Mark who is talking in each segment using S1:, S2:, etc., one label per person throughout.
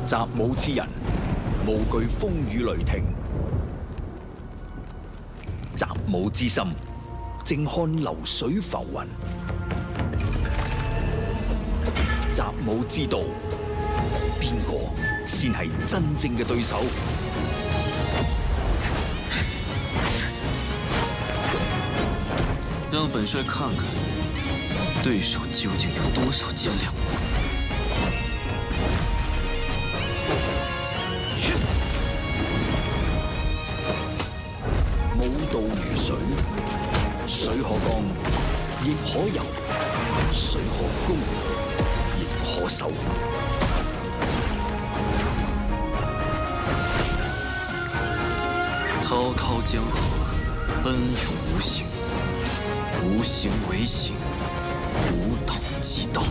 S1: 習武之人，無懼風雨雷霆。習武之心，靜看流水浮雲。習武之道，邊個先係真正嘅對手？
S2: 讓本帥看看，對手究竟有多少斤兩。
S1: 武道如水，水可剛，亦可柔；水可攻，亦可守。
S2: 滔滔江河，奔涌无形，无形为形，武道即道。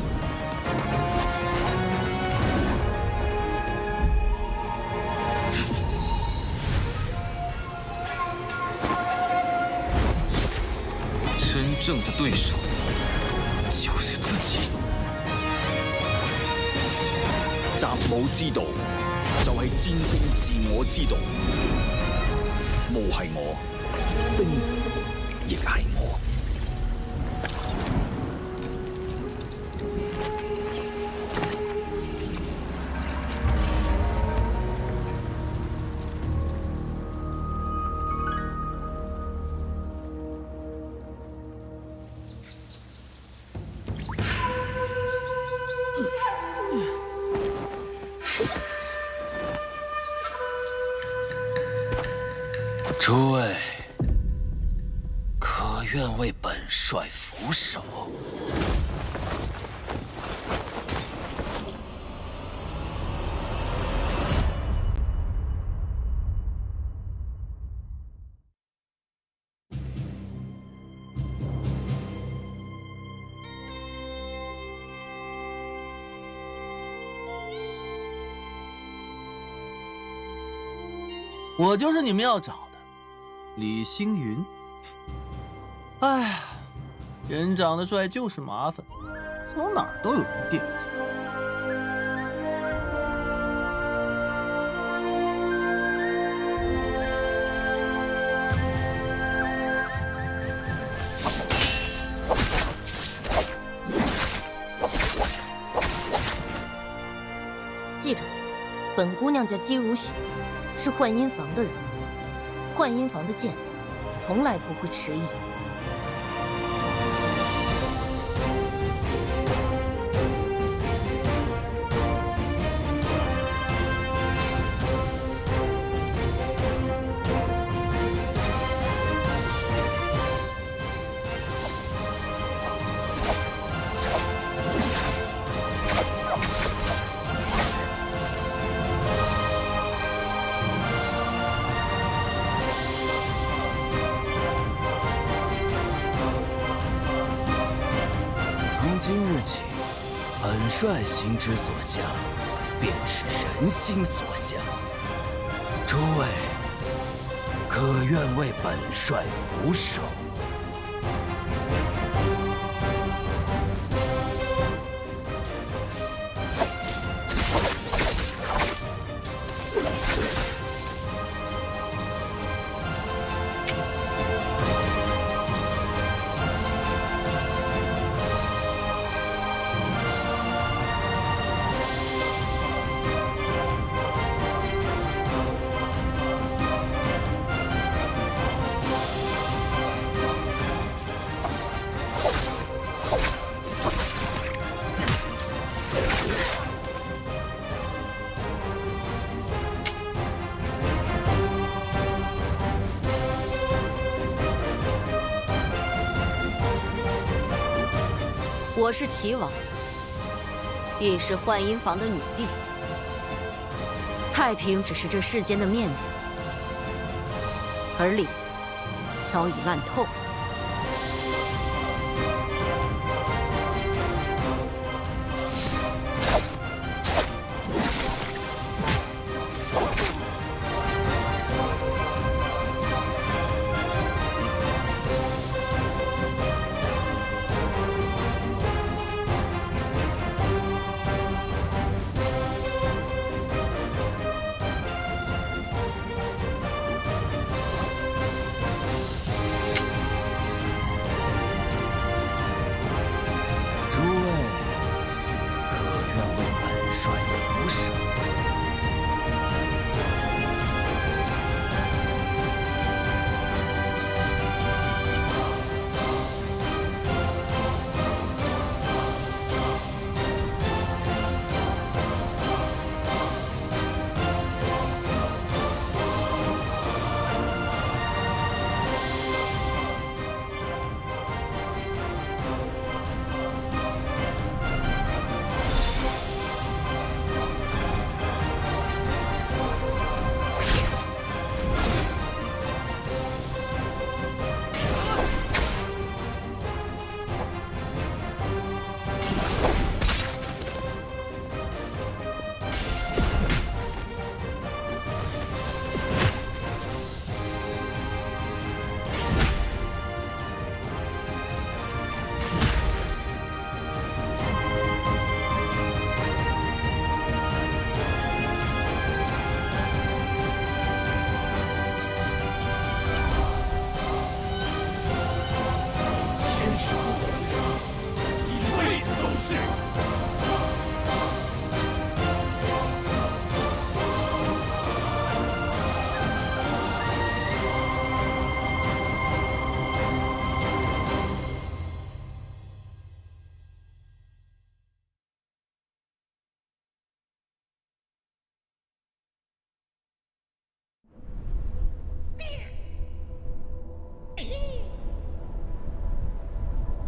S2: 真正的对手就是自己。
S1: 習武之道就係戰勝自我之道。武係我，兵亦係我。
S3: 诸位，可愿为本帅俯首？
S4: 我就是你们要找的。 李星云，哎呀，人长得帅就是麻烦，走哪儿都有人惦记。
S5: 记着，本姑娘叫姬如雪，是幻音房的人。 幻音房的剑，从来不会迟疑。
S3: 从今日起，本帅心之所向，便是人心所向。诸位，可愿为本帅俯首？
S5: 我是齐王，亦是幻音房的女帝。太平只是这世间的面子，而里子早已烂透了。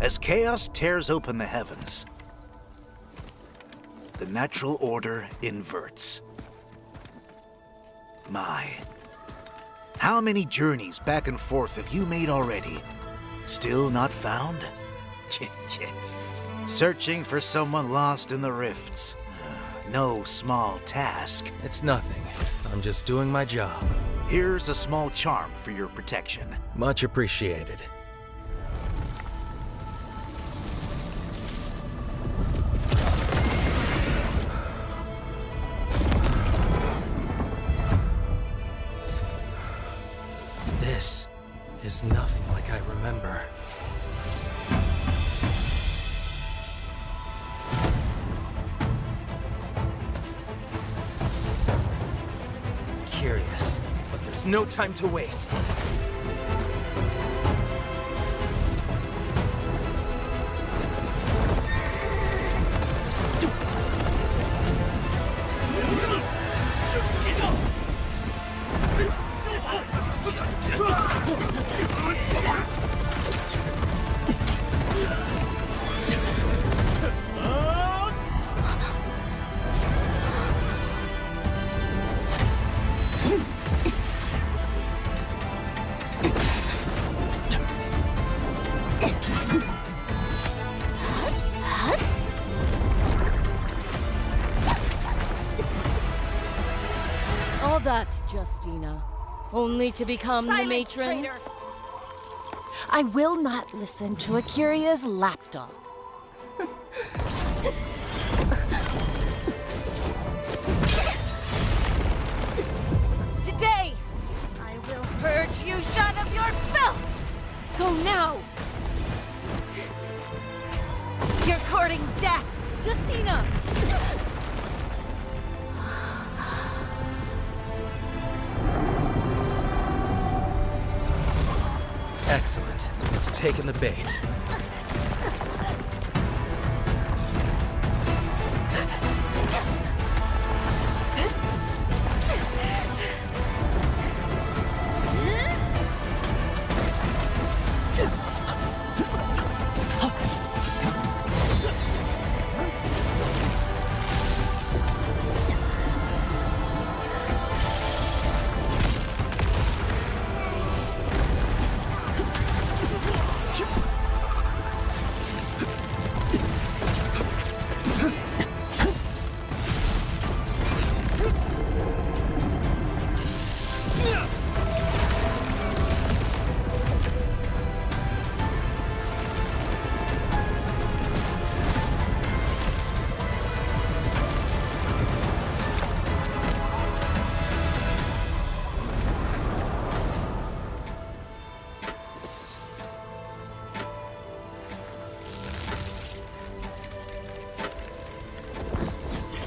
S6: As chaos tears open the heavens, the natural order inverts. My, how many journeys back and forth have you made already? Still not found? Searching for someone lost in the rifts. No small task.
S3: It's nothing. I'm just doing my job.
S6: Here's a small charm for your protection.
S3: Much appreciated. This is nothing like I remember. Curious, but there's no time to waste.
S7: All that, Justina, only to become the matron?
S8: Traitor.
S7: I will not listen to Akiria's lapdog.
S8: Today, I will purge you, shun of your filth!
S7: Go now!
S8: You're courting death!
S7: Justina!
S3: Excellent. It's taken the bait.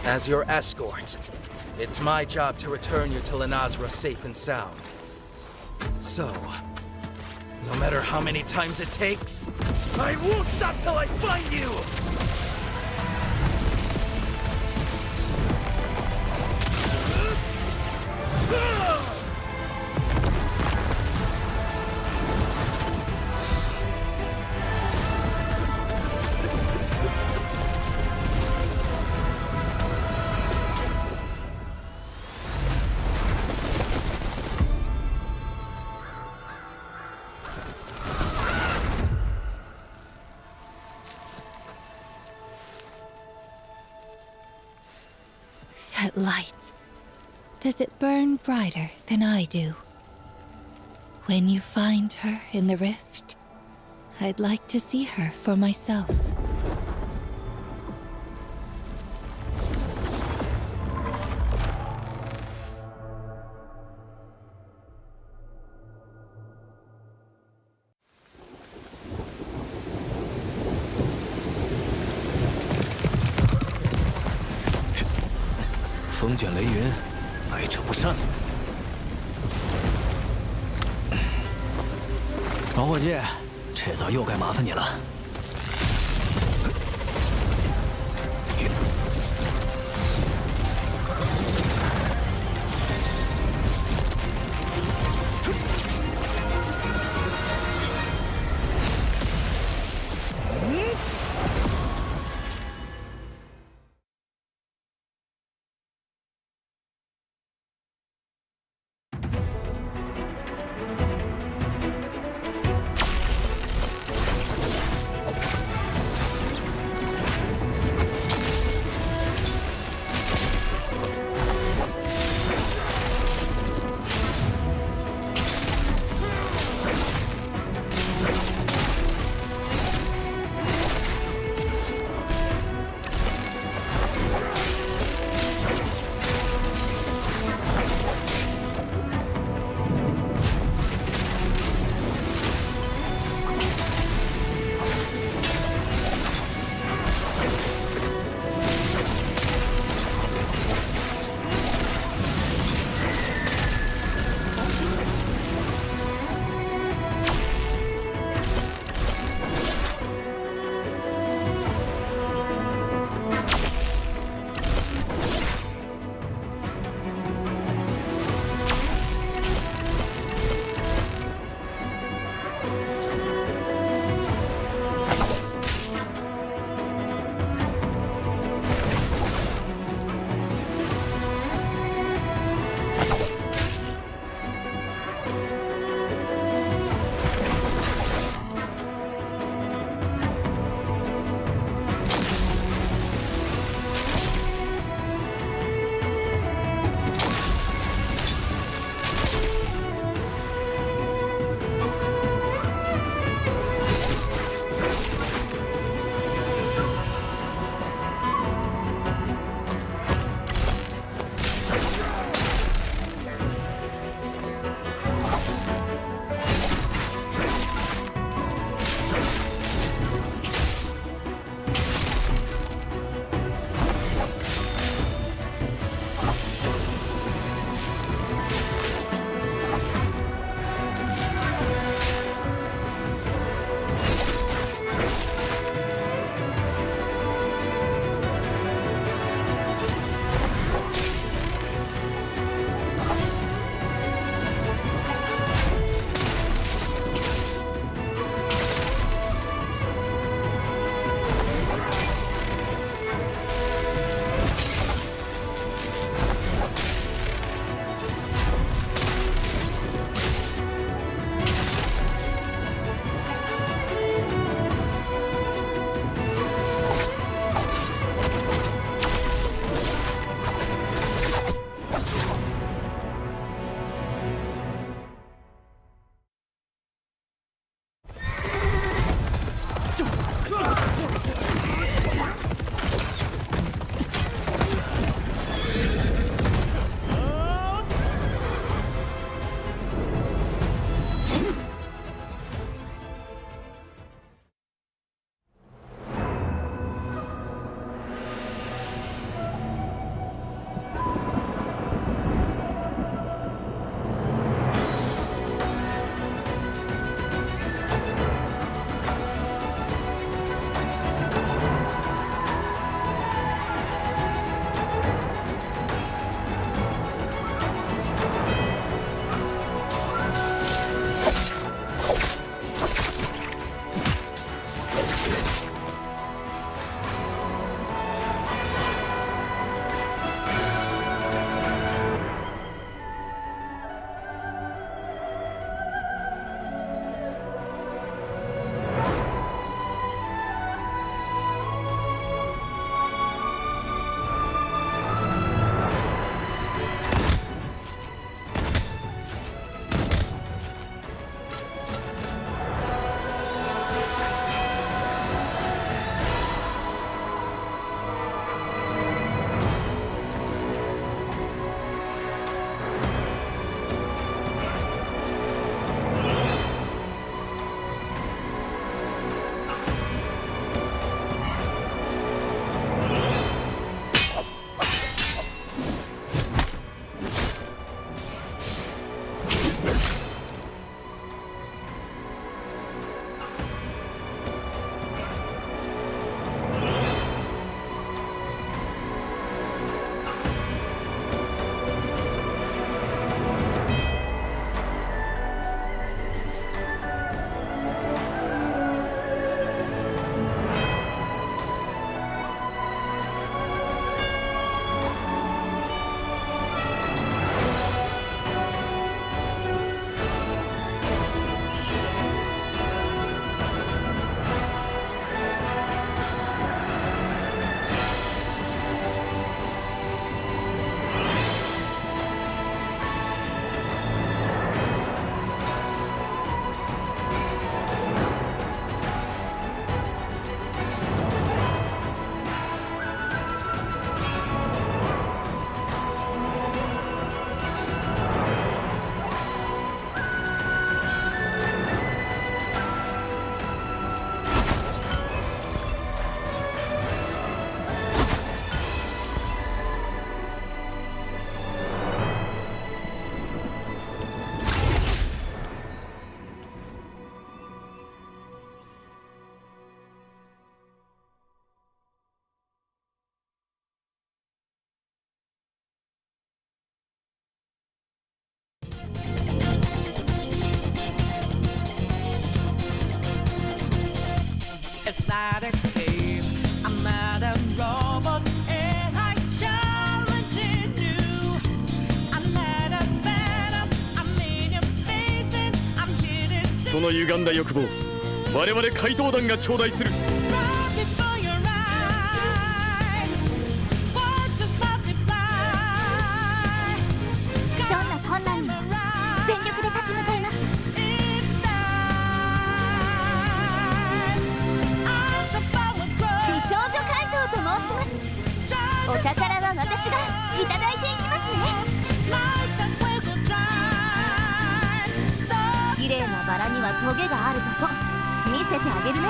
S3: As your escort, it's my job to return you to Lenazra safe and sound. So, no matter how many times it takes, I won't stop till I find you!
S9: That light. Does it burn brighter than I do? When you find her in the rift, I'd like to see her for myself.
S1: 风卷雷云，来者不善。老伙计，这遭又该麻烦你了。
S10: at a game. I'm at a robot and I challenging you. I'm at a battle. I'm in your face and I'm here to see.
S11: その歪んだ欲望、我々怪盗団が頂戴する。
S5: お宝は私がいただいていきますね。綺麗なバラにはトゲがあるとこ見せてあげるね。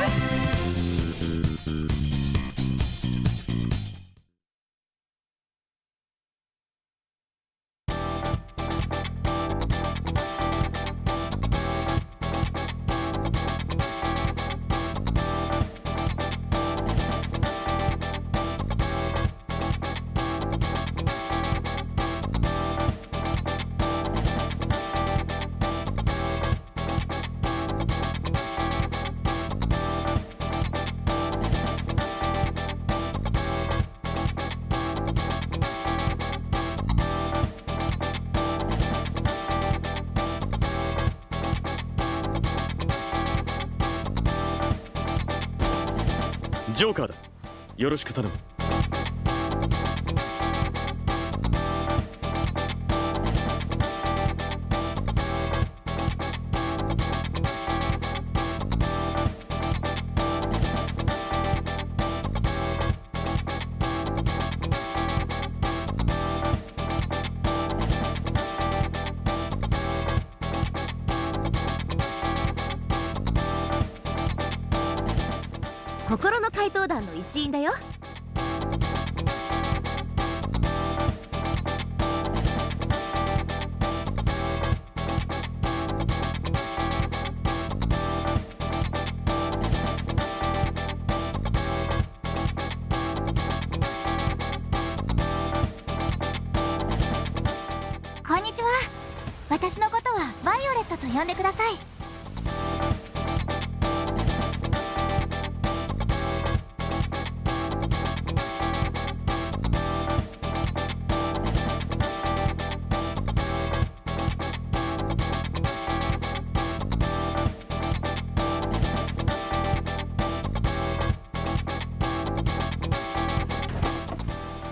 S11: ジョーカーだ。よろしく頼む。
S5: 心の怪盗団の一員だよ。こんにちは。私のことはバイオレットと呼んでください。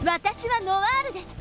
S5: 私はノワールです。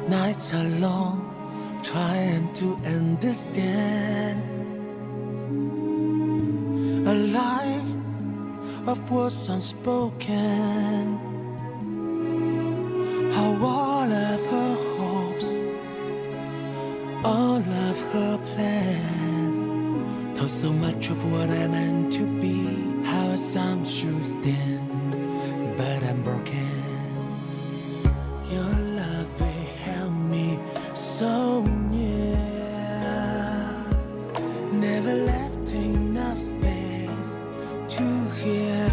S10: Nights are long, trying to understand a life of words unspoken. How all of her hopes, all of her plans, told so much of what I meant to be, how some should stand, but I'm broken. Your love will help me so near. Never left enough space to hear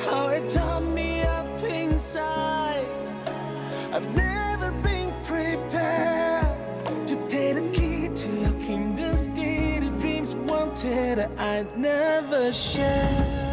S10: how it tore me up inside. I've never been prepared to take the key to your kingdom's gate. The dreams wanted I'd never share.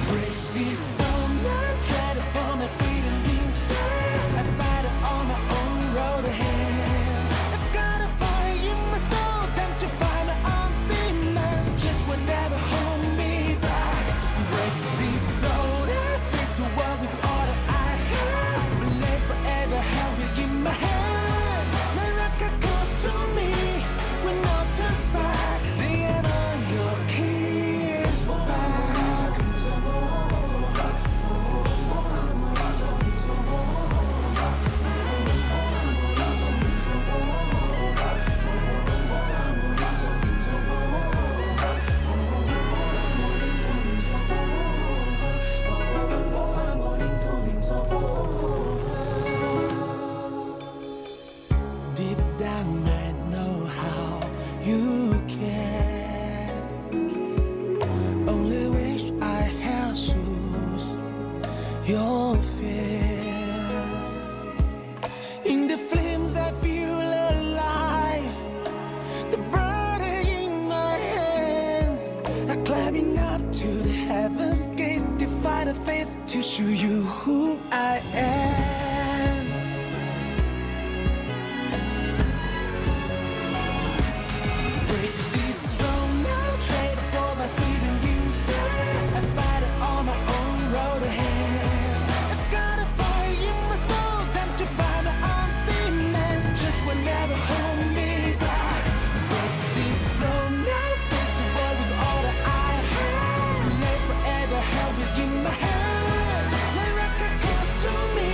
S10: Break this song, I tried to form my freedom instead. I fight it on my own road ahead. I've got a fire in my soul, time to find my own demons. Just would never hold me back. Break this road, I face the world with all that I have. Live forever, held it in my hand. NARAKA calls to me with no turns back. The end of your key is back. Deep down I know how you care. Only wish I held shoes your fears. In the flames I feel alive. The burden in my hands are climbing up to the heavens gates. Defy the fates to show you who I am. Break this throne now, trade for my freedom instead. I fight it on my own road ahead. I've got a fire in my soul, time to find my own demons. Just will never hold me back. Break this throne now, face the world with all that I have. Live forever, held within my hand. NARAKA calls to me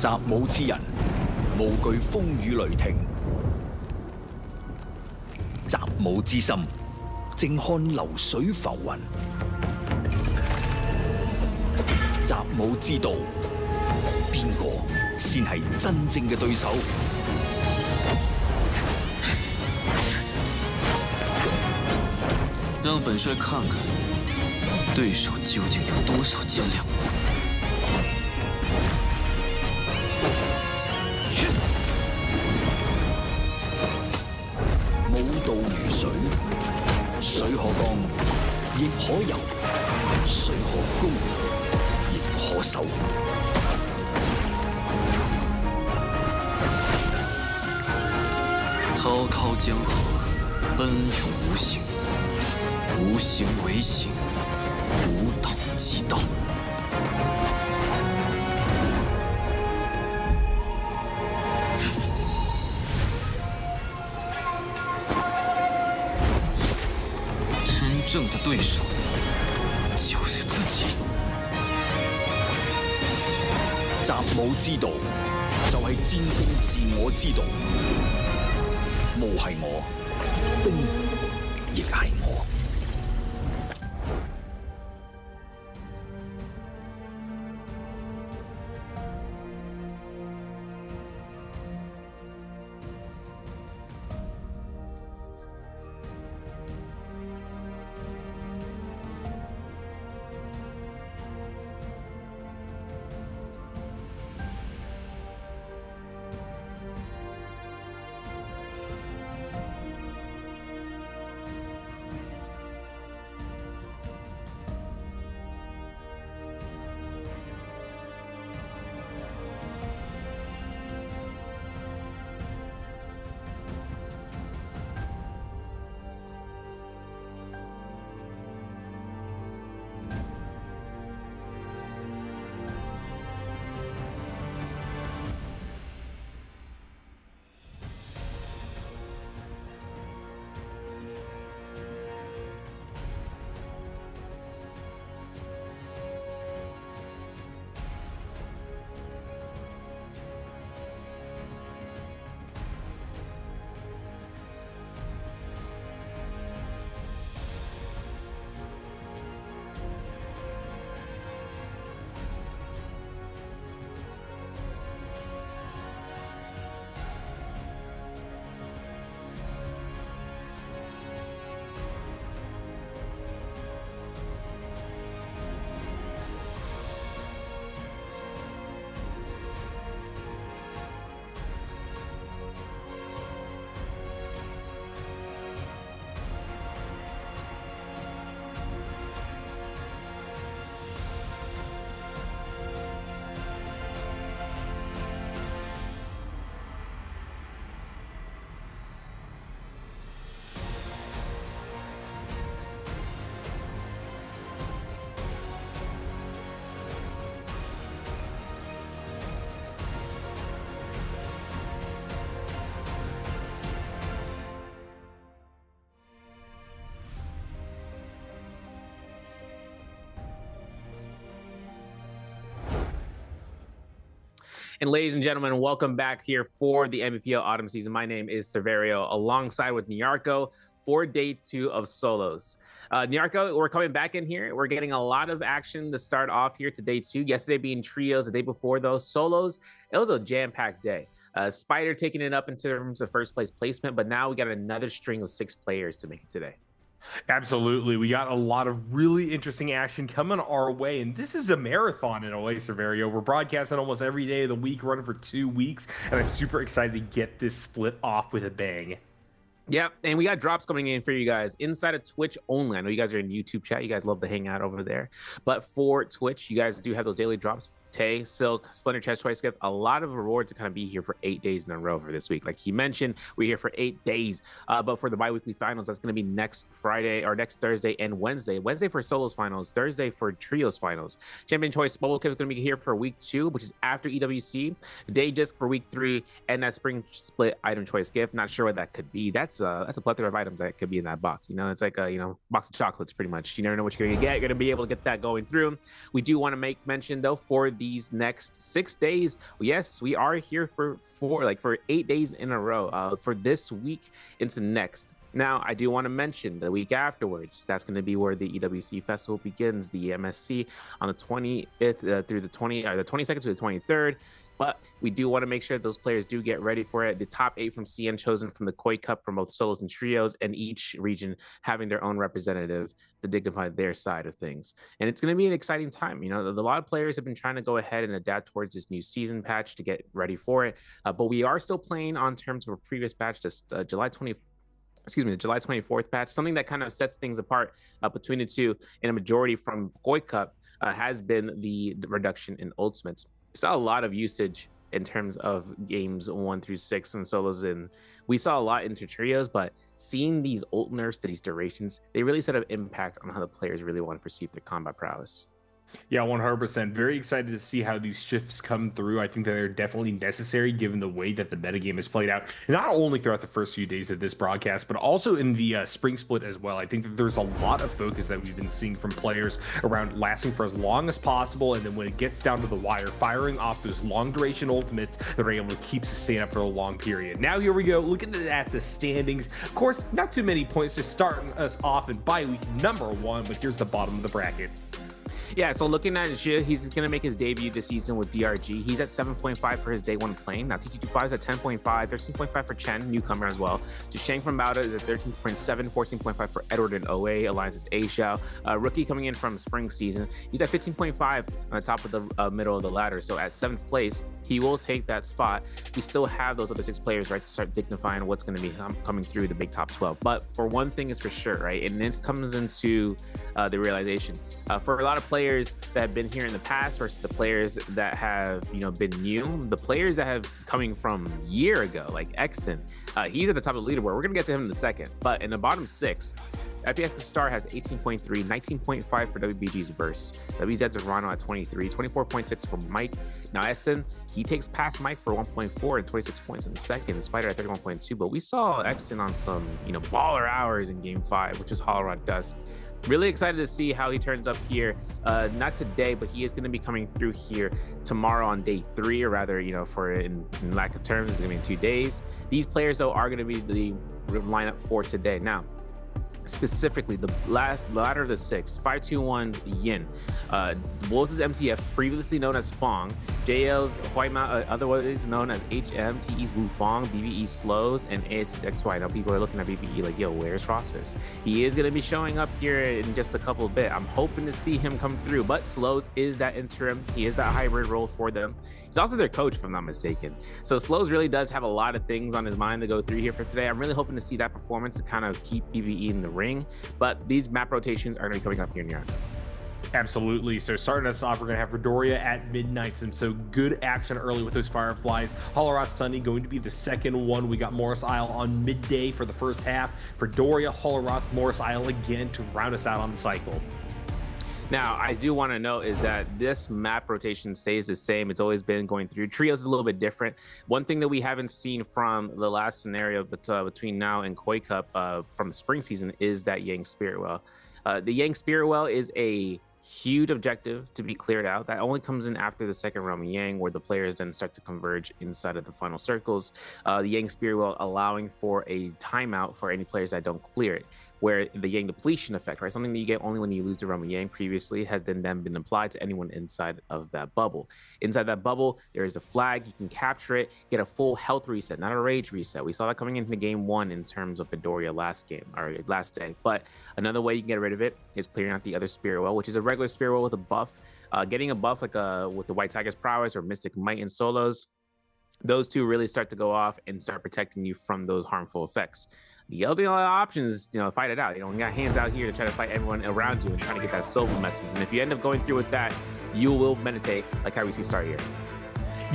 S1: 習武之人，無懼風雨雷霆。習武之心，靜看流水浮雲。習武之道，邊個先係真正嘅對手？
S2: 让本帅看看，对手究竟有多少斤两。
S1: 武道如水，水可乾，亦可游；水可攻，亦可守。
S2: 滔滔江河，奔涌无形。无形为形，无道即道。真正的对手就是自己。
S1: 習武之道就係戰勝自我之道。武係我，兵亦係我。
S12: And ladies and gentlemen, welcome back here for the Nbpl autumn season. My name is Severio, alongside with NARAKA for day 2 of solos. NARAKA, we're coming back in here. We're getting a lot of action to start off here to day 2. Yesterday being trios, the day before those solos. It was a jam-packed day. Spider taking it up in terms of first place placement, but now we got another string of 6 players to make it today.
S13: Absolutely. We got a lot of really interesting action coming our way, and this is a marathon in a way, Severio. We're broadcasting almost every day of the week, running for 2 weeks, and I'm super excited to get this split off with a bang.
S12: Yeah, and we got drops coming in for you guys inside of Twitch only. I know you guys are in YouTube chat. You guys love to hang out over there. But for Twitch, you guys do have those daily drops. Tay, Silk, Splendor Chest Choice Gift, a lot of rewards to kind of be here for 8 days in a row for this week. Like he mentioned, we're here for 8 days. But for the bi-weekly finals, that's going to be next Friday or next Thursday and Wednesday. Wednesday for solos finals, Thursday for trios finals. Champion Choice Bubble Gift is going to be here for week 2, which is after EWC. Day Disc for week 3, and that Spring Split Item Choice Gift. Not sure what that could be. That's a plethora of items that could be in that box. You know, it's like a box of chocolates pretty much. You never know what you're going to get. You're going to be able to get that going through. We do want to make mention though for the these next 6 days. Yes, we are here for 8 days in a row for this week into next. Now, I do want to mention the week afterwards. That's going to be where the EWC Festival begins, the MSC, on the 20th through the 22nd to the 23rd. But we do want to make sure those players do get ready for it. The top 8 from CN chosen from the Koi Cup from both solos and trios, and each region having their own representative to dignify their side of things. And it's going to be an exciting time. You know, a lot of players have been trying to go ahead and adapt towards this new season patch to get ready for it. But we are still playing on terms of a previous patch, just July 24th patch, something that kind of sets things apart between the two. And a majority from Koi Cup has been the reduction in ultimates. We saw a lot of usage in terms of games 1 through 6 and solos, and we saw a lot into trios, but seeing these ult nerfs to these durations, they really set an impact on how the players really want to perceive their combat prowess.
S13: Yeah, 100%. Very excited to see how these shifts come through. I think that they're definitely necessary given the way that the metagame has played out, not only throughout the first few days of this broadcast, but also in the spring split as well. I think that there's a lot of focus that we've been seeing from players around lasting for as long as possible, and then when it gets down to the wire, firing off those long duration ultimates that are able to keep sustain up for a long period. Now here we go, looking at the standings. Of course, not too many points, just starting us off in Biweek number 1, but here's the bottom of the bracket.
S12: Yeah, so looking at Jia, he's going to make his debut this season with DRG. He's at 7.5 for his day 1 playing. Now TT25 is at 10.5, 13.5 for Chen, newcomer as well. Shang from Bauda is at 13.7, 14.5 for Edward and OA, Alliance's A Xiao. Rookie coming in from spring season, he's at 15.5 on the top of the middle of the ladder. So at 7th place, he will take that spot. We still have those other 6 players, right, to start dignifying what's going to be coming through to make top 12. But for one thing is for sure, right, and this comes into the realization. For a lot of players that have been here in the past versus the players that have, been new, the players that have coming from a year ago, like Exon, he's at the top of the leaderboard. We're going to get to him in a second. But in the bottom 6, FPX Star has 18.3, 19.5 for WBG's Verse. WZ Toronto at 23, 24.6 for Mike. Now Essen, he takes past Mike for 1.4 and 26 points in the second. Spider at 31.2, but we saw Exon on some, baller hours in Game 5, which is Hollow Rod Dusk. Really excited to see how he turns up here. Not today, but he is going to be coming through here tomorrow on day 3, or rather, for in lack of terms, it's going to be in 2 days. These players, though, are going to be the lineup for today. Now, specifically the ladder of the 6, 521's Yin, Wolves' MCF, previously known as Fong, JL's Huaima, otherwise known as HMTE's Wu Fong, BBE Slows, and ASC's XY. Now people are looking at BBE like, yo, where's Frostfist? He is going to be showing up here in just a couple of bit. I'm hoping to see him come through, but Slows is that interim. He is that hybrid role for them. He's also their coach, if I'm not mistaken. So Slows really does have a lot of things on his mind to go through here for today. I'm really hoping to see that performance to kind of keep BBE in the ring, but these map rotations are going to be coming up here near.
S13: Absolutely. So starting us off, we're going to have Redoria at midnight. So good action early with those Fireflies. Holoroth Sunny going to be the second one. We got Morris Isle on midday for the first half. Redoria, Holoroth, Morris Isle again to round us out on the cycle.
S12: Now, I do want to note is that this map rotation stays the same. It's always been going through. Trios is a little bit different. One thing that we haven't seen from the last scenario between now and Koi Cup from the spring season is that Yang Spirit Well. The Yang Spirit Well is a huge objective to be cleared out. That only comes in after the second realm Yang, where the players then start to converge inside of the final circles. The Yang Spirit Well allowing for a timeout for any players that don't clear it, where the Yang depletion effect, right, something that you get only when you lose the realm of Yang previously, has then been applied to anyone inside of that bubble. Inside that bubble, there is a flag. You can capture it, get a full health reset, not a rage reset. We saw that coming into game 1 in terms of Midoriya last day. But another way you can get rid of it is clearing out the other Spirit Well, which is a regular Spirit Well with a buff. Getting a buff like with the White Tiger's Prowess or Mystic Might in solos, those two really start to go off and start protecting you from those harmful effects. The other option is, fight it out. You got hands out here to try to fight everyone around you and trying to get that Silver message. And if you end up going through with that, you will meditate like how we see Star here.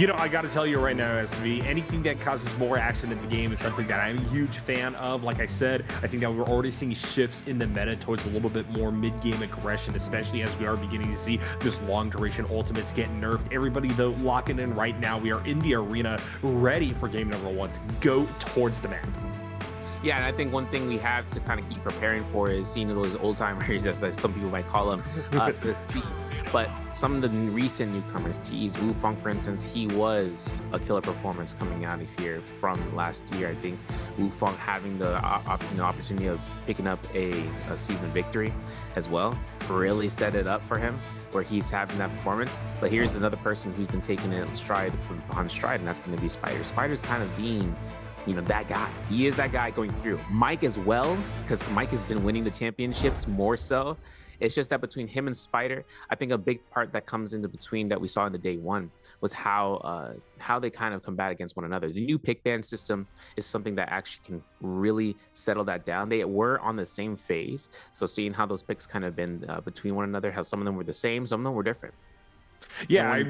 S13: I got to tell you right now, SV, anything that causes more action in the game is something that I'm a huge fan of. Like I said, I think that we're already seeing shifts in the meta towards a little bit more mid-game aggression, especially as we are beginning to see this long-duration ultimates get nerfed. Everybody, though, locking in right now. We are in the arena, ready for game number 1 to go towards the map.
S12: Yeah, and I think one thing we have to kind of keep preparing for is seeing those old timers, as some people might call them, succeed. But some of the recent newcomers, T's Wu Feng, for instance, he was a killer performance coming out of here from last year. I think Wu Feng having the opportunity of picking up a season victory as well really set it up for him, where he's having that performance. But here's another person who's been taking it stride upon stride, and that's going to be Spider. Spider's kind of being, that guy. He is that guy going through. Mike as well, because Mike has been winning the championships more so. It's just that between him and Spider, I think a big part that comes into between that we saw in the day one was how they kind of combat against one another. The new pick ban system is something that actually can really settle that down. They were on the same phase, so seeing how those picks kind of been between one another, how some of them were the same, some of them were different.
S13: Yeah,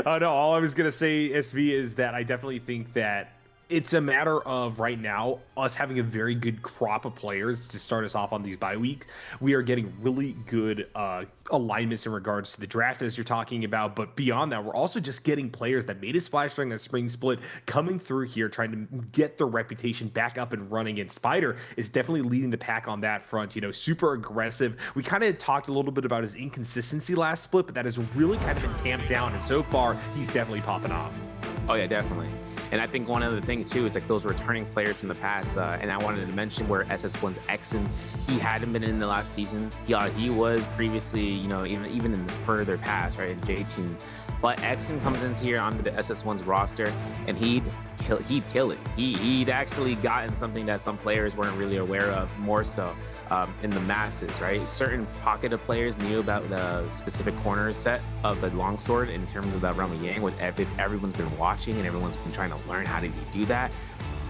S13: oh no, all I was gonna say, SV, is that I definitely think that it's a matter of right now us having a very good crop of players to start us off on these bye weeks. We are getting really good alignments in regards to the draft, as you're talking about. But beyond that, we're also just getting players that made a splash during that spring split coming through here, trying to get their reputation back up and running. And Spider is definitely leading the pack on that front. Super aggressive. We kind of talked a little bit about his inconsistency last split, but that has really kind of been tamped down. And so far, he's definitely popping off.
S12: Oh yeah, definitely. And I think one other thing too is like those returning players from the past. And I wanted to mention where SS1's Exon, he hadn't been in the last season. He was previously, even in the further past, right, in J-Team. But Exon comes into here onto the SS1's roster, and he'd kill it. He'd actually gotten something that some players weren't really aware of, more so in the masses, right? Certain pocket of players knew about the specific corner set of the longsword in terms of that realm of Yang, with everyone's been watching and everyone's been trying to learn how to do that.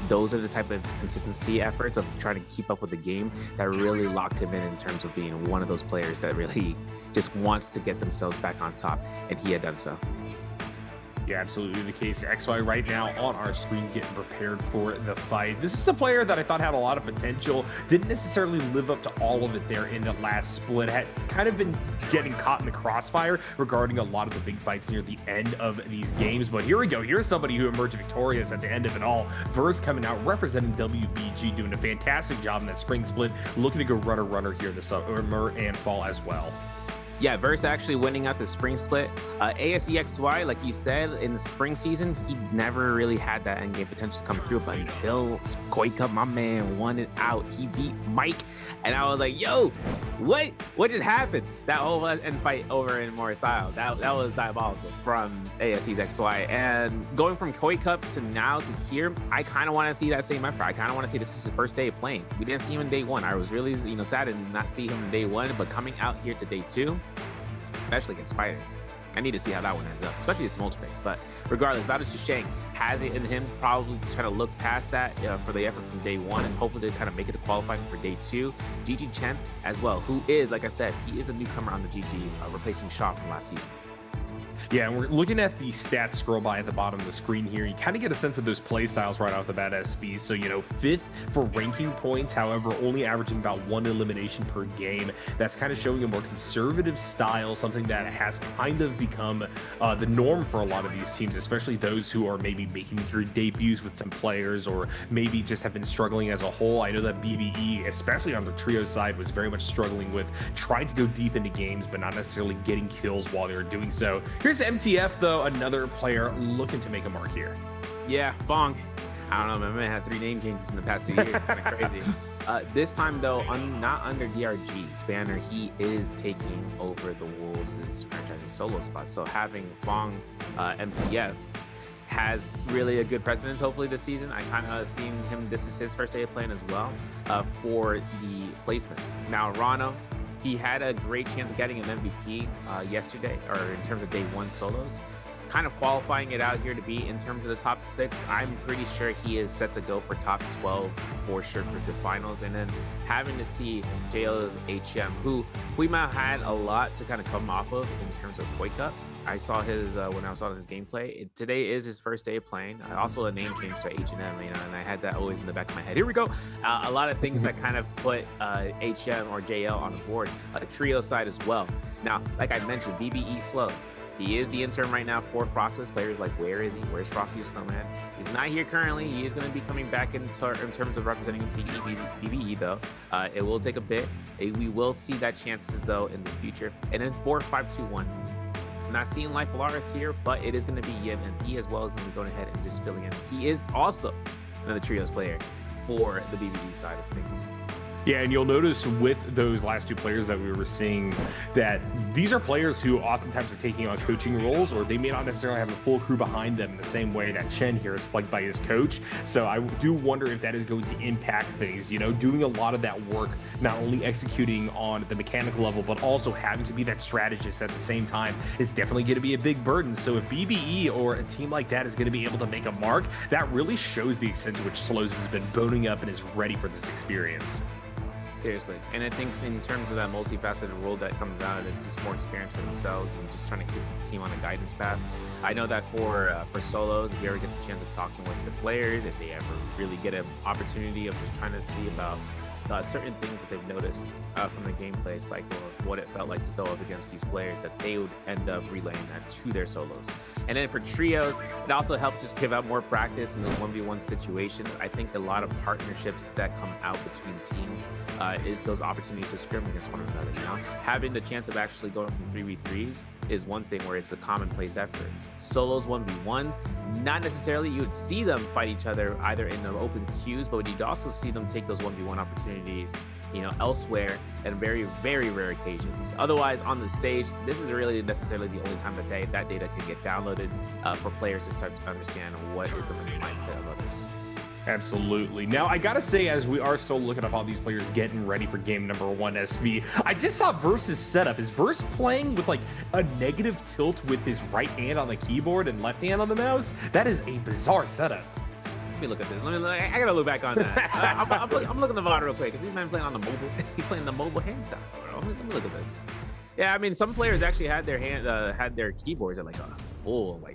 S12: Those are the type of consistency efforts of trying to keep up with the game that really locked him in terms of being one of those players that really just wants to get themselves back on top, and he had done so.
S13: Yeah, absolutely the case. XY right now on our screen getting prepared for the fight. This is a player that I thought had a lot of potential. Didn't necessarily live up to all of it there in the last split. Had kind of been getting caught in the crossfire regarding a lot of the big fights near the end of these games. But here we go. Here's somebody who emerged victorious at the end of it all. Verse coming out representing WBG, doing a fantastic job in that spring split. Looking to go runner here this summer and fall as well.
S12: Yeah, Verse actually winning out the spring split. ASEXY, like you said, in the spring season, he never really had that endgame potential to come through, but until Koi Cup, my man, won it out. He beat Mike, and I was like, yo, what just happened? That whole end fight over in Morisao, that was diabolical from ASEXY. And going from Koi Cup to now to here, I kind of want to see that same effort. I kind of want to see this is his first day of playing. We didn't see him in day one. I was really, sad to not see him in day one, but coming out here to day two, especially against Spider, I need to see how that one ends up, especially against multi-space. But regardless, Battle Shang has it in him, probably to try to look past that for the effort from day one and hopefully to kind of make it a qualifying for day two. GG Chen as well, who is, like I said, he is a newcomer on the GG, replacing Shaw from last season.
S13: Yeah, and we're looking at the stats scroll by at the bottom of the screen here. You kind of get a sense of those play styles right off the bat, SV. So, 5th for ranking points, however, only averaging about 1 elimination per game. That's kind of showing a more conservative style, something that has kind of become the norm for a lot of these teams, especially those who are maybe making through debuts with some players or maybe just have been struggling as a whole. I know that BBE, especially on the trio side, was very much struggling with trying to go deep into games, but not necessarily getting kills while they were doing so. Here's MTF, though, another player looking to make a mark here.
S12: Yeah, Fong. I don't know, my man had 3 name changes in the past 2 years. It's kind of crazy. This time, though, not under DRG. Spanner, he is taking over the Wolves' franchise's solo spot. So having Fong MTF has really a good precedence, hopefully, this season. I kind of seen him, this is his first day of playing as well, for the placements. Now, Rano, he had a great chance of getting an MVP yesterday, or in terms of day one solos. Kind of qualifying it out here to be in terms of the top 6. I'm pretty sure he is set to go for top 12 for sure for the finals. And then having to see JL's HM, who we might have had a lot to kind of come off of in terms of Koi Cup. I saw his when I saw his gameplay. Today is his first day of playing. Also a name change to H&M, and I had that always in the back of my head. Here we go. A lot of things that kind of put HM or JL on the board. Trio side as well. Now, like I mentioned, BBE slows. He is the intern right now for Frostmas. Players like, where is he? Where's Frosty the Snowman? He's not here currently. He is going to be coming back in terms of representing BBE, though. It will take a bit. We will see that chances, though, in the future. And then 4-5-2-1. Not seeing like Polaris here, but it is going to be Yim, and he as well is going to be going ahead and just filling in. He is also another trios player for the BBE side of things.
S13: Yeah, and you'll notice with those last two players that we were seeing that these are players who oftentimes are taking on coaching roles, or they may not necessarily have a full crew behind them in the same way that Chen here is flanked by his coach. So I do wonder if that is going to impact things, you know, doing a lot of that work, not only executing on the mechanical level, but also having to be that strategist at the same time is definitely going to be a big burden. So if BBE or a team like that is going to be able to make a mark, that really shows the extent to which Slows has been boning up and is ready for this experience.
S12: Seriously. And I think in terms of that multifaceted role that comes out, it's just more experience for themselves and just trying to keep the team on a guidance path. I know that for solos, if he ever gets a chance of talking with the players, if they ever really get an opportunity of just trying to see about certain things that they've noticed from the gameplay cycle of what it felt like to go up against these players, that they would end up relaying that to their solos. And then for trios, it also helps just give out more practice in the 1v1 situations. I think a lot of partnerships that come out between teams is those opportunities to scrim against one another. You know, having the chance of actually going from 3v3s is one thing where it's a commonplace effort. Solos 1v1s, not necessarily you would see them fight each other either in the open queues, but you'd also see them take those 1v1 opportunities, you know, elsewhere at very, very rare occasions. Otherwise, on the stage, this is really necessarily the only time that that data can get downloaded for players to start to understand what is the mindset of others.
S13: Absolutely. Now, I gotta say, as we are still looking at all these players getting ready for game number 1, SV, I just saw Verse's setup. Is Verse playing with like a negative tilt with his right hand on the keyboard and left hand on the mouse? That is a bizarre setup.
S12: Let me look at this. I gotta look back on that. I'm looking at the VOD real quick because he's been playing on the mobile. He's playing the mobile handset. Let me look at this. Yeah, I mean, some players actually had their keyboards at like a full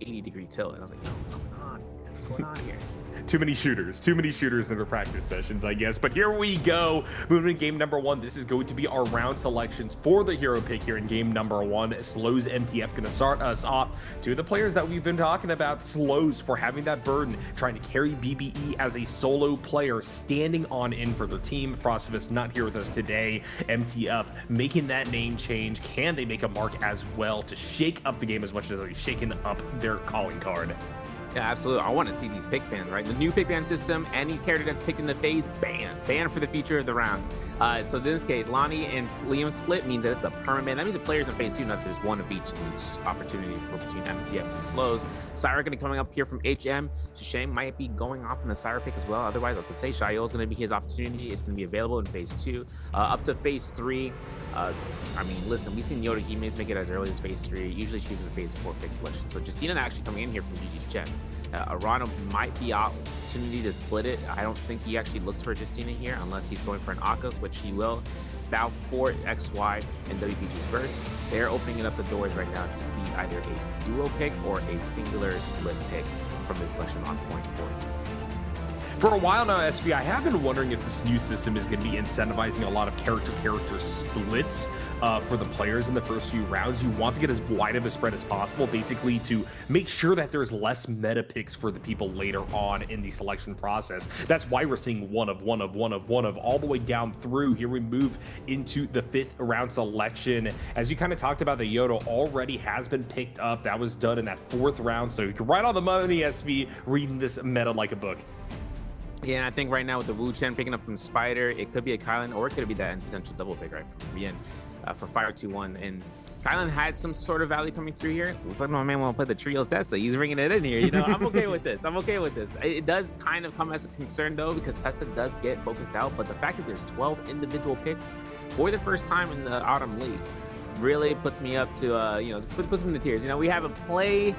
S12: 80-degree tilt, and I was like, no, what's going on here? What's going on here?
S13: Too many shooters in their practice sessions, I guess. But here we go. Moving to game number 1. This is going to be our round selections for the hero pick here in game number 1. Slows MTF going to start us off. Two of the players that we've been talking about, Slows for having that burden, trying to carry BBE as a solo player, standing on in for their team. Frostivus not here with us today. MTF making that name change. Can they make a mark as well to shake up the game as much as they're shaking up their calling card?
S12: Yeah, absolutely. I want to see these pick bans, right? The new pick ban system, any character that's picked in the phase, ban for the future of the round. So in this case, Lonnie and Liam split means that it's a permanent ban. That means the players in phase 2, not there's one of each in each opportunity for between MTF and Slows. Syra going to be coming up here from HM. Shame might be going off in the Syra pick as well. Otherwise, I was going to say Shayo is going to be his opportunity. It's going to be available in phase 2. Up to phase 3. I mean, listen, we've seen Yoda Hime's make it as early as phase 3. Usually she's in the phase 4 pick selection. So Justina actually coming in here from GG's Chen. Arano might be opportunity to split it. I don't think he actually looks for Justina here unless he's going for an Akos, which he will. Val for XY and WPG's verse. They're opening up the doors right now to be either a duo pick or a singular split pick from this selection on point 40.
S13: For a while now, SV, I have been wondering if this new system is going to be incentivizing a lot of character splits for the players in the first few rounds. You want to get as wide of a spread as possible, basically to make sure that there's less meta picks for the people later on in the selection process. That's why we're seeing one of all the way down through. Here we move into the 5th round selection. As you kind of talked about, the Yoda already has been picked up. That was done in that 4th round. So you can right on the money, SV, reading this meta like a book.
S12: Yeah, and I think right now with the Wu Chen picking up from Spider, it could be a Kylan or it could be that potential double pick, right, from Bien for Fire 2-1. And Kylan had some sort of value coming through here. Looks like my man want to play the Trios Tesla. He's bringing it in here. You know, I'm okay with this. It does kind of come as a concern, though, because Tesla does get focused out. But the fact that there's 12 individual picks for the first time in the Autumn League really puts me up to, puts me in the tears. You know, we have a play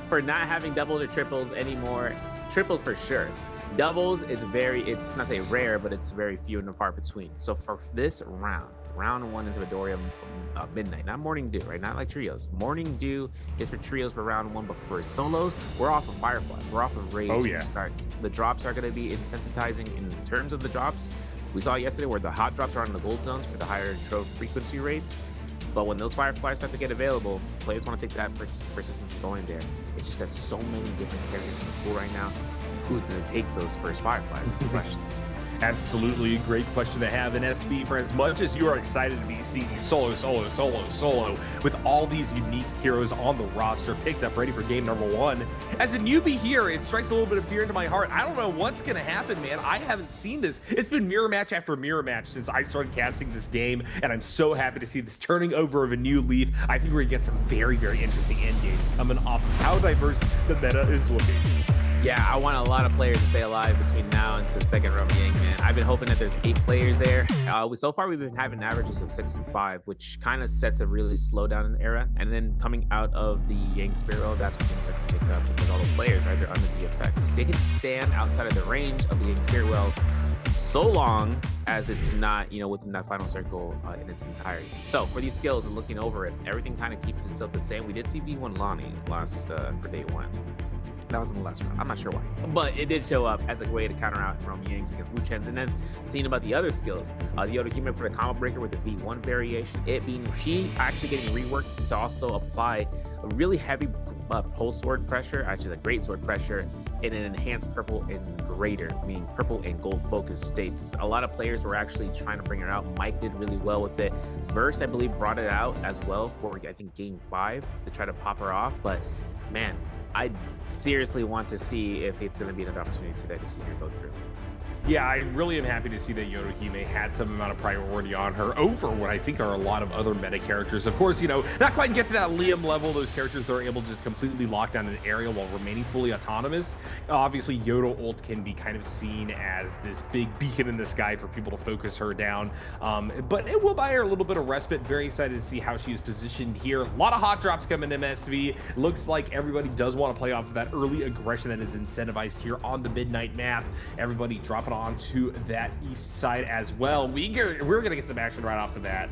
S12: for not having doubles or triples anymore. Triples for sure. Doubles is it's not say rare, but it's very few and far between. So for this round 1 is Midoriya Midnight, not Morning Dew, right? Not like trios. Morning Dew is for trios for round 1, but for solos, we're off of Fireflies. We're off of Rage.
S13: Oh, yeah.
S12: Starts. The drops are going to be insensitizing in terms of the drops. We saw yesterday where the hot drops are on the gold zones for the higher trove frequency rates. But when those Fireflies start to get available, players want to take that persistence going there. It's just that so many different characters in the pool right now. Who's going to take those first Fireflies? That's the question.
S13: Absolutely, great question to have in SB. For as much as you are excited to be seeing solo with all these unique heroes on the roster picked up ready for game number 1, as a newbie here, it strikes a little bit of fear into my heart. I don't know what's gonna happen, man. I haven't seen this. It's been mirror match after mirror match since I started casting this game, and I'm so happy to see this turning over of a new leaf. I think we're gonna get some very, very interesting end games coming off of how diverse the meta is looking.
S12: Yeah, I want a lot of players to stay alive between now and to the second round of Yang, man. I've been hoping that there's 8 players there. So far, we've been having averages of 6 and 5, which kind of sets a really slow down in the era. And then coming out of the Yang Spirit World, that's when things start to pick up because all the players, right, they're under the effects. They can stand outside of the range of the Yang Spirit World so long as it's not, within that final circle in its entirety. So for these skills and looking over it, everything kind of keeps itself the same. We did see V1 Lonnie last for day 1. That was in the last round. I'm not sure why, but it did show up as a way to counter out from Yangs against Wu Chen's. And then seeing about the other skills, the Yodohime for the combo breaker with the V1 variation, it being she actually getting reworked to also apply a really heavy pulse sword pressure, actually a great sword pressure, in an enhanced purple and greater, meaning purple and gold focus states. A lot of players were actually trying to bring her out. Mike did really well with it. Verse, I believe, brought it out as well for, I think, game 5 to try to pop her off. But man, I seriously want to see if it's going to be another opportunity today to see her go through.
S13: Yeah, I really am happy to see that Yodohime had some amount of priority on her over what I think are a lot of other meta characters. Of course, not quite get to that Liam level, those characters that are able to just completely lock down an area while remaining fully autonomous. Obviously, Yodo ult can be kind of seen as this big beacon in the sky for people to focus her down. But it will buy her a little bit of respite. Very excited to see how she is positioned here. A lot of hot drops coming in MSV. Looks like everybody does want to play off of that early aggression that is incentivized here on the Midnight map. Everybody dropping onto that east side as well. We're gonna get some action right off the bat.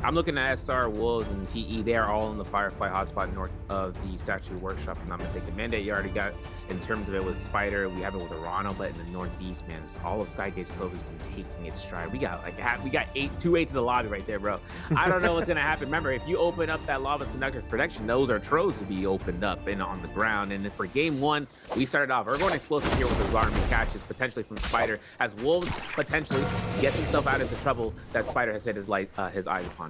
S12: I'm looking at SR, Wolves, and TE. They are all in the Firefly hotspot north of the Statue Workshop, if I'm not mistaken. Mandate, you already got in terms of it with Spider. We have it with Arano, but in the northeast, man, all of Skygate's Cove has been taking its stride. We got 2 8s in the lobby right there, bro. I don't know what's gonna happen. Remember, if you open up that Lava's Conductor's protection, those are Troves to be opened up and on the ground. And then for game 1, we started off. We're going explosive here with the army catches potentially from Spider, as Wolves potentially gets himself out of the trouble that Spider has set his eyes upon.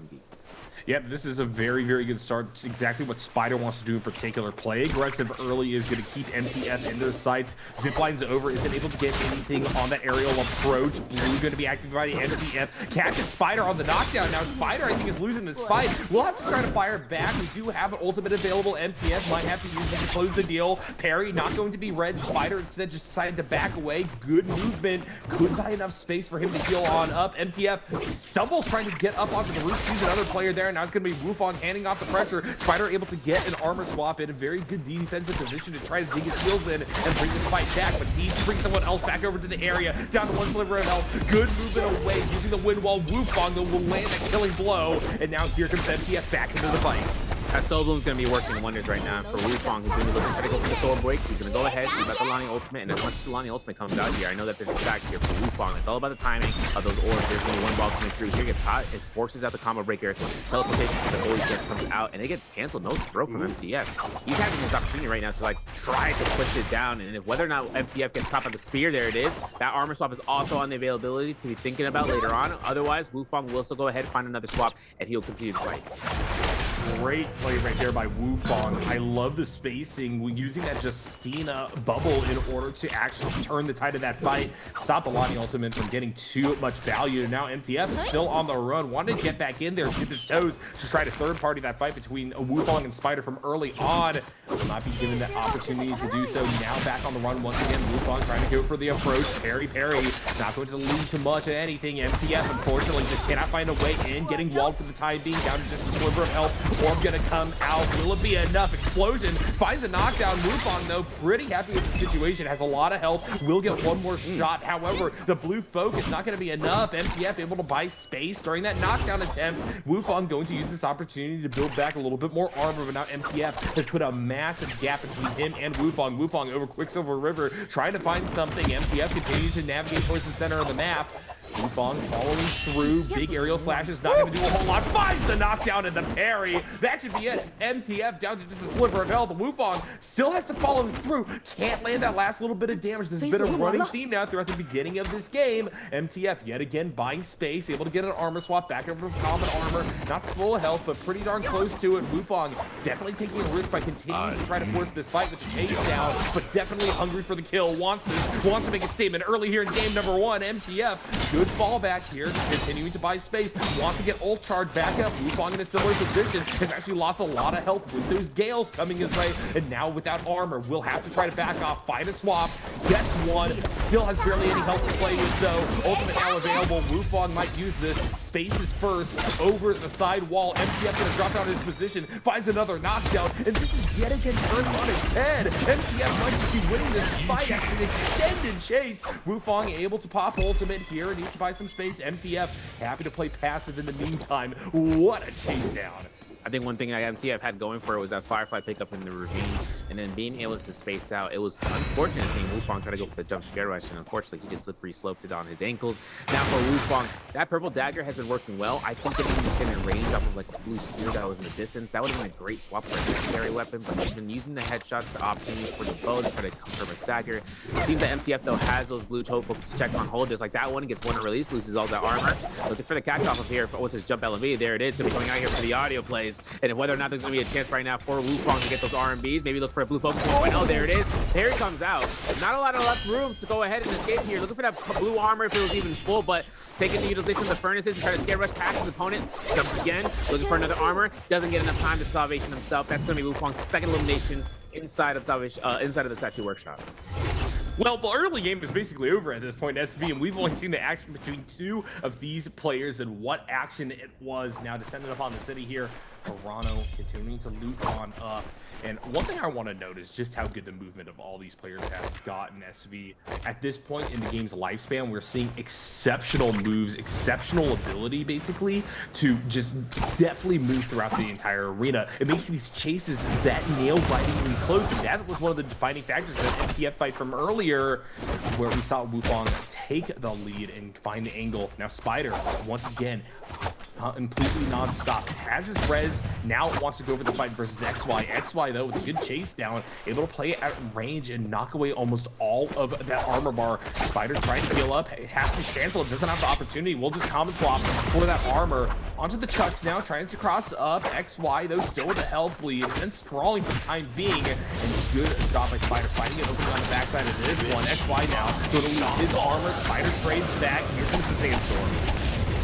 S13: Yep, this is a very, very good start. It's exactly what Spider wants to do in particular. Play aggressive early is going to keep MTF in those sights. Ziplines over, isn't able to get anything on that aerial approach. Blue going to be active by the MTF. Catches Spider on the knockdown. Now Spider, I think, is losing this fight. We'll have to try to fire back. We do have an ultimate available. MTF might have to use it to close the deal. Parry not going to be red. Spider instead just decided to back away. Good movement. Could buy enough space for him to heal on up. MTF stumbles trying to get up onto the roof. Sees another player there. Now it's going to be Wufong handing off the pressure. Spider able to get an armor swap in a very good defensive position to try to dig his heels in and bring this fight back, but needs to bring someone else back over to the area. Down to 1 sliver of health. Good movement away using the wind wall. Wufong will land that killing blow, and now here comes MTF back into the fight.
S12: Soul Bloom's going to be working wonders right now for Wufong, who's going to be looking to try to go for the Soul Break. He's going to go ahead, see about the Lonnie Ultimate, and as much as the Lonnie Ultimate comes out here, I know that there's a fact here for Wufong. It's all about the timing of those orbs. There's going to be one ball coming through. Here gets hot. It forces out the combo breaker. Teleportation that always gets comes out, and it gets canceled. No throw from MTF. He's having this opportunity right now to try to push it down, and if whether or not MTF gets caught by the spear, there it is. That armor swap is also on the availability to be thinking about later on. Otherwise, Wufong will still go ahead and find another swap, and he'll continue to fight.
S13: Great play right there by Wufong. I love the spacing, using that Justina bubble in order to actually turn the tide of that fight, stop the Lonnie Ultimate from getting too much value. Now MTF is still on the run, wanted to get back in there, dip his toes to try to third party that fight between Wufong and Spider from early on. Will not be given that opportunity to do so. Now back on the run once again. Wufong trying to go for the approach. Parry, not going to lose too much of anything. MTF unfortunately just cannot find a way in, getting walled for the time being, down to just a sliver of health. Orb gonna come out. Will it be enough? Explosion finds a knockdown. Wufong, though, pretty happy with the situation. Has a lot of health. Will get one more shot. However, the blue focus not gonna be enough. MTF able to buy space during that knockdown attempt. Wufong going to use this opportunity to build back a little bit more armor, but now MTF has put a massive gap between him and Wufong. Wufong over Quicksilver River, trying to find something. MTF continues to navigate towards the center of the map. Wufong following through. Big aerial slashes, not going to do a whole lot. Finds the knockdown and the parry. That should be it. MTF down to just a sliver of health. Wufong still has to follow through. Can't land that last little bit of damage. There's been a running theme now throughout the beginning of this game. MTF yet again buying space, able to get an armor swap back over to common armor. Not full health, but pretty darn close to it. Wufong definitely taking a risk by continuing to try to force this fight with the chase down, but definitely hungry for the kill. Wants to make a statement early here in game number 1. MTF, good fallback here, continuing to buy space. Wants to get ult charge back up. Wufong in a similar position, has actually lost a lot of health with those gales coming his way, and now without armor, will have to try to back off, find a swap, gets one, still has barely any health to play with though. Ultimate now available. Wufong might use this. Space is first over the side wall. MTF gonna drop out of his position, finds another knockdown, and this is yet again turned on its head. MTF might just be winning this fight after an extended chase. Wufong able to pop ultimate here, needs to buy some space. MTF happy to play passive in the meantime. What a chase down.
S12: I think one thing that MTF had going for it was that Firefly pickup in the ravine, and then being able to space out. It was unfortunate seeing Wufong try to go for the jump scare rush, and unfortunately he just slippery sloped it on his ankles. Now for Wufong, that purple dagger has been working well. I think getting him extended range off of like a blue spear that was in the distance, that would have been a great swap for a secondary weapon, but he's been using the headshots opportunity for the bow to try to confirm a stagger. It seems that MTF though has those blue toe focus checks on hold, just like that one. Gets one release, loses all that armor. Looking for the catch off of here. What's his jump LMV? There it is. Gonna be coming out here for the audio plays. And whether or not there's going to be a chance right now for Wufong to get those RMBs, maybe look for a blue focus 1.0. There it is. There he comes out. Not a lot of left room to go ahead and escape here. Looking for that blue armor if it was even full, but taking the utilization of the furnaces and trying to scare rush past his opponent. Jumps again. Looking for another armor. Doesn't get enough time to salvation himself. That's going to be Wufong's second elimination inside of salvation, inside of the Statue Workshop.
S13: Well, the early game is basically over at this point, SV, and we've only seen the action between two of these players and what action it was. Now descending upon the city here, Arano continuing to loot on up. And one thing I want to note is just how good the movement of all these players has gotten, SV. At this point in the game's lifespan, we're seeing exceptional moves, exceptional ability, basically, to just definitely move throughout the entire arena. It makes these chases that nail-bitingly close, and that was one of the defining factors of that MTF fight from earlier, where we saw Wufong take the lead and find the angle. Now Spider, once again, completely non-stop, has his res, now wants to go for the fight versus XY. XY, though, with a good chase down, able to play it at range and knock away almost all of that armor bar. Spider trying to heal up, has to cancel it, doesn't have the opportunity, will just common swap for that armor. Onto the chucks now, trying to cross up. XY, though, still with the health bleed, and sprawling for the time being. And good job by Spider, fighting it open on the backside of this one. XY now going to lose his armor. Spider trades back. Here comes the sandstorm.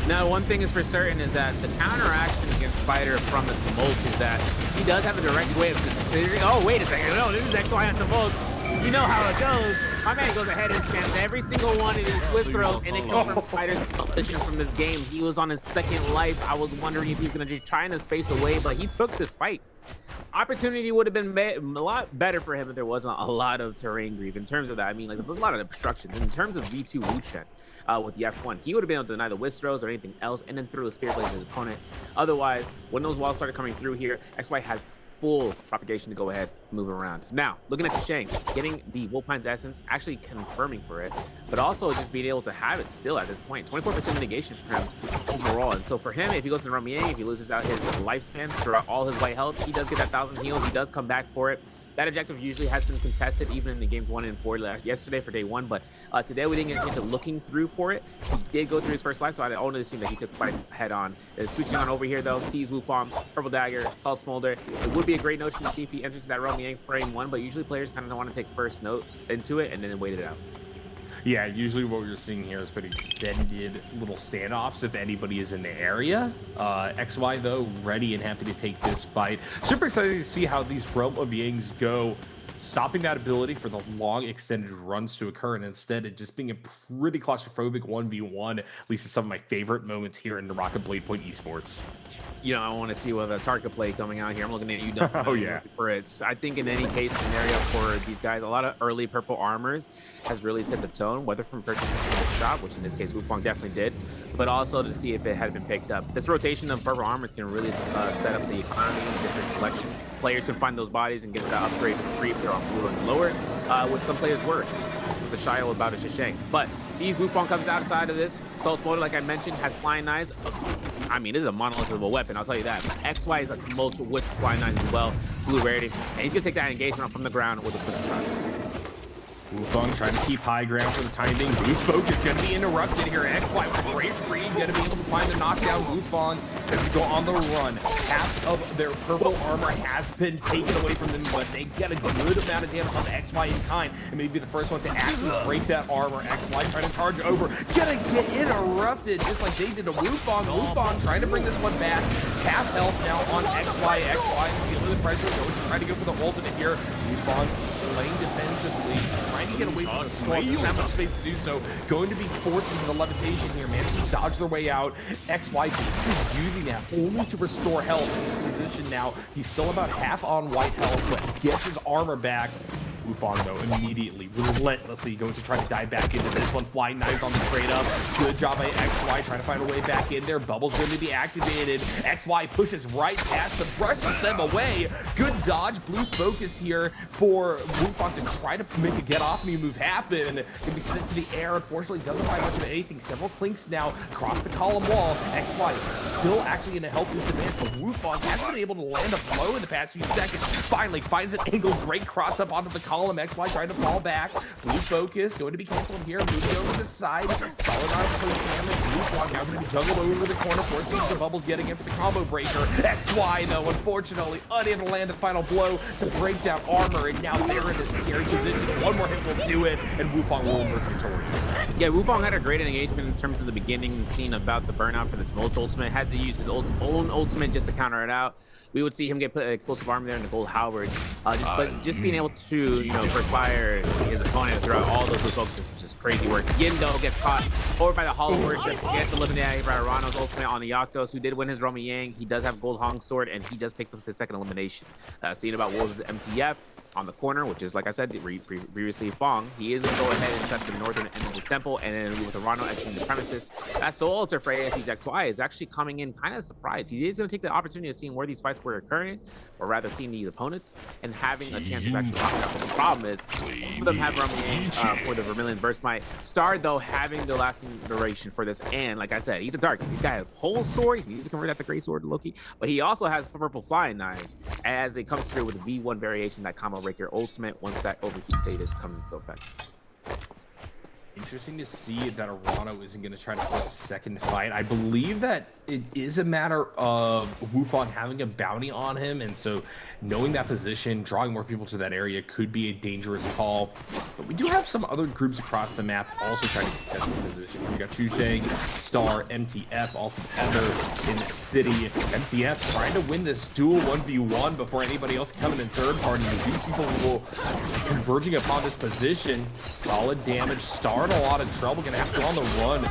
S12: Now, one thing is for certain is that the counteraction against Spider from the Tumult is that he does have a direct way of considering. Oh, wait a second. No, this is XY on Tumult. You know how it goes. My man goes ahead and scans every single one of these Swiss throws, and it comes from Spider's position from this game. He was on his second life. I was wondering if he was going to just try and space away, but he took this fight. Opportunity would have been a lot better for him if there wasn't a lot of terrain grief. In terms of that, I mean, like, there's a lot of obstructions. In terms of V2 Wuchen with the F1, he would have been able to deny the whisk throws or anything else, and then throw a spear blade at his opponent. Otherwise, when those walls started coming through here, XY has full propagation to go ahead and move around. Now, looking at Shang, getting the Wolpine's Essence, actually confirming for it, but also just being able to have it still at this point. 24% mitigation for him overall. And so for him, if he goes to Romier, if he loses out his lifespan throughout all his white health, he does get that 1,000 heals. He does come back for it. That objective usually has been contested even in the games 1 and 4 yesterday for day 1, but today we didn't get a chance of looking through for it. He did go through his first life, so I only assume that he took fights head on. Switching on over here though, Tease, Wukong, Purple Dagger, Salt Smolder. It would be a great notion to see if he enters that Romiang frame 1, but usually players kind of want to take first note into it and then wait it out.
S13: Yeah, usually what we're seeing here is pretty extended little standoffs if anybody is in the area. XY, though, ready and happy to take this fight. Super excited to see how these Realm of Yangs go. stopping that ability for the long extended runs to occur, and instead it just being a pretty claustrophobic 1v1, at least in some of my favorite moments here in NARAKA BLADEPOINT esports.
S12: You know, I want to see what the target play coming out here. I'm looking at you, Duncan.
S13: Oh, yeah.
S12: For it. I think in any case scenario for these guys, a lot of early purple armors has really set the tone, whether from purchases from the shop, which in this case Wufong definitely did, but also to see if it had been picked up. This rotation of purple armors can really set up the economy, different selection. Players can find those bodies and get the upgrade for free if they're on blue and lower, which some players were. This is the Shio about a Shishang. But sees Wufong comes outside of this. Salt's motor, like I mentioned, has flying knives. I mean, this is a monolith of a weapon, I'll tell you that. But XY is a tumultuous with flying knives as well, blue rarity, and he's gonna take that engagement from the ground with the pistol shots.
S13: Wufong trying to keep high ground for the time being. Blue focus going to be interrupted here. XY with a great read, going to be able to find the knockdown. Wufong as we go on the run. Half of their purple armor has been taken away from them, but they get a good amount of damage on the XY in time, and maybe the first one to actually break that armor. XY trying to charge over, gonna get interrupted just like they did to Wufong. Wufong trying to bring this one back. Half health now on XY. XY feeling the pressure, going to try to go for the ultimate here. Wufong playing defensively, trying to get away from the storm. Doesn't have much space to do so. Going to be forced into the levitation here. Managing to dodge their way out. XY basically using that only to restore health in his position now. He's still about half on white health, but gets his armor back. Wufong, though, immediately, relentlessly going to try to dive back into this one. Flying knives on the trade up. Good job by XY trying to find a way back in there. Bubble's going to be activated. XY pushes right past them, brushes them away. Good dodge. Blue focus here for Wufong to try to make a get off me move happen. Can be sent to the air. Unfortunately, doesn't find much of anything. Several clinks now across the column wall. XY still actually in a health disadvantage, but Wufong hasn't been able to land a blow in the past few seconds. Finally finds an angle. Great cross up onto the column. XY trying to fall back. Blue focus going to be canceled here. Moving over to the side. Solid arm push damage. Wufong now going to be juggled over the corner. Forcing the bubbles, getting in for the combo breaker. XY though, unfortunately, unable to land a final blow to break down armor, and now they're in a scary position. One more hit will do it, and Wufong will emerge victorious.
S12: Yeah, Wufong had a great engagement in terms of the beginning scene about the burnout for this Molt ultimate. Had to use his own ultimate just to counter it out. We would see him get put explosive armor there in the gold halberds. But just being able to, perspire his opponent throughout all those blue focuses was just crazy work. Yindo gets caught over by the Hollow Worship, gets eliminated by Arano's ultimate on the Yakos, who did win his Romy Yang. He does have gold Hong Sword, and he just picks up his second elimination. Seeing about Wolves' MTF on the corner, which is, like I said, previously Fong. He is going to go ahead and set the northern end of his temple, and then with Arano exiting the premises. That Soul Altar for ASC's XY is actually coming in kind of surprised. He is going to take the opportunity of seeing where these fights were occurring, or rather seeing these opponents, and having a chance to actually rock out. But the problem is, both of them have Romy for the Vermilion Burst Might. Star, though, having the lasting duration for this, and like I said, he's a dark. He's got a whole sword. He needs to convert that to Great Sword to Loki, but he also has purple flying knives as it comes through with the V1 variation, that combo breaker ultimate, once that overheat status comes into effect.
S13: Interesting to see that Arano isn't going to try to force a second fight. I believe that it is a matter of Wufong having a bounty on him, and so knowing that position, drawing more people to that area could be a dangerous call. But we do have some other groups across the map also trying to contest the position. We got Chuteng, Star, MTF all together in the city. MTF trying to win this duel 1v1 before anybody else can come in third party. We do see people converging upon this position. Solid damage. Star in a lot of trouble, gonna have to go on the run.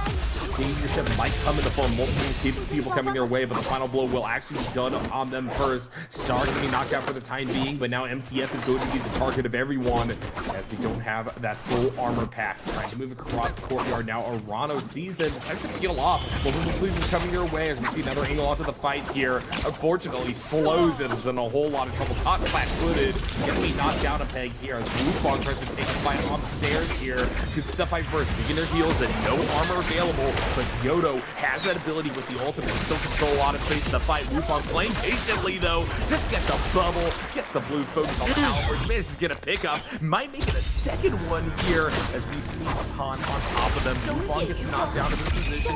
S13: Leadership might come in the form of multiple people coming their way, but the final blow will actually be done on them first. Star gonna be knocked out for the time being, but now MTF is going to be the target of everyone as they don't have that full armor pack. Trying to move across the courtyard now. Arano sees them, decides to peel off. Multiple collisions coming their way as we see another angle onto the fight here. Unfortunately, slows it, is in a whole lot of trouble. Caught flat-footed, gonna be knocked down a peg here as Wufong tries to take the fight on the stairs here. Good stuff by first, digging their heels and no armor available, but Yodo has that ability with the ultimate. Still control a lot of space in the fight. Wufong playing patiently though, just gets a bubble, gets the blue focus on Halberd, manages to get a pickup, might make it a second one here as we see Patan on top of them. Wufong gets knocked down in this position,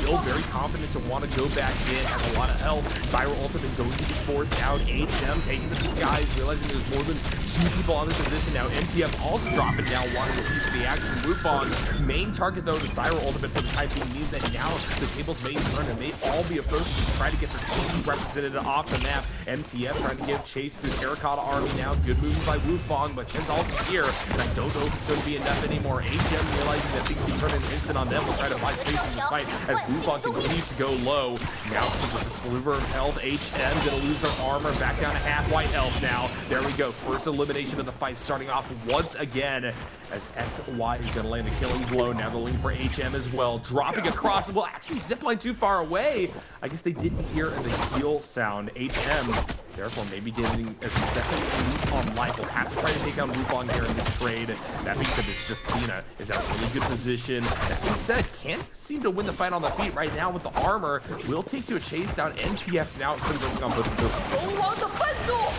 S13: still very confident to want to go back in, has a lot of health. Spiral ultimate going to be forced out, HM taking to the skies, realizing there's more than two people on this position now. MPF also dropping down, wanting a piece of the action. Wufong, main target though, the Spiral ultimate for the time being, means that now the tables may turn and may all be approaching to try to get their team represented off the map. MTF trying to give chase through Terracotta Army now. Good movement by Wufong, but Chen's also here, and I don't know if it's going to be enough anymore. HM realizing that things can turn an instant on them will try to find space in this fight as Wufong continues to go low. Now with a sliver of health, HM going to lose their armor back down to half white health now. There we go. First elimination of the fight starting off once again as XY is going to land a killing blow. Now they're looking for HM as well. Dropping across. Well, actually zipline too far away. I guess they didn't hear the heal sound. HM, therefore, maybe getting a second lease on life. Will have to try to take out Wufong here in this trade. That being said, it's just Tina is at a really good position. That being said, can't seem to win the fight on the feet right now with the armor. Will take to a chase down. NTF now converting on both of them.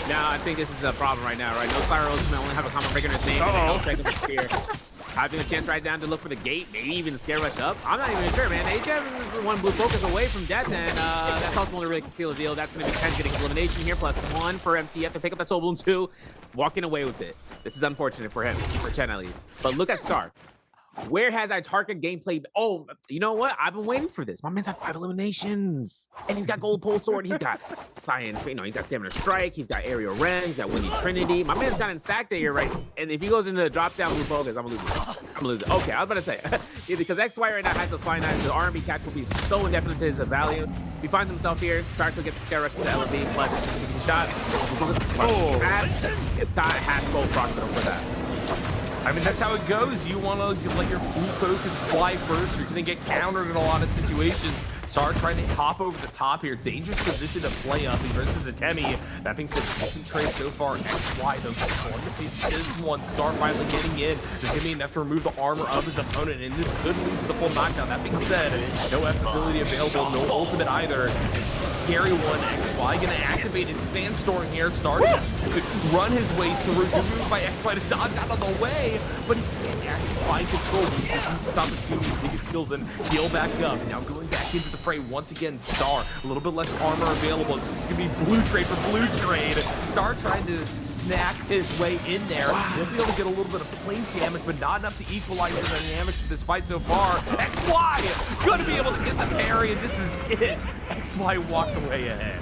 S12: Now, I think this is a problem right now, right? No Cyro Ultimate, only have a common breaker in his name. No second spear. Having a chance right down to look for the gate, maybe even the scare rush up. I'm not even sure, man. HM is one blue focus away from death, and that's also only really conceal the deal. That's going to be 10 getting elimination here, +1 for MTF to pick up that Soul Bloom 2, walking away with it. This is unfortunate for him, for Chen at least. But look at Star. Where has Itarka gameplay? Oh, you know what? I've been waiting for this. My man's had 5 eliminations, and he's got Gold Pole Sword. He's got Science, you know, he's got Stamina Strike. He's got Aerial Ren. He's got Windy Trinity. My man's got in stack day here, right? And if he goes into the drop down blue focus, I'm gonna lose it. I'm gonna lose it. Okay, I was about to say yeah, because XY right now has those flying knives. The R&B catch will be so indefinite to his value. If he finds himself here, start to get the scare rush into LB, but this is a shot. It's got Hasbro profitable for that.
S13: I mean, that's how it goes. You want to let your blue focus fly first. You're going to get countered in a lot of situations. Star trying to hop over the top here. Dangerous position to play up versus Atemi. That being said, decent trade so far. XY, though, going to face this one. Star finally getting in. There's going to be enough to remove the armor of his opponent, and this could lead to the full knockdown. That being said, no F ability available, no ultimate either. Scary one. XY going to activate his Sandstorm here. Star could run his way through. Good move by XY to dodge out of the way, but he can't actually find control. He just uses this opportunity to take his skills and heal back up. Now going back into the fray once again. Star, a little bit less armor available. It's going to be blue trade for blue trade. Star trying to snack his way in there. He'll be able to get a little bit of plane damage, but not enough to equalize the dynamics of this fight so far. XY going to be able to get the parry, and this is it. XY walks away ahead.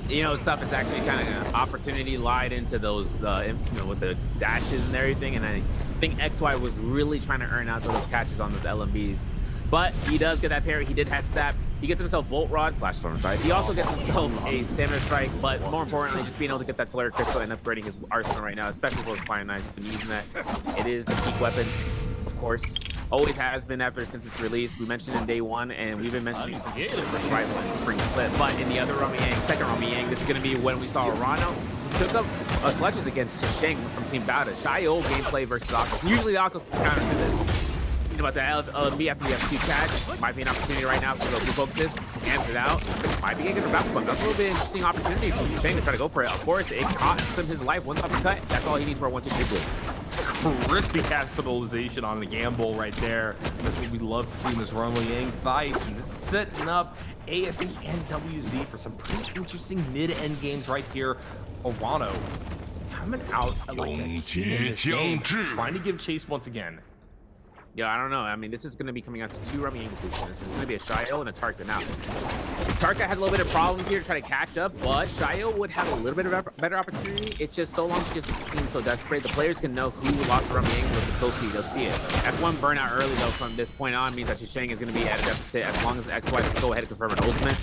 S12: You know, stuff is actually kind of opportunity lied into those, you know, with the dashes and everything. And I think XY was really trying to earn out those catches on those LMBs. But he does get that parry. He did have Sap. He gets himself Volt Rod / Storm Strike. He also gets himself a Stamina Strike, but more importantly, just being able to get that Solar Crystal and upgrading his arsenal right now, especially with those Fire Knives. He's been using that. It is the peak weapon, of course. Always has been since its release. We mentioned in day 1, and we've been mentioning since its first rival in Spring Split. But in the other second Romy Yang, this is going to be when we saw Arano took up clutches against Sheng from Team Bowda. Shy old gameplay versus Akko. Usually Akko's counter to this. About the LMB after you have 2 catch. Might be an opportunity right now for the blue focuses. Scams it out. Might be getting a battle bump. That's a little bit interesting opportunity for Shane to try to go for it. Of course, it costs him his life. 1 uppercut. That's all he needs for a 1-2 big blue.
S13: Crispy capitalization on the gamble right there. That's what we love to see in this Romy Yang fights. And this is setting up ASE and WZ for some pretty interesting mid-end games right here. Arano coming out like a king in this game, trying to give chase once again.
S12: Yeah, I don't know. I mean, this is going to be coming out to 2 Romy Yang completions. It's going to be a Shio and a Tarka now. Tarka has a little bit of problems here to try to catch up, but Shio would have a little bit of a better opportunity. It's just so long she doesn't seem so desperate. The players can know who lost the Romy Yangs with the Kofi. They'll see it. F1 burnout early, though, from this point on means that Shisheng is going to be at a deficit as long as XY doesn't go ahead and confirm an ultimate.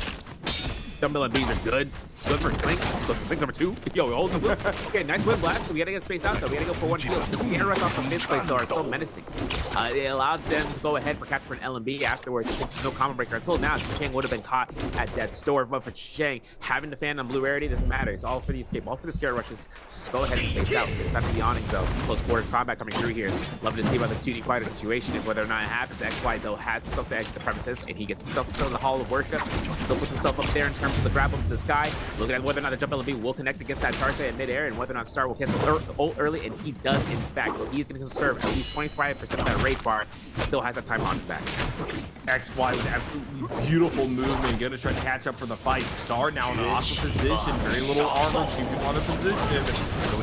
S12: Dumbbell and Bs are good. Goes for Clink. Goes for Clink number 2. Yo, hold them. Okay, nice Wind Blast. So we gotta get space out though. We gotta go for 1 shield. The scare rush off from mid place though are so menacing. It allowed them to go ahead for catch for an LMB afterwards since there's no common breaker. Until now, Shang would have been caught at death's door. But for Shang, having to fan on blue rarity doesn't matter. It's all for the escape, all for the scare rushes. Just go ahead and space out. It's time for the awning zone. Close quarters combat coming through here. Love to see about the 2D fighter situation and whether or not it happens. XY though has himself to exit the premises and he gets himself in the Hall of Worship. Still puts himself up there in terms of the grapples to the sky. Looking at whether or not the jump LB will connect against that Tarka in midair and whether or not Star will cancel ult early, and he does in fact. So he's going to conserve at least 25% of that rage bar. He still has that time on his back.
S13: XY with absolutely beautiful movement, going to try to catch up for the fight. Star now in an awesome position, very little armor, 2 people on a position. So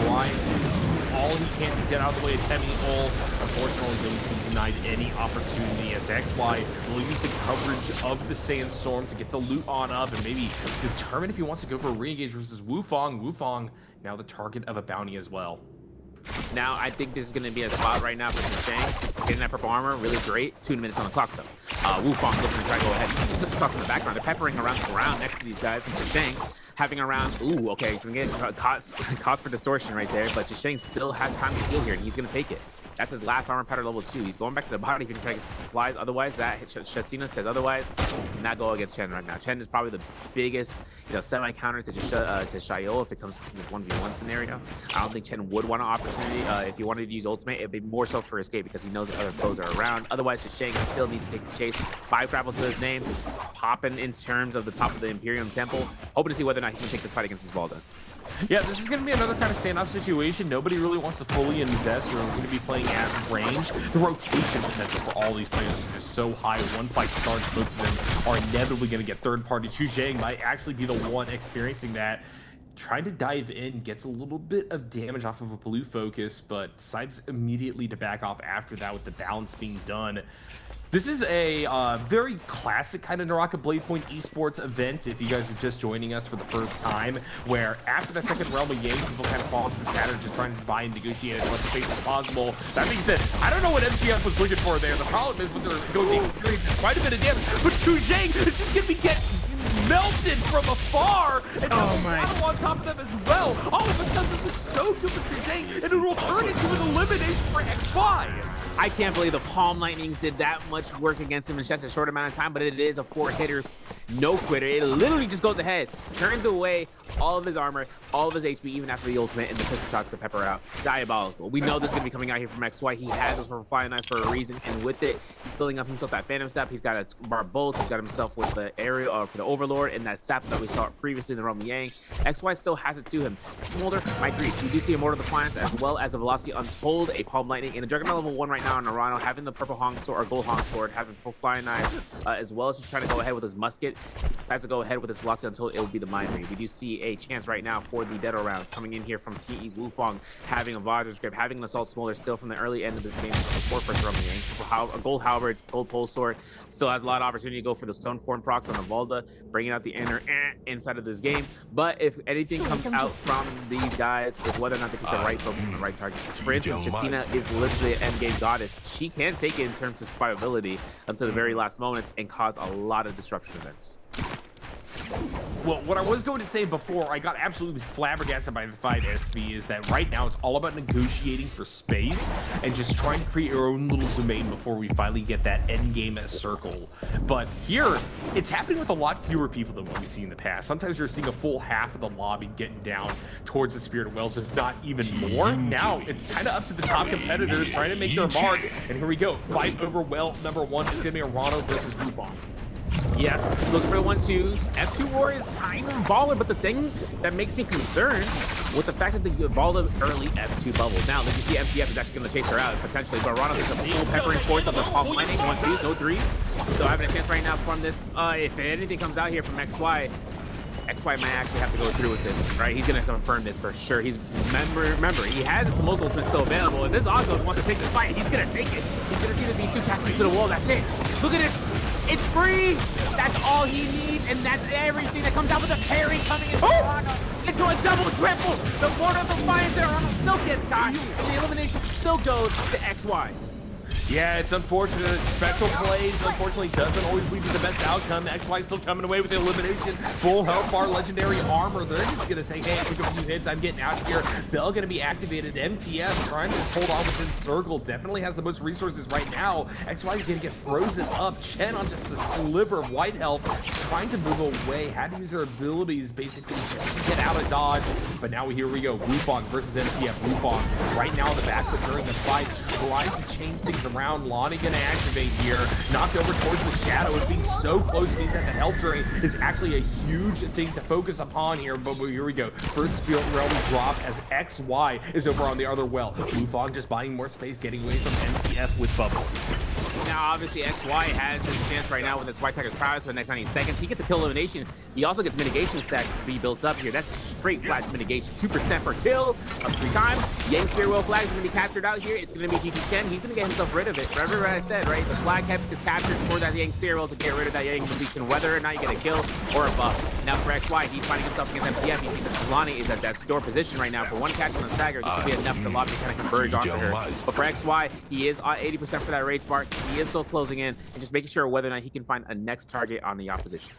S13: trying to all he can to get out of the way of Nbpl. Unfortunately, though, he's been denied any opportunity as XY will use the coverage of the Sandstorm to get the loot on up and maybe determine if he wants to go for a re-engage versus Wufong. Wufong now the target of a bounty as well.
S12: Now, I think this is going to be a spot right now for Shang. Getting that purple armor, really great. 2 minutes on the clock, though. Wufong looking to try to go ahead. He's missile shots in the background. They're peppering around the ground next to these guys. And Shang having around. Ooh, okay. He's going to get caught for distortion right there. But Shang still has time to heal here, and he's going to take it. That's his last armor pattern level 2. He's going back to the body if he can try to get some supplies. Otherwise, that Shasina says otherwise. He cannot go against Chen right now. Chen is probably the biggest, semi-counter to Xiao if it comes to this 1v1 scenario. I don't think Chen would want an opportunity. If he wanted to use ultimate, it'd be more so for escape because he knows that other foes are around. Otherwise, Shang still needs to take the chase. 5 grapples to his name, popping in terms of the top of the Imperium Temple. Hoping to see whether or not he can take this fight against Isvalda.
S13: Yeah, this is going to be another kind of standoff situation. Nobody really wants to fully invest or going to be playing at range. The rotation potential for all these players is just so high. One fight starts, both of them are inevitably going to get third party. Chu Zhang might actually be the one experiencing that. Trying to dive in, gets a little bit of damage off of a blue focus, but decides immediately to back off after that with the balance being done. This is a very classic kind of NARAKA BLADEPOINT esports event, if you guys are just joining us for the first time, where after that second realm of Yang, people kind of fall into this pattern just trying to buy and negotiate as much space as possible. That being said, I don't know what MTF was looking for there. The problem is with their going to experience quite a bit of damage, but Chu Zhang is just going to be melted from afar, and now on top of them as well. All of a sudden, this is so good for Chu Zhang, and it will turn into an elimination for XY.
S12: I can't believe the Palm Lightnings did that much work against him in such a short amount of time, but it is a 4-hitter, no quitter. It literally just goes ahead, turns away all of his armor, all of his HP, even after the ultimate, and the pistol shots to pepper out. Diabolical. We know this is going to be coming out here from XY. He has those purple flying knives for a reason, and with it, he's building up himself that Phantom Sap. He's got a bar of bolts. He's got himself with the area for the Overlord, and that Sap that we saw previously in the Realm of Yang. XY still has it to him. Smolder, my grief. We do see a Mortal Defiance as well as a Velocity Untold, a Palm Lightning, and a Juggernaut level 1 right now on Narano, having the purple Hong Sword or gold Hong Sword, having purple flying knives, as well as just trying to go ahead with his musket. Has to go ahead with his Velocity Untold, it will be the Mind Ring. We do see a chance right now for the Dead rounds coming in here from TE's Wufong, having a Vajra's Grip, having an Assault Smolder still from the early end of this game before first Realm of Yang. A gold Halberds, gold Pole Sword, still has a lot of opportunity to go for the Stone Form procs on Ivalda, bringing out the inner inside of this game. But if anything comes out from these guys, is whether or not they take the right focus on the right target. For instance, Justina is literally an endgame goddess. She can take it in terms of survivability until the very last moments and cause a lot of disruption events.
S13: Well, what I was going to say before I got absolutely flabbergasted by the fight, SV, is that right now it's all about negotiating for space and just trying to create your own little domain before we finally get that end game circle. But here, it's happening with a lot fewer people than what we've seen in the past. Sometimes you're seeing a full half of the lobby getting down towards the Spirit Wells, if not even more. Now, it's kind of up to the top competitors trying to make their mark. And here we go. Fight over well number 1 is going to be Arano versus Wufong.
S12: Yeah, looking for the 1-2s. F2 War is kind of baller, but the thing that makes me concerned with the fact that they evolved an early F2 bubble. Now, like you see, MTF is actually going to chase her out, potentially, but Rana takes a full peppering force of the Palm Lightning. 1-2s, no 3s. So having a chance right now from this. If anything comes out here from XY might actually have to go through with this, right? He's going to confirm this for sure. He's remember, he has the Tumultual Twin still available. If this Ogos wants to take this fight, he's going to take it. He's going to see the V2 cast into the wall. That's it. Look at this. It's free. That's all he needs, and that's everything that comes out with a parry coming in. Into a double triple. The Mortal Defiance there still gets caught, and the elimination still goes to XY.
S13: Yeah, it's unfortunate. Spectral plays, unfortunately, doesn't always lead to the best outcome. XY still coming away with the elimination. Full health bar, legendary armor. They're just going to say, hey, I took a few hits. I'm getting out of here. Bell going to be activated. MTF trying to hold on within circle. Definitely has the most resources right now. XY is going to get frozen up. Chen on just a sliver of white health, trying to move away. Had to use their abilities, basically, just to get out of dodge. But now here we go. Wufong versus MTF. Wufong right now in the back, but during the fight, trying to change things around. Lonnie gonna activate here, knocked over towards the shadow. It being so close means that the health drain is actually a huge thing to focus upon here. But here we go. First Spirit Realm drop as XY is over on the other well. Wufong just buying more space, getting away from MTF with Bubble.
S12: Now, obviously, XY has his chance right now with its White Tiger's prowess for the next 90 seconds. He gets a kill elimination. He also gets mitigation stacks to be built up here. That's straight flash mitigation. 2% per kill, up 3 times. Yang Spear Wheel flag is going to be captured out here. It's going to be GG Chen. He's going to get himself rid of it. Remember what I said, right? The flag gets captured for that Yang Spear Wheel to get rid of that Yang deletion, whether or not you get a kill or a buff. Now, for XY, he's finding himself against MTF. He sees that Kalani is at that store position right now. For one catch on the stagger, this will be enough for the lobby to kind of converge onto her. But for XY, he is on 80% for that rage bar. He is still closing in and just making sure whether or not he can find a next target on the opposition.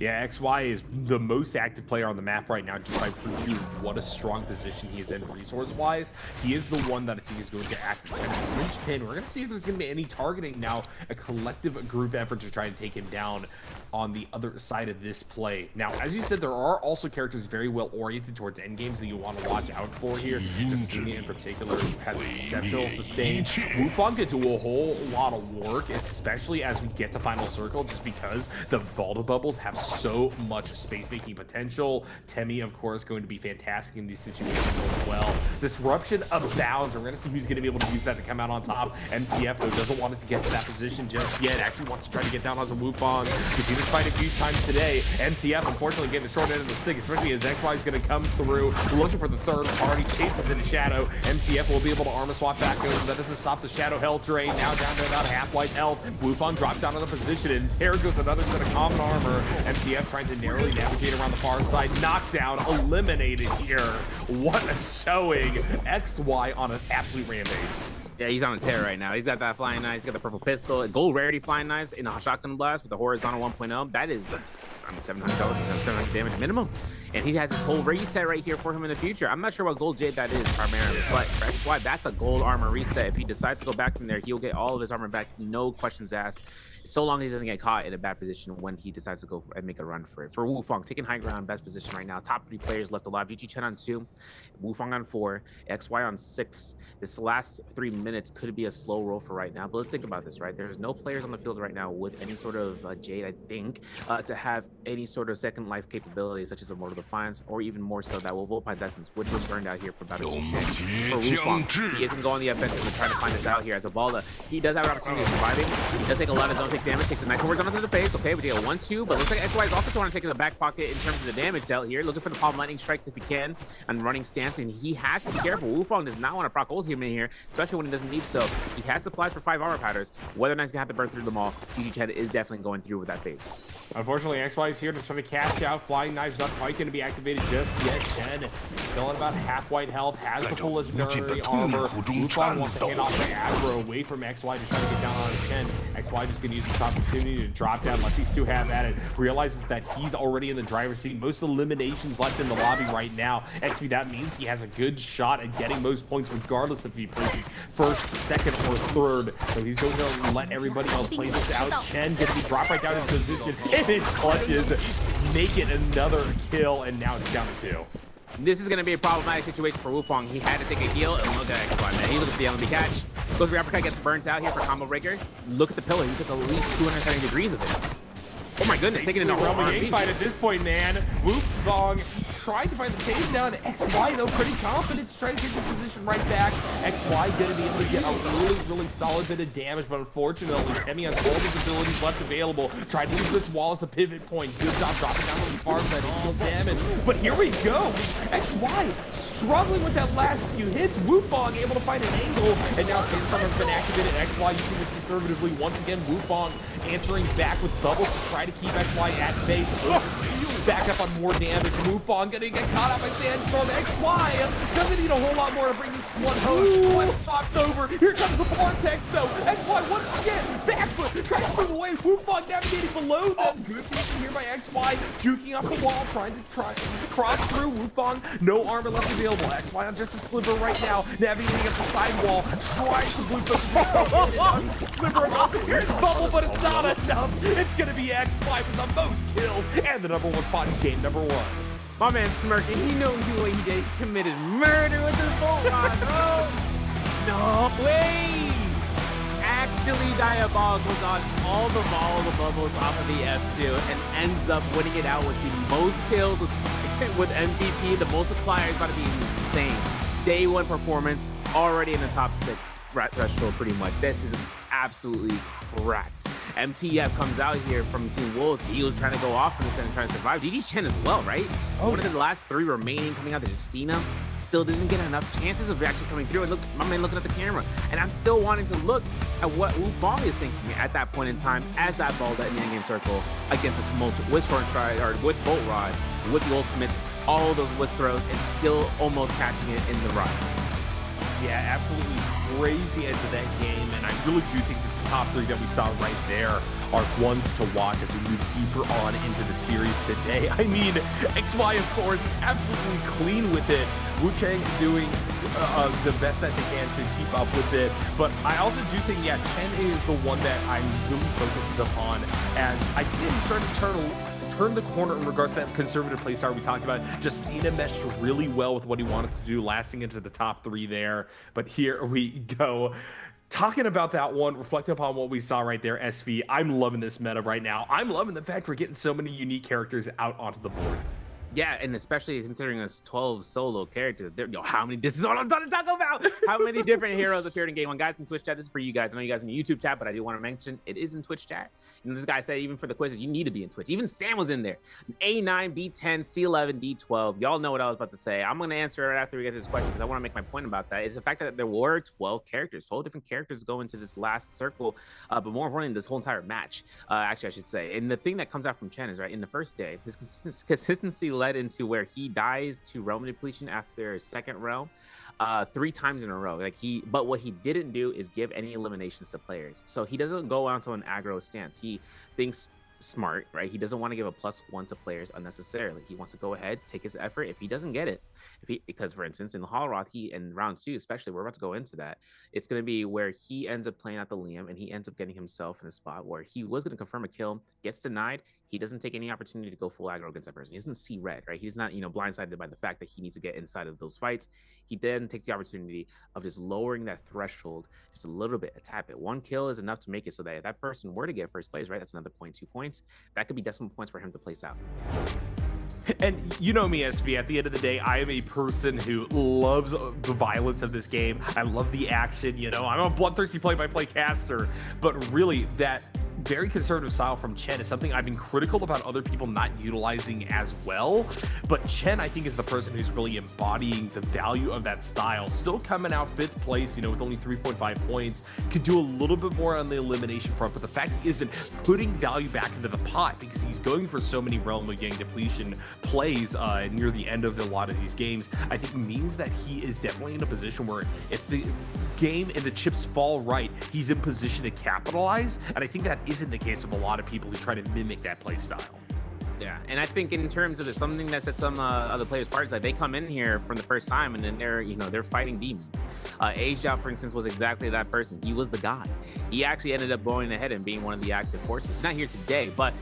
S13: Yeah, XY is the most active player on the map right now, just by virtue of what a strong position he is in resource-wise. He is the one that I think is going to act as kind of a linchpin. We're going to see if there's going to be any targeting now, a collective group effort to try to take him down on the other side of this play. Now, as you said, there are also characters very well oriented towards endgames that you want to watch out for here. Just in particular, who has exceptional sustain. Wufong could do a whole lot of work, especially as we get to Final Circle, just because the Volta bubbles have so much space-making potential. Temi, of course, going to be fantastic in these situations as well. Disruption abounds. We're going to see who's going to be able to use that to come out on top. MTF, though, doesn't want it to get to that position just yet. Actually wants to try to get down onto Wufong. We've seen this fight a few times today. MTF, unfortunately, getting the short end of the stick, especially as XY is going to come through, looking for the third party, chases into Shadow. MTF will be able to armor swap back over. That doesn't stop the Shadow health drain. Now down to about half white health. Wufong drops down on the position, and there goes another set of common armor. MTF trying to narrowly navigate around the far side. Knockdown, eliminated here. What a showing. XY on an absolute rampage.
S12: Yeah, he's on a tear right now. He's got that flying knife. He's got the purple pistol. Gold rarity flying knives in a shotgun blast with the horizontal 1.0. That is 700 damage minimum. And he has his whole reset right here for him in the future. I'm not sure what gold jade that is primarily, but for XY, that's a gold armor reset. If he decides to go back from there, he'll get all of his armor back, no questions asked. So long as he doesn't get caught in a bad position when he decides to go and make a run for it. For Wufong, taking high ground, best position right now. Top 3 players left alive. GG Chen on 2, Wufong on 4, XY on 6. This last 3 minutes could be a slow roll for right now. But let's think about this, right? There's no players on the field right now with any sort of jade, I think, to have any sort of second life capability, such as Immortal Defiance, or even more so that will Volpine's Essence, which was burned out here for about a few minutes. For Wufong, he isn't going the offensive and trying to find us out here as a Balda. He does have an opportunity of surviving. He does take a lot of zone take damage, takes a nice horizontal to the face. Okay, we take a 1-2, but looks like XY is also trying to take in the back pocket in terms of the damage dealt here. Looking for the palm lightning strikes if he can, and running stance, and he has to be careful. Wufong does not want to proc ult him in here, especially when he doesn't need so. He has supplies for 5 armor powders. Whether or not he's gonna have to burn through them all, GG Chen is definitely going through with that face.
S13: Unfortunately, XY is here to try to cash out. Flying Knife's not quite going to be activated just yet. Chen still at about half white health, has the full legendary armor. Wufong wants to hand off the aggro away from XY to try to get down on Chen. XY just going to use this opportunity to drop down, let these two have at it. Realizes that he's already in the driver's seat. Most eliminations left in the lobby right now. XP, that means he has a good shot at getting most points regardless if he places first, second, or third. So he's going to let everybody else play this out. Chen going to be dropped right down in position. And his clutches make it another kill, and now it's down to 2.
S12: This is going to be a problematic situation for Wufong. He had to take a heal, and look at XY, man. He looks for the LMB catch. Goes for the uppercut, gets burnt out here for combo breaker. Look at the pillar. He took at least 270 degrees of it. Oh my goodness, taking it in a
S13: game fight at this point, man. Wufong trying to find the takedown. XY, though, pretty confident to try to take the position right back. XY going to be able to get a really solid bit of damage, but unfortunately, Temi has all his abilities left available. Tried to use this wall as a pivot point. Good job dropping down on the far side, all damage. But here we go. XY struggling with that last few hits. Wufong able to find an angle, and now Sandstorm has been activated. XY using this conservatively once again. Wufong answering back with doubles to try to keep XY at base. Back up on more damage. Wufong gonna get caught out by Sandstorm. XY doesn't need a whole lot more to bring this one home. One shot's over. Here comes the Vortex though. XY once again, back foot, trying to move away. Wufong navigating below them. Good vision here by XY, juking off the wall, trying to cross through. Wufong, no armor left available. XY on just a sliver right now, navigating up the sidewall, trying to blue foot. Sliver enough. Here's Bubble, but it's not enough. It's gonna be XY with the most kills and the #1 spot in game number 1.
S12: My man's smirking. He knew what he did. He committed murder with his bolt rod. No way. Actually, Diabolical dodged all the volatile bubbles off of the F2 and ends up winning it out with the most kills with MVP. The multiplier is about to be insane. Day 1 performance already in the top 6. threshold pretty much. This is absolutely cracked. MTF comes out here from Team Wolves. He was trying to go off in the center and trying to survive. GG Chen as well, right? One of the last 3 remaining coming out to Justina. Still didn't get enough chances of actually coming through. And look, my man looking at the camera. And I'm still wanting to look at what Wu Fong is thinking at that point in time as that ball that in the endgame circle against a tumultuous with Sword Stride or with Bolt Rod, with the ultimates, all of those whisk throws, and still almost catching it in the rod.
S13: Yeah, absolutely crazy end to that game, and I really do think that the top 3 that we saw right there are ones to watch as we move deeper on into the series today. I mean, XY, of course, absolutely clean with it. Wu Chang's doing the best that they can to keep up with it, but I also do think, yeah, Chen is the one that I'm really focused upon, and I think he started to turn the corner in regards to that conservative playstyle we talked about. Justina meshed really well with what he wanted to do, lasting into the top 3 there. But here we go. Talking about that one, reflecting upon what we saw right there, SV, I'm loving this meta right now. I'm loving the fact we're getting so many unique characters out onto the board.
S12: Yeah, and especially considering us 12 solo characters, how many, this is what I'm trying to talk about. How many different heroes appeared in game 1. Guys in Twitch chat, this is for you guys. I know you guys in the YouTube chat, but I do want to mention it is in Twitch chat. And this guy said even for the quizzes, you need to be in Twitch. Even Sam was in there. A9, B10, C11, D12. Y'all know what I was about to say. I'm going to answer it right after we get to this question because I want to make my point about that. Is the fact that there were 12 characters, 12 different characters go into this last circle, but more importantly, this whole entire match, actually, I should say. And the thing that comes out from Chen is, right, in the first day, his consistency led into where he dies to realm depletion after his 2nd realm 3 times in a row. But what he didn't do is give any eliminations to players. So he doesn't go onto an aggro stance. He thinks smart, right? He doesn't want to give a +1 to players unnecessarily. He wants to go ahead, take his effort. If he doesn't get it, because for instance in the Holoroth, he in round 2 especially, we're about to go into that, it's going to be where he ends up playing out the Liam and he ends up getting himself in a spot where he was going to confirm a kill, gets denied. He doesn't take any opportunity to go full aggro against that person. He doesn't see red, right? He's not, blindsided by the fact that he needs to get inside of those fights. He then takes the opportunity of just lowering that threshold just a little bit, a tad bit. 1 kill is enough to make it so that if that person were to get first place, right, that's another 0.2 points. That could be decimal points for him to place out.
S13: And you know me, SV, at the end of the day, I am a person who loves the violence of this game. I love the action, I'm a bloodthirsty play-by-play caster, but really that very conservative style from Chen is something I've been critical about other people not utilizing as well. But Chen, I think, is the person who's really embodying the value of that style. Still coming out 5th place, with only 3.5 points. Could do a little bit more on the elimination front, but the fact he isn't putting value back into the pot because he's going for so many Realm of Gang depletion plays near the end of a lot of these games, I think means that he is definitely in a position where if the game and the chips fall right, he's in position to capitalize. And I think that isn't the case with a lot of people who try to mimic that play style.
S12: Yeah, and I think in terms of it, something that sets some other players apart is like they come in here for the first time and then they're fighting demons. Asia, for instance, was exactly that person. He was the guy. He actually ended up going ahead and being one of the active forces. He's not here today, but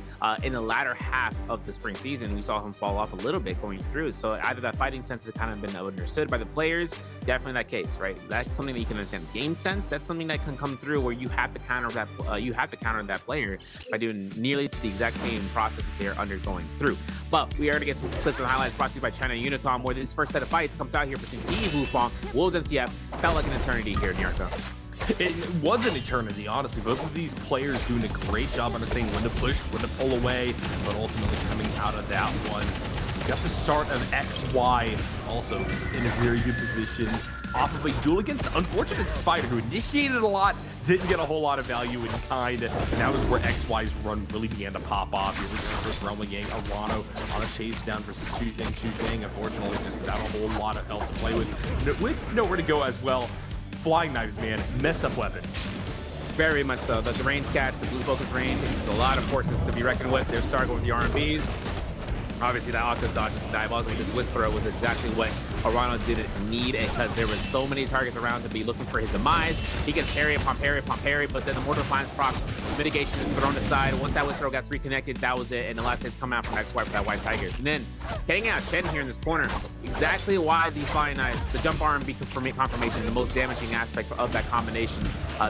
S12: in the latter half of the spring season, we saw him fall off a little bit going through. So either that fighting sense has kind of been understood by the players, definitely that case, right? That's something that you can understand. Game sense, that's something that can come through where you have to counter that. You have to counter that player by doing nearly to the exact same process that they're undergoing through. But we are going to get some clips and highlights brought to you by China Unicom, where this first set of fights comes out here between Team Wu Fong, Wolves MCF. Felt like an eternity here in NARAKA.
S13: It was an eternity, honestly. Both of these players doing a great job understanding when to push, when to pull away, but ultimately coming out of that one. Got the start of XY also in a very good position off of a duel against unfortunate Spider, who initiated a lot, didn't get a whole lot of value in kind. And that was where XY's run really began to pop off. Here we go, first Realm of Gang, Arano on a chase down versus Chuzhang. Chuzhang, unfortunately, just without a whole lot of health to play with nowhere to go as well. Flying knives, man, mess up weapon.
S12: Very much so. The range catch, the blue focus range, it's a lot of forces to be reckoned with. They're starting with the RMBs. Obviously, that Octa's dodge is diabolical. This whisk throw was exactly what Arano didn't need because there was so many targets around to be looking for his demise. He gets parry upon parry upon parry, but then the Mortal Defiance procs mitigation is thrown aside. Once that whisk throw gets reconnected, that was it. And the last hits come out from XY for that White Tigers. And then getting out Shen here in this corner, exactly why these flying knives, the jump RMB confirmation, the most damaging aspect of that combination,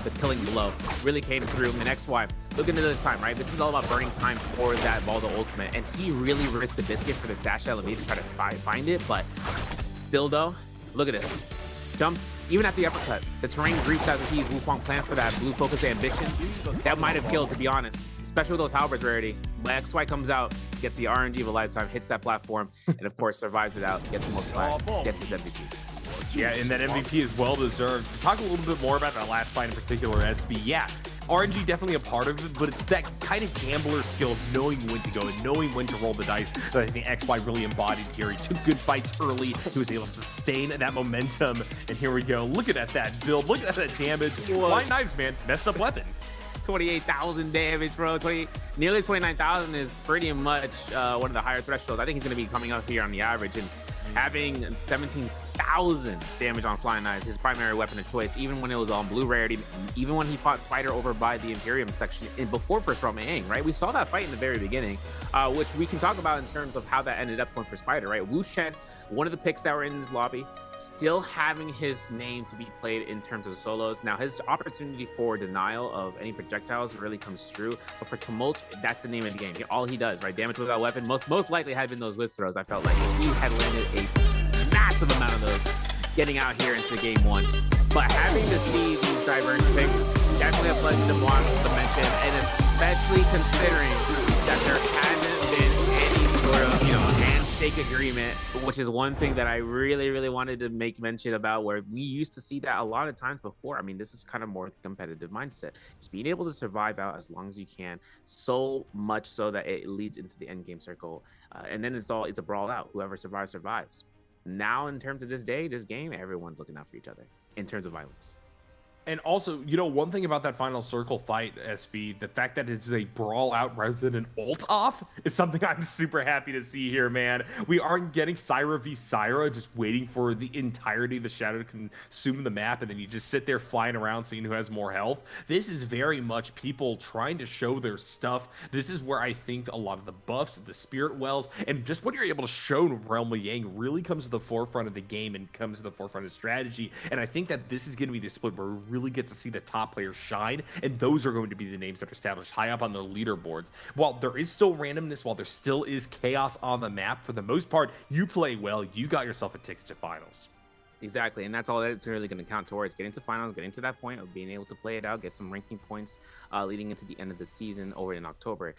S12: the killing blow, really came through. And XY, look into this time, right? This is all about burning time for that Valdo ultimate. And he really risked the biscuit for this dash LME to try to find it, but still though, look at this. jumps, even at the uppercut, the terrain creeps out the T's Wukong plan for that blue focus ambition. That might have killed, to be honest, especially with those halberds rarity. But XY comes out, gets the RNG of a lifetime, hits that platform, and of course survives it out, gets the multiplier, gets his MVP.
S13: Yeah, and that MVP is well deserved. To talk a little bit more about that last fight in particular, SB, yeah, RNG definitely a part of it, but it's that kind of gambler skill of knowing when to go and knowing when to roll the dice that I think XY really embodied here. He took good fights early. He was able to sustain that momentum. And here we go. Look at that build. Look at that damage. Flying knives, man. Messed up weapon.
S12: 28,000 damage, bro. Nearly 29,000 is pretty much one of the higher thresholds. I think he's going to be coming up here on the average. And having 17,000 damage on Flying Knives, his primary weapon of choice, even when it was on blue rarity, even when he fought Spider over by the Imperium section before first Realm Yang, right? We saw that fight in the very beginning, which we can talk about in terms of how that ended up going for Spider, right? Wu Shen, one of the picks that were in this lobby, still having his name to be played in terms of solos. Now, his opportunity for denial of any projectiles really comes through, but for Tumult, that's the name of the game. All he does, right? Damage without weapon, most likely had been those whiz throws, I felt like, because he had landed a massive amount of those getting out here into game one. But having to see these diverse picks, definitely a pleasure to mention, and especially considering that there hasn't been any sort of, handshake agreement, which is one thing that I really wanted to make mention about, where we used to see that a lot of times before. I mean, this is kind of more the competitive mindset, just being able to survive out as long as you can, so much so that it leads into the end game circle, and then it's a brawl out. Whoever survives. Now, in terms of this game, everyone's looking out for each other in terms of violence.
S13: And also, one thing about that final circle fight, SV, the fact that it's a brawl out rather than an ult off is something I'm super happy to see here, man. We aren't getting Syra v Syra, just waiting for the entirety of the shadow to consume the map, and then you just sit there flying around seeing who has more health. This is very much people trying to show their stuff. This is where I think a lot of the buffs, the spirit wells, and just what you're able to show in Realm of Yang really comes to the forefront of the game and comes to the forefront of strategy. And I think that this is going to be the split where we really get to see the top players shine, and those are going to be the names that are established high up on the leaderboards. While there is still randomness, while there still is chaos on the map, for the most part, you play well, you got yourself a ticket to finals.
S12: Exactly, and that's all that it's really going to count towards, getting to finals, getting to that point of being able to play it out, get some ranking points leading into the end of the season over in October.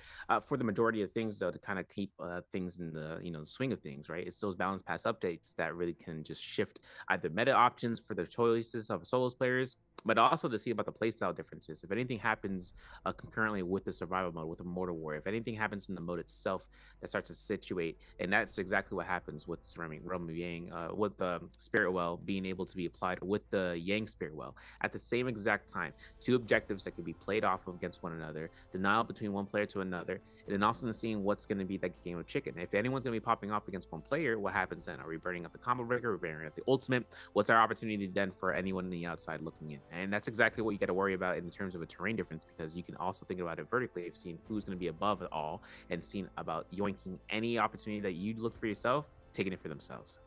S12: For the majority of things, though, to kind of keep things in the the swing of things, right? It's those balance pass updates that really can just shift either meta options for the choices of solos players, but also to see about the playstyle differences. If anything happens concurrently with the survival mode, with Immortal War, if anything happens in the mode itself that starts to situate, and that's exactly what happens with surrounding Realm of Yang, with the Spirit Well being able to be applied with the Yang Spirit Well at the same exact time. Two objectives that could be played off of against one another, denial between one player to another, and then also seeing what's going to be that game of chicken. If anyone's going to be popping off against one player, what happens then? Are we burning up the combo breaker? Are we burning up the ultimate? What's our opportunity then for anyone on the outside looking in? And that's exactly what you got to worry about in terms of a terrain difference, because you can also think about it vertically of seeing who's going to be above it all and seeing about yoinking any opportunity that you look for yourself, taking it for themselves.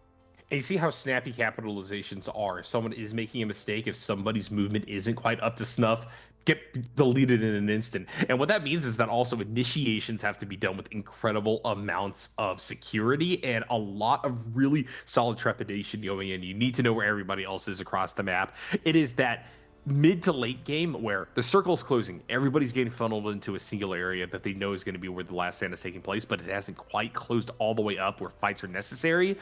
S13: And you see how snappy capitalizations are. If someone is making a mistake, if somebody's movement isn't quite up to snuff, get deleted in an instant. And what that means is that also initiations have to be done with incredible amounts of security and a lot of really solid trepidation going in. You need to know where everybody else is across the map. It is that mid to late game where the circle's closing, everybody's getting funneled into a single area that they know is going to be where the last stand is taking place, but it hasn't quite closed all the way up where fights are necessary.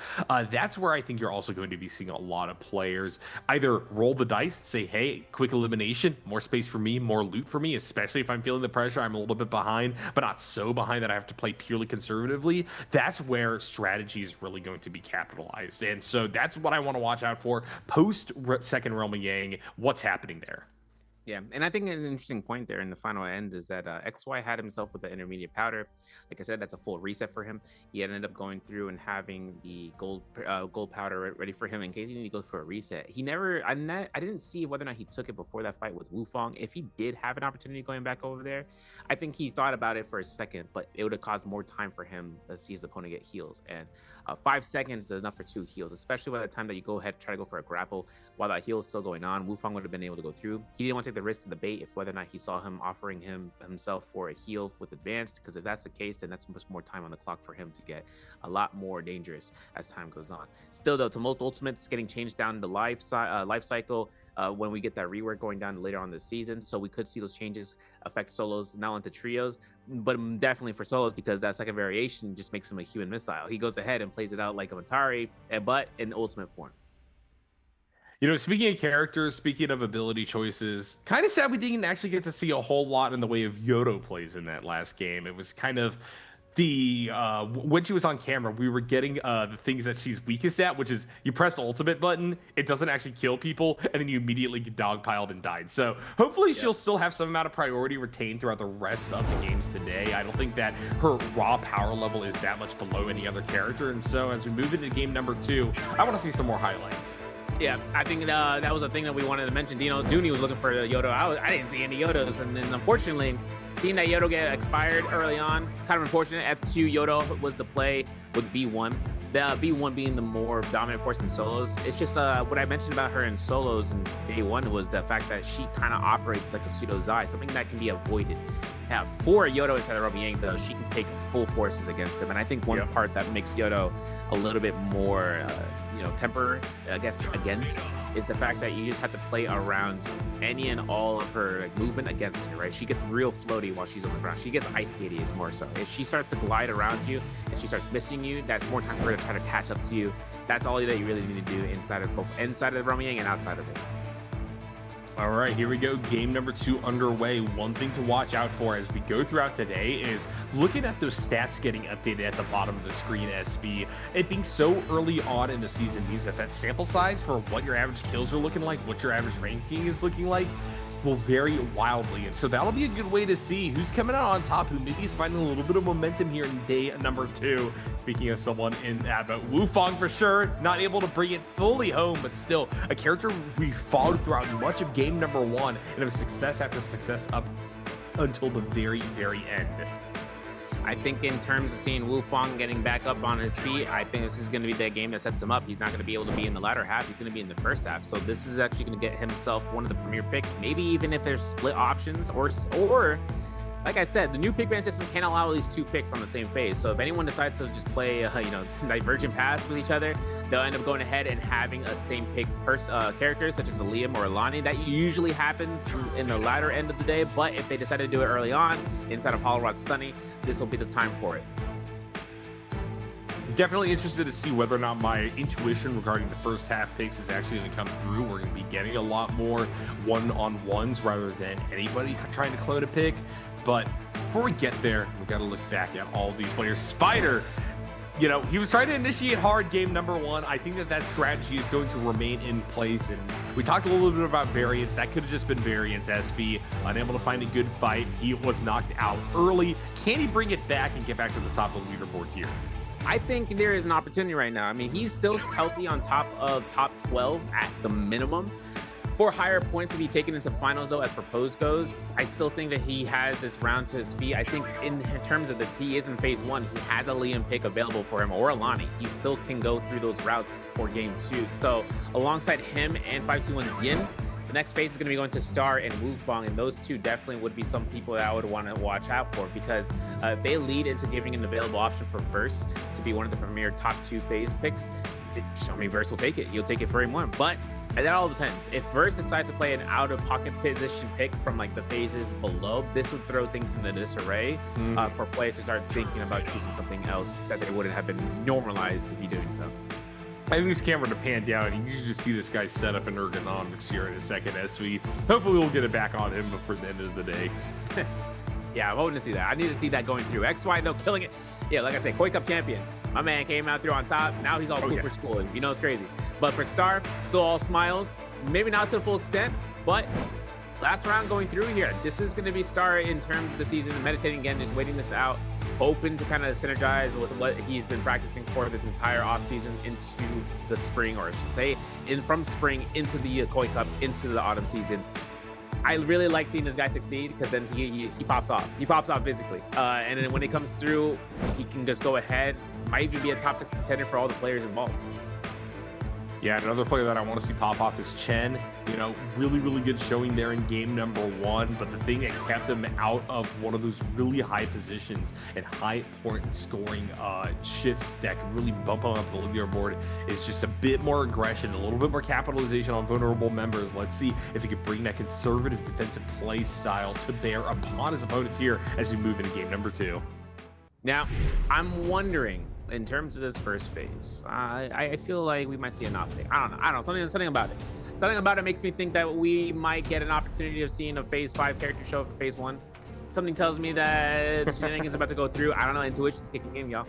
S13: That's where I think you're also going to be seeing a lot of players either roll the dice, say, hey, quick elimination, more space for me, more loot for me, especially if I'm feeling the pressure, I'm a little bit behind, but not so behind that I have to play purely conservatively. That's where strategy is really going to be capitalized. And so that's what I want to watch out for post second Realm of Yang, what's happening there.
S12: Yeah, and I think an interesting point there in the final end is that XY had himself with the intermediate powder. Like I said, that's a full reset for him. He ended up going through and having the gold powder ready for him in case he needed to go for a reset. I didn't see whether or not he took it before that fight with Wufong. If he did have an opportunity going back over there, I think he thought about it for a second, but it would have caused more time for him to see his opponent get heals. And 5 seconds is enough for 2 heals, especially by the time that you go ahead and try to go for a grapple while that heal is still going on. Wufong would have been able to go through. He didn't want to take the risk to debate if whether or not he saw him offering himself for a heal with advanced, because if that's the case, then that's much more time on the clock for him to get a lot more dangerous as time goes on. Still though, Tumult Ultimate's getting changed down the life cycle when we get that rework going down later on this season, so we could see those changes affect solos, not only the trios, but definitely for solos, because that second variation just makes him a human missile. He goes ahead and plays it out like a Matari, but in ultimate form.
S13: You know, speaking of characters, speaking of ability choices, kind of sad we didn't actually get to see a whole lot in the way of Yodo plays in that last game. It was kind of the when she was on camera, we were getting the things that she's weakest at, which is you press the ultimate button, it doesn't actually kill people, and then you immediately get dogpiled and died. So hopefully she'll still have some amount of priority retained throughout the rest of the games today. I don't think that her raw power level is that much below any other character, and so as we move into game number 2, I want to see some more highlights.
S12: Yeah, I think that was a thing that we wanted to mention. Dino Dooney was looking for the Yodo. I didn't see any Yodos, and then unfortunately, seeing that Yodo get expired early on, kind of unfortunate. F2 Yodo was the play with V1. The V1 being the more dominant force in solos. It's just what I mentioned about her in solos in day 1 was the fact that she kind of operates like a pseudo Zai, something that can be avoided. For a Yodo inside of Robbie Yang, though, she can take full forces against him, and I think one part that makes Yodo a little bit more temper, I guess, against is the fact that you just have to play around any and all of her movement against her, right? She gets real floaty while she's on the ground. She gets ice skatey is more so. If she starts to glide around you and she starts missing you, that's more time for her to try to catch up to you. That's all that you really need to do inside of the Romiang and outside of it.
S13: All right, here we go. Game number 2 underway. One thing to watch out for as we go throughout today is looking at those stats getting updated at the bottom of the screen, SV. It being so early on in the season means that sample size for what your average kills are looking like, what your average ranking is looking like, will vary wildly, and so that'll be a good way to see who's coming out on top, who maybe is finding a little bit of momentum here in day number 2. Speaking of someone in that, but Wufang for sure, not able to bring it fully home, but still a character we followed throughout much of game number 1, and it was success after success up until the very, very end.
S12: I think in terms of seeing Wufang getting back up on his feet, I think this is going to be that game that sets him up. He's not going to be able to be in the latter half. He's going to be in the first half. So this is actually going to get himself one of the premier picks, maybe even if there's split options or like I said, the new pick ban system can't allow at least 2 picks on the same phase. So if anyone decides to just play, divergent paths with each other, they'll end up going ahead and having a same pick character, such as a Liam or a Lonnie. That usually happens in the latter end of the day. But if they decide to do it early on inside of Hollow Rod Sunny, this will be the time for it.
S13: Definitely interested to see whether or not my intuition regarding the first half picks is actually going to come through. We're going to be getting a lot more one-on-ones rather than anybody trying to clone a pick. But before we get there, we got to look back at all these players. Spider, he was trying to initiate hard game number 1. I think that strategy is going to remain in place. And we talked a little bit about variance. That could have just been variance. SB unable to find a good fight. He was knocked out early. Can he bring it back and get back to the top of the leaderboard here?
S12: I think there is an opportunity right now. I mean, he's still healthy on top of top 12 at the minimum. For higher points to be taken into finals, though, as proposed goes, I still think that he has this round to his feet. I think in terms of this, he is in phase 1. He has a Liam pick available for him, or a Lonnie. He still can go through those routes for game 2. So alongside him and 521's Yin, the next phase is going to be going to Star and Wufang, and those two definitely would be some people that I would want to watch out for, because if they lead into giving an available option for Verse to be one of the premier top 2 phase picks, Verse will take it. You'll take it for him 1. But that all depends. If Verse decides to play an out-of-pocket position pick from the phases below, this would throw things into disarray for players to start thinking about choosing something else that they wouldn't have been normalized to be doing so.
S13: I think this camera to pan down, and you can just see this guy set up in ergonomics here in a second as we hopefully we'll get it back on him before the end of the day.
S12: Yeah, I wanted to see that. I need to see that going through. XY, though, killing it. Yeah, like I said, Koi Cup champion. My man came out through on top. Now he's all cool for school. It's crazy. But for Star, still all smiles. Maybe not to the full extent, but last round going through here. This is going to be Star in terms of the season. Meditating again, just waiting this out. Hoping to kind of synergize with what he's been practicing for this entire offseason into the spring, or I should say, from spring into the Koi Cup, into the autumn season. I really like seeing this guy succeed, because then he pops off. He pops off physically. And then when it comes through, he can just go ahead. Might even be a top 6 contender for all the players involved.
S13: Yeah, another player that I want to see pop off is Chen. You know, really, really good showing there in game number 1. But the thing that kept him out of one of those really high positions and high point scoring shifts that can really bump him up the leaderboard is just a bit more aggression, a little bit more capitalization on vulnerable members. Let's see if he can bring that conservative defensive play style to bear upon his opponents here as we move into game number 2.
S12: Now, I'm wondering, in terms of this first phase, I feel like we might see an op pick. I don't know. Something about it. Something about it makes me think that we might get an opportunity of seeing a phase 5 character show up in phase 1. Something tells me that shenanigans about to go through. I don't know. Intuition's kicking in, y'all.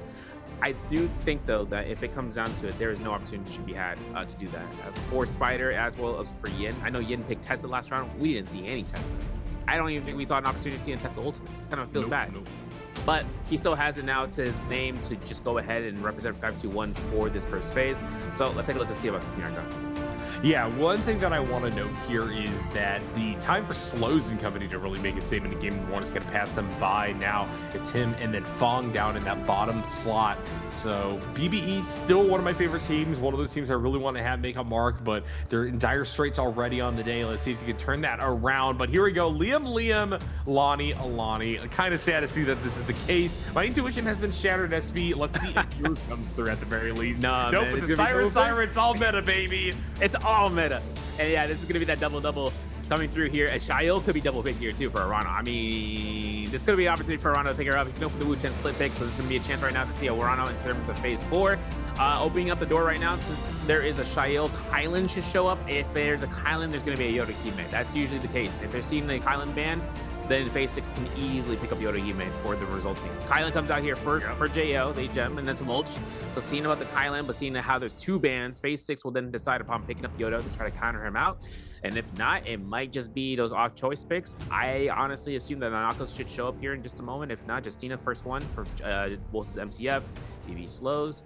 S12: I do think, though, that if it comes down to it, there is no opportunity should be had to do that. For Spider as well as for Yin. I know Yin picked Tesla last round. We didn't see any Tesla. I don't even think we saw an opportunity to see a Tesla Ultimate. It kind of feels bad. But he still has it now to his name to just go ahead and represent 521 for this first phase. So let's take a look and see about this NARAKA.
S13: Yeah, one thing that I want to note here is that the time for Slows and company to really make a statement in game 1 is going to pass them by. Now it's him and then Fong down in that bottom slot. So BBE still one of my favorite teams, one of those teams I really want to have make a mark, but they're in dire straits already on the day. Let's see if you can turn that around. But here we go. Liam, Lonnie, Alani. Kind of sad to see that this is the case. My intuition has been shattered, SV. Let's see if yours comes through at the very least.
S12: No,
S13: nope,
S12: man,
S13: with the Siren, it's all meta, baby.
S12: It's all meta. And yeah, this is going to be that double coming through here. And Shail could be double pick here too for Arano. I mean, this could be an opportunity for Arano to pick her up. He's known for the Wu Chen split pick, so this is going to be a chance right now to see Arano in terms of phase 4. Opening up the door right now, since there is a Shail, Kylan should show up. If there's a Kylan, there's going to be a Yoda Hime. That's usually the case. If they're seeing the Kylan ban, then phase 6 can easily pick up Yoda Hime for the resulting. Kylan comes out here for JL's HM and then some mulch. So seeing about the Kylan, but seeing how there's 2 bans, phase 6 will then decide upon picking up Yoda to try to counter him out. And if not, it might just be those off choice picks. I honestly assume that Nanakos should show up here in just a moment. If not, Justina first one for Wolf's MCF, BB slows.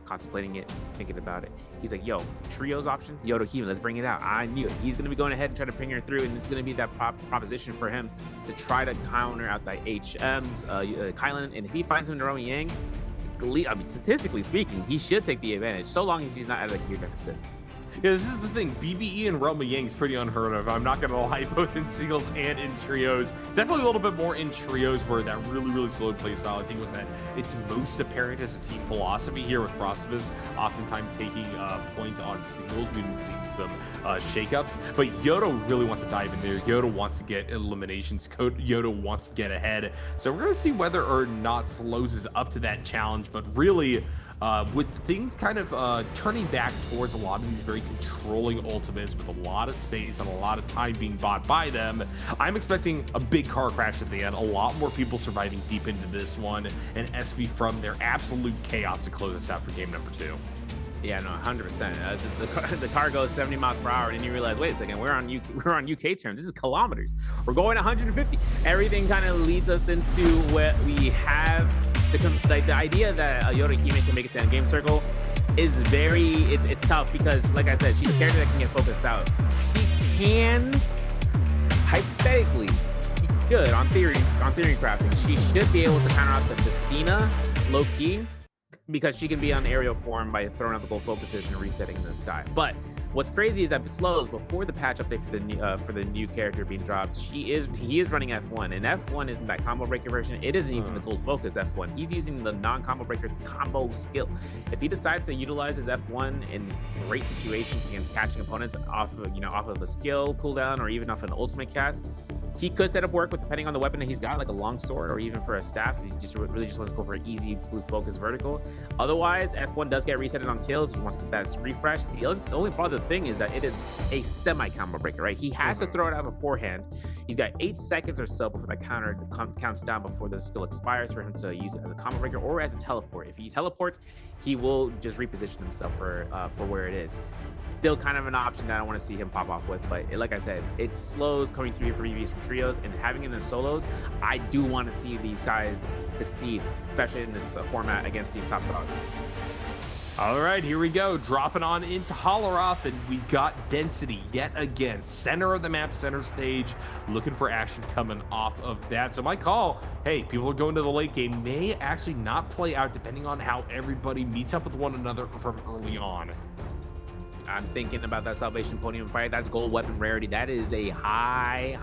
S12: Contemplating it, thinking about it. He's like, yo, trios option, Yoda Hime, let's bring it out. I knew it. He's going to be going ahead and trying to bring her through, and this is going to be that proposition for him to try to counter out the HMs, Kylan, and if he finds him in Romy Yang, I mean, statistically speaking, he should take the advantage, so long as he's not at a gear deficit.
S13: Yeah, this is the thing. BBE and Roma Yang is pretty unheard of. I'm not going to lie, both in singles and in trios. Definitely a little bit more in trios, where that really, really slow play style, I think, was that it's most apparent as a team philosophy here, with Frostivus oftentimes taking point on singles. We've been seeing some shakeups, but Yoda really wants to dive in there. Yoda wants to get eliminations. Yoda wants to get ahead. So we're going to see whether or not Slows is up to that challenge, but really, with things kind of turning back towards a lot of these very controlling ultimates with a lot of space and a lot of time being bought by them, I'm expecting a big car crash at the end, a lot more people surviving deep into this one, and SV from their absolute chaos to close us out for game number 2.
S12: Yeah, no, 100%. The car goes 70 miles per hour, and you realize, wait a second, we're on UK terms. This is kilometers. We're going 150. Everything kind of leads us into what we have. The idea that Yoda Hime can make it to end game circle is it's tough, because, like I said, she's a character that can get focused out. She can, hypothetically, she should, on theory crafting, she should be able to counter out the Justina low key, because she can be on aerial form by throwing out the gold focuses and resetting in the sky. But what's crazy is that Slows, before the patch update for the new character being dropped, he is running F1, and F1 isn't that combo breaker version. It isn't even the gold focus F1. He's using the non-combo breaker combo skill. If he decides to utilize his F1 in great situations against catching opponents off of a skill cooldown or even off an ultimate cast, he could set up work with, depending on the weapon that he's got, like a long sword or even for a staff. He really just wants to go for an easy blue focus vertical. Otherwise, F1 does get resetted on kills. He wants to get that refresh. The only part of the thing is that it is a semi-combo breaker, right? He has to throw it out beforehand. He's got 8 seconds or so before that counter counts down before the skill expires for him to use it as a combo breaker or as a teleport. If he teleports, he will just reposition himself for where it is. Still kind of an option that I want to see him pop off with, but like I said, it slows coming through for EVs from trios, and having it in solos, I do want to see these guys succeed, especially in this format against these top dogs.
S13: All right, here we go. Dropping on into Holleroff, and we got Density yet again. Center of the map, center stage. Looking for action coming off of that. So my call, hey, people are going to the late game, may actually not play out depending on how everybody meets up with one another from early on.
S12: I'm thinking about that Salvation Podium fight. That's gold weapon rarity. That is a high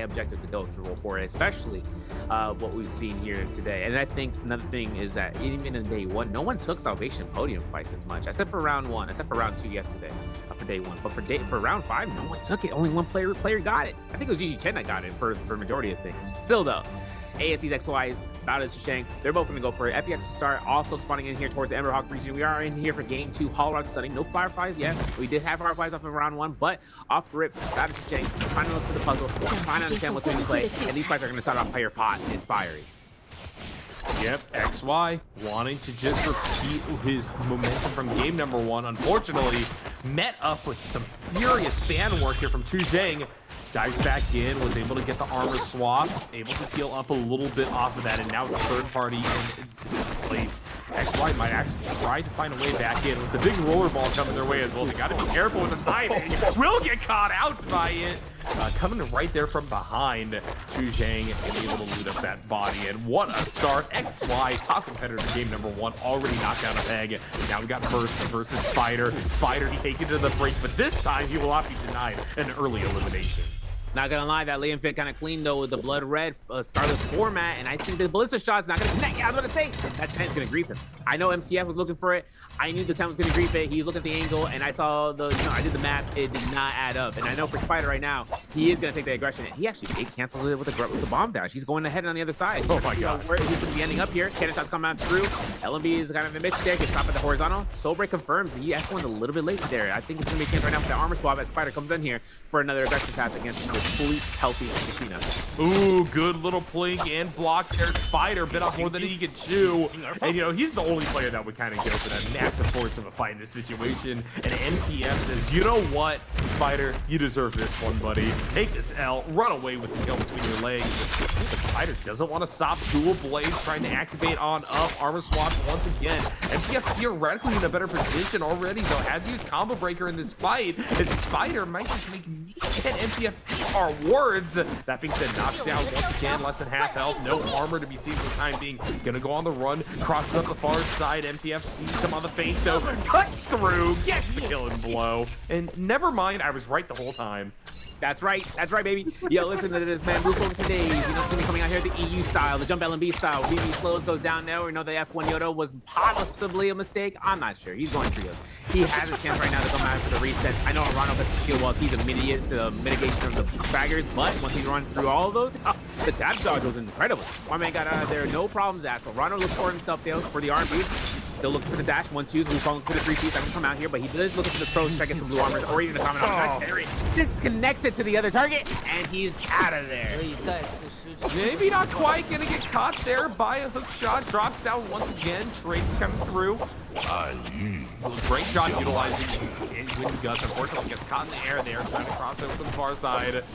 S12: objective to go through for it, especially what we've seen here today. And I think another thing is that even in day one, no one took Salvation Podium fights as much, except for round one, except for round two yesterday for day one. But for round 5, no one took it. Only one player got it. I think it was Gigi Chen that got it for majority of things. Still though, ASC's XY's about as Shang. They're both going to go for it. FPX to start, also spawning in here towards the Emberhawk region. We are in here for game 2. Hollow Rock Sunny. No Fireflies yet. We did have Fireflies off in round 1, but off the rip, that is Shang. Trying to look for the puzzle, trying to understand what's going to play. And these fights are going to start off player hot and fiery.
S13: Yep, XY wanting to just repeat his momentum from game number 1. Unfortunately, met up with some furious fan work here from Chu Zhang. Dives back in, was able to get the armor swap, able to heal up a little bit off of that, and now the third party in place. XY might actually try to find a way back in with the big roller ball coming their way as well. They got to be careful with the timing. Will get caught out by it. Coming right there from behind, Chu Zhang and able to loot up that body. And what a start. XY, top competitor in game number 1, already knocked down a peg. Now we got Burst versus Spider. Spider taken to the brink, but this time he will not be denied an early elimination.
S12: Not gonna lie, that Liam fit kind of clean though with the blood red Scarlet format, and I think the ballista shot's not gonna connect. Yeah, I was gonna say that 10's gonna grief him. I know MCF was looking for it. I knew the 10 was gonna grief it. He was looking at the angle, and I saw the, I did the math. It did not add up. And I know for Spider right now, he is gonna take the aggression. And he actually cancels it with the bomb dash. He's going ahead on the other side.
S13: Oh my god,
S12: where he's gonna be ending up here. Cannon shots coming out through. LMB is kind of in the mix there. Gets stopped at the horizontal. Soulbreak confirms he F1'd a little bit late there. I think it's gonna be a chance right now with the armor swap as Spider comes in here for another aggression path against this fully healthy Casino.
S13: Ooh, good little plink and block there. Spider bit off more than he could chew. And, you know, he's the only player that would kind of go for that massive force of a fight in this situation. And MTF says, you know what, Spider, you deserve this one, buddy. Take this L, run away with the kill between your legs. But Spider doesn't want to stop. Dual Blades trying to activate on up. Armor swap once again. MTF theoretically in a better position already, though. Had to use Combo Breaker in this fight. And Spider might just make me and MTF eat our words. That being said, knocked down once again, less than half health, no armor to be seen for the time being. Gonna go on the run, crosses up the far side. MTF sees him on the feint though, cuts through, gets the killing blow. And never mind, I was right the whole time.
S12: That's right, baby. Yo, listen to this, man. Blue focus for days. You know, it's gonna be coming out here the EU style, the jump LMB style. BB slows goes down now. We know the F1 Yoda was possibly a mistake. I'm not sure. He's going trios. He has a chance right now to come out for the resets. I know Arano gets the shield walls. He's immediate to the mitigation of the fraggers, but once he runs through all of those, the tap dodge was incredible. My man got out of there, no problems asked. So Arano looks for himself there for the R&B. Still looking for the dash, 1-2s, Wukong for the 3-piece. I can come out here, but he is looking for the pros to try to get some blue armors or even a comment on nice parry. Disconnects it to the other target, and he's out of there.
S13: Maybe not quite gonna get caught there by a hook shot. Drops down once again. Trade's coming through. Great shot utilizing his wind guts. Unfortunately, gets caught in the air there. Trying to cross over to the far side.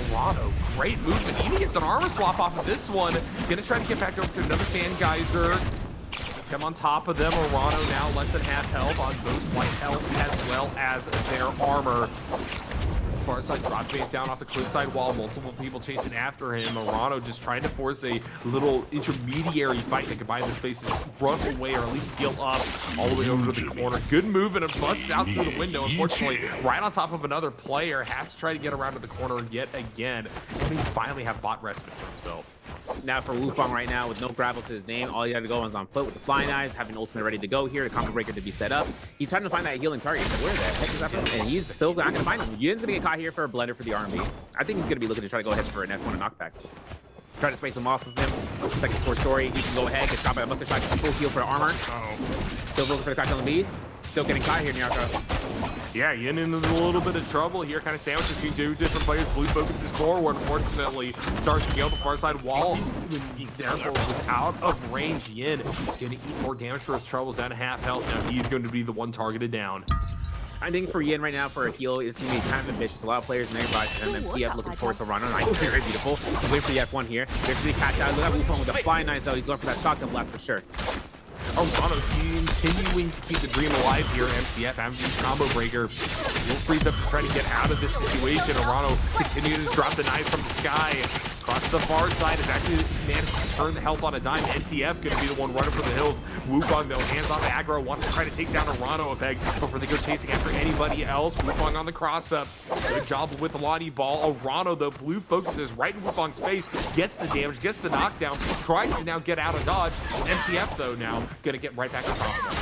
S13: Toronto, great movement. Even gets an armor swap off of this one. Gonna try to get back over to another Sand Geyser. Come on top of them. Arano now less than half health on Ghost White health as well as their armor. Far side drop base down off the cliffside wall, multiple people chasing after him. Arano just trying to force a little intermediary fight to combine the spaces, run away or at least skill up all the way over to the corner. Good move and a bust out through the window. Unfortunately, right on top of another player, has to try to get around to the corner yet again. And we finally have bot respite for himself.
S12: Now for Wufang right now with no gravel to his name, all you got to go is on foot with the flying eyes, having ultimate ready to go here, the combo breaker to be set up. He's trying to find that healing target. Where the heck is that? And he's still not gonna find him. Yun's gonna get caught here for a blender for the R&B. I think he's gonna be looking to try to go ahead for an F1 knockback. Try to space him off of him. Second core story, he can go ahead, get stopped by a musket shot, gets full heal for armor. Still looking for the crack on the beast. Still getting caught here, NARAKA.
S13: Yeah, Yin in a little bit of trouble here, kind of sandwiched between two different players. Blue focuses forward, unfortunately, starts to go the far side wall. Therefore, was out of range. Yin gonna eat more damage for his troubles, down to half health. Now he's going to be the one targeted down.
S12: I think for Yin right now, for a heal, it's going to be kind of ambitious. A lot of players nearby to him. MCF looking towards Arano. Nice, very beautiful. He's waiting for the F1 here. There's the catch out. Look at Wukong with the flying knives, though. He's going for that shotgun blast for sure.
S13: Arano continuing to keep the dream alive here. MCF having the combo breaker. Will freeze up to try to get out of this situation. Arano continuing to drop the knife from the sky. Across the far side, has actually managed to turn the health on a dime. NTF gonna be the one running for the hills. Wukong though, hands off aggro, wants to try to take down Arano a peg before they go chasing after anybody else. Wukong on the cross up. Good job with Lonnie Ball. Arano though, blue focuses right in Wukong's face, gets the damage, gets the knockdown, tries to now get out of dodge. MTF though now gonna get right back on top.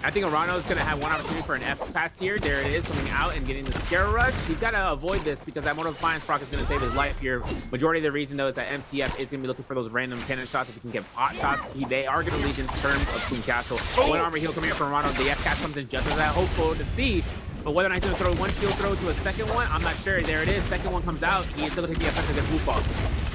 S12: I think Arano is going to have one opportunity for an F pass here. There it is, coming out and getting the scare rush. He's got to avoid this because that Mortal Defiance proc is going to save his life here. Majority of the reason, though, is that MCF is going to be looking for those random cannon shots. If he can get pot shots, they are going to lead in terms of Queen Castle. One armor heal coming up from Arano. The F cast comes in just as I hopeful to see. But whether or not he's going to throw one shield throw to a second one, I'm not sure. There it is. Second one comes out. He is still going to take the effect against Wukong.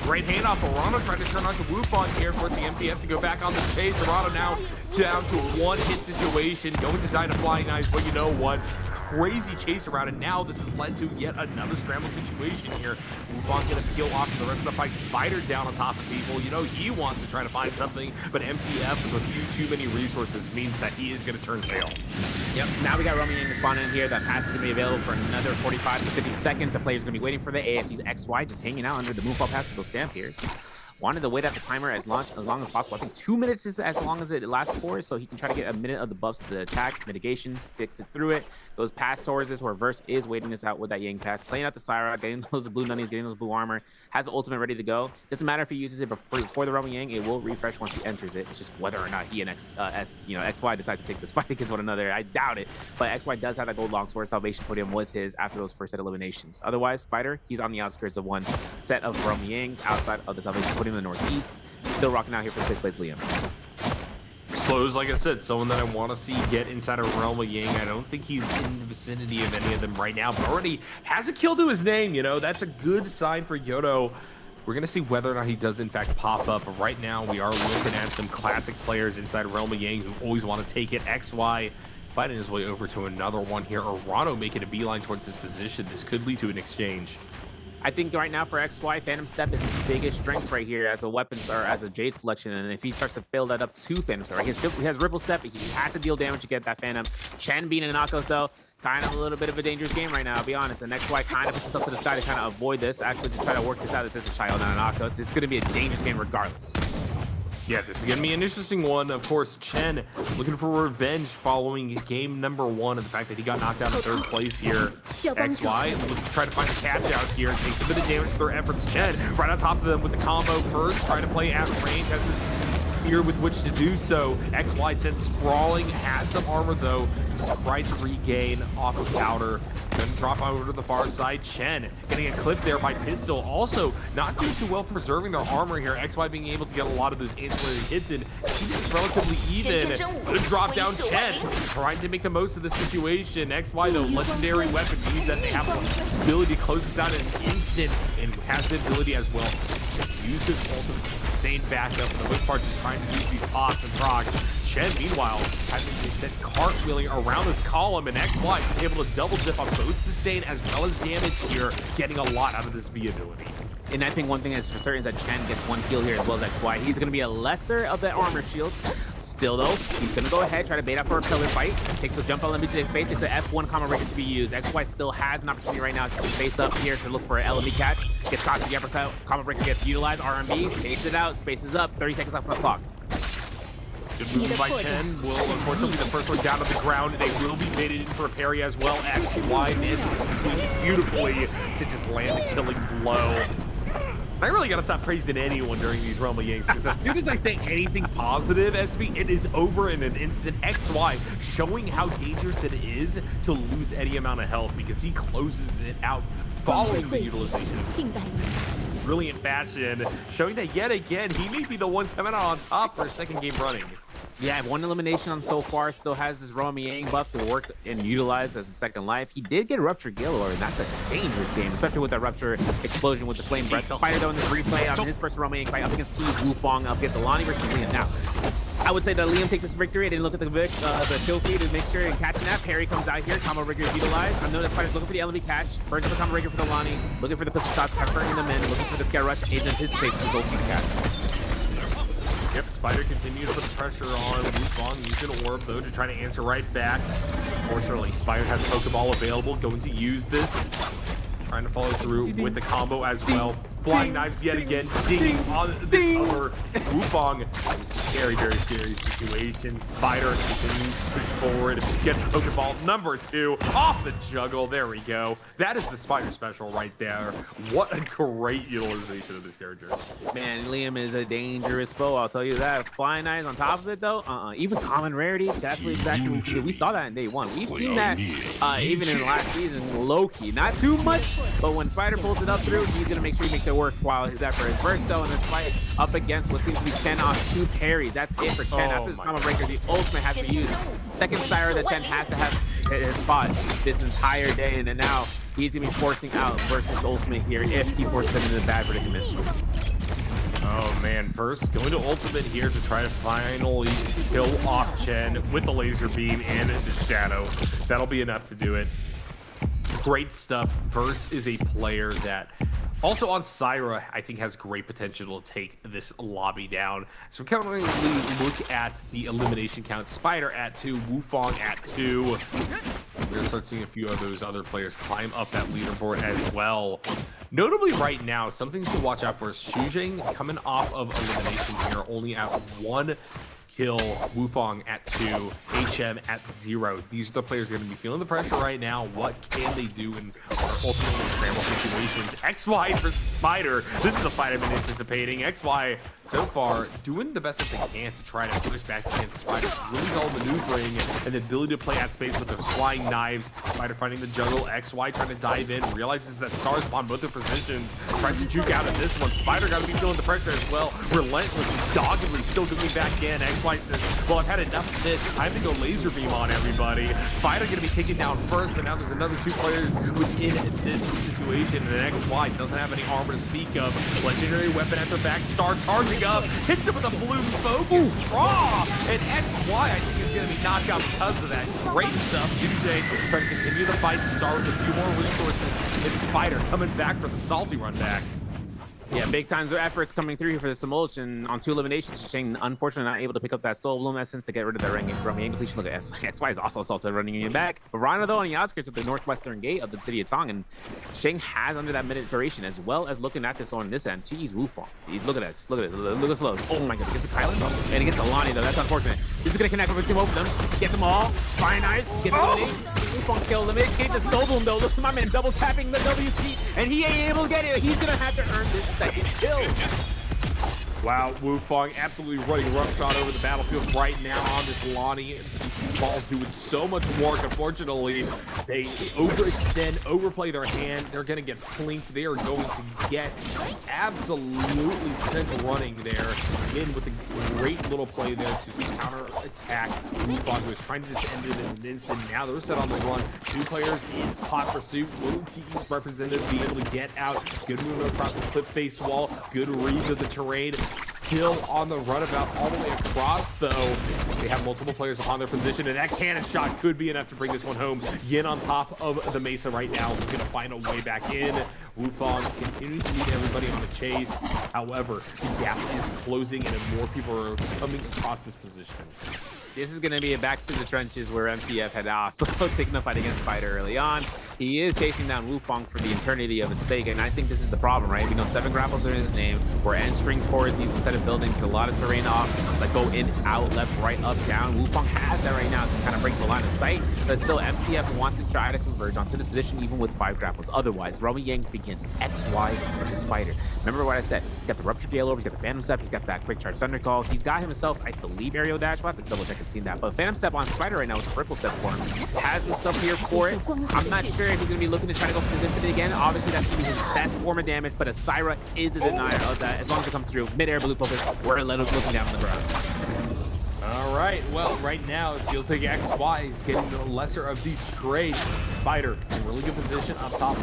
S13: Great handoff. Arano trying to turn onto Wukong here, forcing MTF to go back on the chase. Arano now down to a one-hit situation, going to die to Flying Knives, but you know what? Crazy chase around, and now this has led to yet another scramble situation here. Wukong gonna peel off the rest of the fight. Spider down on top of people. You know he wants to try to find something, but MTF with a few too many resources means that he is gonna turn tail.
S12: Yep, now we got Romy Yang spawning in here. That pass is gonna be available for another 45 to 50 seconds. The player's gonna be waiting for the ASC's XY, just hanging out under the moonfall pass with those Sampiers. Wanted to wait out the timer as long as possible. I think 2 minutes is as long as it lasts for, so he can try to get a minute of the buffs of the attack. Mitigation, sticks it through it, goes past towards this, where Verse is waiting this out with that Yang pass, playing out the Syra, getting those blue nunnies, getting those blue armor, has the ultimate ready to go. Doesn't matter if he uses it before the Roman Yang, it will refresh once he enters it. It's just whether or not he and XY decides to take this fight against one another. I doubt it, but XY does have that gold longsword. Salvation podium was his after those first set eliminations. Otherwise, Spider, he's on the outskirts of one set of Roman Yangs outside of the Salvation podium in the northeast. Still rocking out here for the fifth place Liam.
S13: Slows, like I said, someone that I want to see get inside of Realm of Yang. I don't think he's in the vicinity of any of them right now, but already has a kill to his name. You know, that's a good sign for Yodo. We're going to see whether or not he does, in fact, pop up. But right now, we are looking at some classic players inside Realm of Yang who always want to take it. XY fighting his way over to another one here. Arano making a beeline towards this position. This could lead to an exchange.
S12: I think right now for XY, Phantom Step is his biggest strength right here as a weapon or as a Jade selection. And if he starts to fill that up to Phantom Step, right? He has Ripple Step, he has to deal damage to get that Phantom. Chen being an Akos though, kind of a little bit of a dangerous game right now, I'll be honest. And XY kind of puts himself to the sky to kind of avoid this. Actually, to try to work this out, this is a Child, not an Akos. This is going to be a dangerous game regardless.
S13: Yeah, this is going to be an interesting one. Of course, Chen looking for revenge following game number 1 and the fact that he got knocked down in 3rd place here. XY looking to try to find a catch out here. Takes a bit of damage to their efforts. Chen right on top of them with the combo first. Trying to play at range. Has this spear with which to do so. XY sent sprawling. Has some armor though. Tries to regain off of Powder. Then drop over to the far side. Chen getting a clip there by Pistol. Also not doing too well preserving their armor here. XY being able to get a lot of those ancillary hits in. He's relatively even. The drop down Chen trying to make the most of the situation. XY though, legendary weapon means that they have the ability to close this out in an instant and has the ability as well to use this ultimate sustained backup. For the most part, just trying to use these pops and procs. Chen, meanwhile, having to set cartwheeling around this column, and XY able to double dip on both sustain as well as damage here, getting a lot out of this V ability.
S12: And I think one thing that's for certain is that Chen gets one kill here as well as XY. He's going to be a lesser of the armor shields. Still, though, he's going to go ahead, try to bait out for a pillar fight. Takes a jump element to the face. Takes an F1 combo breaker to be used. XY still has an opportunity right now to face up here to look for an LME catch. Gets caught to the uppercut. Combo breaker gets utilized. RMB takes it out. Spaces up. 30 seconds left on the clock.
S13: Good move by Chen. Will unfortunately be the first one down on the ground. They will be baited in for a parry as well. XY manages beautifully to just land a killing blow. I really gotta stop praising anyone during these Realm of Yangs, because as soon as I say anything positive, SB, it is over in an instant. XY showing how dangerous it is to lose any amount of health because he closes it out following the utilization. Brilliant fashion, showing that yet again he may be the one coming out on top for a second game running.
S12: Yeah, 1 elimination on so far. Still has this Romy Yang buff to work and utilize as a second life. He did get Rupture Gilor, and that's a dangerous game, especially with that Rupture explosion with the Flame Breath. Spider though in this replay on his first Romy Yang fight up against T. Wufong, up against Alani versus Liam. Now, I would say that Liam takes this victory. I didn't look at the kill feed to make sure and catching that. Parry comes out here. Combo breaker is utilized. I know that Spider's looking for the LB catch. Burns up the combo breaker for the Lani. Looking for the pistol shots, hurting them in. Looking for the scare rush. Aiden anticipates his ultimate cast.
S13: Yep, Spider continues to put pressure on Wufong. Using Orb, though, to try to answer right back. Fortunately, Spider has Pokeball available. Going to use this. Trying to follow through with the combo as well. Flying knives yet again, dinging on this other Wufong. Very, very scary situation. Spider continues to push forward, gets Pokeball number 2 off the juggle. There we go. That is the Spider special right there. What a great utilization of this character.
S12: Man, Liam is a dangerous foe, I'll tell you that. Flying knives on top of it, though, even common rarity, that's what exactly what we did. We saw that in day 1. We've seen that even in the last season, low-key. Not too much, but when Spider pulls it up through, he's going to make sure he makes it work while his effort is burst, though, and this fight up against what seems to be Chen off 2 parries. That's it for Chen. After this combo breaker, the ultimate has to be used. Second Syra that Chen has to have his spot this entire day, and then now he's going to be forcing out versus ultimate here if he forces him into a bad predicament.
S13: Oh man, first going to ultimate here to try to finally kill off Chen with the laser beam and the shadow. That'll be enough to do it. Great stuff. Verse is a player that also on Syra, I think has great potential to take this lobby down. So we're currently look at the elimination count. Spider at 2, Wufong at 2. We're gonna start seeing a few of those other players climb up that leaderboard as well. Notably right now, something to watch out for is Shujing coming off of elimination here, only at 1 kill, Wufong at 2, HM at 0. These are the players going to be feeling the pressure right now. What can they do in ultimately scramble situations? XY versus Spider. This is a fight I've been anticipating. XY so far doing the best that they can to try to push back against Spider. Really solid maneuvering and the ability to play at space with those flying knives. Spider finding the juggle. XY trying to dive in. Realizes that Stars upon both their positions. Tries to juke out of this one. Spider got to be feeling the pressure as well. Relentlessly, doggedly still coming back in. XY says, well, I've had enough of this. Time to go laser beam on everybody. Spider going to be taken down first, but now there's another 2 players within this situation. And XY doesn't have any armor to speak of. Legendary weapon at their back. Star charging up. Hits him with a blue focus draw. And XY, I think, is going to be knocked out because of that. Great stuff. DJ trying to continue the fight. Star with a few more resources. And Spider coming back for the salty run back.
S12: Yeah, big times of efforts coming through here for this emulsion on 2 eliminations. Shane, unfortunately, not able to pick up that Soul Bloom Essence to get rid of that ring from the completion. Look at XY is also assaulted running in back. Rana, though, on the outskirts of the northwestern gate of the city of Tong, and Shane has under that minute duration, as well as looking at this on this end. Jeez, Wufong. He's looking at this. Look at it. Look at the slows. Oh my god, against the Kylan, and against Alani, though. That's unfortunate. This is going to connect with both of them. Gets them all. Fine eyes. Gets elimination. Wufong skill elimination. Gets the Soul Bloom, though. Look at my man double tapping the WP, and he ain't able to get it. He's going to have to earn this second kill.
S13: Wow, Wufong absolutely running roughshod over the battlefield right now on this Lonnie. Ball's doing so much work. Unfortunately, they overextend, overplay their hand. They're going to get flinked. They are going to get absolutely sent running there. In with a great little play there to counter attack. Wufong was trying to just end it in an instant. Now they're set on the run. 2 players in hot pursuit. Little TE representative being able to get out. Good movement across the cliff face wall. Good reads of the terrain. Still on the runabout all the way across, though. They have multiple players upon their position, and that cannon shot could be enough to bring this one home. Yin on top of the Mesa right now. He's going to find a way back in. Wufong continues to meet everybody on the chase. However, the gap is closing, and more people are coming across this position.
S12: This is going to be a back to the trenches where MTF had also taken a fight against Spider early on. He is chasing down Wufong for the eternity of its sake, and I think this is the problem, right? We know 7 grapples are in his name. We're entering towards these set of buildings. A lot of terrain options that go in, out, left, right, up, down. Wufong has that right now to kind of break the line of sight, but still MTF wants to try to converge onto this position even with 5 grapples. Otherwise, Romy Yang begins XY versus Spider. Remember what I said? He's got the Ruptured Gale over, he's got the Phantom Step, he's got that Quick Charge Thunder Call. He's got himself, I believe, Aerial Dash. We'll have to double check and see that. But Phantom Step on Spider right now with the Ripple Step for him. Has himself here for it. I'm not sure if he's going to be looking to try to go for his Infinite again. Obviously, that's going to be his best form of damage, but a Syra is a denier of that. As long as it comes through. Mid-air blue focus, we're looking down on the ground.
S13: All right, well, right now, it feels like XY is getting the lesser of these trades. Spider in a really good position up top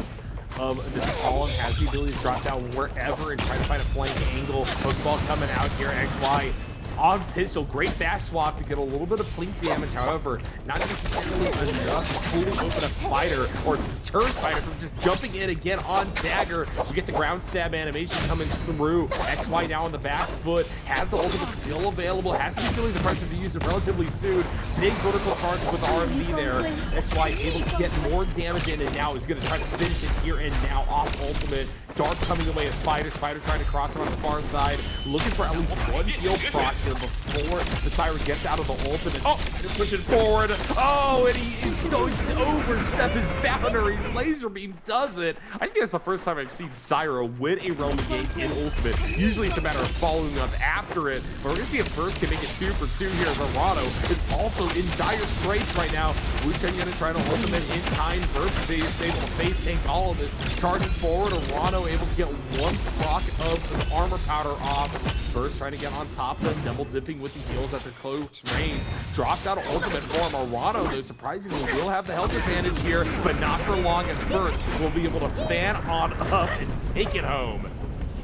S13: of this column, has the ability to drop down wherever and try to find a flank angle. Pokeball coming out here. XY on pistol. Great fast swap to get a little bit of blink damage. However, not necessarily enough to fully open up Spider or deter Spider from just jumping in again on dagger. We get the ground stab animation coming through. XY now on the back foot, has the ultimate still available, has to be feeling the pressure to use it relatively soon. Big vertical charge with RMB there. XY able to get more damage in, and now is going to try to finish it here and now off ultimate. Dart coming away as Spider. Spider trying to cross it on the far side, looking for at least one heal proc here before the Siren gets out of the ultimate. Oh, pushing forward. Oh, and he's going to overstep his boundaries. Laser beam does it. I think that's the first time I've seen Syro win a Roman game in ultimate. Usually it's a matter of following up after it, but we're gonna see if First can make it 2 for 2 here. Verano is also in dire straits right now. Wu-Chang gonna try to ultimate in time. First is able to face tank all of this. Charging forward, Verano able to get one proc of the armor powder off. First trying to get on top of them, double dipping with the heals at the close range. Dropped out of ultimate form. Arano, though, surprisingly will have the health advantage here, but not for long, as First will be able to fan on up and take it home.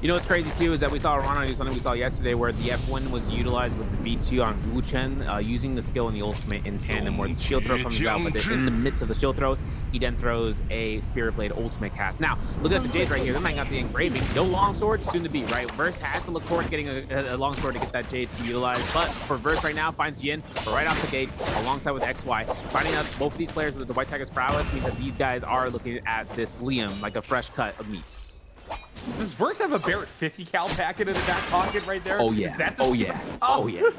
S12: You know what's crazy too is that we saw Arana do something we saw yesterday where the F1 was utilized with the B2 on Wu-Chen, using the skill in the ultimate in tandem where the shield throw comes out, but in the midst of the shield throws, he then throws a Spirit Blade ultimate cast. Now, look at the Jades right here. They might got the engraving. No longsword, soon to be, right? Verse has to look towards getting a longsword to get that Jade to utilize, but for Verse right now, finds Yin right off the gate alongside with XY. Finding out both of these players with the White Tiger's prowess means that these guys are looking at this Liam like a fresh cut of meat.
S13: Does Verse have a Barrett 50 cal packet in the back pocket right there?
S12: Oh yeah. Oh yeah. Oh yeah.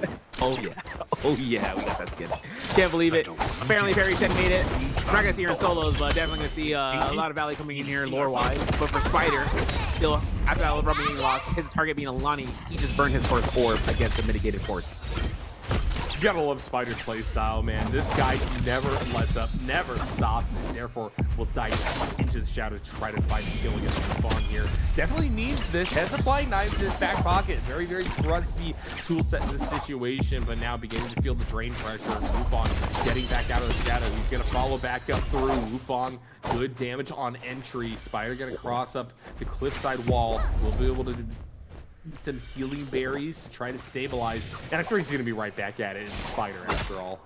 S12: Oh yeah. Oh yeah. We got that skin. Can't believe it. Apparently Perry Shen made it. We're not gonna see her in solos, but definitely gonna see a lot of Valley coming in here lore-wise. But for Spider, still after that rubber being lost, his target being Alani, he just burned his first orb against the mitigated force.
S13: You gotta love Spider's playstyle, man. This guy never lets up, never stops, and therefore will dive into the shadow to try to find the kill against Wufong here. Definitely needs this. Has the flying knives in his back pocket. Very, very trusty tool set in this situation, but now beginning to feel the drain pressure. Wufong getting back out of the shadow. He's gonna follow back up through. Wufong, good damage on entry. Spider gonna cross up the cliffside wall. We'll be able to some healing berries to try to stabilize, and I'm sure he's gonna be right back at it. It's Spider after all.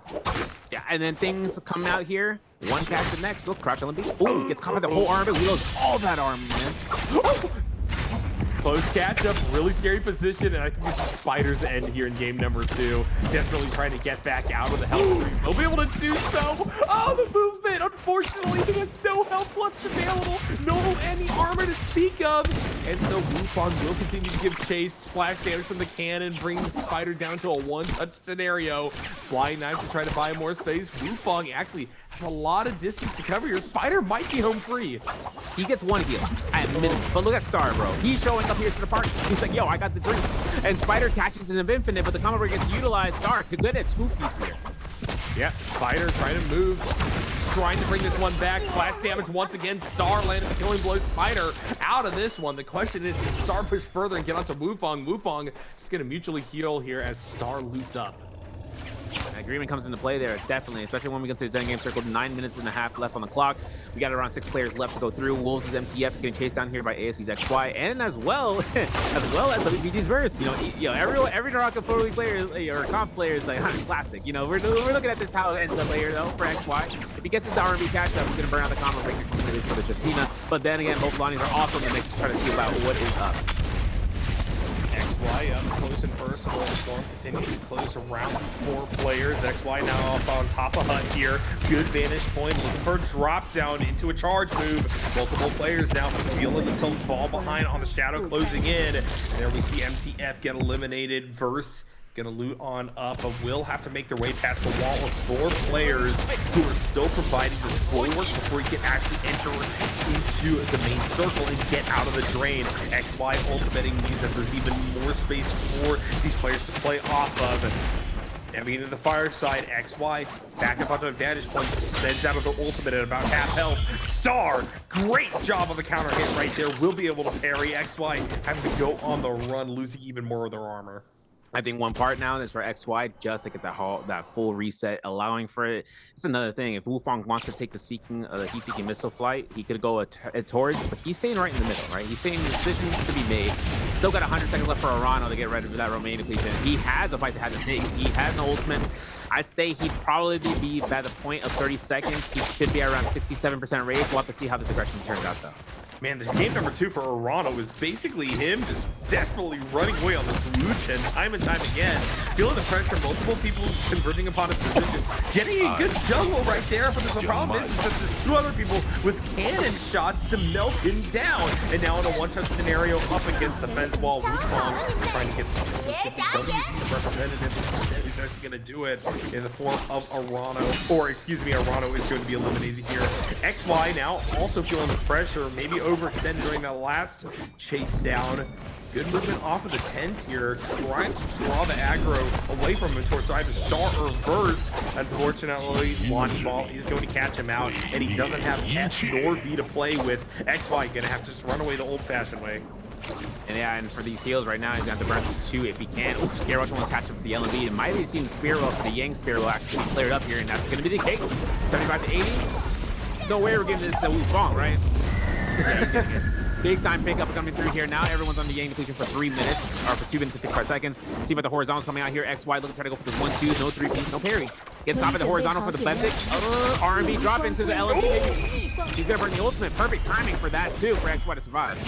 S12: Yeah, and then things come out here. One catch the next. Look, crouch on the beat. Oh, gets caught by the whole arm. It reloads all that arm, man.
S13: Close catch up, really scary position, and I think this is Spider's end here in game number 2. Desperately trying to get back out of the health stream. He'll be able to do so. Oh, the movement! Unfortunately, he has no health left available, no any armor to speak of, and so Wufong will continue to give chase. Splash damage from the cannon, brings Spider down to a one-touch scenario. Flying knives to try to buy more space. Wufong actually has a lot of distance to cover here. Spider might be home free.
S12: He gets one heal at minimum, but look at Star, bro. He's showing up here to the park. He's like, yo, I got the drinks. And Spider catches an infinite, but the combo break gets utilized. Star could get a 2-piece here.
S13: Yeah, Spider trying to move, trying to bring this one back. Splash damage once again. Star landed the killing blow. Spider out of this one. The question is, can Star push further and get onto Wufong? Wufong just gonna mutually heal here as Star loots up.
S12: Agreement comes into play there, definitely, especially when we get to the endgame circle. 9 minutes and a half left on the clock. We got around 6 players left to go through. Wolves' MCF is getting chased down here by ASC's XY, and as well as WBG's Verse. You know, every NARAKA Pro League player or comp player is like, classic. You know, we're looking at this how it ends up later though for XY. If he gets this R&B catch up, he's gonna burn out the combo breaker completely for the Chasina. But then again, both Lonnies are also in the mix to try to see about what is up.
S13: XY up close and personal. Storm continuing to close around these 4 players. XY now up on top of Hut here. Good vantage point, looking for a drop down into a charge move. Multiple players now feeling themselves fall behind on the shadow closing in. And there we see MTF get eliminated. Verse gonna loot on up, but will have to make their way past the wall of 4 players who are still providing this bulwark before he can actually enter into the main circle and get out of the drain. XY ultimating means that there's even more space for these players to play off of. Navigating to the fire side, XY back up onto a vantage point, sends out of the ultimate at about half health. Star, great job of a counter hit right there, will be able to parry. XY having to go on the run, losing even more of their armor.
S12: I think one part now is for XY just to get that full reset, allowing for it. It's another thing. If Wufong wants to take the heat-seeking missile flight, he could go towards, but he's staying right in the middle, right? He's saying the decision to be made Still got 100 seconds left for Arano to get ready for that Romaine depletion. He has a fight that has to take. He has an ultimate. I'd say he'd probably be by the point of 30 seconds. He should be around 67% rage. We'll have to see how this aggression turns out, though.
S13: Man, this game number 2 for Arano is basically him just desperately running away on this Lucian time and time again. Feeling the pressure, multiple people converging upon his position. Getting a good jungle right there, but the problem is that there's 2 other people with cannon shots to melt him down. And now in a one-shot scenario up against the fence wall, Wukong trying to get the representative. Instead, he's actually going to do it in the form of Arano. Or, excuse me, Arano is going to be eliminated here. XY now also feeling the pressure, maybe overextended during that last chase down. Good movement off of the tent here, trying to draw the aggro away from him towards either star or burst. Unfortunately, launch ball is going to catch him out, and he doesn't have S nor V to play with. XY gonna have to just run away the old-fashioned way.
S12: And yeah, and for these heals right now, he's gonna have to burn through 2 if he can. Oof, Scare Rush almost catch him for the LMB. It might have seen the Spear Will for the Yang Spear will actually be cleared up here, and that's gonna be the case. 75 to 80. No way we're giving this to Wukong, right? Yeah, he's gonna get big time pickup coming through here. Now everyone's on the Yang depletion for 3 minutes, or for 2 minutes and 55 seconds. See about the horizontals coming out here. XY looking to try to go for the 1-2, no 3-piece, no parry. Gets caught by the horizontal for the Blendic. R&B drop into the LMP. He's gonna burn the ultimate. Perfect timing for that too, for XY to survive.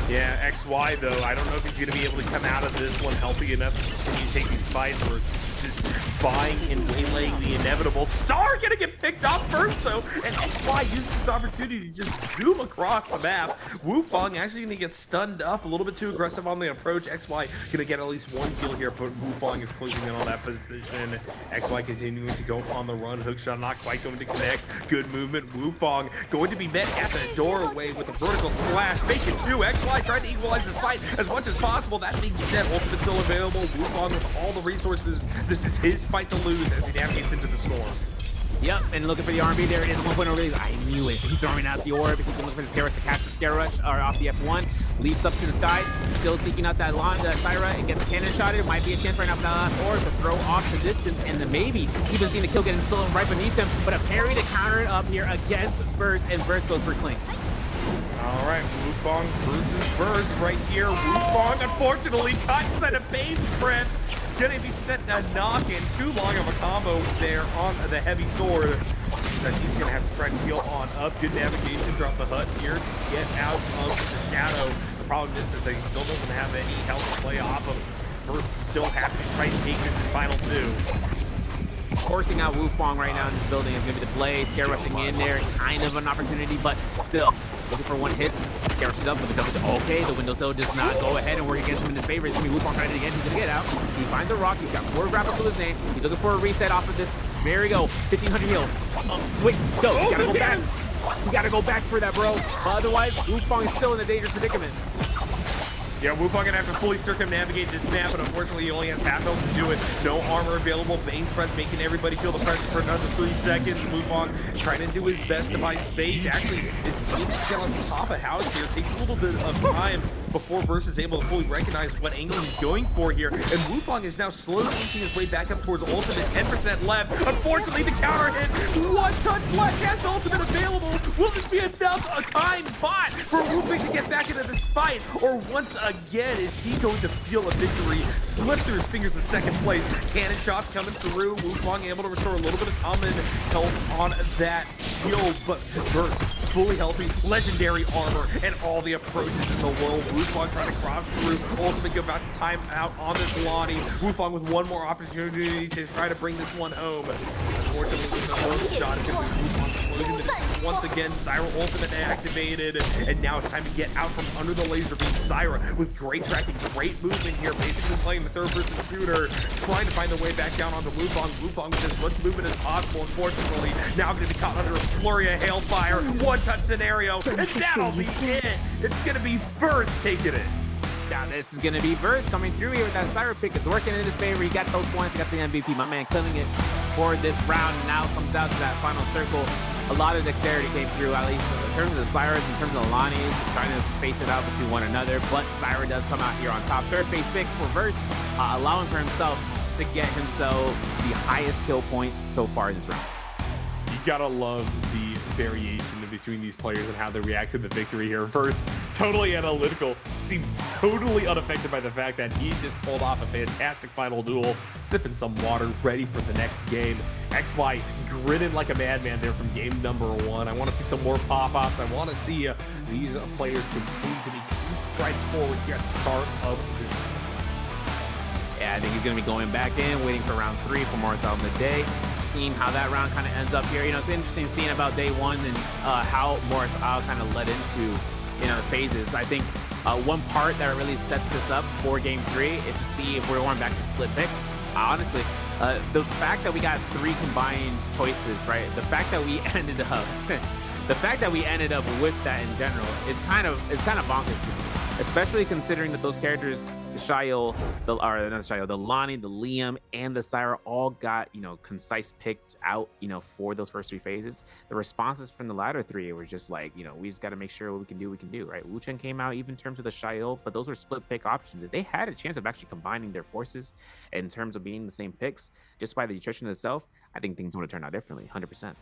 S13: Yeah, XY though, I don't know if he's gonna be able to come out of this one healthy enough to continue to take these fights, or just buying and waylaying the inevitable. Star gonna get picked off first though, and XY uses this opportunity to just zoom across the map. Wukong actually gonna get stunned up, a little bit too aggressive on the approach. XY gonna get at least 1 kill here, but Wukong is closing in on that position. XY continuing to go on the run. Hookshot not quite going to connect. Good movement. Wukong going to be met at the doorway with a vertical slash. Make it 2. XY trying to equalize this fight as much as possible. That being said, ultimate still available. Wukong with all the resources. This is his fight to lose as he navigates into the storm.
S12: Yep, and looking for the R&B. There it is, 1.0 release. I knew it. He's throwing out the orb. He's looking for the Scare Rush to catch the Scare Rush, or off the F1. Leaps up to the sky. Still seeking out that Syra and gets cannon shotted. Might be a chance right now for the last orb to throw off the distance, and then maybe even seeing the kill getting stolen right beneath him. But a parry to counter it up here against Verse, and Verse goes for clean.
S13: All right, Wukong versus Verse right here. Wukong, unfortunately, caught inside a Bane's Breath. Gonna be set a knock in. Too long of a combo there on the heavy sword that he's gonna have to try to heal on up. Good navigation, drop the hut here to get out of the shadow. The problem is that he still doesn't have any health to play off of. Verse still happy to try to take this in final 2.
S12: Forcing out Wukong right now in this building is going to be the play. Scare rushing in there, kind of an opportunity, but still looking for 1 hit. Scare rushes up with a double. Okay, the windowsill does not go ahead and work against him in his favor. It's going to be Wukong trying it again. He's going to get out. He finds a rock. He's got 4 grapples to his name. He's looking for a reset off of this. There we go. 1,500 heals. Wait, go. You gotta go back. You gotta go back for that, bro. Otherwise, Wukong is still in a dangerous predicament.
S13: Yeah, Wukong gonna have to fully circumnavigate this map, but unfortunately he only has half health to do it. No armor available. Bane's Breath making everybody feel the pressure for another 3 seconds. Wukong trying to do his best to buy space. Actually, his team is on top of house here. Takes a little bit of time before Verse is able to fully recognize what angle he's going for here. And Wukong is now slowly inching his way back up towards ultimate. 10% left. Unfortunately, the counter hit. 1 touch left. Has ultimate available. Will this be enough a time bot for Wukong to get back into this fight? Or once again, is he going to feel a victory slip through his fingers in second place? Cannon shots coming through. Wukong able to restore a little bit of common health on that shield, but Verse fully healthy, legendary armor, and all the approaches in the world. Wukong trying to cross through. Ultimate about to time out on this Lonnie. Wukong with 1 more opportunity to try to bring this one home. Unfortunately, with the hook shot, it's going to be Wukong closing the distance once again. Syra ultimate activated, and now it's time to get out from under the laser beam. Syra with great tracking, great movement here, basically playing the third-person shooter, trying to find the way back down onto Wukong. Wukong with as much movement as possible, unfortunately. Now going to be caught under a flurry of hailfire. 1-touch scenario, and that'll be it. It's going to be Verse taking it.
S12: Now this is going to be Verse coming through here with that Syra pick. It's working in his favor. He got those points, got the MVP. My man killing it for this round. And now comes out to that final circle. A lot of dexterity came through, at least in terms of the Syras, in terms of the Lonnies, trying to face it out between one another. But Syra does come out here on top. Third base pick for Verse, allowing for himself to get himself the highest kill points so far in this round.
S13: You gotta love the variation between these players and how they react to the victory here. First, totally analytical, seems totally unaffected by the fact that he just pulled off a fantastic final duel, sipping some water, ready for the next game. XY grinning like a madman there from game number 1. I want to see some more pop-ups. I want to see these players continue to make huge strides forward here at the start of this.
S12: Yeah, I think he's going to be going back in, waiting for round 3 for Morris out in the day, seeing how that round kind of ends up here. You know, it's interesting seeing about day 1 and how Morris Al kind of led into, you know, the phases. I think one part that really sets this up for game 3 is to see if we're going back to split picks. Honestly, the fact that we got 3 combined choices, right? The fact that we ended up, with that in general is kind of bonkers to me. Especially considering that those characters, the Shail, the Lonnie, the Liam, and the Syra all got, you know, concise picked out, you know, for those first 3 phases. The responses from the latter 3 were just like, you know, we just got to make sure what we can do, right? Wu Chen came out even in terms of the Shail, but those were split pick options. If they had a chance of actually combining their forces in terms of being the same picks, just by the attrition itself, I think things would have turned out differently, 100%.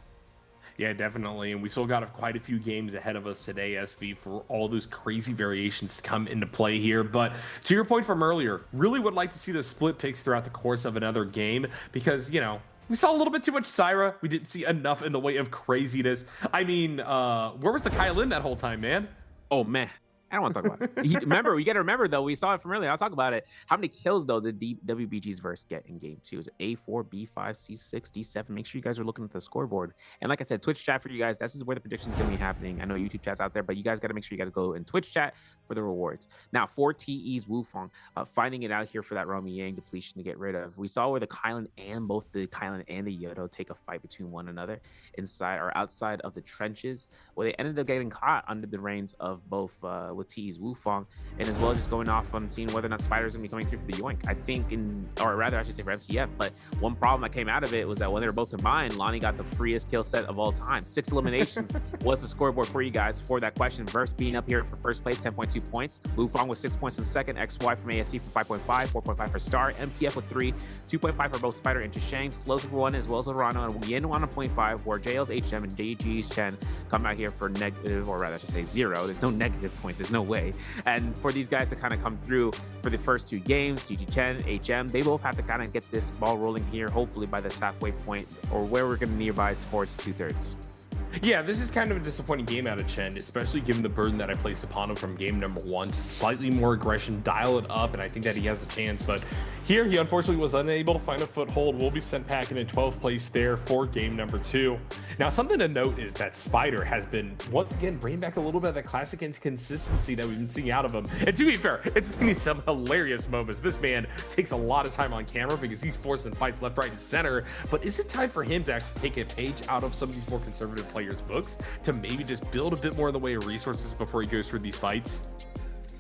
S13: Yeah, definitely. And we still got quite a few games ahead of us today, SV, for all those crazy variations to come into play here. But to your point from earlier, really would like to see the split picks throughout the course of another game because, you know, we saw a little bit too much Syra. We didn't see enough in the way of craziness. I mean, where was the Kyle in that whole time, man?
S12: Oh, man. I don't want to talk about it. We got to remember, though, we saw it from earlier. I'll talk about it. How many kills, though, did WBG's verse get in game 2? Is it A4, B5, C6, D7? Make sure you guys are looking at the scoreboard. And like I said, Twitch chat for you guys. This is where the prediction is going to be happening. I know YouTube chat's out there, but you guys got to make sure you guys go in Twitch chat for the rewards. Now, for TE's Wufong, finding it out here for that Romy Yang depletion to get rid of. We saw where the Kylan and both the Kylan and the Yodo take a fight between one another inside or outside of the trenches, where they ended up getting caught under the reins of both with TE's Wufong, and as well as just going off on seeing whether or not Spider's gonna be coming through for the Yoink. I think I should say for MCF, but one problem that came out of it was that when they were both combined, Lonnie got the freest kill set of all time. 6 eliminations was the scoreboard for you guys for that question. Verse being up here for first place, 10.2 points. Wufong with 6 points in second. XY from ASC for 5.5, 4.5 for Star. MTF with 3, 2.5 for both Spider and Chishang. Slows for 1 as well as Lorano, and Yin on a 0.5, where JL's HM and DG's Chen come out here for negative, or rather I should say 0. There's no negative points, there's no way. And for these guys to kind of come through for the first 2 games, GG Chen, HM, they both have to kind of get this ball rolling here, hopefully by this halfway point or where we're going to nearby towards 2/3.
S13: Yeah, this is kind of a disappointing game out of Chen, especially given the burden that I placed upon him from game number 1. Slightly more aggression, dial it up, and I think that he has a chance. But here, he unfortunately was unable to find a foothold. Will be sent packing in 12th place there for game number 2. Now, something to note is that Spider has been, once again, bringing back a little bit of that classic inconsistency that we've been seeing out of him. And to be fair, it's been some hilarious moments. This man takes a lot of time on camera because he's forcing fights left, right, and center. But is it time for him to actually take a page out of some of these more conservative players' books to maybe just build a bit more in the way of resources before he goes through these fights?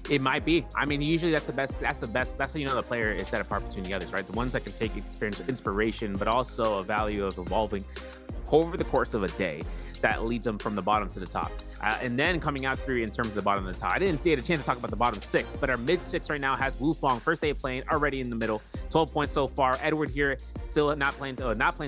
S12: It might be. I mean, usually that's the best. That's how you know the player is set apart between the others, right? The ones that can take experience, inspiration, but also a value of evolving over the course of a day that leads them from the bottom to the top. And then coming out through in terms of the bottom of the top. I didn't get a chance to talk about the bottom 6, but our mid 6 right now has Wufong, first day of playing, already in the middle, 12 points so far. Edward here still not playing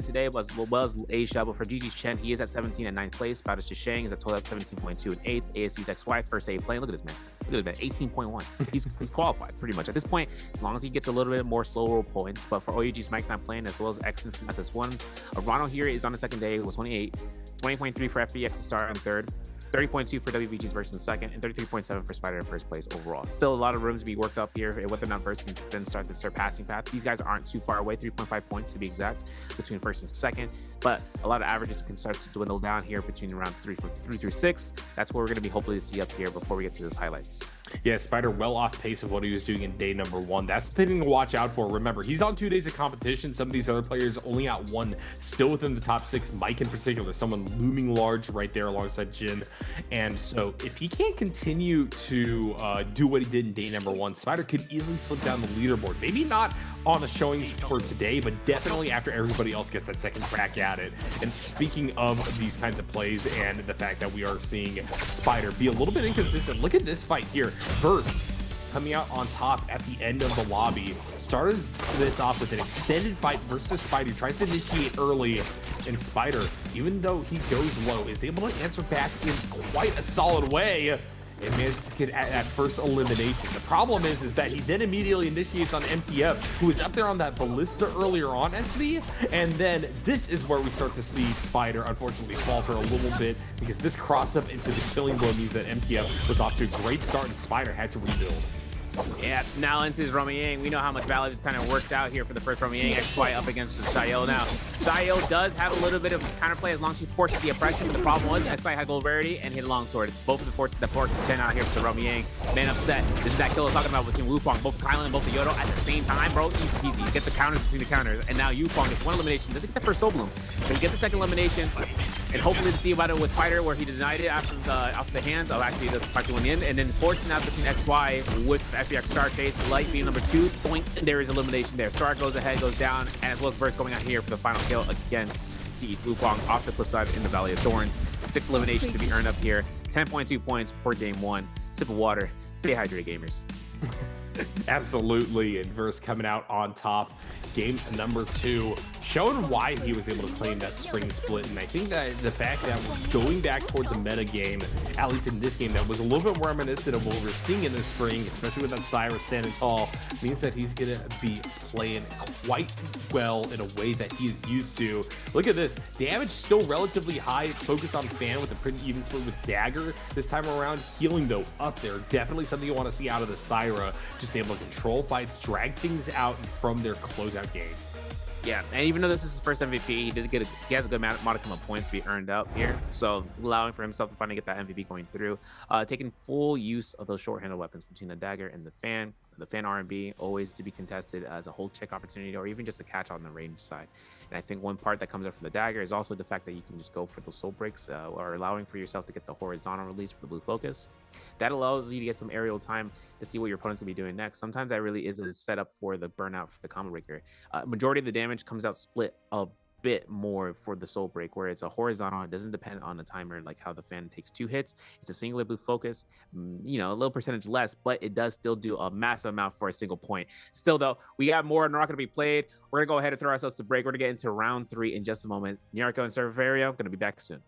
S12: today, but as well as Asia. But for GG's Chen, he is at 17 and 9th place. Bada Shishang is at 12 at 17.2 and 8th. ASC's XY, first day of playing. Look at this man. Look at this man, 18.1. He's qualified pretty much at this point, as long as he gets a little bit more slow roll points. But for OUG's Mike not playing, as well as X and SS1, Rano here is on the second day with 28, 20.3 for FBX to start on third. 30.2 for WBG's verse in second, and 33.7 for Spider in first place overall. Still a lot of room to be worked up here, whether or not verse can then start the surpassing path. These guys aren't too far away, 3.5 points to be exact, between first and second, but a lot of averages can start to dwindle down here between round 3 through 6. That's what we're going to be hopefully to see up here before we get to those highlights.
S13: Yeah, Spider well off pace of what he was doing in day number 1. That's the thing to watch out for. Remember, he's on 2 days of competition. Some of these other players only got 1, still within the top 6. Mike in particular, someone looming large right there alongside Jin. And so if he can't continue to do what he did in day number 1, Spider could easily slip down the leaderboard. Maybe not on the showings for today, but definitely after everybody else gets that second crack at it. And speaking of these kinds of plays and the fact that we are seeing Spider be a little bit inconsistent, look at this fight here. Verse coming out on top at the end of the lobby. Starts this off with an extended fight versus Spider. Tries to initiate early, and Spider, even though he goes low, is able to answer back in quite a solid way and manages to get at that first elimination. The problem is that he then immediately initiates on MTF, who was up there on that ballista earlier on SV, and then this is where we start to see Spider unfortunately falter a little bit, because this cross up into the killing blow means that MTF was off to a great start and Spider had to rebuild.
S12: Yeah, now into his Romiang. We know how much value this kind of worked out here for the first Romiang. XY up against Shayo now. Shayo does have a little bit of counterplay as long as she forces the oppression, but the problem was XY had gold rarity and hit a longsword. Both of the forces that forces 10 out here for the Romiang. Man upset. This is that kill I was talking about between Wufong, both Kylan and both the Yodo at the same time, bro. Easy peasy. You get the counters between the counters, and now Wufong gets one elimination. Doesn't get the first Soul Bloom, but he gets the second elimination. And hopefully to see about it with Spider, where he denied it after the hands. Oh, actually, that's actually went in, and then forcing out between XY with FBX Star Chase. Light being number 2, point, and there is elimination there. Star goes ahead, goes down, and as well as Burst going out here for the final kill against T. Wukong off the cliff side in the Valley of Thorns. 6 eliminations to be earned up here. 10.2 points for game 1. Sip of water. Stay hydrated, gamers.
S13: Absolutely, and Verse coming out on top. Game number 2, showing why he was able to claim that spring split, and I think that the fact that we're going back towards a meta game, at least in this game, that was a little bit reminiscent of what we're seeing in the spring, especially with that Cyrus standing tall, means that he's gonna be playing quite well in a way that he is used to. Look at this, damage still relatively high, focus on Fan with a pretty even split with Dagger this time around. Healing though up there, definitely something you want to see out of the Syra, just able to control fights, drag things out from their closeout games.
S12: Yeah, and even though this is his first MVP, he has a good modicum of points to be earned up here, so allowing for himself to finally get that MVP going through. Taking full use of those short-handled weapons between the Dagger and the Fan. The Fan R&B always to be contested as a hold check opportunity, or even just a catch on the range side. And I think one part that comes up from the Dagger is also the fact that you can just go for those soul breaks, or allowing for yourself to get the horizontal release for the blue focus. That allows you to get some aerial time to see what your opponent's gonna be doing next. Sometimes that really is a setup for the burnout for the combo breaker. Majority of the damage comes out split a bit more for the soul break, where it's a horizontal. It doesn't depend on the timer like how the Fan takes 2 hits. It's a singular blue focus, you know, a little percentage less, but it does still do a massive amount for a single point. Still though, we got more NARAKA to be played. We're gonna go ahead and throw ourselves to break. We're gonna get into round 3 in just a moment. NARAKA and Serverio gonna be back soon.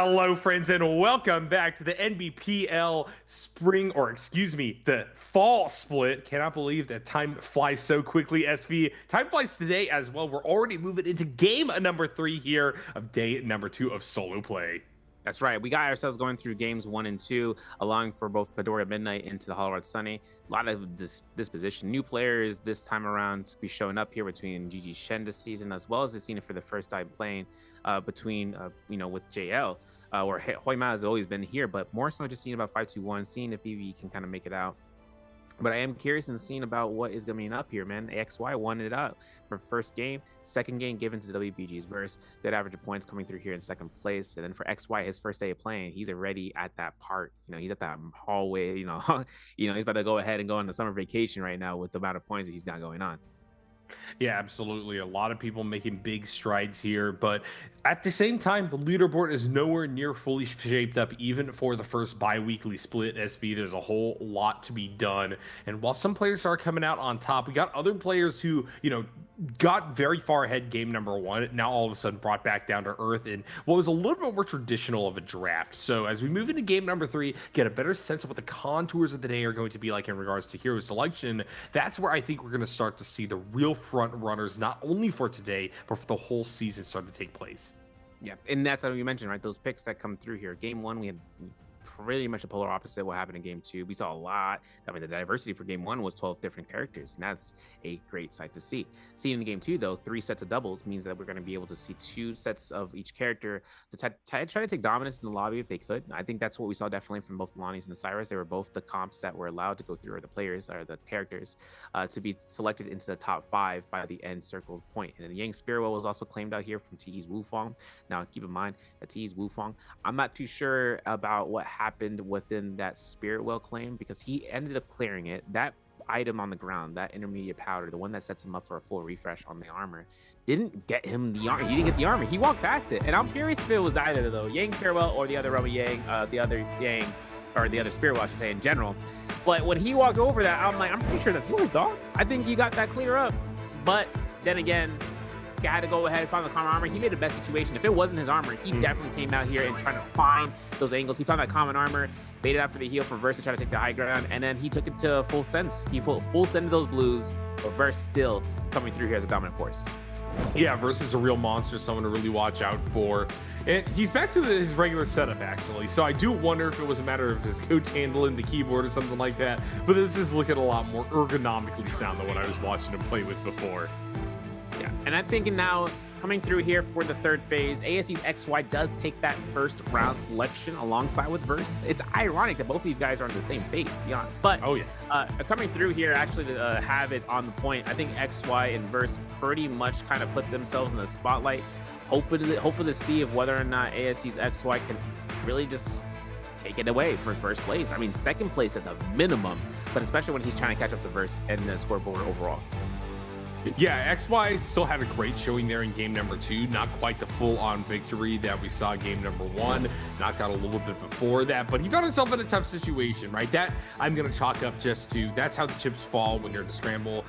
S13: Hello, friends, and welcome back to the NBPL the fall split. Cannot believe that time flies so quickly, SV. Time flies today as well. We're already moving into game number 3 here of day number 2 of solo play.
S12: That's right. We got ourselves going through games 1 and 2, allowing for both Midoriya Midnight into the Hollow Red Sunny. A lot of disposition. New players this time around to be showing up here between GG Shen this season, as well as the scene for the first time playing between, with JL, where Hoima has always been here, but more so just seeing about 521, seeing if BB can kind of make it out. But I am curious and seeing about what is going to be up here, man. XY won it up for first game. Second game given to WBG's verse. Good average of points coming through here in second place. And then for XY, his first day of playing, he's already at that part. He's at that hallway. He's about to go ahead and go on the summer vacation right now with the amount of points that he's got going on.
S13: Yeah, absolutely. A lot of people making big strides here, but at the same time, the leaderboard is nowhere near fully shaped up, even for the first bi-weekly split. SV, there's a whole lot to be done. And while some players are coming out on top, we got other players who, got very far ahead game number 1, now all of a sudden brought back down to earth in what was a little bit more traditional of a draft. So as we move into game number 3, get a better sense of what the contours of the day are going to be like in regards to hero selection, that's where I think we're going to start to see the real front runners, not only for today, but for the whole season start to take place.
S12: Yeah, and that's how you mentioned, right? Those picks that come through here. Game 1, we had pretty much the polar opposite what happened in game 2. We saw a lot. The diversity for game 1 was 12 different characters, and that's a great sight to see. Seeing in game 2, though, 3 sets of doubles means that we're going to be able to see 2 sets of each character to try to take dominance in the lobby if they could. I think that's what we saw definitely from both Lonnie's and the Cyrus. They were both the comps that were allowed to go through, or the players, or the characters, to be selected into the top 5 by the end circle point. And then Yang Spearwell was also claimed out here from TE's Wufong. Now, keep in mind that TE's Wufong, I'm not too sure about what happened within that Spirit Well claim, because he ended up clearing it. That item on the ground, that intermediate powder, the one that sets him up for a full refresh on the armor, didn't get him the armor. He didn't get the armor. He walked past it. And I'm curious if it was either, though, Yang Spirit or the other Rama Yang, the other Yang, or the other Spirit Well, I should say, in general. But when he walked over that, I'm pretty sure that's yours, dog. I think you got that clear up. But then again, had to go ahead and find the common armor. He made the best situation. If it wasn't his armor, he definitely came out here and trying to find those angles. He found that common armor, baited out for the heal for Verse to try to take the high ground, and then he took it to full sense. He full sended those blues, but Verse still coming through here as a dominant force.
S13: Yeah, Verse is a real monster, someone to really watch out for. And he's back to his regular setup, actually. So I do wonder if it was a matter of his coach handling the keyboard or something like that. But this is looking a lot more ergonomically sound than what I was watching him play with before.
S12: Yeah, and I'm thinking now, coming through here for the third phase, ASE's XY does take that first round selection alongside with Verse. It's ironic that both of these guys are on the same phase, to be honest. But coming through here, actually to have it on the point, I think XY and Verse pretty much kind of put themselves in the spotlight, hoping to see if whether or not ASE's XY can really just take it away for first place. I mean, second place at the minimum, but especially when he's trying to catch up to Verse and the scoreboard overall.
S13: Yeah, XY still had a great showing there in game number 2. Not quite the full-on victory that we saw game number 1. Knocked out a little bit before that, but he found himself in a tough situation, right? That I'm going to chalk up just to, that's how the chips fall when you're in a scramble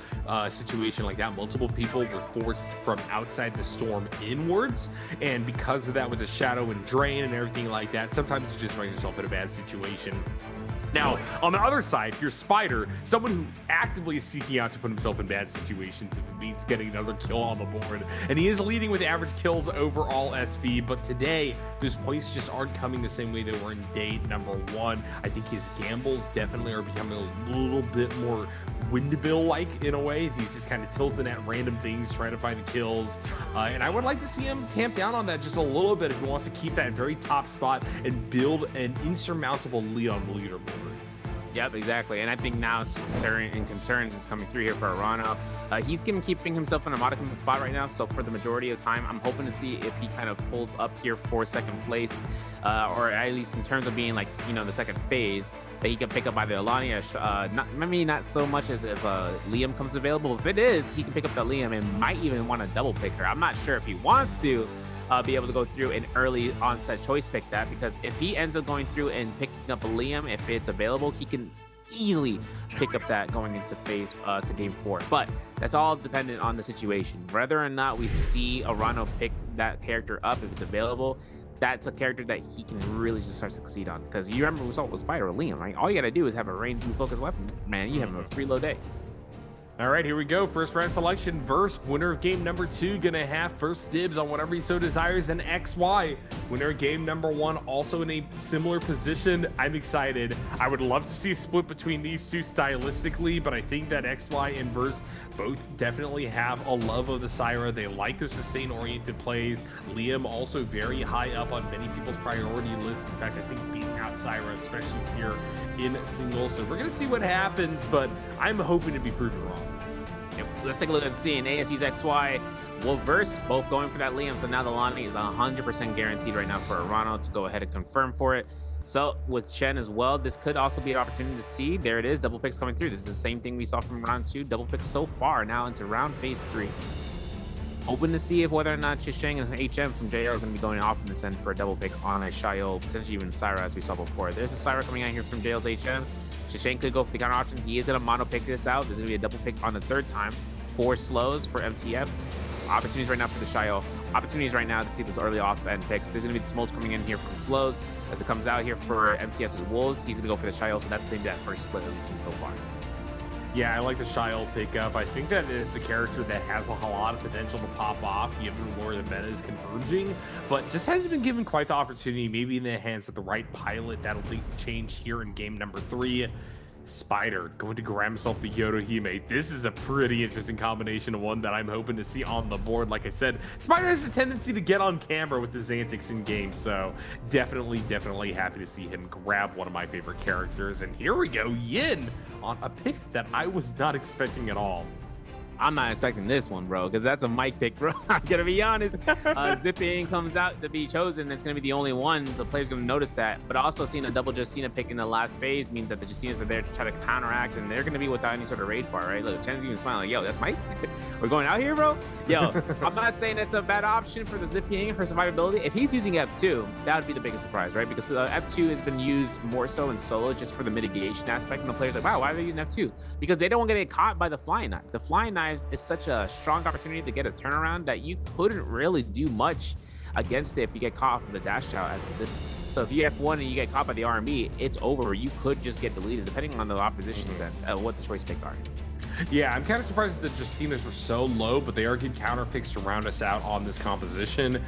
S13: situation like that. Multiple people were forced from outside the storm inwards, and because of that, with the shadow and drain and everything like that, sometimes you just find yourself in a bad situation. Now, on the other side, if you're Spider, someone who actively is seeking out to put himself in bad situations if it means getting another kill on the board. And he is leading with average kills overall, SV, but today, those points just aren't coming the same way they were in day number 1. I think his gambles definitely are becoming a little bit more Windbill-like in a way. He's just kind of tilting at random things, trying to find the kills. And I would like to see him tamp down on that just a little bit if he wants to keep that very top spot and build an insurmountable lead on the leaderboard.
S12: Yep, exactly. And I think now concerns is coming through here for Arano. He's keeping himself in a modicum spot right now. So for the majority of time, I'm hoping to see if he kind of pulls up here for second place, or at least in terms of being like, the second phase, that he can pick up either Alania, maybe not so much as if Liam comes available. If it is, he can pick up that Liam and might even want to double pick her. I'm not sure if he wants to be able to go through an early onset choice pick that, because if he ends up going through and picking up a Liam, if it's available, he can easily pick up that going into phase to game 4. But that's all dependent on the situation. Whether or not we see Arano pick that character up, if it's available, that's a character that he can really just start to succeed on. Because you remember we saw it with Spider or Liam, right? All you gotta do is have a range blue focus weapon. Man, you have a freeload day.
S13: All right, here we go. First round selection versus winner of game number 2. Gonna have first dibs on whatever he so desires. Then XY, winner of game number 1, also in a similar position. I'm excited. I would love to see a split between these two stylistically, but I think that XY and Verse both definitely have a love of the Syra. They like their sustain-oriented plays. Liam also very high up on many people's priority lists. In fact, I think beating out Syra, especially here in singles. So we're gonna see what happens, but I'm hoping to be proven wrong.
S12: Yep. Let's take a look at the scene. ASC's XY will Verse, both going for that Liam. So now the Lonnie is 100% guaranteed right now for Arano to go ahead and confirm for it. So with Chen as well, this could also be an opportunity to see. There it is, double picks coming through. This is the same thing we saw from round 2. Double picks so far now into round phase 3. Hoping to see if whether or not Chisheng and HM from JR are going to be going off in this end for a double pick on a Shayo, potentially even Syra as we saw before. There's a Syra coming out here from JL's HM. Chisheng could go for the counter option. He is going to mono pick this out. There's going to be a double pick on the 3rd time. 4 slows for MTF. Opportunities right now for the Shayo. Opportunities right now to see those early off-end picks. There's going to be the smokes coming in here from slows. As it comes out here for MTS's Wolves, he's going to go for the Shayo. So that's going to be that first split that we've seen so far.
S13: Yeah, I like the Shayo pickup. I think that it's a character that has a lot of potential to pop off given where the meta is converging, but just hasn't been given quite the opportunity. Maybe in the hands of the right pilot, that'll change here in game number 3. Spider going to grab himself the Yodohime. This is a pretty interesting combination of one that I'm hoping to see on the board. Like I said, Spider has a tendency to get on camera with his antics in game, so definitely happy to see him grab one of my favorite characters. And here we go, Yin on a pick that I was not expecting at all.
S12: I'm not expecting this one, bro, because that's a mic pick, bro. I'm gonna be honest. Zipping comes out to be chosen. It's gonna be the only one, so players gonna notice that. But also seeing a double Justina pick in the last phase means that the Justinas are there to try to counteract, and they're gonna be without any sort of rage bar, right? Look, Chen's even smiling like, yo, that's Mike? We're going out here, bro? Yo, I'm not saying it's a bad option for the Zipping for survivability. If he's using F2, that would be the biggest surprise, right? Because F2 has been used more so in solos just for the mitigation aspect, and the players are like, wow, why are they using F2? Because they don't want to get caught by the flying knives. The flying knives is such a strong opportunity to get a turnaround that you couldn't really do much against it if you get caught off of the dash out as a zip. So if you F1 and you get caught by the RMB, it's over. You could just get deleted depending on the opposition's end, what the choice pick are.
S13: Yeah, I'm kind of surprised that the Justinas were so low, but they are good counter picks to round us out on this composition.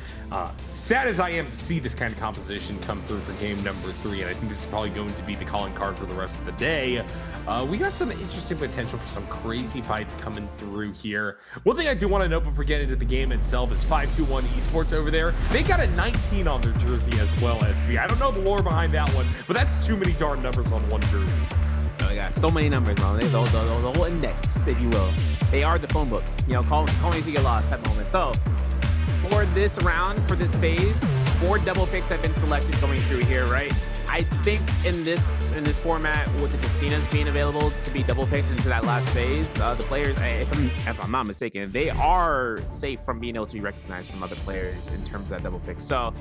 S13: Sad as I am to see this kind of composition come through for game number 3, and I think this is probably going to be the calling card for the rest of the day. We got some interesting potential for some crazy fights coming through here. One thing I do want to note before getting into the game itself is 521 Esports over there. They got a 19 on their jersey as well, SV. I don't know the lore behind that one, but that's too many darn numbers on one jersey.
S12: Oh, they got so many numbers, bro. The whole index, if you will. They are the phone book. You know, call me if you get lost at the moment. So, for this round, for this phase, 4 double picks have been selected going through here, right? I think in this format, with the Justinas being available to be double picked into that last phase, the players, if I'm not mistaken, they are safe from being able to be recognized from other players in terms of that double pick. So,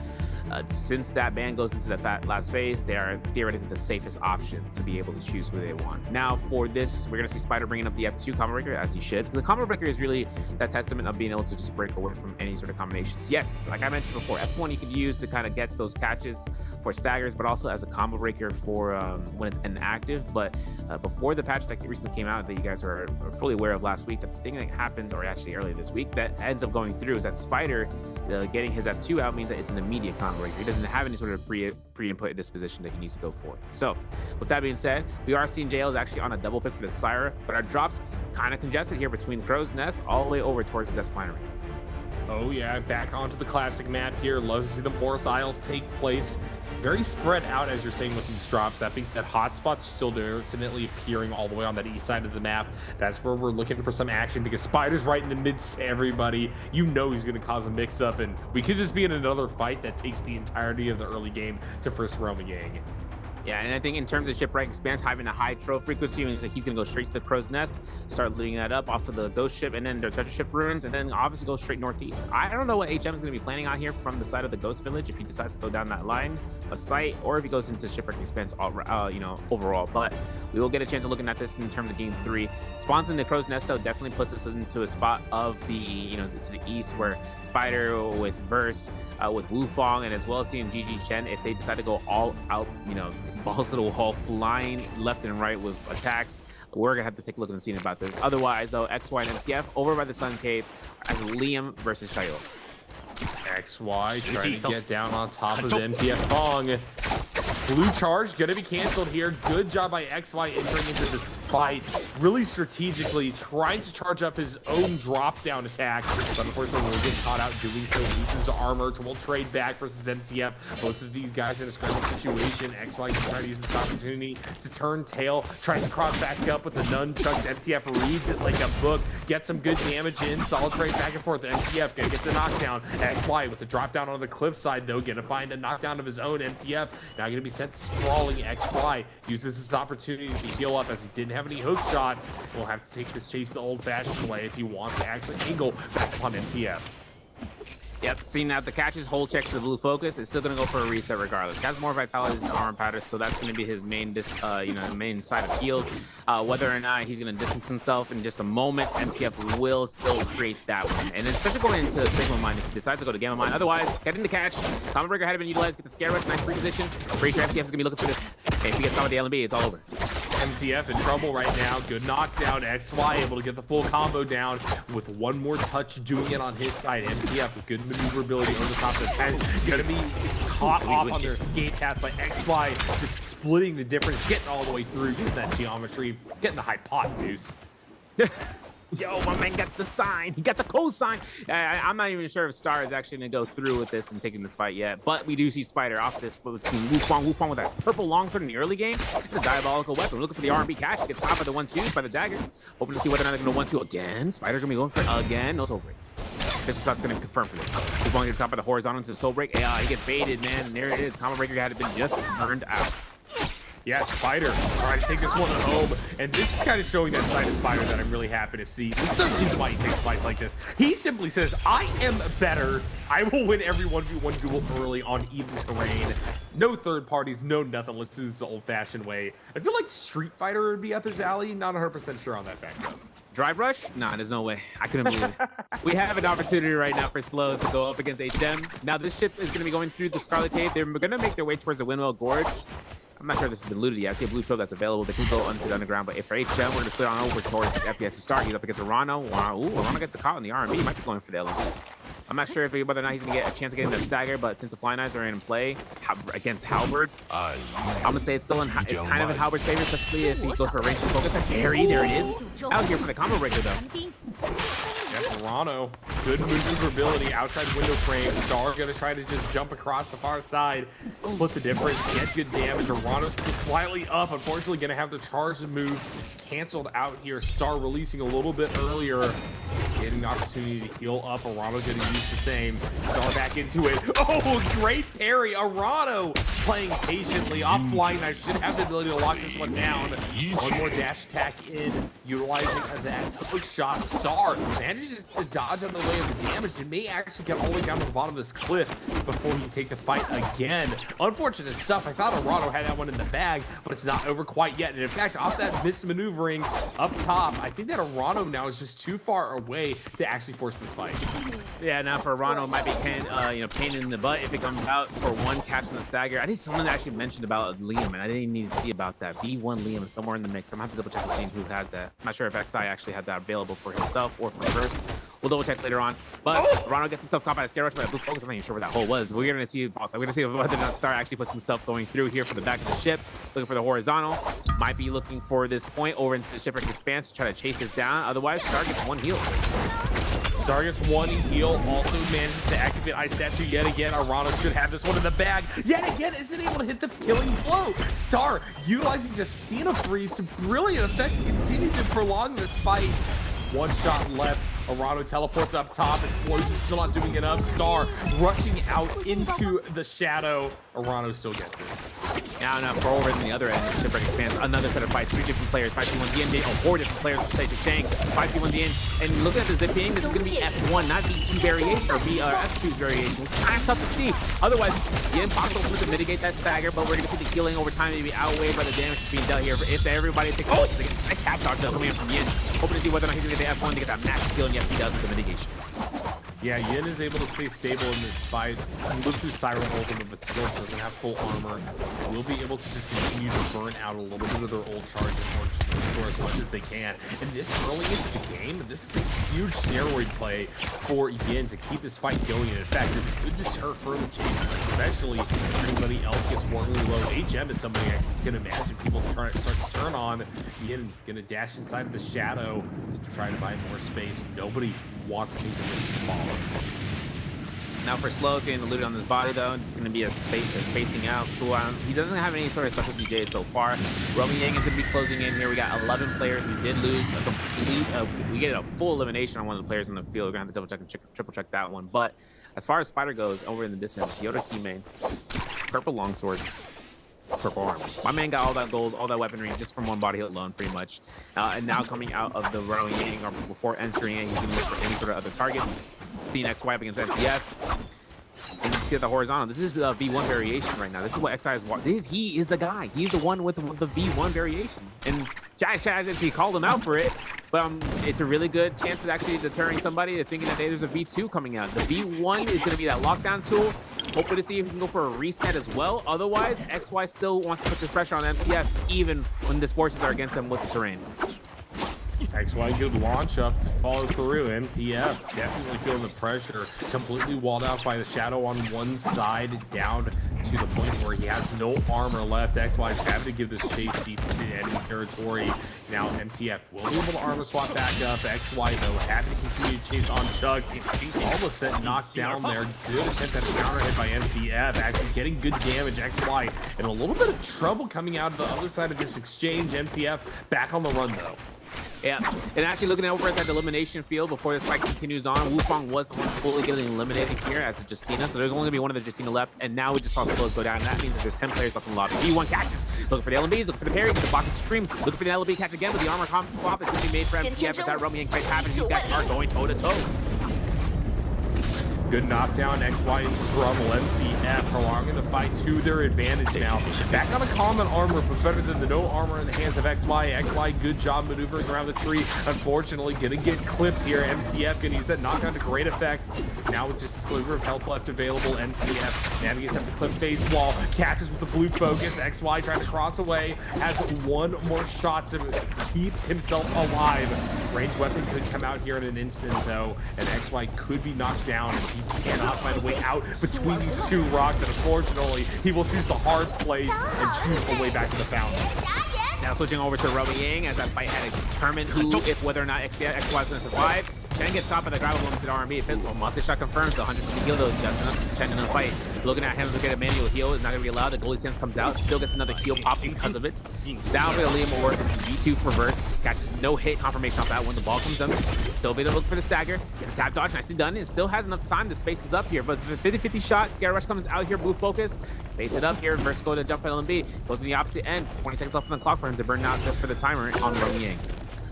S12: since that ban goes into the last phase, they are theoretically the safest option to be able to choose who they want. Now, for this, we're going to see Spider bringing up the F2 combo breaker, as he should. The combo breaker is really that testament of being able to just break away from any sort of combinations. Yes, like I mentioned before, F1 you could use to kind of get those catches for staggers, but also as a combo breaker for when it's inactive. But before the patch that recently came out that you guys are fully aware of last week, the thing that happens, or actually earlier this week, that ends up going through is that Spider getting his F2 out means that it's an immediate combo breaker. He doesn't have any sort of pre-input disposition that he needs to go for. So with that being said, we are seeing JL is actually on a double pick for the Syra, but our drops kind of congested here between Crow's Nest all the way over towards the Zesplanary.
S13: Oh yeah, back onto the classic map here. Love to see the Morris Isles take place. Very spread out, as you're saying, with these drops. That being said, hotspots still definitely appearing all the way on that east side of the map. That's where we're looking for some action, because Spider's right in the midst of everybody. You know he's going to cause a mix-up, and we could just be in another fight that takes the entirety of the early game to first roam a gang.
S12: Yeah, and I think in terms of shipwreck expanse, having a high troll frequency means that he's going to go straight to the crow's nest, start leading that up off of the ghost ship, and then their treasure ship ruins, and then obviously go straight northeast. I don't know what HM is going to be planning on here from the side of the ghost village, if he decides to go down that line of sight, or if he goes into shipwreck expanse, overall. But we will get a chance of looking at this in terms of game 3. Spawns in the crow's nest, though, definitely puts us into a spot of the, to the east, where Spider with Verse, with Wufong, and as well as seeing GG Chen, if they decide to go all out, balls to the wall, flying left and right with attacks, we're gonna have to take a look and see about this. Otherwise, though, XY and MTF over by the Sun Cave as Liam versus Shayo.
S13: XY trying to get down on top of the MTF Bong. Blue charge gonna be canceled here. Good job by XY entering into this fight, really strategically trying to charge up his own drop down attack, but unfortunately will get caught out doing so, loses armor. Will trade back versus MTF. Both of these guys in a scramble situation. XY can try to use this opportunity to turn tail, tries to cross back up with the nunchucks. MTF reads it like a book, gets some good damage in, solid trade back and forth. MTF gonna get the knockdown. XY with the drop down on the cliffside, though, gonna find a knockdown of his own. MTF now gonna be sent sprawling. XY uses this opportunity to heal up as he didn't have any hook shots. We'll have to take this chase the old-fashioned way if he wants to actually angle back upon MTF.
S12: Yep, seeing that the catches hold checks to the blue focus, it's still gonna go for a reset regardless. Has more vitality than armor pattern, so that's gonna be his main main side of heals. Whether or not he's gonna distance himself in just a moment, MTF will still create that one. And especially going into Sigma Mine if he decides to go to Gamma Mine. Otherwise, getting the catch. Combo Breaker had been utilized, get the scare rush, nice reposition. Pretty sure MTF is gonna be looking for this. Okay, if he gets caught with the LMB, it's all over.
S13: MTF in trouble right now. Good knockdown. XY able to get the full combo down with one more touch doing it on his side. MTF with good maneuverability over the top of the pen. Gonna be caught off on their escape path by XY, just splitting the difference, getting all the way through, using that geometry, getting the hypotenuse.
S12: Yo, my man got the sign. He got the cosign. I'm not even sure if Star is actually going to go through with this and taking this fight yet, but we do see Spider off this for the team. Wufong with that purple longsword in the early game. It's a diabolical weapon. We're looking for the R&B catch. Gets caught by the 1-2 by the dagger. Hoping to see whether or not they're going to 1-2 again. Spider going to be going for it again. No soul break. This shot's going to confirm for this. Wufong gets caught by the horizontal into the soul break. Yeah, he gets baited, man. And there it is. Combo Breaker had been just burned out.
S13: Yeah, Spider trying to take this one home, and this is kind of showing that side of Spider that I'm really happy to see. This is the reason why he takes fights like this. He simply says, I am better. I will win every 1v1 duel early on even terrain. No third parties, no nothing. Let's do this the old-fashioned way. I feel like Street Fighter would be up his alley. Not 100% sure on that fact, though.
S12: Drive rush? Nah, there's no way. I couldn't believe it. We have an opportunity right now for Slows to go up against HM. Now, this ship is going to be going through the Scarlet Cave. They're going to make their way towards the Windmill Gorge. I'm not sure if this has been looted yet. I see a blue trove that's available. They can go into the underground, but if for HM, we're going to split on over towards FPX to start. He's up against Arano. Wow, ooh, Arano gets a caught in the R&B. He might be going for the LMBs. I'm not sure whether or not he's going to get a chance of getting the stagger, but since the Fly Knives are in play against Halberds, I'm going to say it's still it's kind of in Halberd's favor, especially if he goes for a range focus. That's Harry. There it is. Out here for the combo breaker, though.
S13: Toronto, good maneuverability outside window frame. Star gonna try to just jump across the far side, split the difference, get good damage. Toronto's still slightly up. Unfortunately, gonna have the charge to move canceled out here. Star releasing a little bit earlier, getting the opportunity to heal up. Arano gonna use the same. Star back into it. Oh, great parry. Arano playing patiently. Off Flying Knife should have the ability to lock this one down. One more dash attack in, utilizing that hook shot. Star manages to dodge on the way of the damage and may actually get all the way down to the bottom of this cliff before he can take the fight again. Unfortunate stuff. I thought Arano had that one in the bag, but it's not over quite yet. And in fact, off that mismaneuvering up top, I think that Arano now is just too far away to actually force this fight.
S12: Yeah, now for Arano, it might be pain in the butt if it comes out for one catch on the stagger. I think someone actually mentioned about Liam, and I didn't need to see about that. B1 Liam is somewhere in the mix. I'm gonna have to double check to see who has that. I'm not sure if XI actually had that available for himself or for Verse. We'll double check later on. But Arano gets himself caught by a scare rush by a blue focus. I'm not even sure where that hole was. We're gonna see. We're gonna see whether or not Star actually puts himself going through here for the back of the ship, looking for the horizontal. Might be looking for this point over into the shipwreck expanse to try to chase this down. Otherwise, Star gets one heal.
S13: Star gets one heal, also manages to activate Ice Statue yet again. Arano should have this one in the bag. Yet again, isn't able to hit the killing blow. Star utilizing Justina Freeze to brilliant effect to continue to prolong this fight. One shot left. Arano teleports up top. Explosion still not doing enough. Star rushing out into the shadow. Arano still gets it.
S12: Now, for over in the other end, Shipwreck expands another set of fights. 3 different players, 5-2-1 DN, 4 different players, say to Shang, 5-2-1 DN. And looking at the zipping, this is going to be F1, not V2 variation, or F2 variation. It's kind of tough to see. Otherwise, the impossible to mitigate that stagger, but we're going to see the healing over time maybe outweighed by the damage being dealt here. If everybody takes a cap dodge though coming in from Yin, hoping to see whether or not he's going to get the F1 to get that massive heal, and yes, he does with the mitigation.
S13: Yeah, Yin is able to stay stable in this fight. He lives through Siren Ultimate, but still doesn't have full armor. Will be able to just continue to burn out a little bit of their ult charge and restore as much as they can. And this early into the game, this is a huge steroid play for Yin to keep this fight going. And in fact, this could deter further chases, especially if everybody else gets warmly low. HM is somebody I can imagine people start to turn on. Yin gonna dash inside of the shadow to try to buy more space. Nobody wants to take the risk to fall.
S12: Now for Slow, getting eluded on this body though, it's going to be a spacing out. He doesn't have any sort of special DJs so far. Romy Yang is going to be closing in here. We got 11 players. We did lose a complete, we get a full elimination on one of the players on the field. We're going to have to double check and triple check that one. But as far as Spider goes, over in the distance, Yoda Hime, purple longsword, purple armor. My man got all that gold, all that weaponry just from one body hit alone, pretty much. And now coming out of the Romy Yang, or before entering it, he's going to look for any sort of other targets. Being XY up against MTF. And you can see the horizontal. This is a V1 variation right now. This is what XI is. He is the guy. He's the one with the V1 variation. And Chad actually called him out for it. But it's a really good chance of actually deterring somebody thinking that there's a V2 coming out. The V1 is going to be that lockdown tool. Hoping to see if we can go for a reset as well. Otherwise, XY still wants to put this pressure on MTF, even when his forces are against him with the terrain.
S13: XY good launch up to follow through. MTF definitely feeling the pressure. Completely walled out by the shadow on one side, down to the point where he has no armor left. XY is having to give this chase deep into enemy territory. Now MTF will be able to armor swap back up. XY though having to continue to chase on Chuck. Almost set knocked down there. Good attempt at a counter hit by MTF. Actually getting good damage. XY in a little bit of trouble coming out of the other side of this exchange. MTF back on the run though.
S12: Yeah, and actually looking over at that elimination field before this fight continues on, Wukong was the one fully getting eliminated here as a Justina, so there's only going to be one of the Justina left, and now we just saw Slows go down, and that means that there's 10 players left in the lobby. V1 catches, looking for the LMBs, looking for the parry, the block extreme, looking for the LB catch again, but the armor comp swap is going to be made for MTF as that Romy Yang fight's happening. These guys are going toe-to-toe.
S13: Good knockdown, XY in trouble. MTF prolonging the fight to their advantage now. Back on a common armor, but better than the no armor in the hands of XY. XY, good job maneuvering around the tree. Unfortunately, gonna get clipped here. MTF gonna use that knockdown to great effect. Now with just a sliver of health left available, MTF navigates up the cliff face wall, catches with the blue focus. XY trying to cross away, has one more shot to keep himself alive. Ranged weapon could come out here in an instant though, and XY could be knocked down. He cannot find a way out between these two rocks, and unfortunately, he will choose the hard place and choose a way back to the fountain.
S12: Now switching over to Romy Yang as that fight had to determine whether or not XY is going to survive. Chen gets stopped by the grapple moment to the R&B pistol. Musket shot confirms the 100% heal though, just enough Chen in the fight. Looking at him to get a manual heal is not going to be allowed. The goalie stance comes out, still gets another heal pop because of it. Down for the Liam Award. This is V2 reverse. Catches no hit confirmation off that when the ball comes down. Still be able to look for the stagger. It's a tap dodge, nicely done. It still has enough time to space this up here, but the 50-50 shot, Scare Rush comes out here, blue focus, baits it up here, reverse go to jump at LMB, goes to the opposite end, 20 seconds left on the clock for him to burn out for the timer on Romy Yang.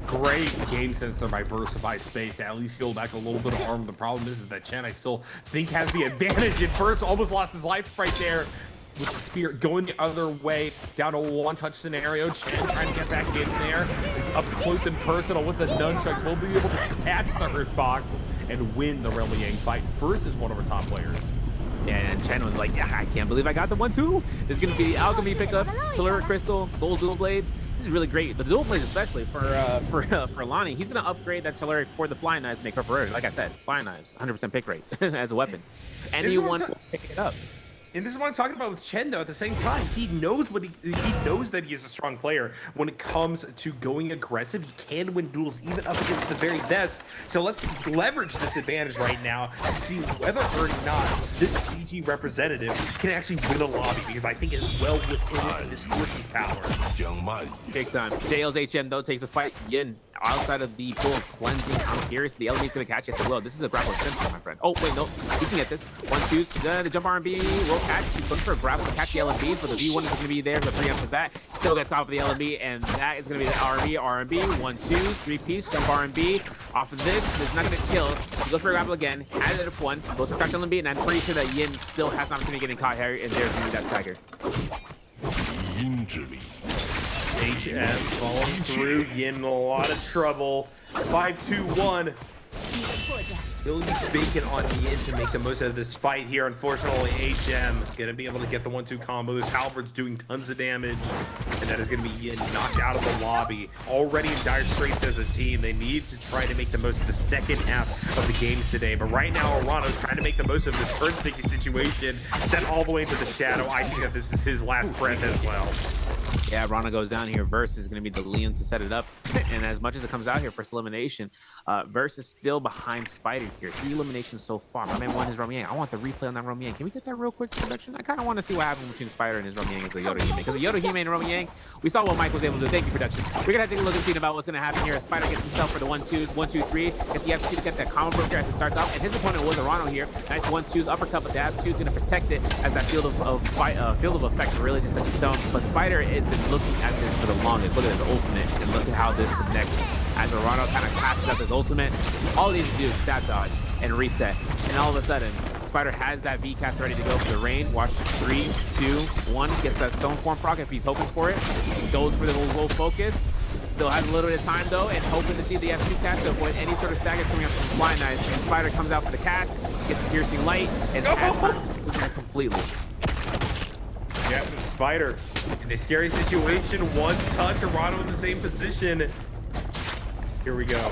S13: Great game sense there by Versify Space. At least heal back a little bit of armor. The problem is that Chen, I still think, has the advantage. At first, almost lost his life right there with the spear going the other way. Down to a one-touch scenario. Chen trying to get back in there. Up close and personal with the nunchucks. We'll be able to catch the Hurt Box and win the Romy Yang fight versus one of our top players.
S12: Yeah, and Chen was like, yeah, I can't believe I got the 1-2. This is going to be the Alchemy pickup, Telluric Crystal, Gold Dual Blades. This is really great. The dual blades, especially for Lonnie, he's going to upgrade that Telluric for the Flying Knives to make up for it. Like I said, Flying Knives, 100% pick rate as a weapon. Anyone will pick it up.
S13: And this is what I'm talking about with Chen, though. At the same time, he knows what he knows that he is a strong player when it comes to going aggressive. He can win duels even up against the very best. So let's leverage this advantage right now to see whether or not this GG representative can actually win a lobby, because I think it is well within this rookie's power.
S12: Big time. JL's HM though takes a fight. Yin outside of the pool of cleansing. I'm curious if the LMB is going to catch. Yes, it will. This is a grapple extension, my friend. Oh, wait, no. He can get this. 1-2. The jump R&B will catch. He's looking for a grapple to catch the LMB, but the V1 is going to be there for the preempt of that. Still gets caught with the LMB, and that is going to be the R&B. 1-2. 3-piece. Jump R&B. Off of this is not going to kill. He goes for a grapple again. Has it at 1. Goes for crash LMB, and I'm pretty sure that Yin still has an opportunity of getting caught here, and there's going to be that stagger.
S13: HM falling through, Yin in a lot of trouble. 5-2-1. He'll use bacon on Yin to make the most out of this fight here. Unfortunately, HM gonna be able to get the 1-2 combo. This Halberd's doing tons of damage, and that is gonna be Yin knocked out of the lobby. Already in dire straits as a team. They need to try to make the most of the second half of the games today. But right now, Arano's trying to make the most of this current sticky situation. Sent all the way into the shadow. I think that this is his last breath as well.
S12: Yeah, Rana goes down here. Verse is going to be the Liam to set it up. And as much as it comes out here, first elimination, Verse is still behind Spider here. 3 eliminations so far. My man won his Romiang. I want the replay on that Romiang. Can we get that real quick, production? I kind of want to see what happened between Spider and his Romiang as the Yoda Hime. Because the Yoda Hime and Romiang, we saw what Mike was able to do. Thank you, production. We're going to have to take a look and see about what's going to happen here as Spider gets himself for the 1-2s. 1-2-3. Gets the F2 to get that combo broker as it starts out. And his opponent was Arano here. Nice 1-2s, uppercut, but the F2 is going to protect it as that field of effect really just sets its own. But Spider has been looking at this for the longest. Look at his ultimate, and look at how this connects. As Arano kind of passes up his ultimate, all he needs to do is stat dodge and reset. And all of a sudden, Spider has that V-cast ready to go for the rain. Watch 3, 2, 1. Gets that stone form proc if he's hoping for it. Goes for the low focus. Still has a little bit of time though, and hoping to see the F2 cast to avoid any sort of staggers coming up from Fly Knives. And Spider comes out for the cast, gets a piercing light, and has time to lose that completely.
S13: Yeah, Spider in a scary situation. 1 touch, Arano in the same position. Here we go.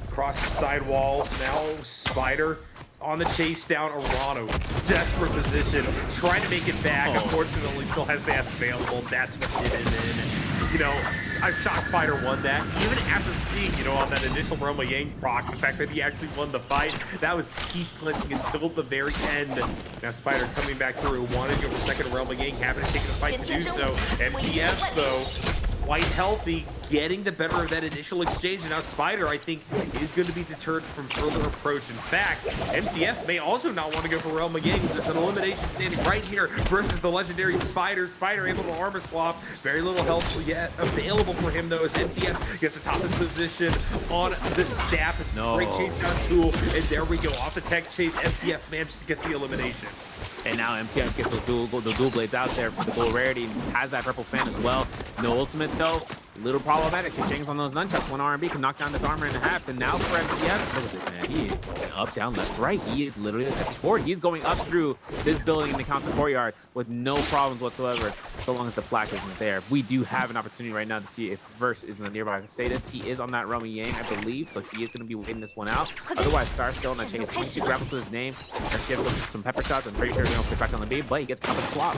S13: Across the sidewall. Now Spider on the chase down. Arano, desperate position, trying to make it back. Unfortunately, still has the F available. That's what did it in. You know, I shot Spider won that. Even after seeing, you know, on that initial Roma Yang proc, the fact that he actually won the fight, that was keep clinching until the very end. Now Spider coming back through, wanted to go for second Roma Yang, having to take the fight to do so. MTF though, quite healthy, getting the better of that initial exchange. And now Spider, I think, is going to be deterred from further approach. In fact, MTF may also not want to go for Realm Gang. There's an elimination standing right here versus the legendary Spider. Spider able to armor swap. Very little health yet available for him, though, as MTF gets the toughest position on the staff. This is a great chase down tool. And there we go. Off the tech chase, MTF manages to get the elimination.
S12: And now MTF gets those dual blades out there for the gold rarity, and has that purple fan as well. No ultimate though. A little problematic. She changes on those nunchucks. 1 R&B can knock down this armor in half. And now for MTF, look at this man. He is going up, down, left, right. He is literally the Tetris board. He's going up through this building in the council courtyard with no problems whatsoever, so long as the plaque isn't there. We do have an opportunity right now to see if Verse is in the nearby status. He is on that Romy Yang, I believe, so he is going to be waiting this one out. Otherwise, Star still in that chase. 22 grapples to his name. MTF goes some pepper shots. I'm pretty sure he's going to put back on the B, but he gets top and swap.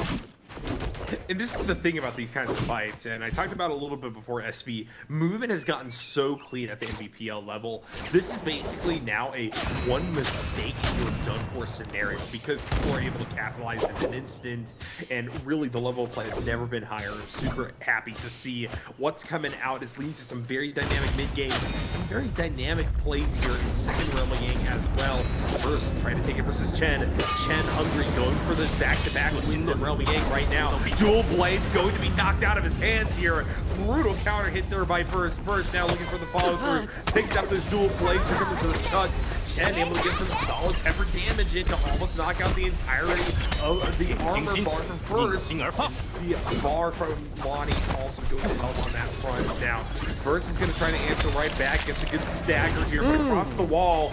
S13: And this is the thing about these kinds of fights, and I talked about it a little bit before SV. Movement has gotten so clean at the Nbpl level. This is basically now a one mistake you're done for scenario, because people are able to capitalize in an instant, and really the level of play has never been higher. I'm super happy to see what's coming out. It's leading to some very dynamic mid-games, some very dynamic plays here in second Realm Yang as well. First, trying to take it versus Chen. Chen hungry, going for the back-to-back wins in Realm Yang right now. Dual blades going to be knocked out of his hands here. Brutal counter hit there by Verse. Verse now looking for the follow through. Picks up those dual blades. Here comes those chucks. Chen able to get some solid pepper damage in to almost knock out the entirety of the armor bar from Verse. The bar from Lonnie also doing help on that front. Now, Verse is going to try to answer right back. Gets a good stagger here, but across the wall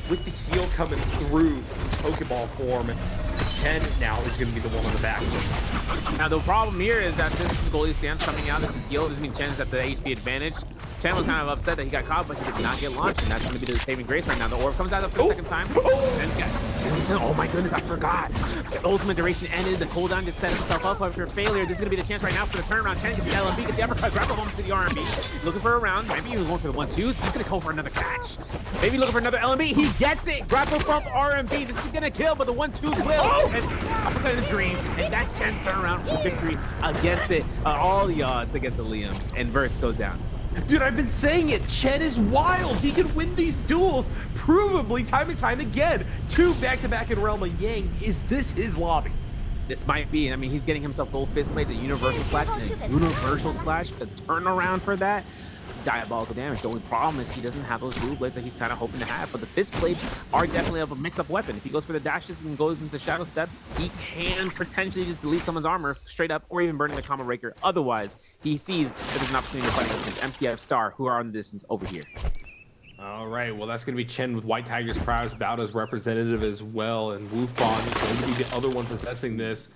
S13: with the heal coming through Pokeball form. Chen now is going to be the one on the back.
S12: Now the problem here is that this is goalie stance coming out. This is heal. Doesn't mean Chen's at the HP advantage. Chen was kind of upset that he got caught, but he did not get launched, and that's going to be the saving grace right now. The orb comes out for the second time. Oh my goodness, I forgot. The ultimate duration ended. The cooldown just set himself up for failure. This is going to be the chance right now for the turnaround. Chen gets the LMB, gets the uppercut, grab him to the R&B. Looking for a round. Maybe he was going for the 1-2s. He's going to go for another catch. Maybe looking for another LMB. He gets it. Grapple from R&B. This is going to kill, but the 1-2s will. And uppercut in the dream. And that's Chen's turnaround for victory against it. All the odds against a Liam. And Verse goes down.
S13: Dude, I've been saying it. Chen is wild. He can win these duels, provably time and time again. 2 back-to-back in Realm of Yang. Is this his lobby?
S12: This might be. I mean, he's getting himself gold fist blades, a universal slash, and a universal slash, a turnaround for that. It's diabolical damage. The only problem is he doesn't have those dual blades that he's kind of hoping to have. But the fist blades are definitely of a mix-up weapon. If he goes for the dashes and goes into shadow steps, he can potentially just delete someone's armor straight up, or even burn in the combo breaker. Otherwise, he sees that there's an opportunity to fight against MCF Star, who are on the distance over here.
S13: All right, well, that's going to be Chen with White Tiger's prowess, Baoda's representative as well, and Wufang is going to be the other one possessing this.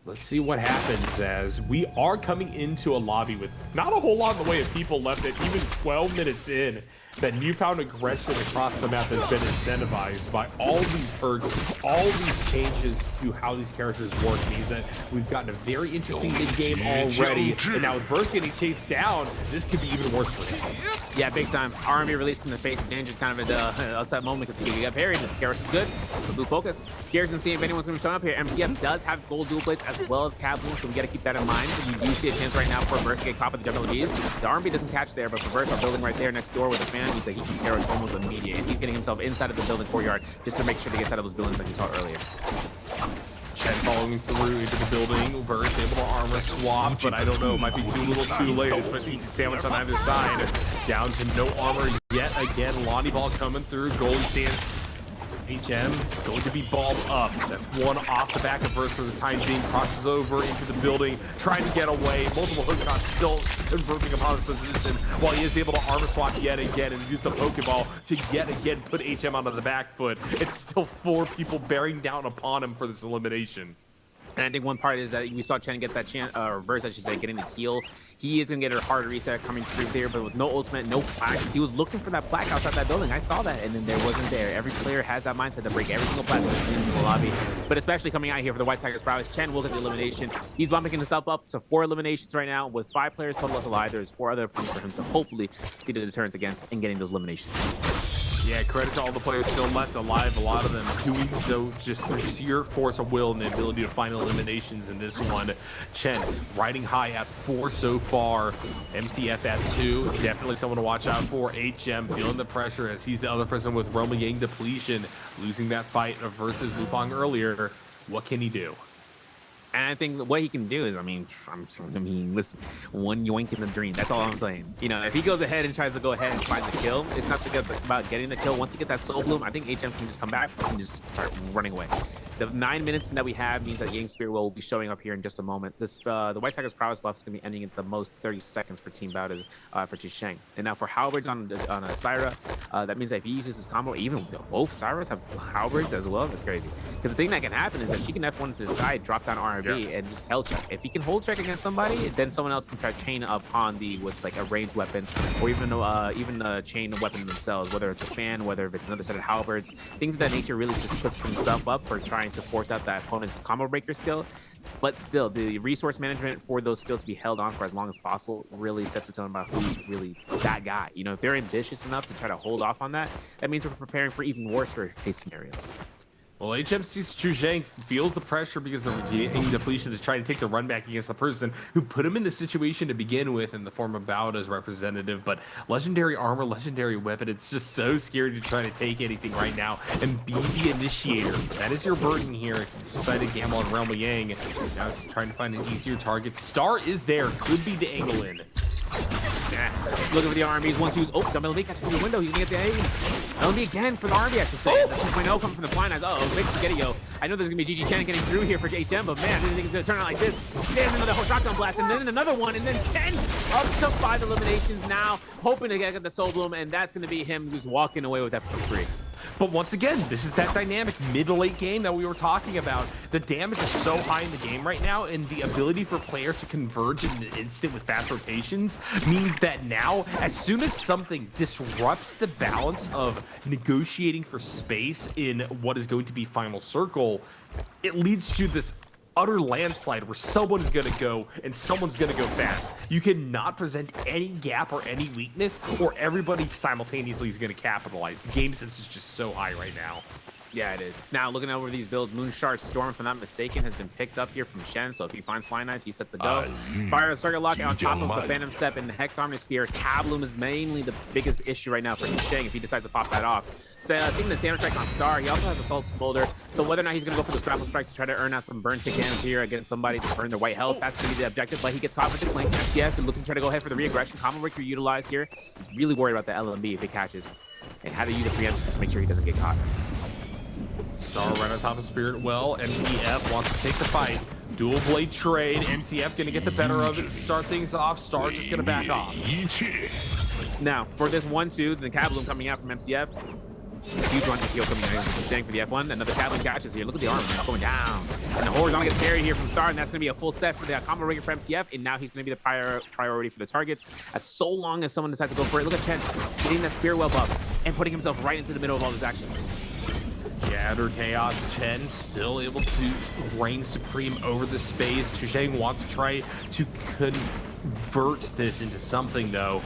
S13: Let's see what happens as we are coming into a lobby with not a whole lot in the way of people left at even 12 minutes in. That newfound aggression across the map has been incentivized by all these perks, all these changes to how these characters work means that we've gotten a very interesting mid-game already. And now with Burst getting chased down, this could be even worse for him.
S12: Yeah, big time. RMB released in the face of danger is kind of an upset moment because he got parried and Scarus is good. The blue focus. Garrison seeing if anyone's going to show up here. MCF does have gold dual blades as well as Cab Bloom, so we got to keep that in mind. We do see a chance right now for Burst to get caught with the Jungle Bees. The RMB doesn't catch there, but for Burst, our building right there next door with the fan means that he can scare us almost immediate. And he's getting himself inside of the building courtyard just to make sure to get out of those buildings like we saw earlier.
S13: Chen following through into the building. Burst able to armor swap, but I don't know, it might be too little too late, especially easy sandwich on either side. Down to no armor yet again. Lonnie Ball coming through. Goalie stands. HM going to be balled up. That's one off the back of Burst for the time being. Crosses over into the building, trying to get away. Multiple hook shots still converting upon his position while he is able to armor swap yet again and use the Pokeball to yet again put HM onto the back foot. It's still 4 people bearing down upon him for this elimination.
S12: And I think one part is that we saw Chen get that chance, reverse, I should say, getting the heal. He is going to get a hard reset coming through there, but with no ultimate, no plaques. He was looking for that plaque outside that building. I saw that, and then there wasn't there. Every player has that mindset to break every single plaque into the lobby. But especially coming out here for the White Tiger's prowess, Chen will get the elimination. He's bumping himself up to 4 eliminations right now. With 5 players total left alive, there's 4 other opponents for him to hopefully see the deterrence against and getting those eliminations.
S13: Yeah, credit to all the players still left alive. A lot of them doing so just through sheer force of will and the ability to find eliminations in this one. Chen riding high at 4 so far. MCF at 2. Definitely someone to watch out for. HM feeling the pressure as he's the other person with Realm of Yang depletion. Losing that fight versus Wufang earlier. What can he do?
S12: And I think what he can do is, I mean, listen, one yoink in the dream. That's all I'm saying. You know, if he goes ahead and tries to go ahead and find the kill, it's not about getting the kill. Once he gets that Soul Bloom, I think HM can just come back and just start running away. The 9 minutes that we have means that Yang Spirit will be showing up here in just a moment. This the White Tiger's prowess buff is going to be ending at the most 30 seconds for Team Bao for Tusheng. And now for halberds on a Syra, that means that if he uses his combo, even both Syras have halberds as well. That's crazy. Because the thing that can happen is that she can F1 into the sky, drop down RB, and just held check. If he can hold check against somebody, then someone else can try to chain upon with like a ranged weapon, or even a chain weapon themselves, whether it's a fan, whether it's another set of halberds. Things of that nature really just puts himself up for trying to force out that opponent's combo breaker skill. But still, the resource management for those skills to be held on for as long as possible really sets a tone about who's really that guy. You know, if they're ambitious enough to try to hold off on that, that means we're preparing for even worse case scenarios.
S13: Well, HMC's Zhang feels the pressure because of the depletion is trying to take the run back against the person who put him in the situation to begin with in the form of Baoda's representative. But legendary armor, legendary weapon, it's just so scary to try to take anything right now and be the initiator. That is your burden here if you decide to gamble on Realm of Yang. Now it's trying to find an easier target. Star is there, could be the angle in.
S12: Yeah. Looking for the RMBs, 1-2s. Oh, the LB catches through the window. He's gonna get the aim. LB again for the RMB, I should say. The 2.0 coming from the blind eyes. Uh-oh, big spaghetti-o. I know there's gonna be GG Chen getting through here for HM, but man, I didn't think it's gonna turn out like this. There's another whole shotgun blast, and then another one, and then Chen up to 5 eliminations now, hoping to get the Soul Bloom, and that's gonna be him who's walking away with that for free.
S13: But once again, this is that dynamic mid to late game that we were talking about. The damage is so high in the game right now, and the ability for players to converge in an instant with fast rotations means that now, as soon as something disrupts the balance of negotiating for space in what is going to be Final Circle, it leads to this utter landslide where someone is going to go and someone's going to go fast. You cannot present any gap or any weakness, or everybody simultaneously is going to capitalize. The game sense is just so high right now.
S12: Yeah, it is. Now, looking over these builds, Moonshard Storm, if I'm not mistaken, has been picked up here from Shen. So if he finds Flying Eyes, he's set to go. Fire a Circuit Lock on top of the Phantom Step and the Hex Armor Spear. Kabloom is mainly the biggest issue right now for Shang if he decides to pop that off. So, seeing the Samurai Strike on Star, he also has Assault Smolder. So whether or not he's going to go for those Grapple Strikes to try to earn out some burn tick here against somebody to burn their white health, that's going to be the objective. But he gets caught with the Clink. MCF looking to try to go ahead for the re-aggression. Combo Breaker utilized here. He's really worried about the LMB if it catches. And how to use a preemption just to make sure he doesn't get caught.
S13: Star right on top of Spirit Well. MTF wants to take the fight. Dual blade trade. MTF gonna get the better of it to start things off. Star just gonna back off.
S12: Now, for this 1-2, the Kabloom coming out from MCF. Huge one to coming out from Shang for the F1. Another Kabloom catches here. Look at the armor going down. And the horizontal gets carried here from Star, and that's going to be a full set for the combo rigger for MCF. And now he's going to be the priority for the targets. As so long as someone decides to go for it. Look at Chen getting that Spear Well buff and putting himself right into the middle of all this action.
S13: Gather Chaos. Chen still able to reign supreme over the space. Chusheng wants to try to convert this into something, though.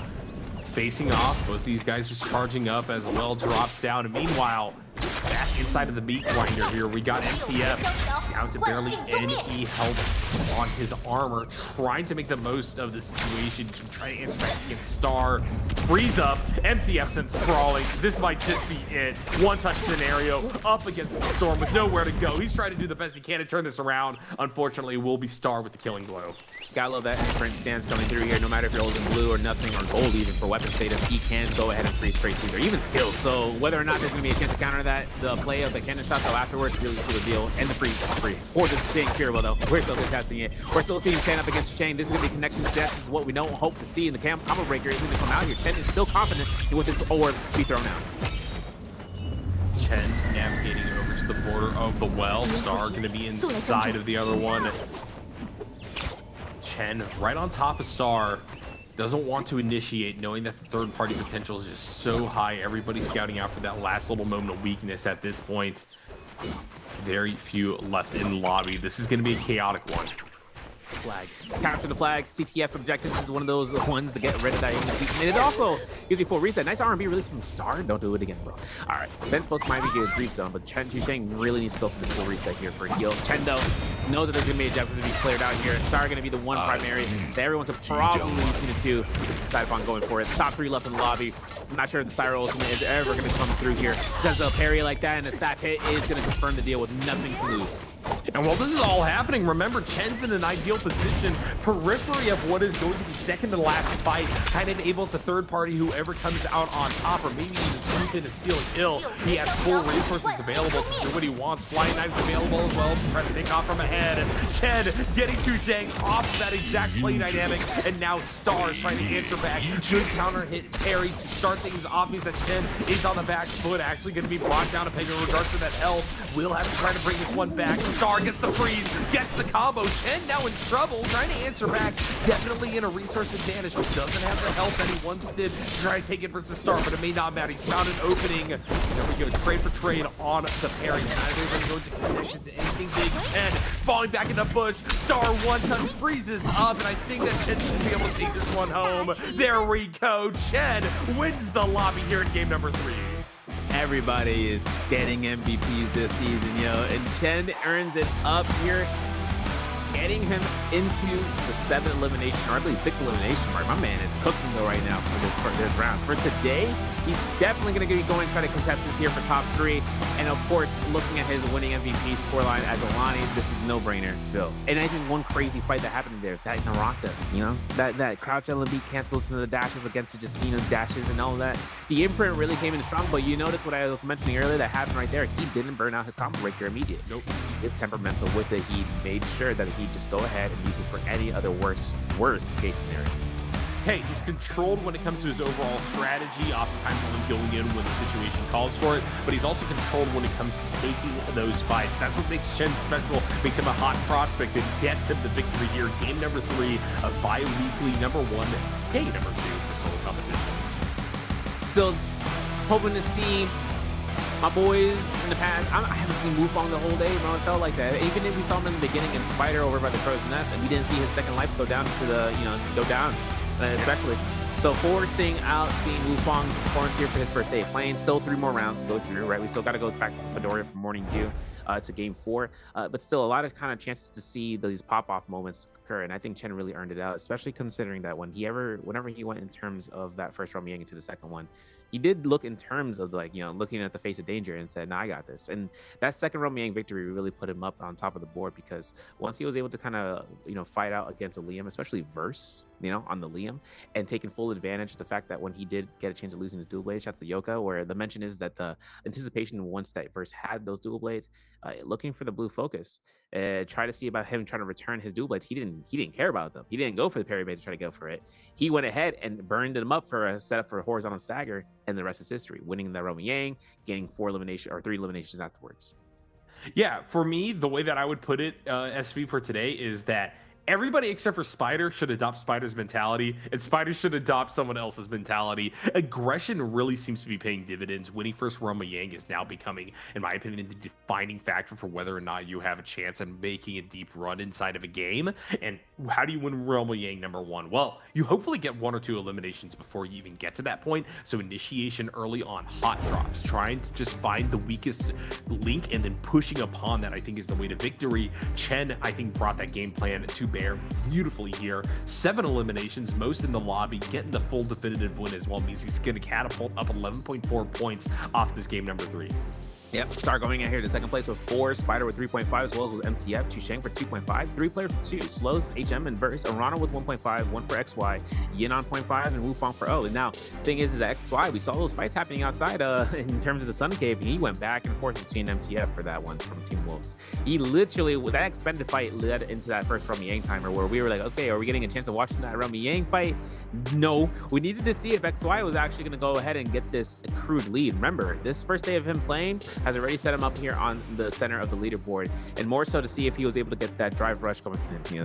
S13: Facing off, both these guys just charging up as Well drops down. And meanwhile, back inside of the meat grinder here, we got MTF down to barely any health on his armor, trying to make the most of the situation to try to answer back against Star. Freeze up, MTF sent sprawling. This might just be it. One-touch scenario up against the Storm with nowhere to go. He's trying to do the best he can to turn this around. Unfortunately, it will be Star with the killing blow.
S12: Gotta love that imprint stance coming through here. No matter if you're holding blue or nothing, or gold even for weapon status, he can go ahead and freeze straight through there, even skills. So whether or not there's gonna be a chance to counter that, the play of the cannon shot, so afterwards, really see the deal. And the free. For this Shang Spear Well, though, we're still testing it. We're still seeing Chen up against Chen. This is gonna be connection stats. This is what we don't hope to see in the combo breaker. Is gonna come out here. Chen is still confident with this orb to be thrown out.
S13: Chen navigating over to the border of the well. Star gonna be inside of the other one. Chen right on top of Star. Doesn't want to initiate, knowing that the third party potential is just so high. Everybody's scouting out for that last little moment of weakness at this point. Very few left in lobby. This is going to be a chaotic one.
S12: Flag. Capture the flag. CTF objectives is one of those ones to get rid of that. And it also gives you full reset. Nice R&B release from Star. Don't do it again, bro. All right. Ben's supposed to might be good grief zone, but Chen Chusheng really needs to go for this full reset here for a heal. Chen, though, knows that there's going to be a objective to be cleared out here. Star going to be the one primary that everyone could probably between the two just decide upon going for it. Top 3 left in the lobby. I'm not sure if the Cyro ultimate is ever going to come through here, because a parry like that and a sap hit is going to confirm the deal with nothing to lose.
S13: And while this is all happening, remember, Chen's in an ideal position, periphery of what is going to be second to last fight, kind of able to third party whoever comes out on top, or maybe even swoop in to steal a kill. He has full resources available to do what he wants. Flying knives available as well to try to take off from ahead. Chen getting Chusheng off of that exact play dynamic, and now Star is trying to answer back. Good counter hit parry to start things off, means that Chen is on the back foot, actually going to be brought down a peg in regards to that health. Will have to try to bring this one back. Star gets the freeze, gets the combo. Chen now in trouble, trying to answer back. Definitely in a resource advantage, but doesn't have the health that he once did to try to take it versus Star, but it may not matter. He's found an opening. There we go, trade for trade on the parry. Neither is going to connect it to anything big. Chen falling back in the bush. Star one-touch freezes up, and I think that Chen should be able to take this one home. There we go. Chen wins the lobby here in game number 3.
S12: Everybody is getting MVPs this season, yo, and Chen earns it up here, getting him into the 7th elimination, or I believe 6th elimination mark. My man is cooking though right now for this round. For today, he's definitely going to be going to try to contest this here for top 3. And of course, looking at his winning MVP scoreline as Alani, this is no-brainer, Bill. And I think one crazy fight that happened there, that NARAKA, you know, that crouch LMB cancels some of the dashes against the Justina's dashes and all of that. The imprint really came in strong, but you notice what I was mentioning earlier that happened right there. He didn't burn out his combo breaker immediately. Nope. He is temperamental with it. He made sure that he just go ahead and use it for any other worst case scenario.
S13: Hey, he's controlled when it comes to his overall strategy, oftentimes only going in when the situation calls for it, but he's also controlled when it comes to taking those fights. That's what makes Chen special, makes him a hot prospect, and gets him the victory here. Game number 3 of bi-weekly number 1, day number 2 for solo competition.
S12: Still hoping to see my boys in the past. I haven't seen Wukong the whole day, bro. It felt like that. Even if we saw him in the beginning in Spider over by the Crow's Nest, and we didn't see his second life go down to the, go down, especially. So forcing out seeing Wu Fang's performance here for his first day of playing. Still 3 more rounds to go through, right? We still got to go back to Midoriya for Morning Dew to game 4. But still a lot of kind of chances to see these pop-off moments occur. And I think Chen really earned it out, especially considering that whenever he went in terms of that first Romy Yang into the second one, he did look in terms of like, looking at the face of danger and said, "Nah, I got this." And that second Romy Yang victory really put him up on top of the board, because once he was able to kind of, fight out against a Liam, especially Verse, on the Liam, and taking full advantage of the fact that when he did get a chance of losing his dual blade shots to Yoka, where the mention is that the anticipation once that Verse had those dual blades, looking for the blue focus, try to see about him trying to return his dual blades. He didn't care about them. He didn't go for the parry bait to try to go for it. He went ahead and burned them up for a setup for a horizontal stagger, and the rest is history. Winning the Romy Yang, getting 3 eliminations afterwards.
S13: Yeah, for me, the way that I would put it, SV, for today is that everybody except for Spider should adopt Spider's mentality, and Spider should adopt someone else's mentality. Aggression really seems to be paying dividends. Winning first Romy Yang is now becoming, in my opinion, the defining factor for whether or not you have a chance at making a deep run inside of a game. And how do you win Romy Yang number 1? Well, you hopefully get 1 or 2 eliminations before you even get to that point. So initiation early on, hot drops, trying to just find the weakest link and then pushing upon that, I think, is the way to victory. Chen, I think, brought that game plan to bear beautifully here. 7 eliminations, most in the lobby, getting the full definitive win as well means he's going to catapult up 11.4 points off this game number 3.
S12: Yep, Star going in here to second place with 4, Spider with 3.5, as well as with MTF, Chusheng for 2.5, 3 players for 2, Slows, HM, and Verse, Arana with 1.5, 1 for XY, Yin on 0.5, and Wu Fang for O. And now, thing is that XY, we saw those fights happening outside in terms of the Sun Cave, and he went back and forth between MTF for that one from Team Wolves. He literally, with that expended fight, led into that first Romy Yang timer, where we were like, okay, are we getting a chance of watching that Romy Yang fight? No, we needed to see if XY was actually going to go ahead and get this accrued lead. Remember, this first day of him playing has already set him up here on the center of the leaderboard, and more so to see if he was able to get that drive rush going.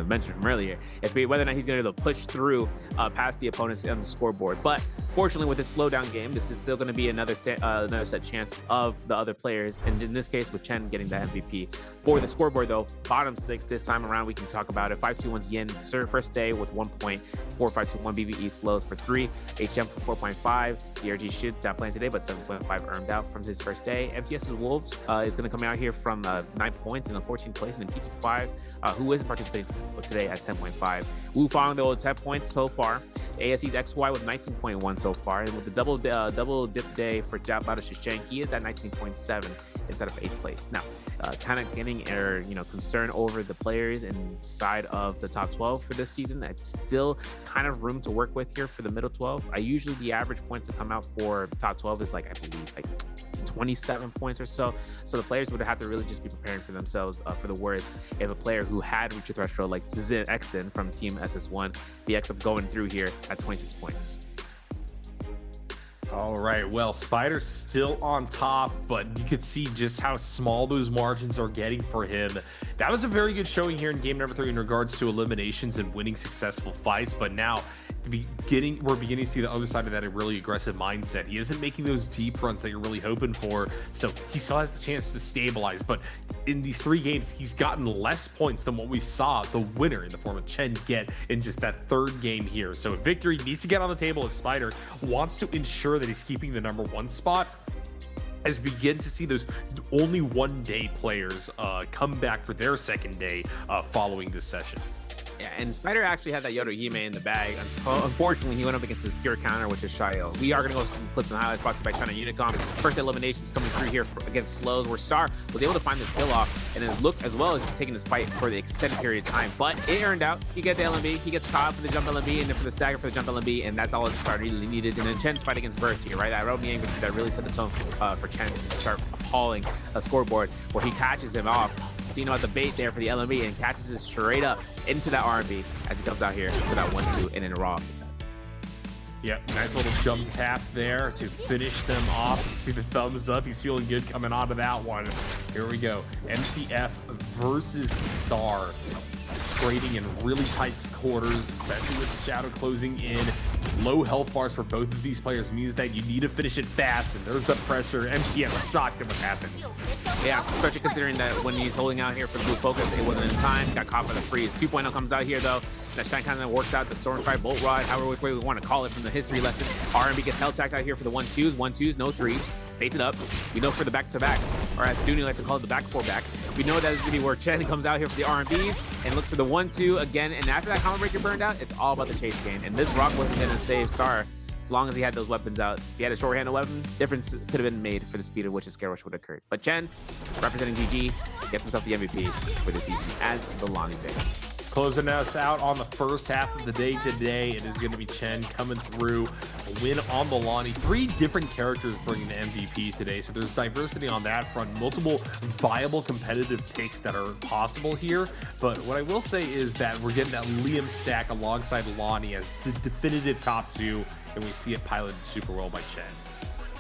S12: Mentioned from earlier, whether or not he's going to be able to push through past the opponents on the scoreboard. But fortunately, with this slowdown game, this is still going to be another set chance of the other players, and in this case, with Chen getting that MVP for the scoreboard. Though bottom 6 this time around, we can talk about it. 521's Yin, first day with 1 point. 4521 BVE Slows for 3, HM for 4.5. DRG should that playing today, but 7.5 earned out from his first day. MTS's Wolves is going to come out here from 9 points in the 14th place, and then TG5, who isn't participating today at 10.5. Wu Fang, though, 10 points so far. ASE's XY with 19.1 so far, and with the double dip day for Bao Shisheng, he is at 19.7 instead of 8th place. Now, kind of getting concern over the players inside of the top 12 for this season. That's still kind of room to work with here for the middle 12. Usually the average points to come out for top 12 is I believe 27 points or so. So the players would have to really just be preparing for themselves for the worst. If a player who had reached a threshold like Exen from Team SS1, he ends up going through here at 26 points.
S13: All right, well, Spider's still on top, but you could see just how small those margins are getting for him. That was a very good showing here in game number 3 in regards to eliminations and winning successful fights, but now we're beginning to see the other side of that, a really aggressive mindset. He isn't making those deep runs that you're really hoping for, so he still has the chance to stabilize. But in these 3 games, he's gotten less points than what we saw the winner in the form of Chen get in just that 3rd game here. So a victory needs to get on the table if Spider wants to ensure that he's keeping the number 1 spot, as we begin to see those only 1-day players come back for their 2nd day following this session.
S12: Yeah, and Spider actually had that Yodohime in the bag. Unfortunately, he went up against his pure counter, which is Shayo. We are going to go with some clips and highlights brought to you by China Unicom. First eliminations coming through here against Slows, where Star was able to find this kill off and his look as well as taking this fight for the extended period of time. But it earned out. He gets the LMB, he gets caught for the jump LMB, and then for the stagger for the jump LMB, and that's all that Star really needed. And then Chen's fight against Verse here, right? That Romy Yang that really set the tone for Chen to start appalling a scoreboard, where he catches him off. Seeing about the bait there for the LMB and catches it straight up into that R&B as he comes out here for that 1-2 and then raw.
S13: Yep, nice little jump tap there to finish them off. You see the thumbs up. He's feeling good coming out of that one. Here we go. MTF versus Star. Trading in really tight quarters, especially with the shadow closing in. Low health bars for both of these players means that you need to finish it fast, and there's the pressure. MTM shocked at what happened.
S12: Yeah, especially considering that when he's holding out here for the blue focus, it wasn't in time, got caught by the freeze. 2.0 comes out here though. That Shine kind of works out the Stormstrike Bolt Rod, however which way we want to call it from the history lesson. RMB gets held checked out here for the 1-2s. 1-2s, no 3s. Face it up. We know for the back-to-back, or as Dooney likes to call it, the back-4-back. We know that is going to be where Chen comes out here for the RMBs and looks for the 1-2 again. And after that combo breaker burned out, it's all about the chase gain. And this Rock wasn't going to save Star as long as he had those weapons out. If he had a short-handed weapon, difference could have been made for the speed at which a Scare Rush would have occurred. But Chen, representing GG, gets himself the MVP for the season as the Lonnie pick.
S13: Closing us out on the first half of the day today, it is going to be Chen coming through, a win on the Lonnie. 3 different characters bringing the MVP today, so there's diversity on that front. Multiple viable competitive picks that are possible here, but what I will say is that we're getting that Liam stack alongside Lonnie as the definitive top 2, and we see it piloted super well by Chen.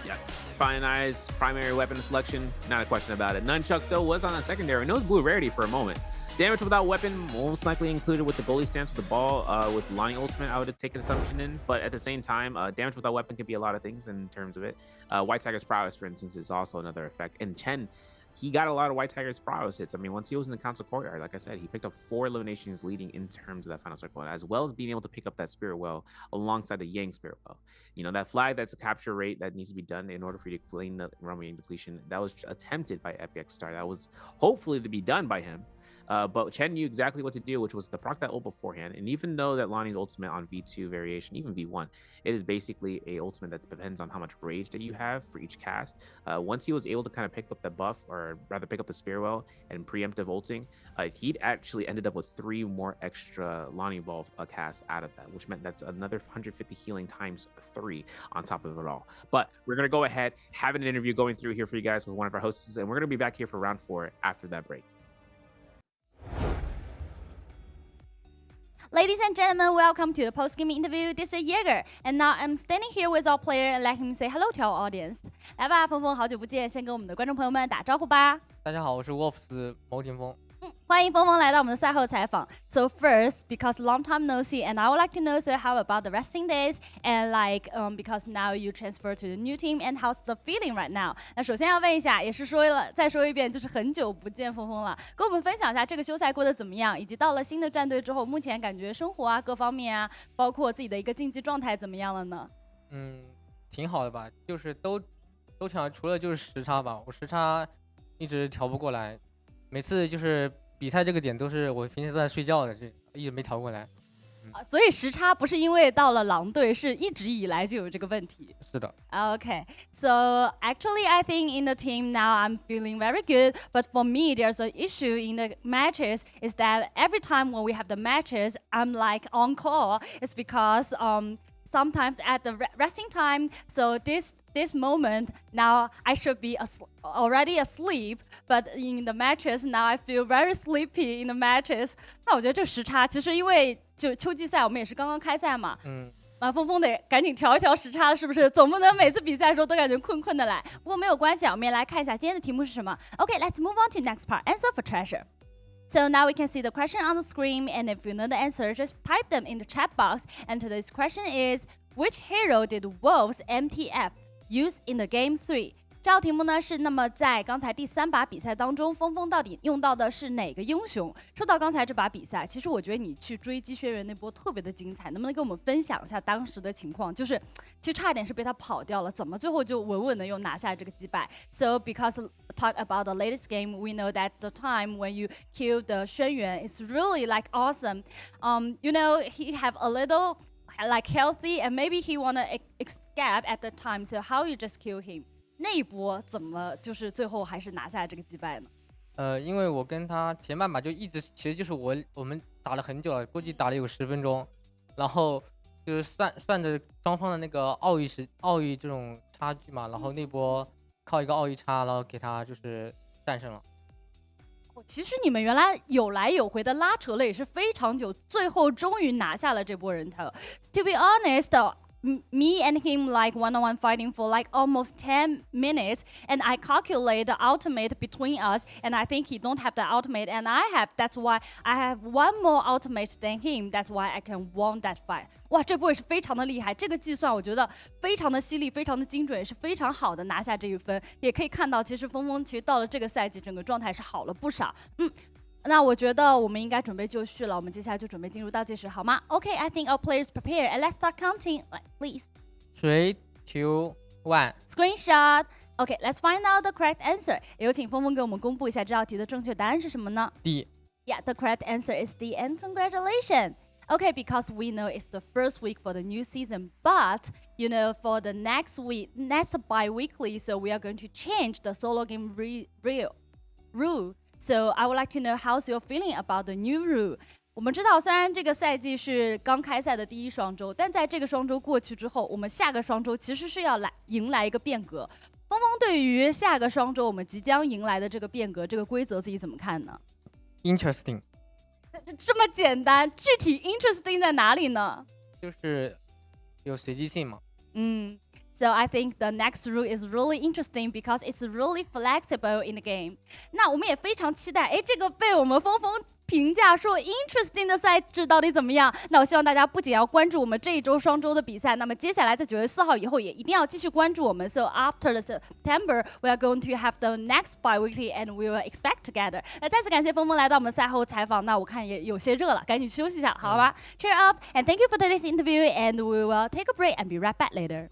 S12: Yeah. Fine Eyes, primary weapon selection, not a question about it. Nunchuck though was on a secondary, and it was blue rarity for a moment. Damage without weapon, most likely included with the goalie stance with the ball, with Lonnie ultimate, I would take an assumption in. But at the same time, damage without weapon could be a lot of things in terms of it. White Tiger's prowess, for instance, is also another effect. And Chen, he got a lot of White Tiger's prowess hits. I mean, once he was in the council courtyard, like I said, he picked up 4 eliminations leading in terms of that final circle, as well as being able to pick up that Spirit Well alongside the Yang Spirit Well. You know, that flag, that's a capture rate that needs to be done in order for you to clean the Rumble Yang depletion. That was attempted by Epic Star. That was hopefully to be done by him. But Chen knew exactly what to do, which was to proc that ult beforehand. And even though that Lonnie's ultimate on V2 variation, even V1, it is basically a ultimate that depends on how much rage that you have for each cast. Once he was able to kind of pick up the buff, or rather pick up the Spearwell and preemptive ulting, he'd actually ended up with 3 more extra Lonnie Ball casts out of that, which meant that's another 150 healing times 3 on top of it all. But we're going to go ahead, have an interview going through here for you guys with one of our hosts, and we're going to be back here for round 4 after that break.
S14: Ladies and gentlemen, welcome to the post-game interview. This is Jaeger, and now I'm standing here with our player and let him say hello to our audience. 来吧，峰峰，好久不见，先跟我们的观众朋友们打招呼吧。
S15: 大家好，我是 Wolves 毛霆锋。
S14: 欢迎峰峰来到我们的赛后采访。So first, because long time no see, and I would like to know so how about the resting days, and because now you transfer to the new team, and how's the feeling right now? 那首先要问一下，也是再说一遍，就是很久不见峰峰了，跟我们分享一下这个休赛过得怎么样，以及到了新的战队之后，目前感觉生活啊各方面啊，包括自己的一个竞技状态怎么样了呢？
S15: 挺好的吧，就是都挺好，除了就是时差吧，我时差一直调不过来，每次就是比赛这个点都是我平时都在睡觉的，这一直没调过来。
S14: 所以时差不是因为到了狼队，是一直以来就有这个问题。
S15: 是的。
S14: Okay, so actually I think in the team now I'm feeling very good, but for me there's an issue in the matches is that every time when we have the matches, I'm like on call. It's because sometimes at the resting time, so this moment now I should be already asleep, but in the matches now I feel very sleepy in the matches. 那我觉得这时差其实因为就秋季赛我们也是刚刚开赛嘛，峰峰得赶紧调一调时差，是不是？总不能每次比赛的时候都感觉困困的来。不过没有关系，我们也来看一下今天的题目是什么。Okay, let's move on to next part. Answer for treasure. So now we can see the question on the screen, and if you know the answer, just type them in the chat box. And today's question is, which hero did Wolves MTF use in the game 3? 这道题目呢是，那么在刚才第3把比赛当中，峰峰到底用到的是哪个英雄？说到刚才这把比赛，其实我觉得你去追击轩辕那波特别的精彩，能不能跟我们分享一下当时的情况？就是其实差一点是被他跑掉了，怎么最后就稳稳的又拿下这个击败 ？So because talk about the latest game, we know that the time when you kill the 轩辕is really like awesome. You know he have a little like healthy, and maybe he wanna escape at the time. So how you just kill him? 那一波怎么就是最后还是拿下这个击败呢？
S15: 因为我跟他前半把就一直，其实就是我们打了很久了，估计打了有10分钟，然后就是算着双方的那个奥义这种差距嘛，然后那波靠一个奥义差，然后给他就是战胜了。
S14: 其实你们原来有来有回的拉扯了也是非常久，最后终于拿下了这波人头。To be honest, me and him like one-on-one fighting for like almost 10 minutes, and I calculate the ultimate between us, and I think he don't have the ultimate, and I have. That's why I have one more ultimate than him. That's why I can won that fight. 哇，这波也是非常的厉害，这个计算我觉得非常的犀利，非常的精准，也是非常好的拿下这一分。也可以看到，其实峰峰其实到了这个赛季，整个状态是好了不少。那我觉得我们应该准备就绪了，我们接下来就准备进入倒计时，好吗 ？Okay, I think our players prepare, and let's start counting. Please.
S15: 3, 2, 1.
S14: Screenshot. Okay, let's find out the correct answer. 有请峰峰给我们公布一下这道题的正确答案是什么呢
S15: D.
S14: Yeah, the correct answer is D, and congratulations. Okay, because we know it's the first week for the new season, but you know, for the next week, next bi-weekly, so we are going to change the solo game rule. So I would like to know how's your feeling about the new rule. 我们知道，虽然这个赛季是刚开赛的第一双周，但在这个双周过去之后，我们下个双周其实是要迎来一个变革。峰峰对于下个双周我们即将迎来的这个变革，这个规则自己怎么看呢
S15: Interesting.
S14: 这么简单，具体 interesting 在哪里呢？
S15: 就是有随机性嘛。
S14: So I think the next rule is really interesting because it's really flexible in the game. 那我们也非常期待，这个被我们峰峰评价说 interesting 的赛制到底怎么样？那我希望大家不仅要关注我们这一周双周的比赛，那么接下来在9月4号以后也一定要继续关注我们。So after the September, we are going to have the next bi-weekly and we will expect together. 那再次感谢峰峰来到我们赛后采访。那我看也有些热了，赶紧休息一下，好吧？Cheer up and thank you for today's interview, and we will take a break and be right back later.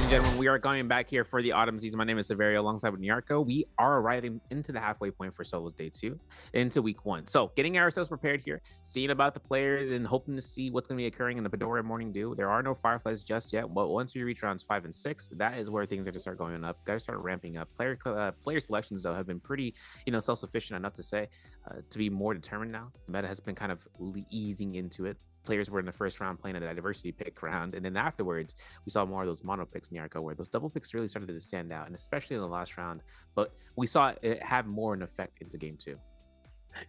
S12: and gentlemen, we are going back here for the autumn season. My name is Severio alongside with NARAKA. We are arriving into the halfway point for Solos Day 2, into week 1. So getting ourselves prepared here, seeing about the players and hoping to see what's going to be occurring in the Bedora Morning Dew. There are no Fireflies just yet, but once we reach rounds 5 and 6, that is where things are to start going up. Got to start ramping up. Player selections, though, have been pretty, self-sufficient enough to say to be more determined now. The meta has been kind of easing into it. Players were in the first round playing a diversity pick round, and then afterwards we saw more of those mono picks in NARAKA, where those double picks really started to stand out, and especially in the last round. But we saw it have more an effect into game 2.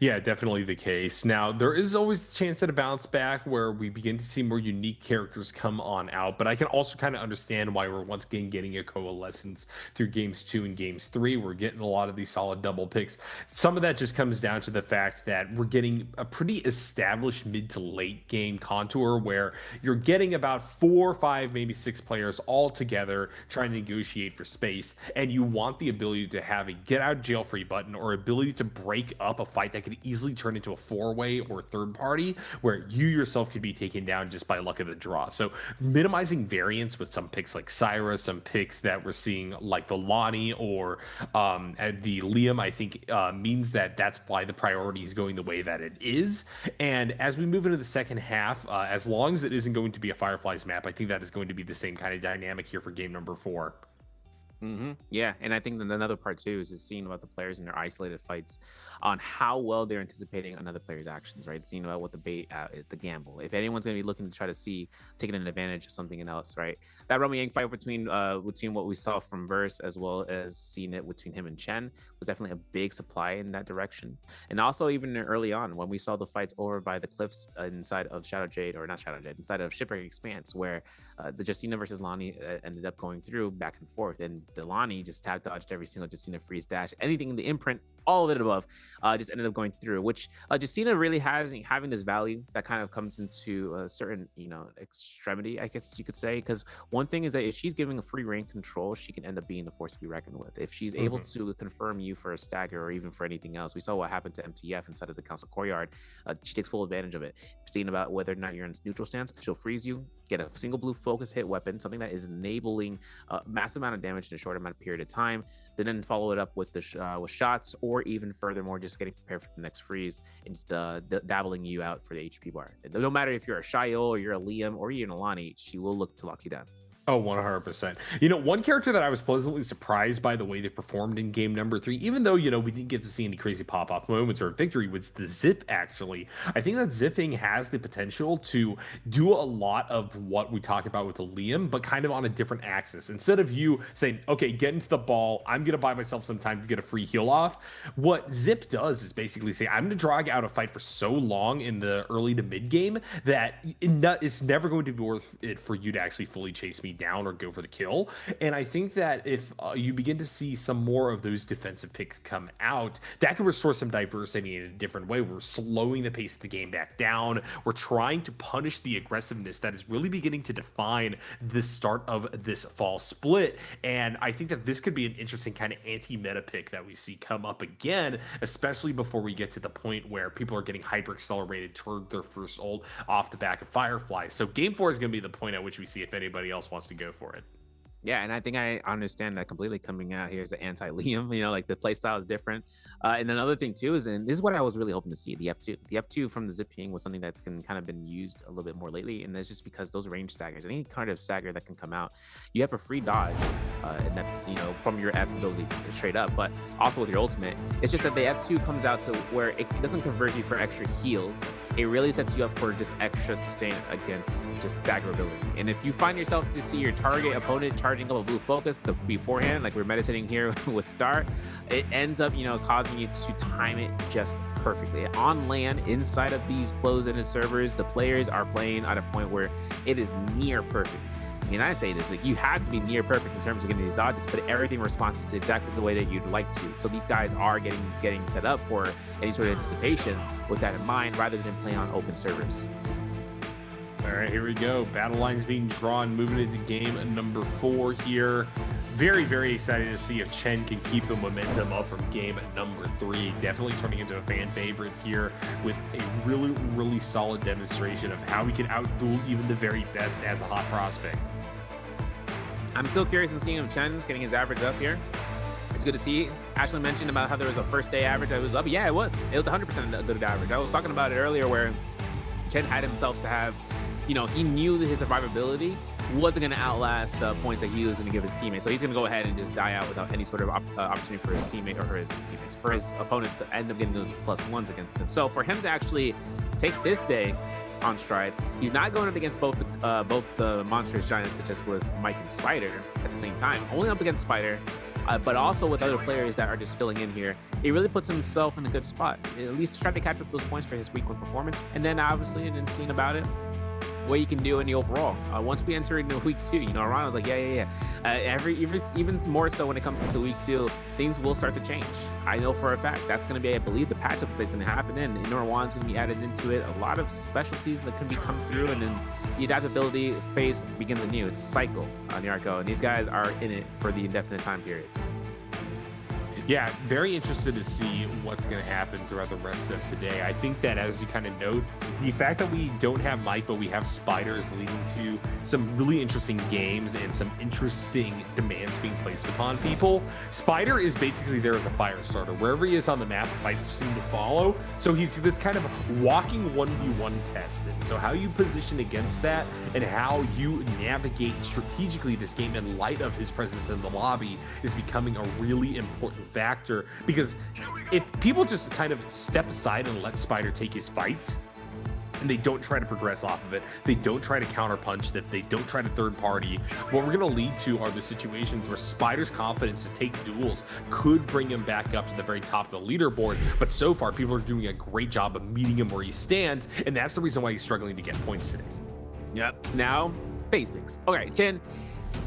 S13: Yeah, definitely the case. Now, there is always the chance at a bounce back where we begin to see more unique characters come on out, but I can also kind of understand why we're once again getting a coalescence through games 2 and games 3. We're getting a lot of these solid double picks. Some of that just comes down to the fact that we're getting a pretty established mid to late game contour where you're getting about 4, 5, maybe 6 players all together trying to negotiate for space, and you want the ability to have a get out jail free button or ability to break up a fight that could easily turn into a 4-way or third party where you yourself could be taken down just by luck of the draw. So minimizing variance with some picks like Syra, some picks that we're seeing like the Lonnie or the Liam, I think means that that's why the priority is going the way that it is. And as we move into the second half, as long as it isn't going to be a Fireflies map, I think that is going to be the same kind of dynamic here for game number 4.
S12: Yeah, and I think that another part too is seeing about the players in their isolated fights on how well they're anticipating another player's actions, right? Seeing about what the bait is, the gamble. If anyone's going to be looking to try to see taking an advantage of something else, right? That Romy Yang fight between what we saw from Verse as well as seeing it between him and Chen was definitely a big supply in that direction. And also even early on when we saw the fights over by the cliffs inside of Shadow Jade, or not Shadow Jade, inside of Shipwreck Expanse, where the Justina versus Lonnie ended up going through back and forth, and Delani just tap dodged every single Justina freeze dash, anything in the imprint, all of it above, just ended up going through, which Justina really has having this value that kind of comes into a certain, extremity, I guess you could say, because one thing is that if she's giving a free reign control, she can end up being a force to be reckoned with. If she's able to confirm you for a stagger or even for anything else, we saw what happened to MTF inside of the Council Courtyard. She takes full advantage of it. Seeing about whether or not you're in neutral stance, she'll freeze you, get a single blue focus hit weapon, something that is enabling a massive amount of damage in a short amount of period of time, then follow it up with the with shots, or even furthermore just getting prepared for the next freeze and just dabbling you out for the HP bar. No matter if you're a Shayo or you're a Liam or you're an Alani, she will look to lock you down.
S13: Oh, 100%. One character that I was pleasantly surprised by the way they performed in game number 3, even though, we didn't get to see any crazy pop-off moments or victory, was the zip, actually. I think that zipping has the potential to do a lot of what we talk about with the Liam, but kind of on a different axis. Instead of you saying, okay, get into the ball, I'm going to buy myself some time to get a free heal off, what zip does is basically say, I'm going to drag out a fight for so long in the early to mid game that it's never going to be worth it for you to actually fully chase me down or go for the kill. And I think that if you begin to see some more of those defensive picks come out, that can restore some diversity in a different way. We're slowing the pace of the game back down. We're trying to punish the aggressiveness that is really beginning to define the start of this fall split. And I think that this could be an interesting kind of anti-meta pick that we see come up again, especially before we get to the point where people are getting hyper accelerated toward their first ult off the back of Firefly. So game 4 is going to be the point at which we see if anybody else wants to go for it.
S12: Yeah, and I think I understand that completely coming out here as an anti-Liam, like the playstyle is different. And another thing too is, and this is what I was really hoping to see, the F2. The F2 from the zip ping was something that's kind of been used a little bit more lately, and that's just because those range staggers, any kind of stagger that can come out, you have a free dodge, and that, from your F ability straight up, but also with your ultimate. It's just that the F2 comes out to where it doesn't convert you for extra heals. It really sets you up for just extra sustain against just stagger ability. And if you find yourself to see your target opponent charging up a blue focus beforehand, like we're meditating here with Star, it ends up causing you to time it just perfectly. On land, inside of these closed-ended servers, the players are playing at a point where it is near perfect. And I say this, you have to be near perfect in terms of getting these dodges, but everything responds to exactly the way that you'd like to. So these guys are getting set up for any sort of anticipation with that in mind, rather than playing on open servers.
S13: All right, here we go. Battle lines being drawn, moving into game number 4 here. Very, very excited to see if Chen can keep the momentum up from game number 3. Definitely turning into a fan favorite here with a really, really solid demonstration of how we can outduel even the very best as a hot prospect.
S12: I'm still curious in seeing if Chen's getting his average up here. It's good to see. Ashley mentioned about how there was a first day average that was up. Yeah, it was 100% a good average. I was talking about it earlier where Chen had himself to have, you know, he knew that his survivability wasn't going to outlast the points that he was going to give his teammates. So he's going to go ahead and just die out without any sort of opportunity for his teammate or for his opponents to end up getting those +1s against him. So for him to actually take this day on stride, he's not going up against both the monstrous giants such as with Mike and Spider at the same time, only up against Spider, but also with other players that are just filling in here. He really puts himself in a good spot, at least to try to catch up those points for his week 1 performance. And then obviously, and seeing about it, what you can do in the overall. Once we enter into week 2, you know, Ron was like, yeah. Even more so when it comes to week 2, things will start to change. I know for a fact that's going to be, I believe, the patchup that's going to happen. And Norwan's going to be added into it. A lot of specialties that can be come through, and then the adaptability phase begins anew. It's cycle on NARAKA, and these guys are in it for the indefinite time period.
S13: Yeah, very interested to see what's going to happen throughout the rest of today. I think that, as you kind of note, the fact that we don't have Mike, but we have Spiders, leading to some really interesting games and some interesting demands being placed upon people. Spider is basically there as a fire starter. Wherever he is on the map, fights seem to follow. So he's this kind of walking 1v1 test. And so how you position against that and how you navigate strategically this game in light of his presence in the lobby is becoming a really important factor, because if people just kind of step aside and let Spider take his fights and they don't try to progress off of it, they don't try to counterpunch, that they don't try to third party, what we're going to lead to are the situations where Spider's confidence to take duels could bring him back up to the very top of the leaderboard. But so far, people are doing a great job of meeting him where he stands, and that's the reason why he's struggling to get points today.
S12: Yep. Now, phase picks. Okay, Chen,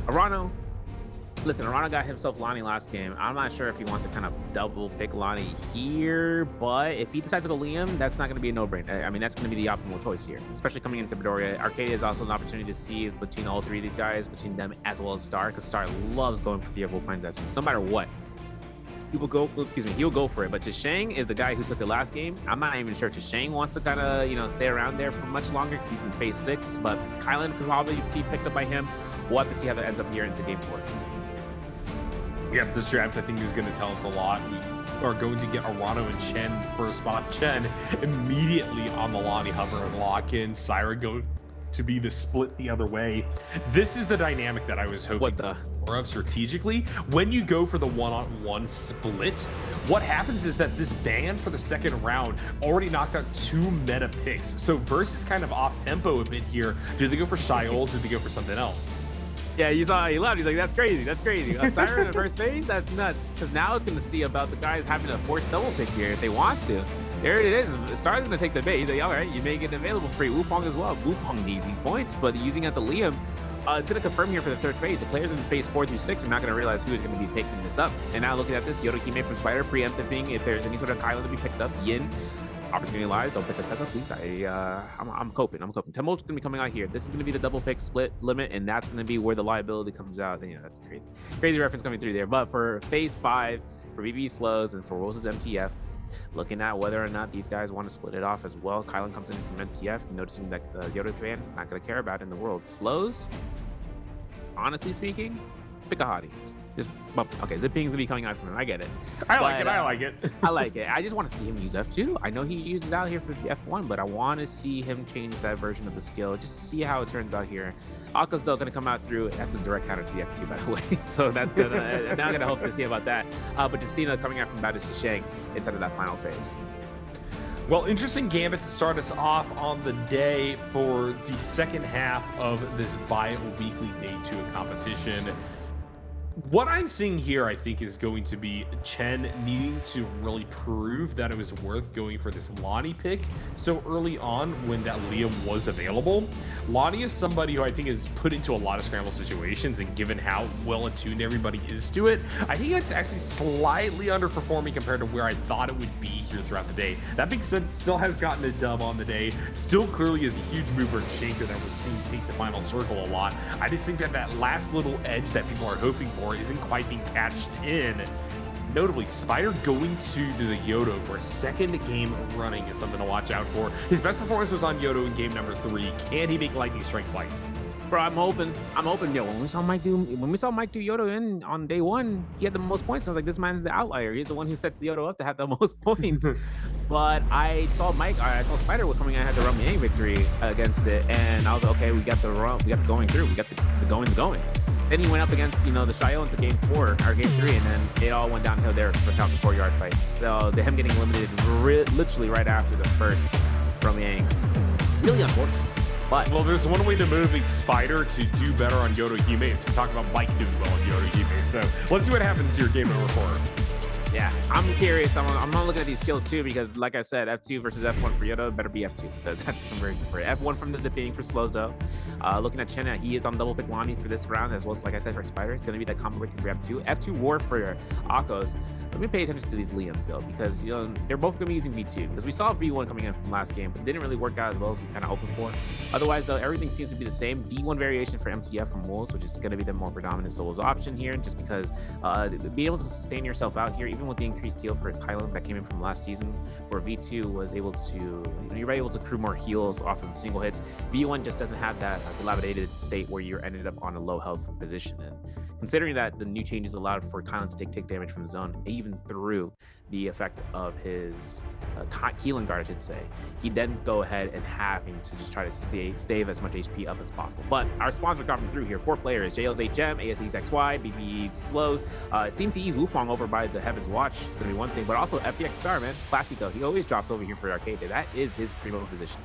S12: Arano. Listen, Arano got himself Lonnie last game. I'm not sure if he wants to kind of double pick Lonnie here, but if he decides to go Liam, that's not going to be a no-brainer. I mean, that's going to be the optimal choice here, especially coming into Midoriya. Arcadia is also an opportunity to see between all 3 of these guys, between them as well as Star, because Star loves going for the Evolpines essence, no matter what. He will go for it. But Chishang is the guy who took it last game. I'm not even sure Chishang wants to kind of, you know, stay around there for much longer because he's in phase 6, but Kylan could probably be picked up by him. We'll have to see how that ends up here into game 4.
S13: Yeah, this draft I think is going to tell us a lot. We are going to get Arano and Chen for a spot. Chen immediately on the Lonnie hover and lock in. Syra go to be the split the other way. This is the dynamic that I was hoping more of strategically. When you go for the one-on-one split, what happens is that this ban for the second round already knocks out 2 meta picks. So Verse is kind of off tempo a bit here. Do they go for Shiol? Do they go for something else?
S12: Yeah, you saw he laughed. He's like, that's crazy. That's crazy. Siren in the first phase? That's nuts. Because now it's going to see about the guys having a forced double pick here if they want to. There it is. Star's going to take the bait. He's like, all right, you make it available for Wufong as well. Wufong needs these points, but using at the Liam, it's going to confirm here for the 3rd phase. The players in phase 4 through 6 are not going to realize who is going to be picking this up. And now looking at this, Yodohime from Spider preempting if there's any sort of Kylo to be picked up. Yin. Opportunity lies. Don't pick up Tessa, please. I'm coping. Temo's gonna be coming out here. This is gonna be the double pick split limit, and that's gonna be where the liability comes out. You know, that's crazy reference coming through there. But for phase 5, for BB slows and for Rose's MTF, looking at whether or not these guys want to split it off as well. Kylan comes in from MTF, noticing that the Yoda fan not gonna care about in the world. Slows. Honestly speaking, pick a hottie. Okay, Zipping's gonna be coming out from him. I get it.
S13: I like it.
S12: I like it. I just want to see him use F2. I know he used it out here for the F1, but I want to see him change that version of the skill. Just see how it turns out here. Akko's still gonna come out through. That's the direct counter to the F2, by the way. So that's gonna. Now I'm gonna hope to see about that. But just seeing it coming out from Baptist to Shang inside of that final phase.
S13: Well, interesting gambit to start us off on the day for the second half of this bi-weekly day 2 competition. What I'm seeing here, I think, is going to be Chen needing to really prove that it was worth going for this Lonnie pick so early on when that Liam was available. Lonnie is somebody who I think is put into a lot of scramble situations, and given how well attuned everybody is to it, I think it's actually slightly underperforming compared to where I thought it would be here throughout the day. That being said, still has gotten a dub on the day, still clearly is a huge mover and shaker that we're seeing take the final circle a lot. I just think that that last little edge that people are hoping for isn't quite being catched in. Notably, Spider going to the Yodo for a 2nd game running is something to watch out for. His best performance was on Yodo in game number 3. Can he make lightning strike twice?
S12: Bro, I'm hoping. Yo, when we saw Mike do Yodo in on day one, he had the most points. I was like, this man's the outlier. He's the one who sets Yodo up to have the most points. But I saw Spider coming in and had the Rummy victory against it, and I was like, okay, we got the going through, we got the goings going. Then he went up against the Shayo into game 4 or game 3, and then it all went downhill there for council courtyard fights. So him getting eliminated literally right after the first Rummy, really unfortunate. But
S13: well, there's one way to motivate Spider to do better on Yodohime. It's to talk about Mike doing well on Yodohime. So let's see what happens here, game number 4.
S12: Yeah, I'm curious. I'm not looking at these skills too, because like I said, F2 versus F1 for Yodo better be F2, because that's conversion for F1 from the zipping for slows though. Looking at Chen, he is on double pick Lani for this round, as well as, like I said, for Spider, it's going to be that combo breaker for F2. F2 War for Akos. Let me pay attention to these Liams though, because they're both going to be using V2, because we saw V1 coming in from last game, but it didn't really work out as well as we kind of hoped for. Otherwise though, everything seems to be the same. V1 variation for MTF from Wolves, which is going to be the more predominant solos option here, just because being able to sustain yourself out here, even with the increased heal for Kylan that came in from last season, where V2 was able to, you were able to crew more heals off of single hits. V1 just doesn't have that dilapidated state where you're ended up on a low health position. And considering that the new changes allowed for Kylan to take tick damage from the zone, even through the effect of his healing guard, I should say, he then go ahead and having to just try to stave as much HP up as possible. But our spawns are coming through here. 4 players: JL's HM, ASE's XY, BBE's slows. It seemed to ease Wufong over by the Heaven's Watch. It's going to be one thing, but also FPX Star, man. Classico, he always drops over here for Arcade Day. That is his primo position.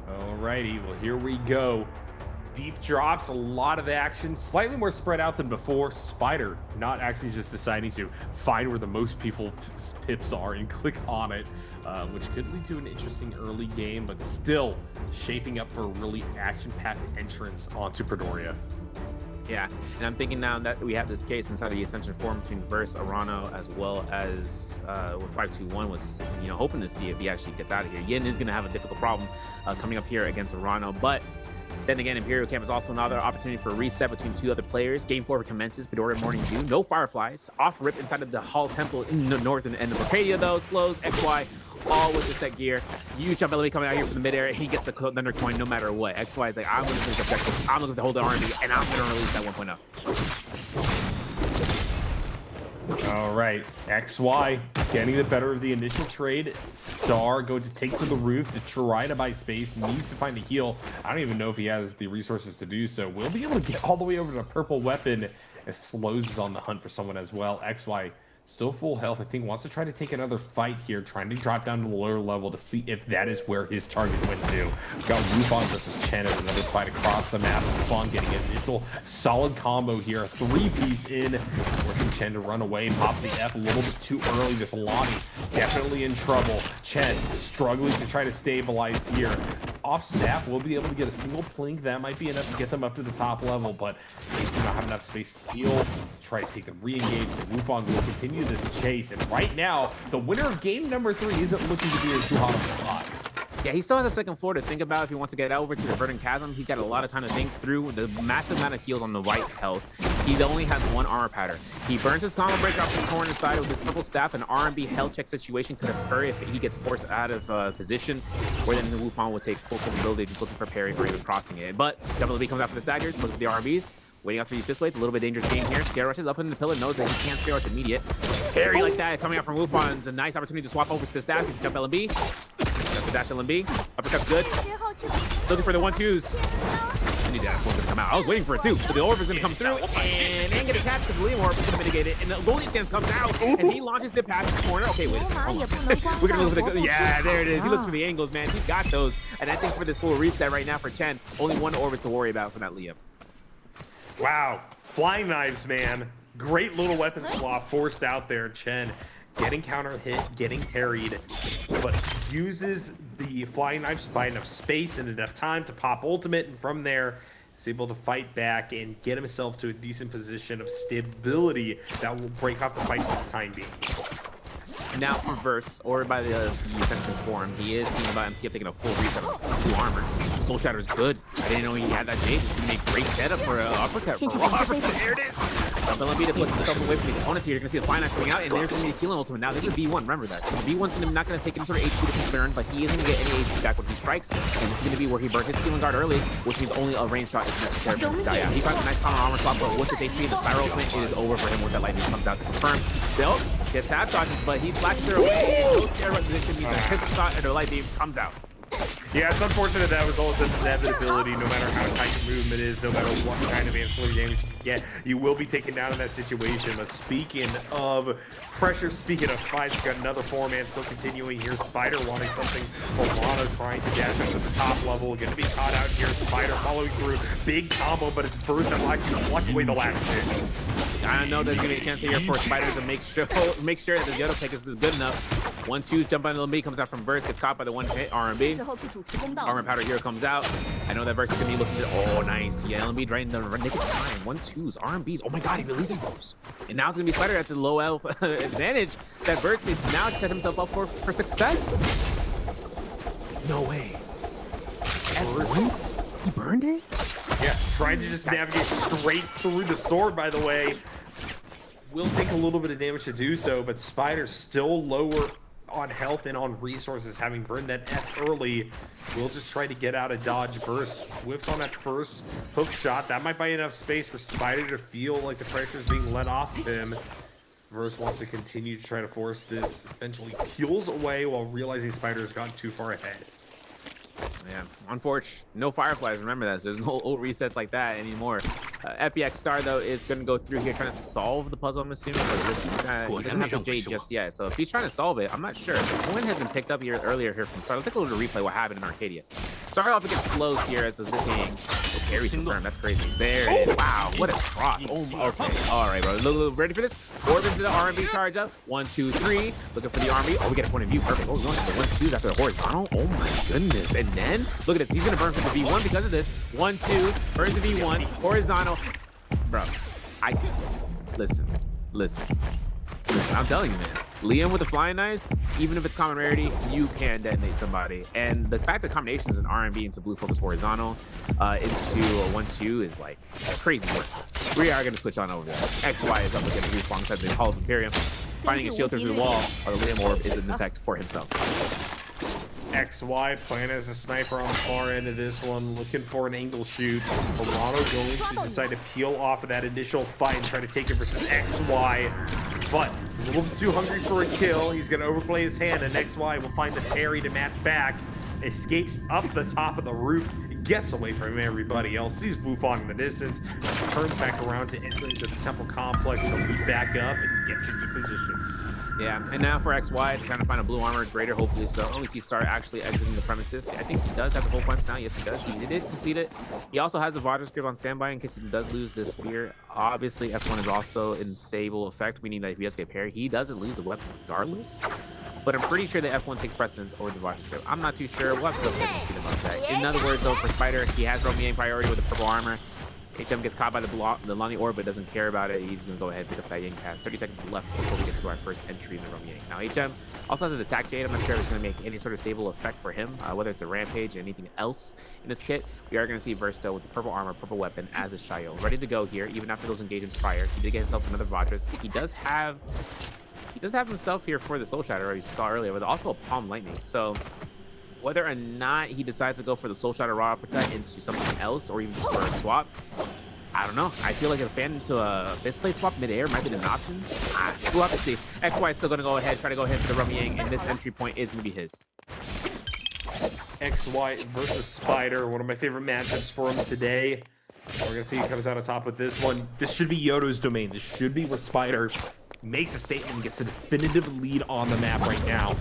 S13: Alrighty, well, here we go. Deep drops, a lot of action, slightly more spread out than before. Spider not actually just deciding to find where the most people pips are and click on it, which could lead to an interesting early game, but still shaping up for a really action-packed entrance onto Predoria.
S12: Yeah, and I'm thinking now that we have this case inside of the Ascension Forum between Verse, Arano, as well as with 521 was, hoping to see if he actually gets out of here. Yin is going to have a difficult problem coming up here against Arano, but then again, Imperial Camp is also another opportunity for a reset between 2 other players. Game 4 commences, Bedoria Morning Dew, no Fireflies, off rip inside of the Hall Temple in the northern end of Arcadia though, slows, XY, all with the set gear. Huge jump element coming out here from the mid air, he gets the Thunder Coin no matter what. XY is like, I'm looking for this objective, I'm looking to hold the R&D, and I'm gonna release that 1.0.
S13: All right, XY getting the better of the initial trade. Star going to take to the roof to try to buy space, needs to find a heal. I don't even know if he has the resources to do so. We'll be able to get all the way over to the purple weapon as Slows is on the hunt for someone as well. XY still full health, I think, wants to try to take another fight here, trying to drop down to the lower level to see if that is where his target went to. We've got Wufong versus Chen in another fight across the map. Wufong getting an initial solid combo here, 3-piece in, forcing Chen to run away, pop the F a little bit too early. This Lonnie definitely in trouble. Chen struggling to try to stabilize here. Off snap, we'll be able to get a single plink. That might be enough to get them up to the top level, but they do not have enough space to heal. Try to take a re-engage, so Wufong will continue this chase, and right now the winner of game number 3 isn't looking to be too hot on the spot.
S12: Yeah, he still has a second floor to think about if he wants to get over to the Verdant Chasm. He's got a lot of time to think through the massive amount of heals on the white health. He only has 1 armor pattern. He burns his combo breaker off the corner side with his purple staff. An R&B health check situation could occur if he gets forced out of position, where then the Wufong will take full ability just looking for parry or even crossing it. But WB comes out for the Saggers, look at the R&Bs. Waiting out for these fist blades, a little bit dangerous game here. Scare rushes up in the pillar, knows that he can't scare rush immediate. Parry like that coming out from Wufong is a nice opportunity to swap over to the Sash. Jump LMB. That's the dash LMB. Uppercut's good. Looking for the 1-2s. I knew that was gonna come out. I was waiting for it too, but the orb is gonna come through and get attached because Liam Orb is gonna mitigate it. And the Golden Stance comes out and he launches it past the corner. Okay, wait a second. Hold on. We're gonna look for the, yeah, there it is. He looks for the angles, man. He's got those. And I think for this full reset right now for Chen, only 1 orb is to worry about for that Liam.
S13: Wow, flying knives, man. Great little weapon swap forced out there. Chen getting counter hit, getting parried, but uses the flying knives to buy enough space and enough time to pop ultimate, and from there is able to fight back and get himself to a decent position of stability that will break off the fight for the time being.
S12: Now for Verse, or by the Ascension Forum, he is seeing about MCF taking a full reset on his 2 armor. Soul Shatter is good. I didn't know he had that bait. It's gonna make a great setup for an uppercut. For raw uppercut. There it is. Nbpl puts himself away from his opponents here. You're gonna see the Flying Knives coming out, and there's gonna be a healing ultimate. Now this is B1, remember that. So B1's not gonna take any sort of HP to concern, but he isn't gonna get any HP back when he strikes. And this is gonna be where he burnt his healing guard early, which means only a range shot is necessary for him to die out. He finds a nice common armor swap, but with his HP, the Cyro ultimate, it is over for him once that lightning comes out to confirm. Bill gets half dodges, but he slashes her away. No stare position means that his shot and her lightning comes out.
S13: Yeah, it's unfortunate that was also an inevitability. No matter how tight your movement is, no matter what kind of ancillary damage you get, you will be taken down in that situation. But speaking of pressure, speaking of fights, we've got another 4-man still continuing here. Spider wanting something. Milano trying to dash up to the top level. Going to be caught out here. Spider following through. Big combo, but it's burst that likes to pluck away the last hit.
S12: I don't know there's gonna be a chance here for Spider to make sure that the Yodo pick is good enough. 1-2's jump on LB comes out from Burst, gets caught by the one hit RMB. Armor Powder here comes out. I know that Burst is gonna be looking at, oh nice. Yeah, LB draining the nick of time. 1-2's RMBs. Oh my god, he releases those. And now it's gonna be Spider at the low elf advantage that Burst needs now to set himself up for success. No way. F1? He burned it?
S13: Yeah, trying to just navigate straight through the sword, by the way. Will take a little bit of damage to do so, but Spider's still lower on health and on resources, having burned that F early. Will just try to get out of dodge. Burst whiffs on that first hook shot. That might buy enough space for Spider to feel like the pressure is being let off of him. Verse wants to continue to try to force this. Eventually peels away while realizing Spider has gotten too far ahead.
S12: Yeah, unfortunate. No Fireflies, remember that. So there's no old resets like that anymore. FBX Star, though, is going to go through here trying to solve the puzzle, I'm assuming. But this, he doesn't have the Jade just yet. So if he's trying to solve it, I'm not sure. The point has been picked up here earlier here from Star. Let's take a little replay what happened in Arcadia. Started off against slows here as the Zipping. Oh, carries confirmed. That's crazy. There it is. Wow, what a cross. Oh, okay. All right, bro. Ready for this? Orb into the R&B charge up. 1, 2, 3. Looking for the R&B. Oh, we get a point of view. Perfect. Oh, we're going for the 1-2s after the horizontal. Oh, my goodness. And then, look at this. He's going to burn for the V1 because of this. 1-2. Burns the V1. Horizontal. Bro, listen, I'm telling you, man. Liam with the Flying Knives, even if it's common rarity, you can detonate somebody. And the fact that combinations in R&B into blue focus horizontal into a 1-2 is like crazy work. We are going to switch on over there. XY is up against Reef alongside the Hall of Imperium. Finding a shield through the wall, or the Liam Orb is in effect for himself.
S13: XY playing as a sniper on the far end of this one, looking for an angle shoot. Milano going to decide to peel off of that initial fight and try to take it versus XY. But he's a little too hungry for a kill. He's going to overplay his hand, and XY will find the parry to match back. Escapes up the top of the roof, gets away from everybody else, sees Bufong in the distance, turns back around to enter into the temple complex, so we back up and get into position.
S12: Yeah, and now for XY, trying to find a blue armor greater, hopefully so. We see Star actually exiting the premises. I think he does have the whole points now. Yes, he does. He did complete it. He also has a Vajra's Grip on standby in case he does lose this spear. Obviously, F1 is also in stable effect, meaning that if he does get parried, he doesn't lose the weapon regardless. But I'm pretty sure that F1 takes precedence over the Vajra's Grip. I'm not too sure. We'll have to look and see about that. In other words, though, for Spider, he has Romiang priority with the purple armor. HM gets caught by the Lonnie Orb, but doesn't care about it. He's going to go ahead and pick up that Yang pass. 30 seconds left before we get to our first entry in the Roam Yang. Now, HM also has an attack Jade. I'm not sure if it's going to make any sort of stable effect for him, whether it's a Rampage or anything else in his kit. We are going to see Versto with the purple armor, purple weapon as is Shayo. Ready to go here, even after those engagements prior. He did get himself another Vajras. He does have himself here for the Soul Shatter, as you saw earlier, but also a Palm Lightning. So whether or not he decides to go for the Soul Shatter Raw Protect into something else, or even just for a swap, I don't know. I feel like a fan into a Fistblade swap mid-air might be an option. We'll have to see. XY is still going to go ahead, try to go ahead for the Roam Yang, and this entry point is going to be his.
S13: XY versus Spider, one of my favorite matchups for him today. We're going to see he comes out on top with this one. This should be Yodo's domain. This should be where Spider makes a statement and gets a definitive lead on the map right now.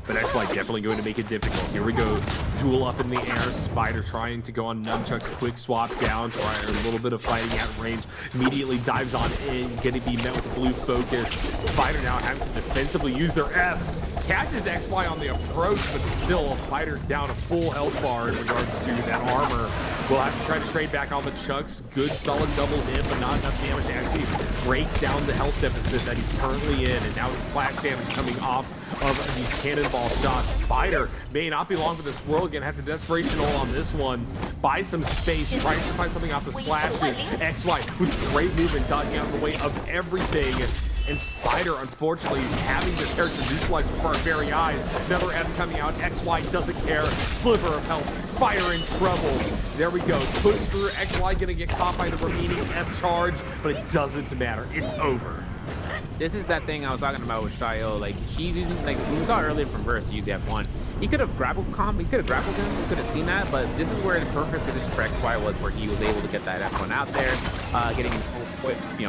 S13: But XY definitely going to make it difficult. Here we go. Duel up in the air. Spider trying to go on Nunchuck's quick swap down. Trying a little bit of fighting at range. Immediately dives on in. Going to be met with blue focus. Spider now having to defensively use their F. Catches XY on the approach, but still Spider down a full health bar in regards to that armor. We'll have to try to trade back on the chucks. Good solid double hit, but not enough damage to actually break down the health deficit that he's currently in. And now the splash damage coming off of these cannonball shots. Spider may not be long for this world. Again, have to desperation ult on this one. Buy some space, tries to find something off the slashes. XY with great movement, dodging out of the way of everything. And Spider, unfortunately, is having this character neutralized before our very eyes. Another F coming out. XY doesn't care. Sliver of health. Spider in trouble. There we go. Push through. XY gonna get caught by the remaining F charge, but it doesn't matter. It's over.
S12: This is that thing I was talking about with Shayo. Like, she's using, like, we saw earlier from Verse, he used the F1. He could have grappled him, we could have seen that, but this is where the perfect position for XY was, where he was able to get that F1 out there, getting,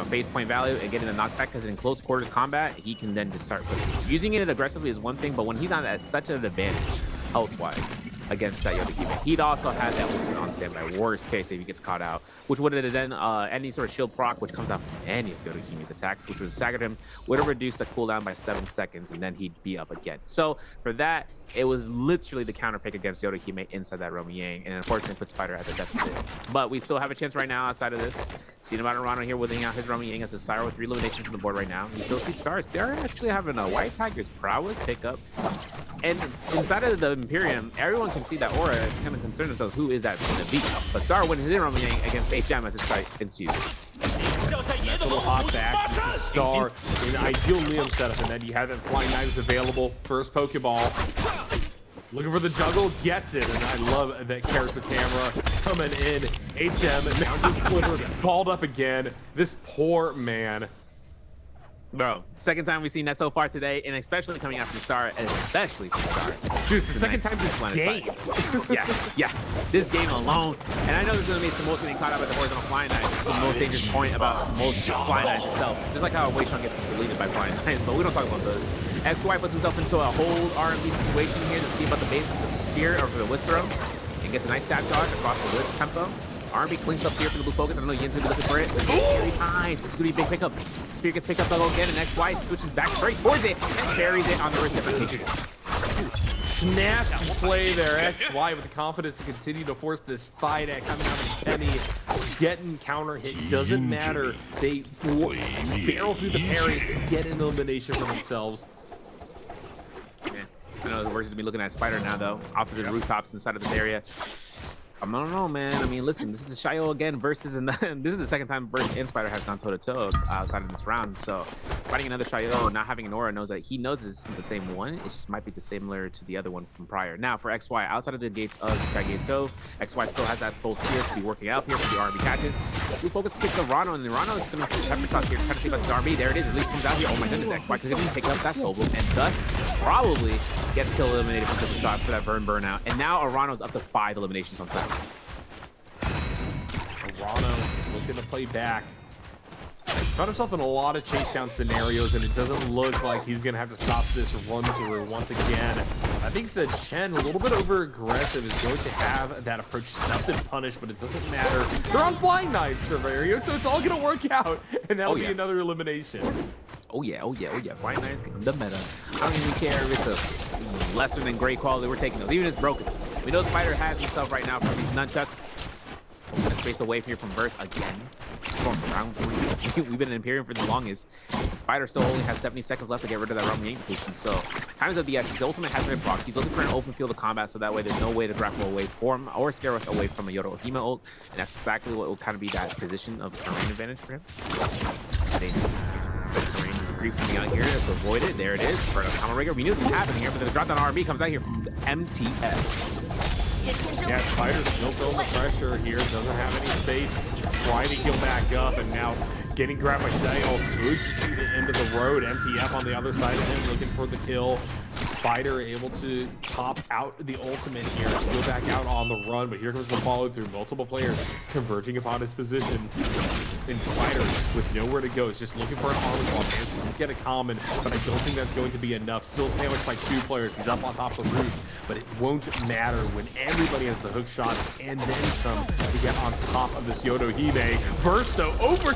S12: phase point value and getting the knockback, because in close quarters combat, he can then just start pushing. Using it aggressively is one thing, but when he's not at such an advantage, health-wise, against that Yoda, he'd also have that ultimate on standby. Worst case, if he gets caught out, which would have then any sort of shield proc, which comes out from any of Yoda Himi's attacks, which would have staggered him, would have reduced the cooldown by 7 seconds, and then he'd be up again. So for that, it was literally the counter pick against Yoda Hime inside that Romy Yang, and unfortunately put Spider at a deficit. But we still have a chance right now outside of this. Seeing about Arano here withing out his Romy Yang as a Syro with 3 eliminations on the board right now. He still sees stars. They're actually having a White Tiger's prowess pickup. And inside of the Imperium, everyone can see that Aura is kind of concerned themselves who is that going to be. But Star winning his Romy Yang against HM as his fight ensues.
S13: Nice little hop back. This is Star in the ideal Liam setup, and then you have that flying knives available. First Pokeball. Looking for the juggle, gets it, and I love that character camera coming in. HM now just Twitter balled up again. This poor man.
S12: Bro, second time we've seen that so far today, and especially coming out from Star, especially from Star.
S13: Dude, it's the second time this game.
S12: Yeah, this game alone. And I know there's going to be some most getting caught up at the horizontal flying knives. It's the most dangerous point about most flying knives itself. Just like how Wei Chun gets deleted by flying knives, but we don't talk about those. XY puts himself into a hold R&B situation here to see about the bait of the spear or for the whisk throw, and gets a nice tap dodge across the whisk tempo. R&B clinks up here for the blue focus. I don't know Yin's gonna be looking for it. Very nice. This is gonna be a big pickup. Spear gets picked up again, and XY switches back straight towards it and buries it on the reciprocation.
S13: Nasty play there. XY with the confidence to continue to force this fight at coming out of Penny. Getting counter hit doesn't matter. They barrel through the parry to get an elimination for themselves.
S12: Yeah. I know the Versus is gonna be looking at Spider now though, off of the rooftops inside of this area. I don't know, man. I mean, listen, this is a Shayo again versus, and this is the second time Burst and Spider has gone toe-to-toe outside of this round. So fighting another Shayo, not having an Aura, knows that he knows this isn't the same one. It just might be the similar to the other one from prior. Now for XY, outside of the gates of the Sky Gates Cove, XY still has that full tier to be working out here for the R&B catches. Blue focus kicks Arano, and Arano is going to pepper toss here, trying to see about this R&B. There it is. Release comes out here. Oh my goodness, XY could even pick up that soul bloom, and thus probably gets kill eliminated from the shot for that burnout. And now Arano's up to 5 eliminations on side.
S13: Arano looking to play back. Found himself in a lot of chase down scenarios, and it doesn't look like he's gonna have to stop this run through once again. I think said Chen, a little bit over aggressive, is going to have that approach stuffed and punished, but it doesn't matter. They're on flying knives, Severio, so it's all gonna work out, and that'll be another elimination.
S12: Oh yeah. Flying knives, the meta. I don't even care if it's a lesser than great quality. We're taking those, even if it's broken. We know Spider has himself right now from these nunchucks. Pulling space away here from Verse again. Going for round 3. We've been in Imperium for the longest. The Spider still only has 70 seconds left to get rid of that Romy invitation. So times of the essence. His ultimate has been blocked. He's looking for an open field of combat, so that way there's no way to grapple away from or scare rush away from a Yoda Ohima ult. And that's exactly what will kind of be that position of terrain advantage for him. Terrain creep coming out here to avoid it. There it is. For a Kama Rigger. We knew it was happening here, but the drop down RB comes out here from Nbpl.
S13: Yeah, Spider's still feeling the pressure here. Doesn't have any space. Trying to heal back up, and now getting grabbed by Shayo. Good to the end of the road. MTF on the other side of him, looking for the kill. Spider able to pop out the ultimate here. Go back out on the run, but here comes the follow through. Multiple players converging upon his position. And Spider, with nowhere to go, is just looking for an armor bomb. And get a common, but I don't think that's going to be enough. Still sandwiched by 2 players. He's up on top of the roof, but it won't matter when everybody has the hook shots and then some to get on top of this Yoda Hime. Burst though, over.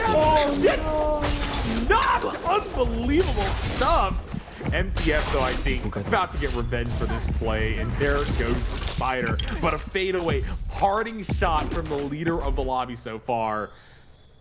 S13: Oh, gets knocked! Unbelievable stuff. MTF, though, I think, about to get revenge for this play, and there goes the Spider. But a fadeaway, parting shot from the leader of the lobby so far.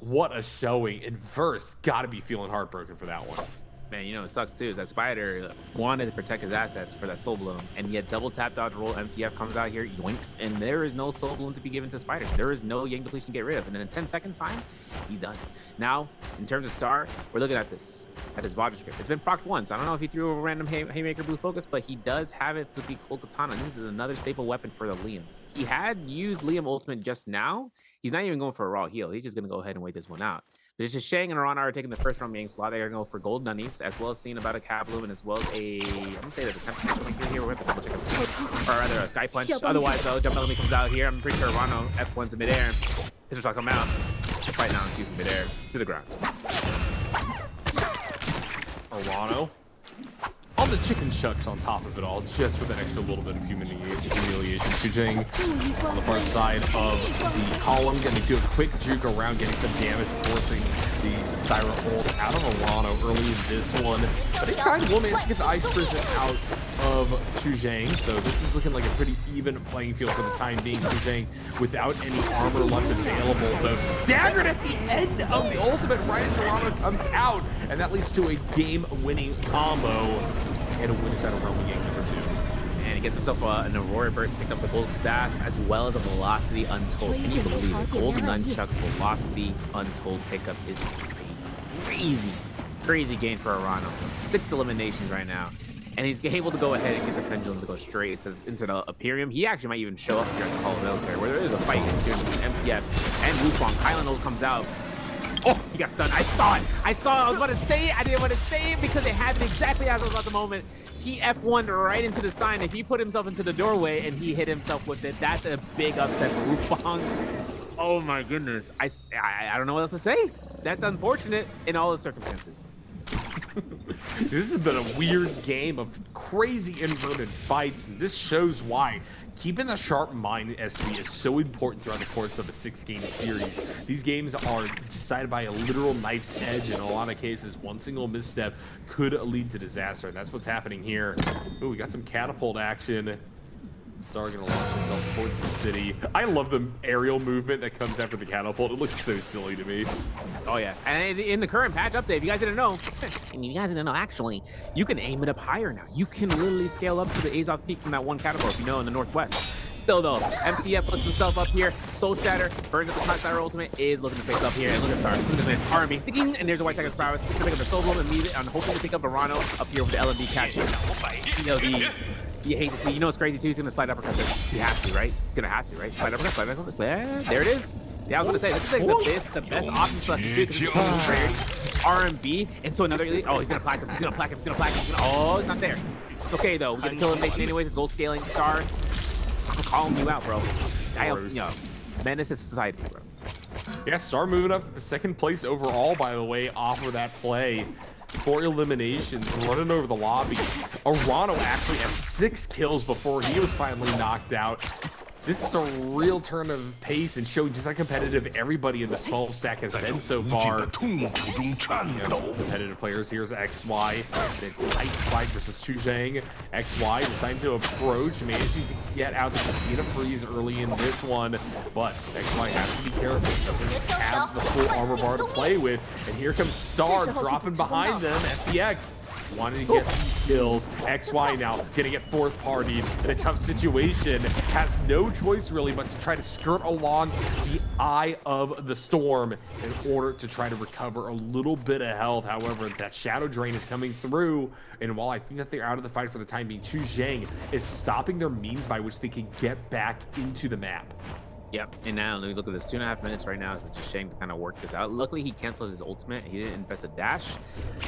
S13: What a showing. And Verse got to be feeling heartbroken for that one.
S12: Man, you know what sucks too is that Spider wanted to protect his assets for that Soul Bloom, and yet double tap dodge roll MTF comes out here, yoinks, and there is no Soul Bloom to be given to Spider. There is no Yang depletion to get rid of, and in 10 seconds time, he's done. Now, in terms of Star, we're looking at this Vajra script. It's been procced once. I don't know if he threw a random Haymaker Blue Focus, but he does have it to be Cold Katana. This is another staple weapon for the Liam. He had used Liam Ultimate just now. He's not even going for a raw heal. He's just going to go ahead and wait this one out. There's just Shang and Arana are taking the first round Yang slot. They're going to go for gold nunnies, as well as seeing about a Cap Bloom, and as well as a, I'm going to say there's a Tempest coming through here. We're going to double check and see. Or rather, a Sky Punch. Otherwise, though, Jump Melody comes out here. I'm pretty sure Arana F1's in midair. His shot come out. Right now, it's using midair to the ground.
S13: Arano on the chicken shucks on top of it all, just with an extra little bit of humiliation. Chujing on the far side of the column, going to do a quick juke around, getting some damage, forcing the Syra ult out of Arano early in this one. But it kind of will manage to get the Ice Prison out of Chujang, so this is looking like a pretty even playing field for the time being. Chujang without any armor left available, though staggered at the end of the ultimate right as Arano comes out, and that leads to a game-winning combo. And a win is out of Roman Yang number 2.
S12: And he gets himself an Aurora Burst, picked up the gold staff, as well as a Velocity Untold. Can you believe it? Gold Nunchucks Velocity Untold pickup is crazy gain for Arano. 6 eliminations right now. And he's able to go ahead and get the Pendulum to go straight into the Imperium. He actually might even show up here at the Hall of Military, where there is a fight ensuing between MTF and Wukong. Highland ult comes out. Oh, he got stunned. I saw it. I was about to say it. I didn't want to say it because it happened exactly as I was at the moment. He F1'd right into the sign. If he put himself into the doorway and he hit himself with it, that's a big upset for Wukong. Oh my goodness. I don't know what else to say. That's unfortunate in all the circumstances.
S13: This has been a weird game of crazy inverted fights, and this shows why. Keeping a sharp mind in SB is so important throughout the course of a 6-game series. These games are decided by a literal knife's edge. In a lot of cases, one single misstep could lead to disaster, and that's what's happening here. Ooh, we got some catapult action. Star gonna launch himself towards the city. I love the aerial movement that comes after the catapult. It looks so silly to me.
S12: Oh yeah, and in the current patch update, if you guys didn't know, actually, you can aim it up higher now. You can literally scale up to the Azoth Peak from that one catapult, if you know, in the northwest. Still though, MTF puts himself up here. Soul Shatter, burns up the Syra ultimate, is looking to space up here. And look at Star, look at this man, R&B, thinking, and there's a White Tiger's prowess. He's gonna pick up the Soul Bloom immediately. I'm hoping to pick up Arano up here with the LMD catches. You know these. You hate to see. You know what's crazy too? He's gonna slide uppercut this. He has to, right? He's gonna have to, right? Slide uppercut, slide uppercut. There it is. Yeah, I was gonna say this is like the best option for us to do. R&B into another. Oh, he's gonna plaque him. He's gonna plaque him. He's gonna plaque him. Oh, it's not there. It's okay though. We get the kill elimination anyways. It's gold scaling. Star. I'm calling you out, bro. Menace to society, bro.
S13: Yeah, Star moving up to second place overall, by the way, off of that play. 4 eliminations, running over the lobby. Arano actually had 6 kills before he was finally knocked out. This is a real turn of pace and showing just how competitive everybody in this 12 stack has been so far. Competitive players, here's XY. Tight fight versus Chujang. XY deciding to approach, managing to get out the Castina Freeze early in this one, but XY has to be careful. Doesn't have the full armor bar to play with, and here comes Star dropping behind them. FPX wanting to get these kills. XY now gonna get fourth partied in a tough situation. Has no choice really but to try to skirt along the eye of the storm in order to try to recover a little bit of health. However, that shadow drain is coming through, and while I think that they're out of the fight for the time being, Chujang is stopping their means by which they can get back into the map.
S12: Yep, and now let me look at this. 2.5 minutes right now. It's just Shang to kind of work this out. Luckily, he canceled his ultimate. He didn't invest a dash,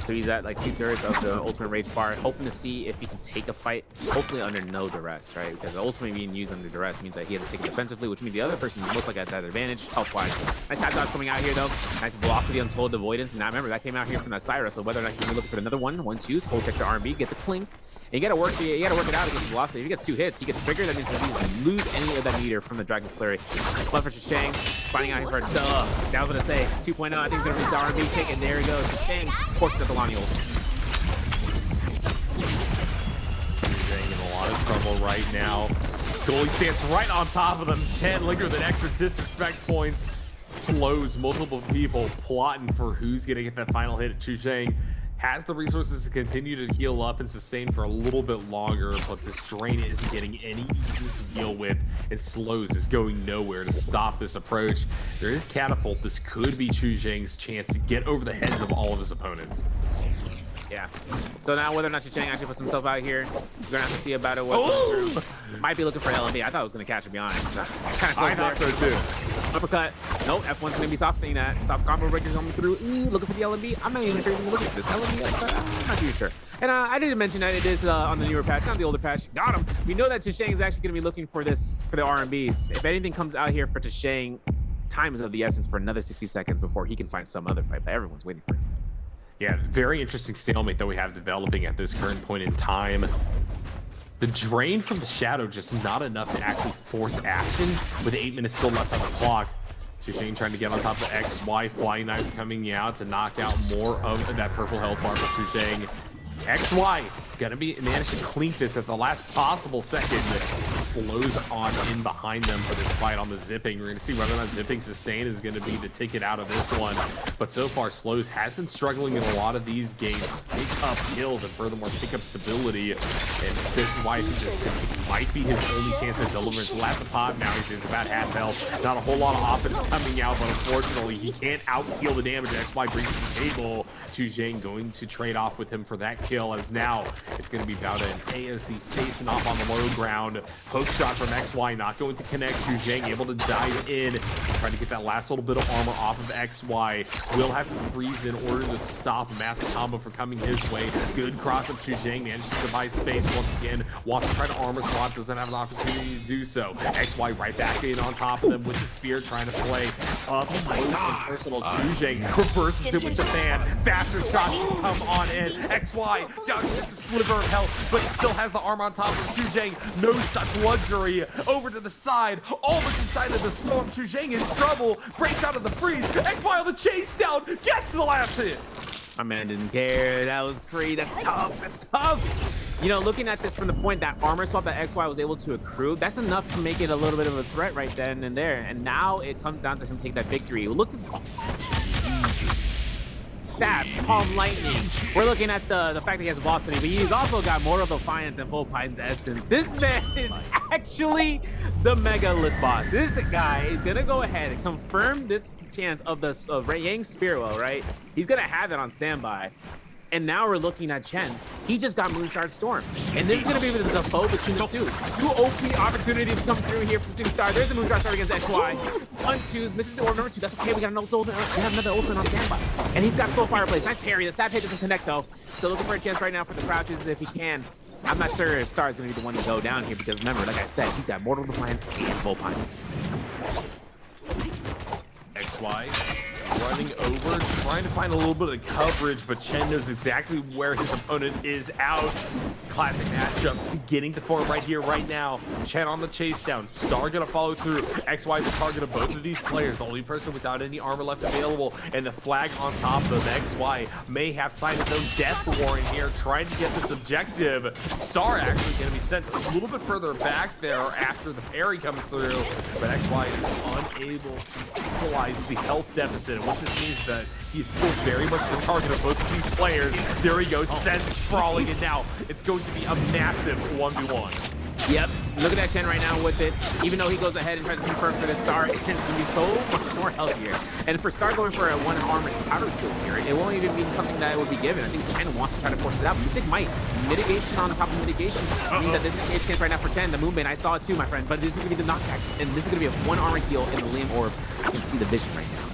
S12: so he's at like 2/3 of the ultimate rage bar, hoping to see if he can take a fight, hopefully under no duress, right? Because the ultimate being used under duress means that he has to take it defensively, which means the other person is most likely at that advantage health-wise. Nice tap dodge coming out here though. Nice velocity, untold avoidance. And now remember that came out here from that Syra, so whether or not he's gonna be looking for another one, 1-2, hold texture R&B, gets a clink. And you gotta work it out against velocity. If he gets 2 hits, he gets triggered. That means he doesn't lose any of that meter from the Dragon Flurry. Love for Shang, finding out here for a duh. That was gonna say 2.0. I think he's gonna reach the R&B kick, and there he goes. Shang forces up the Lonnie ult.
S13: right now. Goalie stands right on top of them. Chen looking with an extra disrespect points. Flows multiple people plotting for who's gonna get that final hit. Chu Zhang has the resources to continue to heal up and sustain for a little bit longer, but this drain isn't getting any easier to deal with, and Slows is going nowhere to stop this approach. There is Catapult. This could be Chu Zhang's chance to get over the heads of all of his opponents.
S12: Yeah. So now whether or not Chang actually puts himself out here, we're gonna have to see about it. What might be looking for LMB. I thought I was gonna catch, to be honest. Kind of close. I thought so too. Uppercut. Nope. F1's gonna be softening that. Soft combo breakers coming through. Looking for the LMB. I'm not even sure you can look at this LMB uppercut. I'm not too sure. And I didn't mention that it is on the newer patch, not the older patch. Got him. We know that Chang is actually gonna be looking for this for the RMBs. If anything comes out here for Chang, time is of the essence for another 60 seconds before he can find some other fight. But everyone's waiting for him.
S13: Yeah, very interesting stalemate that we have developing at this current point in time. The drain from the Shadow just not enough to actually force action with 8 minutes still left on the clock. Shane trying to get on top of XY. Flying Knives coming out to knock out more of that purple health bar for Shang. XY gonna be managed to clink this at the last possible second. Slows on in behind them for this fight on the zipping. We're gonna see whether or not zipping sustain is gonna be the ticket out of this one. But so far, Slows has been struggling in a lot of these games. Pick up kills and furthermore pick up stability. And this is why I think this might be his only chance at deliverance. Last pot now he's about half health. Not a whole lot of offense coming out, but unfortunately he can't out heal the damage XY brings to the table. Chu Zhang going to trade off with him for that kill, as now it's going to be Bowda and ASC facing off on the low ground. Hook shot from XY not going to connect. Chu Zhang able to dive in, trying to get that last little bit of armor off of XY. Will have to freeze in order to stop a massive combo from coming his way. Good cross of Chu Zhang, manages to buy space once again. Wants to try to armor swap, doesn't have an opportunity to do so. XY right back in on top of them with the spear, trying to play up close and personal. Chu Zhang reverses it with the fan. Faster shots come on in. XY down to just a sliver of health, but still has the armor on top of Chu Zhang. No such luxury. Over to the side, almost inside of the storm. Chu Zhang in trouble, breaks out of the freeze. XY on the chase down, gets the last hit.
S12: My man didn't care. That was crazy. That's tough. That's tough. You know, looking at this from the point that armor swap that XY was able to accrue, that's enough to make it a little bit of a threat right then and there. And now it comes down to him take that victory. Look at Sap, Calm Lightning. We're looking at the fact that he has velocity, but he's also got Mortal Defiance and Full Python's Essence. This man is actually the Mega Lit boss. This guy is gonna go ahead and confirm this chance of the Yang Spearwell, right? He's gonna have it on standby. And now we're looking at Chen. He just got Moonshard Storm. And this is going to be the foe between the two. Two OP opportunities come through here from Two Star. There's a Moonshard Storm against XY. 1-2s, misses the orb number 2. That's okay. We got another ultimate. We have another ultimate on standby. And he's got Soul Fireblade. Nice parry. The Sap hit doesn't connect though. Still looking for a chance right now for the crouches if he can. I'm not sure if Star is going to be the one to go down here because remember, like I said, he's got Mortal Defiance and Full Pines.
S13: XY running over, trying to find a little bit of coverage, but Chen knows exactly where his opponent is out. Classic matchup beginning to form right here, right now. Chen on the chase down. Star gonna follow through. XY is the target of both of these players. The only person without any armor left available, and the flag on top of XY may have signed his own death warrant here, trying to get this objective. Star actually gonna be sent a little bit further back there after the parry comes through, but XY is unable to equalize the health deficit. What this means is that he's still very much the target of both of these players. There he goes, sends sprawling, and now it's going to be a massive 1v1.
S12: Yep, look at that Chen right now with it. Even though he goes ahead and tries to confirm for the Star, it's going to be so much more healthier. And for Star going for a one armored powder kill here, it won't even be something that would be given. I think Chen wants to try to force it out. Mystic Might, mitigation on top of mitigation, means that this is a chance right now for Chen. The movement, I saw it too, my friend, but this is going to be the knockback. And this is going to be a one armor heal in the Liam Orb. I can see the vision right now.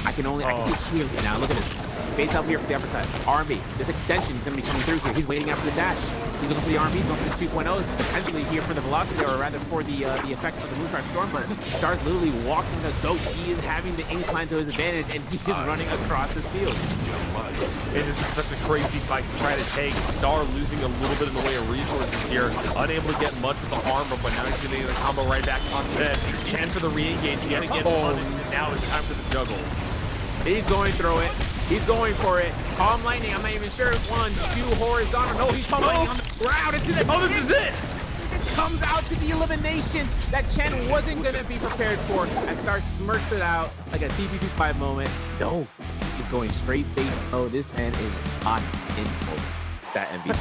S12: I can see it clearly now. Look at this. Base up here for the uppercut. R&B. This extension is going to be coming through here. He's waiting after the dash. He's looking for the R&B. He's going for the 2.0s, potentially here for the velocity, or rather for the effect of the Moonshard Storm. But Star's literally walking the goat. He is having the incline to his advantage, and he is running across this field.
S13: It is such a crazy fight to try to take. Star losing a little bit in the way of resources here. Unable to get much with the armor, but now he's getting the combo right back on Chen. Chen for the re-engage yet again. And now it's time for the juggle.
S12: He's going through it. He's going for it. Calm Lightning. I'm not even sure. 1, 2, horizontal. No, he's Calm Lightning on the ground.
S13: Oh, this is it.
S12: comes out to the elimination that Chen wasn't going to be prepared for, as Star smirks it out like a TT25 moment. No, he's going straight face. Oh, this man is hot in focus. That MVP.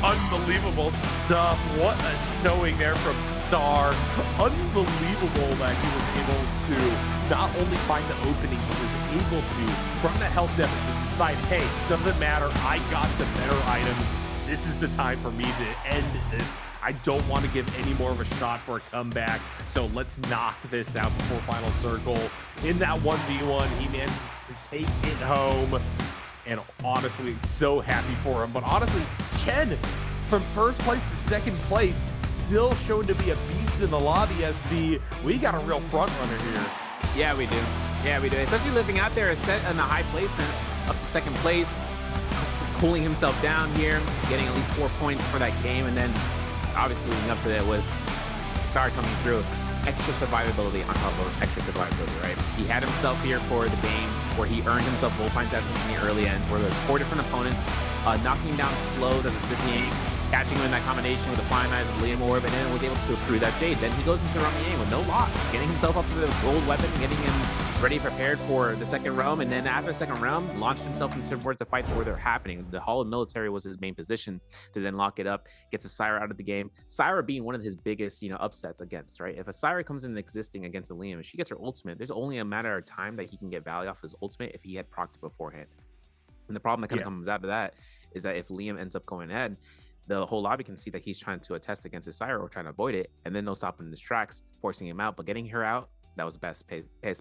S13: Unbelievable stuff. What a showing there from Star. Unbelievable that he was able to not only find the opening, but was able to, from the health deficit, decide, hey, doesn't matter, I got the better items. This is the time for me to end this. I don't want to give any more of a shot for a comeback, so let's knock this out before final circle. In that 1v1, he manages to take it home. And honestly, so happy for him. But honestly, Chen, from first place to second place, still shown to be a beast in the lobby, SB. We got a real front runner here.
S12: Yeah, we do. Yeah, we do. Especially living out there, set in a high placement up to second place, cooling himself down here, getting at least 4 points for that game, and then obviously leading up to that with Star coming through. Extra survivability on top of extra survivability, right? He had himself here for the game where he earned himself Bullpine's Essence in the early end, where there's 4 different opponents, knocking down slow the recipient, catching him in that combination with the Flying Knives and Liam Orb, and then was able to accrue that Jade. Then he goes into Rummy Yang with no loss, getting himself up to the gold weapon, getting him ready, prepared for the second realm, and then after the second realm, launched himself into towards the fights where they're happening. The Hall of Military was his main position to then lock it up, gets a Syra out of the game. Syra being one of his biggest, upsets against, right? If a Syra comes in existing against a Liam, if she gets her ultimate, there's only a matter of time that he can get value off his ultimate if he had procced it beforehand. And the problem that kind of comes out of that is that if Liam ends up going ahead, the whole lobby can see that he's trying to attest against his Syra or trying to avoid it, and then they'll stop him in his tracks, forcing him out. But getting her out, that was the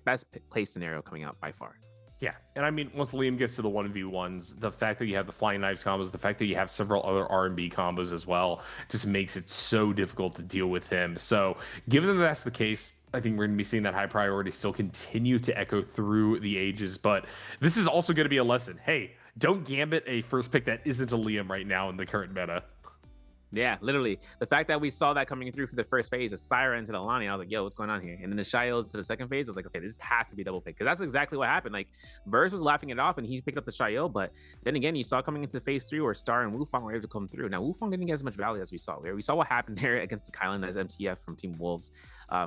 S12: best play scenario coming out by far.
S13: Yeah, and I mean, once Liam gets to the 1v1s, the fact that you have the Flying Knives combos, the fact that you have several other R&B combos as well, just makes it so difficult to deal with him. So given that that's the case, I think we're going to be seeing that high priority still continue to echo through the ages. But this is also going to be a lesson. Hey, don't gambit a first pick that isn't a Liam right now in the current meta.
S12: Yeah, literally. The fact that we saw that coming through for the first phase, a Syra into the Alani, I was like, yo, what's going on here? And then the Shaios to the second phase, I was like, okay, this has to be double pick. Because that's exactly what happened. Like, Verse was laughing it off and he picked up the Shaio, but then again, you saw coming into phase 3 where Star and Wufang were able to come through. Now, Wufang didn't get as much value as we saw. We saw what happened there against the Kylan as MTF from Team Wolves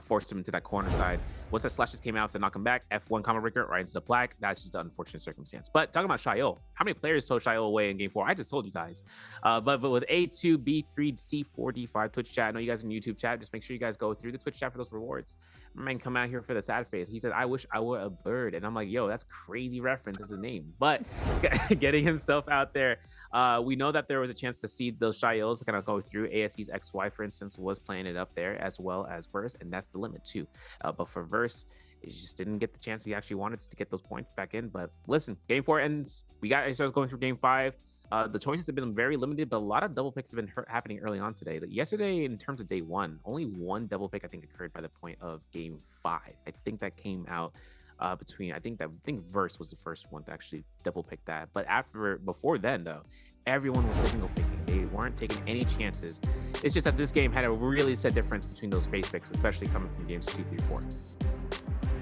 S12: forced him into that corner side. Once that slash just came out to knock him back, F1 combo breaker right into the plaque. That's just an unfortunate circumstance. But talking about Shaio, how many players told Shaio away in game 4? I just told you guys. But with A2, B3, C4, D5 Twitch chat, I know you guys in YouTube chat, just make sure you guys go through the Twitch chat for those rewards. My man come out here for the sad face. He said, I wish I were a bird. And I'm like, yo, that's crazy reference as a name. But getting himself out there, we know that there was a chance to see those Shaios kind of go through. ASE's XY, for instance, was playing it up there as well as Verse, and that's the limit too. But for Verse, he just didn't get the chance he actually wanted to get those points back in. But listen, game 4 ends. We got ourselves going through game 5. The choices have been very limited, but a lot of double picks have been happening early on today. Yesterday, in terms of day 1, only one double pick I think occurred by the point of game 5. I think that came out between. I think Verse was the first one to actually double pick that. But before then though, everyone was single picking. They weren't taking any chances. It's just that this game had a really set difference between those face picks, especially coming from games 2, 3, 4.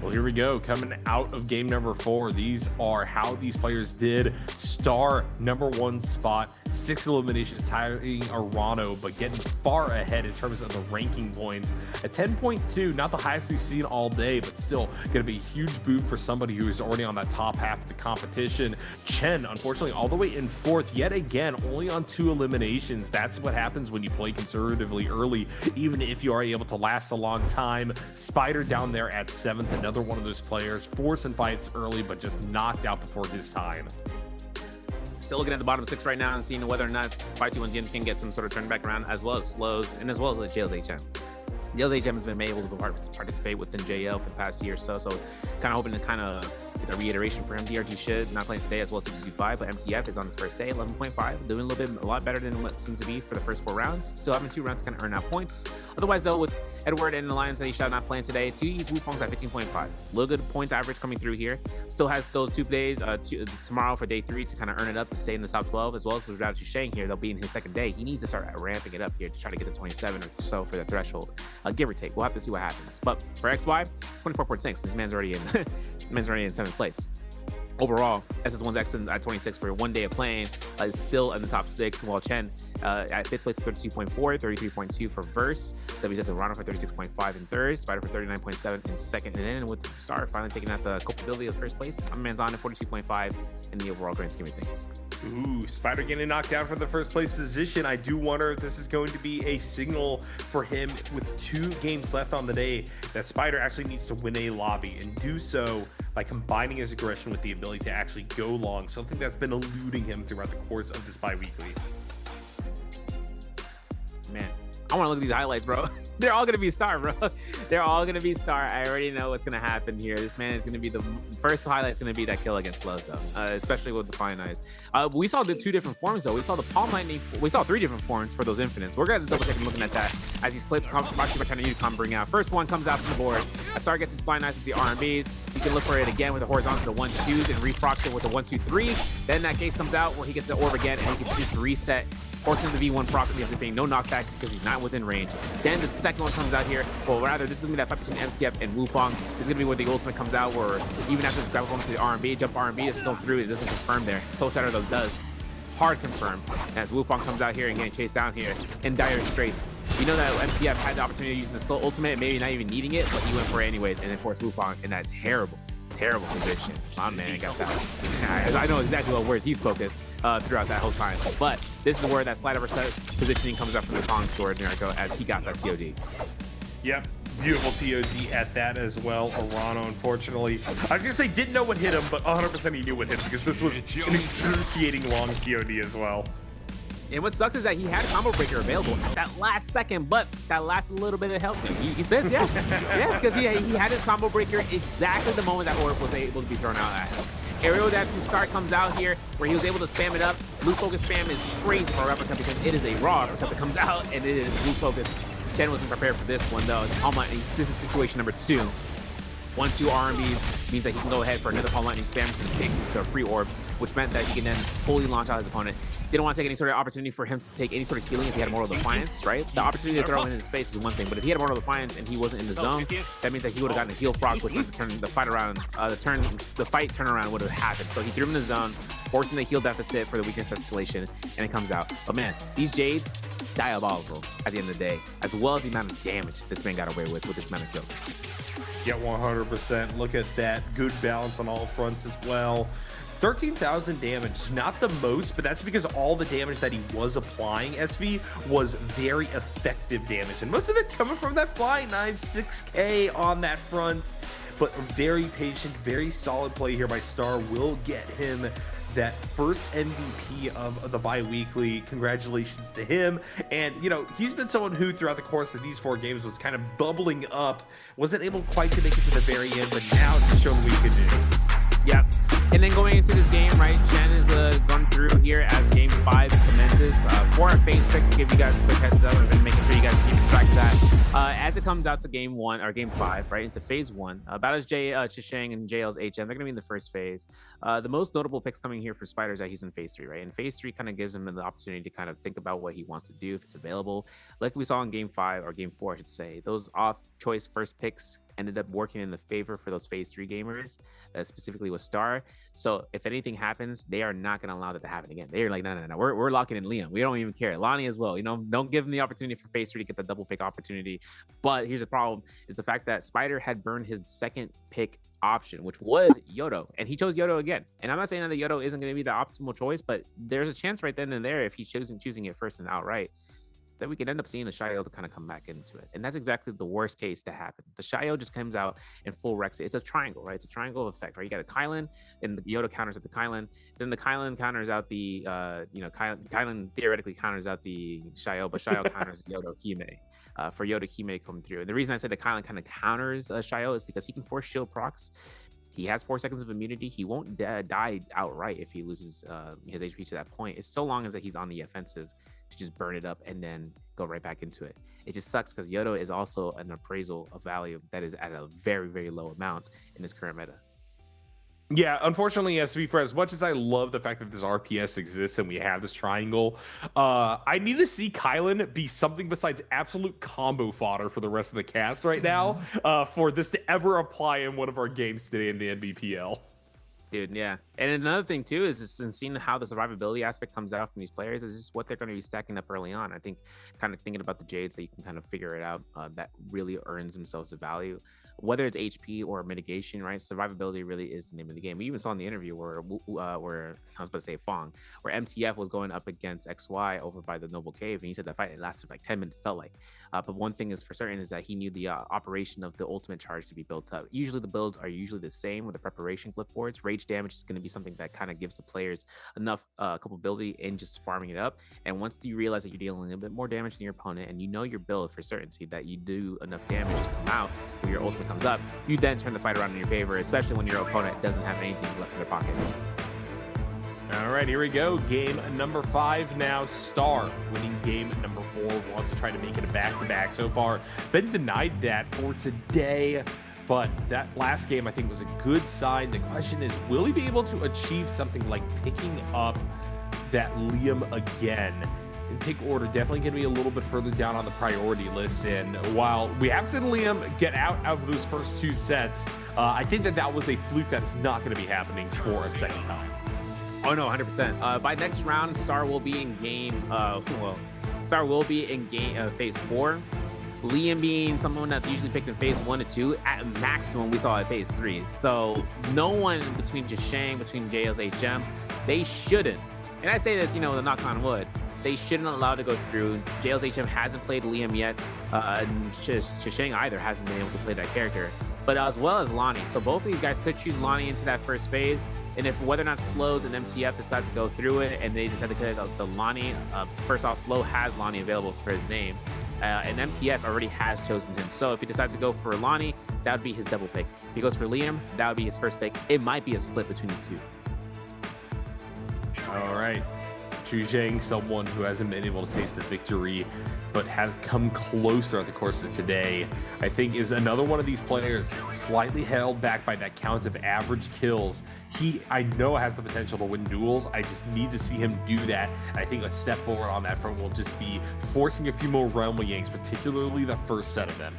S13: Well, here we go. Coming out of game number 4, these are how these players did. Star, number 1 spot, 6 eliminations, tying Arano, but getting far ahead in terms of the ranking points. A 10.2, not the highest we've seen all day, but still going to be a huge boot for somebody who is already on that top half of the competition. Chen, unfortunately, all the way in 4th, yet again, only on 2 eliminations. That's what happens when you play conservatively early, even if you are able to last a long time. Spider down there at 7th, another one of those players, forcing fights early, but just knocked out before his time.
S12: Still looking at the bottom 6 right now and seeing whether or not 521 can get some sort of turn back around, as well as slows and as well as the Jails HM. Jails HM has been able to participate within JL for the past year or so, so kind of hoping to get a reiteration for him. DRG should not playing today as well as 625, but MTF is on his first day, 11.5, doing a lot better than what it seems to be for the first 4 rounds. Still having 2 rounds to kind of earn out points. Otherwise though, with Edward and Alliance that he shall not playing today, 2E's Wufang's at 15.5. Little good points average coming through here. Still has those 2 days tomorrow for day 3 to kind of earn it up to stay in the top 12, as well as with Rao Shang here. They'll be in his second day. He needs to start ramping it up here to try to get the 27 or so for the threshold. Give or take. We'll have to see what happens. But for XY, 24.6. This man's already in 7th place. Overall, SS1's excellent at 26 for 1 day of playing, is still in the top 6, while Chen at 5th place, 32.4, 33.2 for Verse. WZ to Rana for 36.5 in 3rd, Spider for 39.7 in 2nd, and then with Star finally taking out the culpability of 1st place, my man's on at 42.5 in the overall grand scheme of things.
S13: Ooh, Spider getting knocked down for the 1st place position. I do wonder if this is going to be a signal for him with 2 games left on the day that Spider actually needs to win a lobby and do so by combining his aggression with the ability to actually go long, something that's been eluding him throughout the course of this bi-weekly.
S12: Man, I want to look at these highlights, bro. They're all gonna be Star, bro. They're all gonna be Star. I already know what's gonna happen here. This man is gonna be the first highlight's gonna be that kill against Slows, though, especially with the Fine Eyes. We saw the 2 different forms, though. We saw the Palm Lightning. We saw 3 different forms for those Infinites. We're gonna double check and looking at that as these clips come by trying to use bring out. First one comes out from the board. Star gets his Fine Eyes with the R&Bs. You can look for it again with the horizontal, the 1-2s, and reprocs it with the 1-2-3. Then that case comes out where he gets the orb again, and he can just reset, forcing the V1 proc because it being no knockback because he's not within range. Then the second one comes out here. Well, rather, this is gonna be that fight between MTF and Wufang. This is gonna be where the ultimate comes out, where even after this grab comes to the R&B, jump R&B doesn't go through. It doesn't confirm there. Soul Shatter though does. Hard confirm as Wufang comes out here and getting chased down here in dire straits. You know that MTF had the opportunity of using the Soul Ultimate, maybe not even needing it, but he went for it anyways, and then forced Wufang in that terrible position. My man got that. I know exactly what words he spoke throughout that whole time. But this is where that slide over positioning comes up from the Kong sword, NARAKA, as he got that TOD.
S13: Yep. Beautiful TOD at that as well. Arano, unfortunately, I was gonna say didn't know what hit him, but 100% he knew what hit him because this was an excruciating long TOD as well.
S12: And what sucks is that he had a combo breaker available at that last second, but that last little bit of help him. He's pissed, yeah. Yeah, because he had his combo breaker exactly the moment that orb was able to be thrown out at him. Aerial dash from Star comes out here where he was able to spam it up. Blue focus spam is crazy for a uppercut because it is a raw uppercut that comes out, and it is blue focus. Chen wasn't prepared for this one though. This is situation number 2. 1-2 R&Bs means that he can go ahead for another Palm Lightning spam some kicks into a free orb, which meant that he can then fully launch out his opponent. Didn't want to take any sort of opportunity for him to take any sort of healing if he had Mortal Defiance, right? The opportunity to throw in his face is one thing, but if he had Mortal Defiance and he wasn't in the zone, that means that he would have gotten a heal proc, which meant the fight turnaround would have happened. So he threw him in the zone, forcing the heal deficit for the weakness escalation, and it comes out. But man, these Jades, diabolical at the end of the day, as well as the amount of damage this man got away with this amount of kills.
S13: Yeah, 100%. Look at that. Good balance on all fronts as well. 13,000 damage, not the most, but that's because all the damage that he was applying, SV, was very effective damage. And most of it coming from that flying knife, 6K on that front. But very patient, very solid play here by Star will get him that first MVP of the bi-weekly. Congratulations to him. And, you know, he's been someone who throughout the course of these 4 games was kind of bubbling up, wasn't able quite to make it to the very end, but now it's shown what he could do.
S12: Yep. And then going into this game, right, Chen is going through here as game 5 commences. 4 phase picks to give you guys a quick heads up and making sure you guys keep track of that. As it comes out to game 1 or game 5, right, into phase 1, about as Chishang and JL's HM, they're going to be in the first phase. The most notable picks coming here for Spider is that he's in phase 3, right? And phase 3 kind of gives him the opportunity to kind of think about what he wants to do if it's available. Like we saw in game 5 or game 4, I should say, those off-choice first picks ended up working in the favor for those phase 3 gamers, specifically with Star. So if anything happens, they are not going to allow that to happen again. They're like, no, we're locking in Liam. We don't even care. Lonnie as well. You know, don't give him the opportunity for phase 3 to get the double pick opportunity. But here's the problem: is the fact that Spider had burned his second pick option, which was Yodo, and he chose Yodo again. And I'm not saying that Yodo isn't going to be the optimal choice, but there's a chance right then and there if he's choosing it first and outright, that we could end up seeing the Shio to kind of come back into it. And that's exactly the worst case to happen. The Shio just comes out and full wrecks it. It's a triangle, right? It's a triangle effect, right? You got a Kylan, and the Yoda counters at the Kylan. Then the Kylan counters out the, Kylan theoretically counters out the Shio, but Shio counters Yoda Hime. For Yoda Hime come through. And the reason I said the Kylan kind of counters Shio is because he can force shield procs. He has 4 seconds of immunity. He won't die outright if he loses his HP to that point. It's so long as that he's on the offensive to just burn it up and then go right back into it. It just sucks because Yodo is also an appraisal of value that is at a very, very low amount in this current meta.
S13: Yeah, unfortunately, SV, for as much as I love the fact that this RPS exists and we have this triangle, I need to see Kylan be something besides absolute combo fodder for the rest of the cast right now for this to ever apply in one of our games today in the NBPL.
S12: Dude, yeah. And another thing too is just in seeing how the survivability aspect comes out from these players is just what they're going to be stacking up early on. I think kind of thinking about the Jades that you can kind of figure it out that really earns themselves a value, whether it's HP or mitigation, right? Survivability really is the name of the game. We even saw in the interview where I was about to say Fong, where MTF was going up against XY over by the Noble Cave, and he said that fight it lasted like 10 minutes, felt like. But one thing is for certain is that he knew the operation of the ultimate charge to be built up. Usually the builds are usually the same with the preparation clipboards. Rage damage is going to be something that kind of gives the players enough culpability in just farming it up. And once you realize that you're dealing a bit more damage than your opponent, and you know your build for certainty that you do enough damage to come out when your ultimate comes up, you then turn the fight around in your favor, especially when your opponent doesn't have anything left in their pockets.
S13: All right, here we go. Game number 5 now. Star winning game number 4. Wants to try to make it a back-to-back. So far, been denied that for today. But that last game, I think, was a good sign. The question is, will he be able to achieve something like picking up that Liam again? In pick order, definitely going to be a little bit further down on the priority list. And while we have seen Liam get out of those first 2 sets, I think that was a fluke that is not going to be happening for a second time.
S12: Oh no, 100%. By next round, Star will be in game. Star will be in game phase 4. Liam being someone that's usually picked in phase 1 to 2, at maximum we saw at phase 3. So no one between Jisheng, between JL's HM, they shouldn't. And I say this, the knock on wood. They shouldn't allow to go through. JL's HM hasn't played Liam yet. And Jisheng either hasn't been able to play that character. But as well as Lonnie. So both of these guys could choose Lonnie into that first phase. And if whether or not Slows and MTF decide to go through it and they decide to pick up the Lonnie, first off, Slow has Lonnie available for his name. And MTF already has chosen him. So if he decides to go for Lonnie, that would be his double pick. If he goes for Liam, that would be his first pick. It might be a split between these two.
S13: All right. Zhang, someone who hasn't been able to taste the victory, but has come close throughout the course of today, I think is another one of these players slightly held back by that count of average kills. I know has the potential to win duels. I just need to see him do that. I think a step forward on that front will just be forcing a few more Realm Yanks, particularly the first set of them.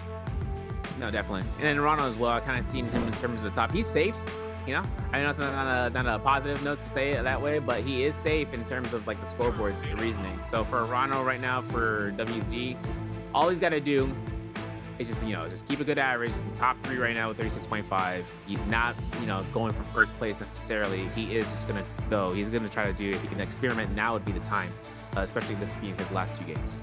S12: No, definitely. And then Rano as well, I kind of seen him in terms of the top. He's safe. I know it's not a positive note to say it that way, but he is safe in terms of like the scoreboards, the reasoning. So for Rano right now, for WZ, all he's got to do is just keep a good average. He's in top 3 right now with 36.5. He's not, going for first place necessarily. He is just going to go. He's going to try to do, if he can experiment, now would be the time, especially this being his last 2 games.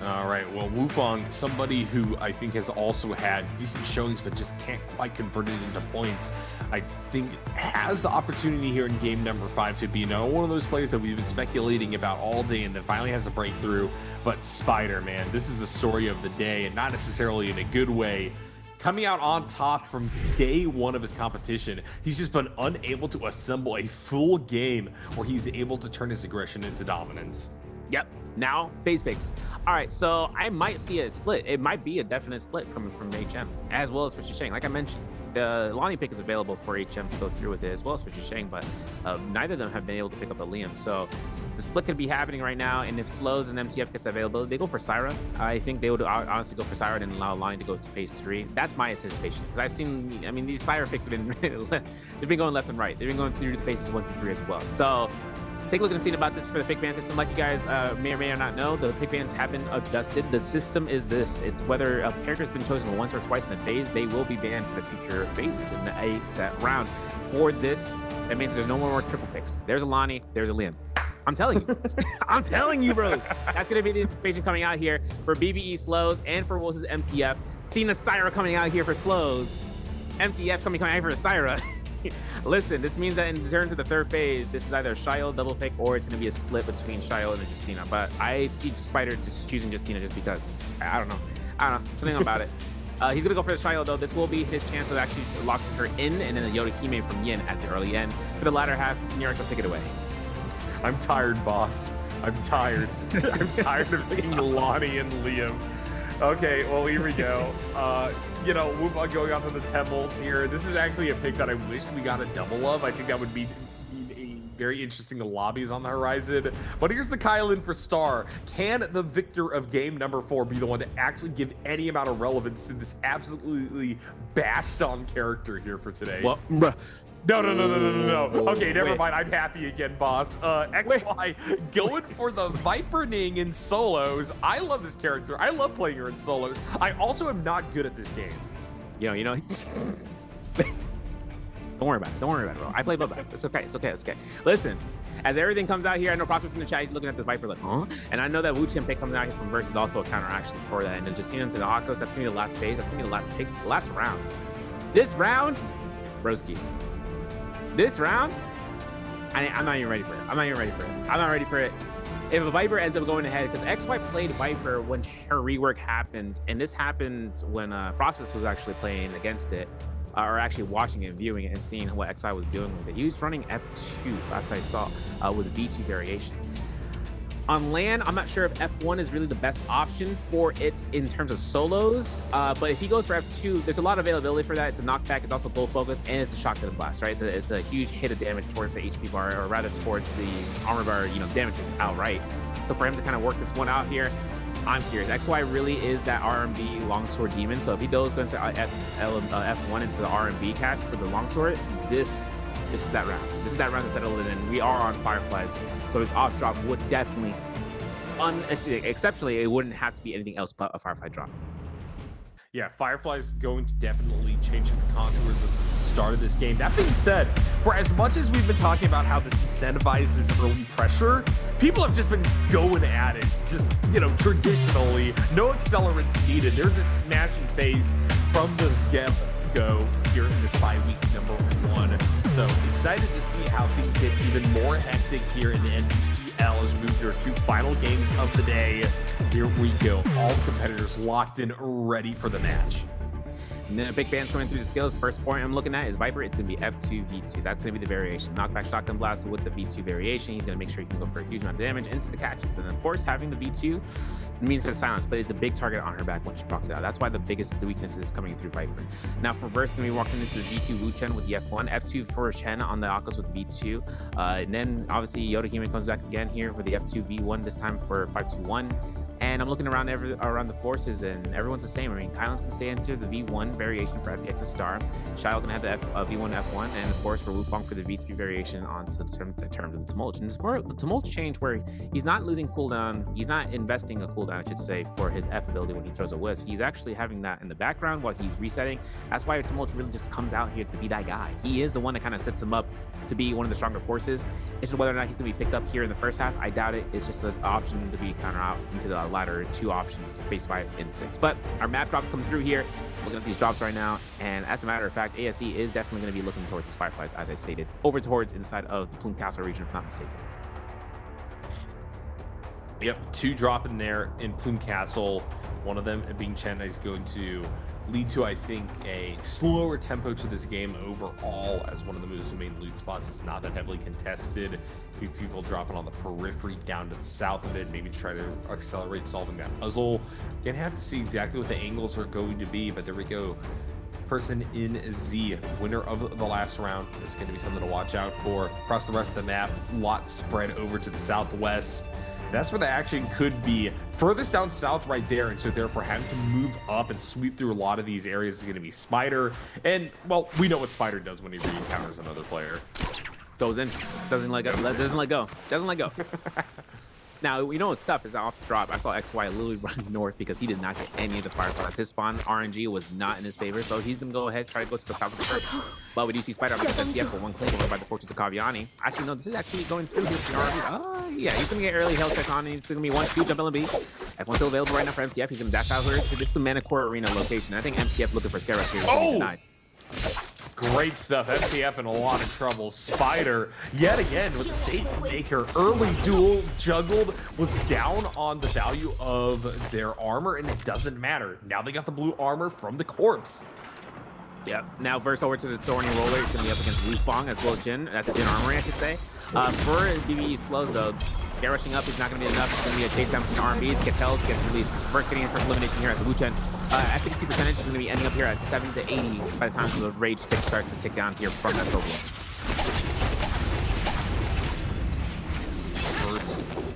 S13: All right, well, Wufong, somebody who I think has also had decent showings but just can't quite convert it into points, I think has the opportunity here in game number 5 to be one of those players that we've been speculating about all day and that finally has a breakthrough. But Spider, man, this is the story of the day, and not necessarily in a good way. Coming out on top from day 1 of his competition, he's just been unable to assemble a full game where he's able to turn his aggression into dominance.
S12: Yep. Now, phase picks. All right, so I might see a split. It might be a definite split from HM, as well as for Jisheng. Like I mentioned, the Lonnie pick is available for HM to go through with it, as well as for Jisheng, but neither of them have been able to pick up a Liam. So the split could be happening right now, and if Slows and MTF gets availability, they go for Syra. I think they would honestly go for Syra and allow Lonnie to go to phase 3. That's my anticipation, because I've seen, these Syra picks have been, they've been going left and right. They've been going through the phases 1 through 3 as well. So take a look and see about this for the pick ban system. Like you guys may or may not know, the pick bans have been adjusted. The system is this. It's whether a character has been chosen once or twice in the phase, they will be banned for the future phases in a set round. For this, that means there's no more triple picks. There's a Lonnie, there's a Liam. I'm telling you. I'm telling you, bro. That's going to be the anticipation coming out here for BBE Slows and for Wolves' MTF. Seeing the Syra coming out here for Slows. MTF coming out here for Syra. Listen, this means that in terms of the third phase, this is either a Shio double pick or it's going to be a split between Shio and Justina. But I see Spider just choosing Justina just because. I don't know. Something about it. He's going to go for the Shio, though. This will be his chance of actually locking her in, and then a Yoda Hime from Yin as the early end. For the latter half, NARAKA, take it away.
S13: I'm tired, boss. I'm tired. I'm tired of seeing Lonnie and Liam. Okay, well, here we go. Move on going on to the temples here. This is actually a pick that I wish we got a double of. I think that would be a very interesting lobbies on the horizon. But here's the Kylan for Star. Can the victor of game number 4 be the one to actually give any amount of relevance to this absolutely bashed on character here for today?
S12: What?
S13: No. Okay, never mind. I'm happy again, boss. XY going for the Viperning in solos. I love this character. I love playing her in solos. I also am not good at this game.
S12: You know. Don't worry about it. Don't worry about it, bro. I play Bubba. It's okay. Listen, as everything comes out here, I know Prospect's in the chat. He's looking at the Viper like, huh? And I know that Wu Chen pick coming out here from Verse is also a counteraction for that. And then just seeing him to the Akos, that's going to be the last phase. That's going to be the last picks, the last round. This round, broski. This round, I'm not even ready for it. I'm not ready for it. If a Viper ends up going ahead, because XY played Viper when her rework happened, and this happened when Frostbus was actually playing against it, or actually watching it, viewing it, and seeing what XI was doing with it. He was running F2, last I saw, with V2 variation. On LAN, I'm not sure if F1 is really the best option for it in terms of solos, but if he goes for F2, there's a lot of availability for that. It's a knockback, it's also goal focus, and it's a shotgun blast, right? It's a huge hit of damage towards the HP bar, or rather towards the armor bar, damages outright. So for him to kind of work this one out here, I'm curious. XY really is that RMB longsword demon, so if he goes into F1 into the RMB cache for the longsword, this is that round. This is that round to settle it in. We are on Fireflies, so his off drop would definitely, exceptionally, it wouldn't have to be anything else but a Firefly drop.
S13: Yeah, Firefly's going to definitely change the contours at the start of this game. That being said, for as much as we've been talking about how this incentivizes early pressure, people have just been going at it, just, traditionally. No accelerants needed. They're just smashing phase from the get-go here in this Biweek number 1. So excited to see how things get even more hectic here in the Nbpl as we move to our 2 final games of the day. Here we go. All the competitors locked in, ready for the match.
S12: Big Band's coming through the skills. First point I'm looking at is Viper. It's going to be F2, V2. That's going to be the variation. Knockback Shotgun Blast with the V2 variation. He's going to make sure he can go for a huge amount of damage into the catches. And of course, having the V2 means it's silence, but it's a big target on her back when she procs it out. That's why the biggest weakness is coming through Viper. Now for Verse, going to be walking into the V2 Wu Chen with the F1. F2 for Chen on the Akos with the V2. And then obviously Yoda Human comes back again here for the F2 V1, this time for 521. And I'm looking around the forces, and everyone's the same. I mean, Kylan's going to stay into the V1 variation for FPX's Star. Shio going to have the V1 F1, and of course for Wufang for the V3 variation onto the terms of the Tumult. And it's more the Tumult change where he's not losing cooldown, he's not investing a cooldown, I should say, for his F ability when he throws a Wisp. He's actually having that in the background while he's resetting. That's why Tumult really just comes out here to be that guy. He is the one that kind of sets him up to be one of the stronger forces. It's just whether or not he's going to be picked up here in the first half. I doubt it. It's just an option to be counter out into the latter 2 options, phase 5 and 6. But our map drops come through here. Looking at these drops right now, and as a matter of fact, ASE is definitely going to be looking towards his Fireflies, as I stated, over towards inside of the Plume Castle region, if not mistaken.
S13: Yep, 2 dropping there in Plume Castle. One of them being Chen is going to lead to, I think, a slower tempo to this game overall, as one of the moves' main loot spots is not that heavily contested. People dropping on the periphery down to the south of it, maybe try to accelerate solving that puzzle. Gonna have to see exactly what the angles are going to be, but there we go. Person in Z, winner of the last round. It's going to be something to watch out for. Across the rest of the map, lot spread over to the southwest. That's where the action could be. Furthest down south right there, and so therefore having to move up and sweep through a lot of these areas is going to be Spider. And, well, we know what Spider does when he re-encounters another player.
S12: Goes in, doesn't let go, doesn't let go. Now, you know what's tough is off drop. I saw XY literally run north because he did not get any of the Fireflies. His spawn RNG was not in his favor, so he's going to go ahead, try to go to the top of the first. But we do see Spider with MCF for 1 click over by the Fortress of Kaviani. Actually, no, this is actually going through his RNG. Yeah, he's going to get early health check on. He's going to be 1-2 jump LB. F1 still available right now for MCF. He's going to dash out here to this Manticore Arena location. I think MCF looking for Scare Rush here. Oh! Denied.
S13: Great stuff. MTF in a lot of trouble. Spider, yet again, with the Statement Maker. Early duel juggled, was down on the value of their armor, and it doesn't matter. Now they got the blue armor from the corpse.
S12: Yeah, now Verse over to the Thorny Roller. He's going to be up against Wufang as well as Jin at the Jin Armory, I should say. For BBE slows, though, Scare Rushing up is not going to be enough. It's going to be a chase down between RMBs. Ketel gets released. Verse getting his first elimination here as the Wu Chen. Efficacy percentage is going to be ending up here at 7 to 80 by the time the rage tick starts to tick down here from that Solo.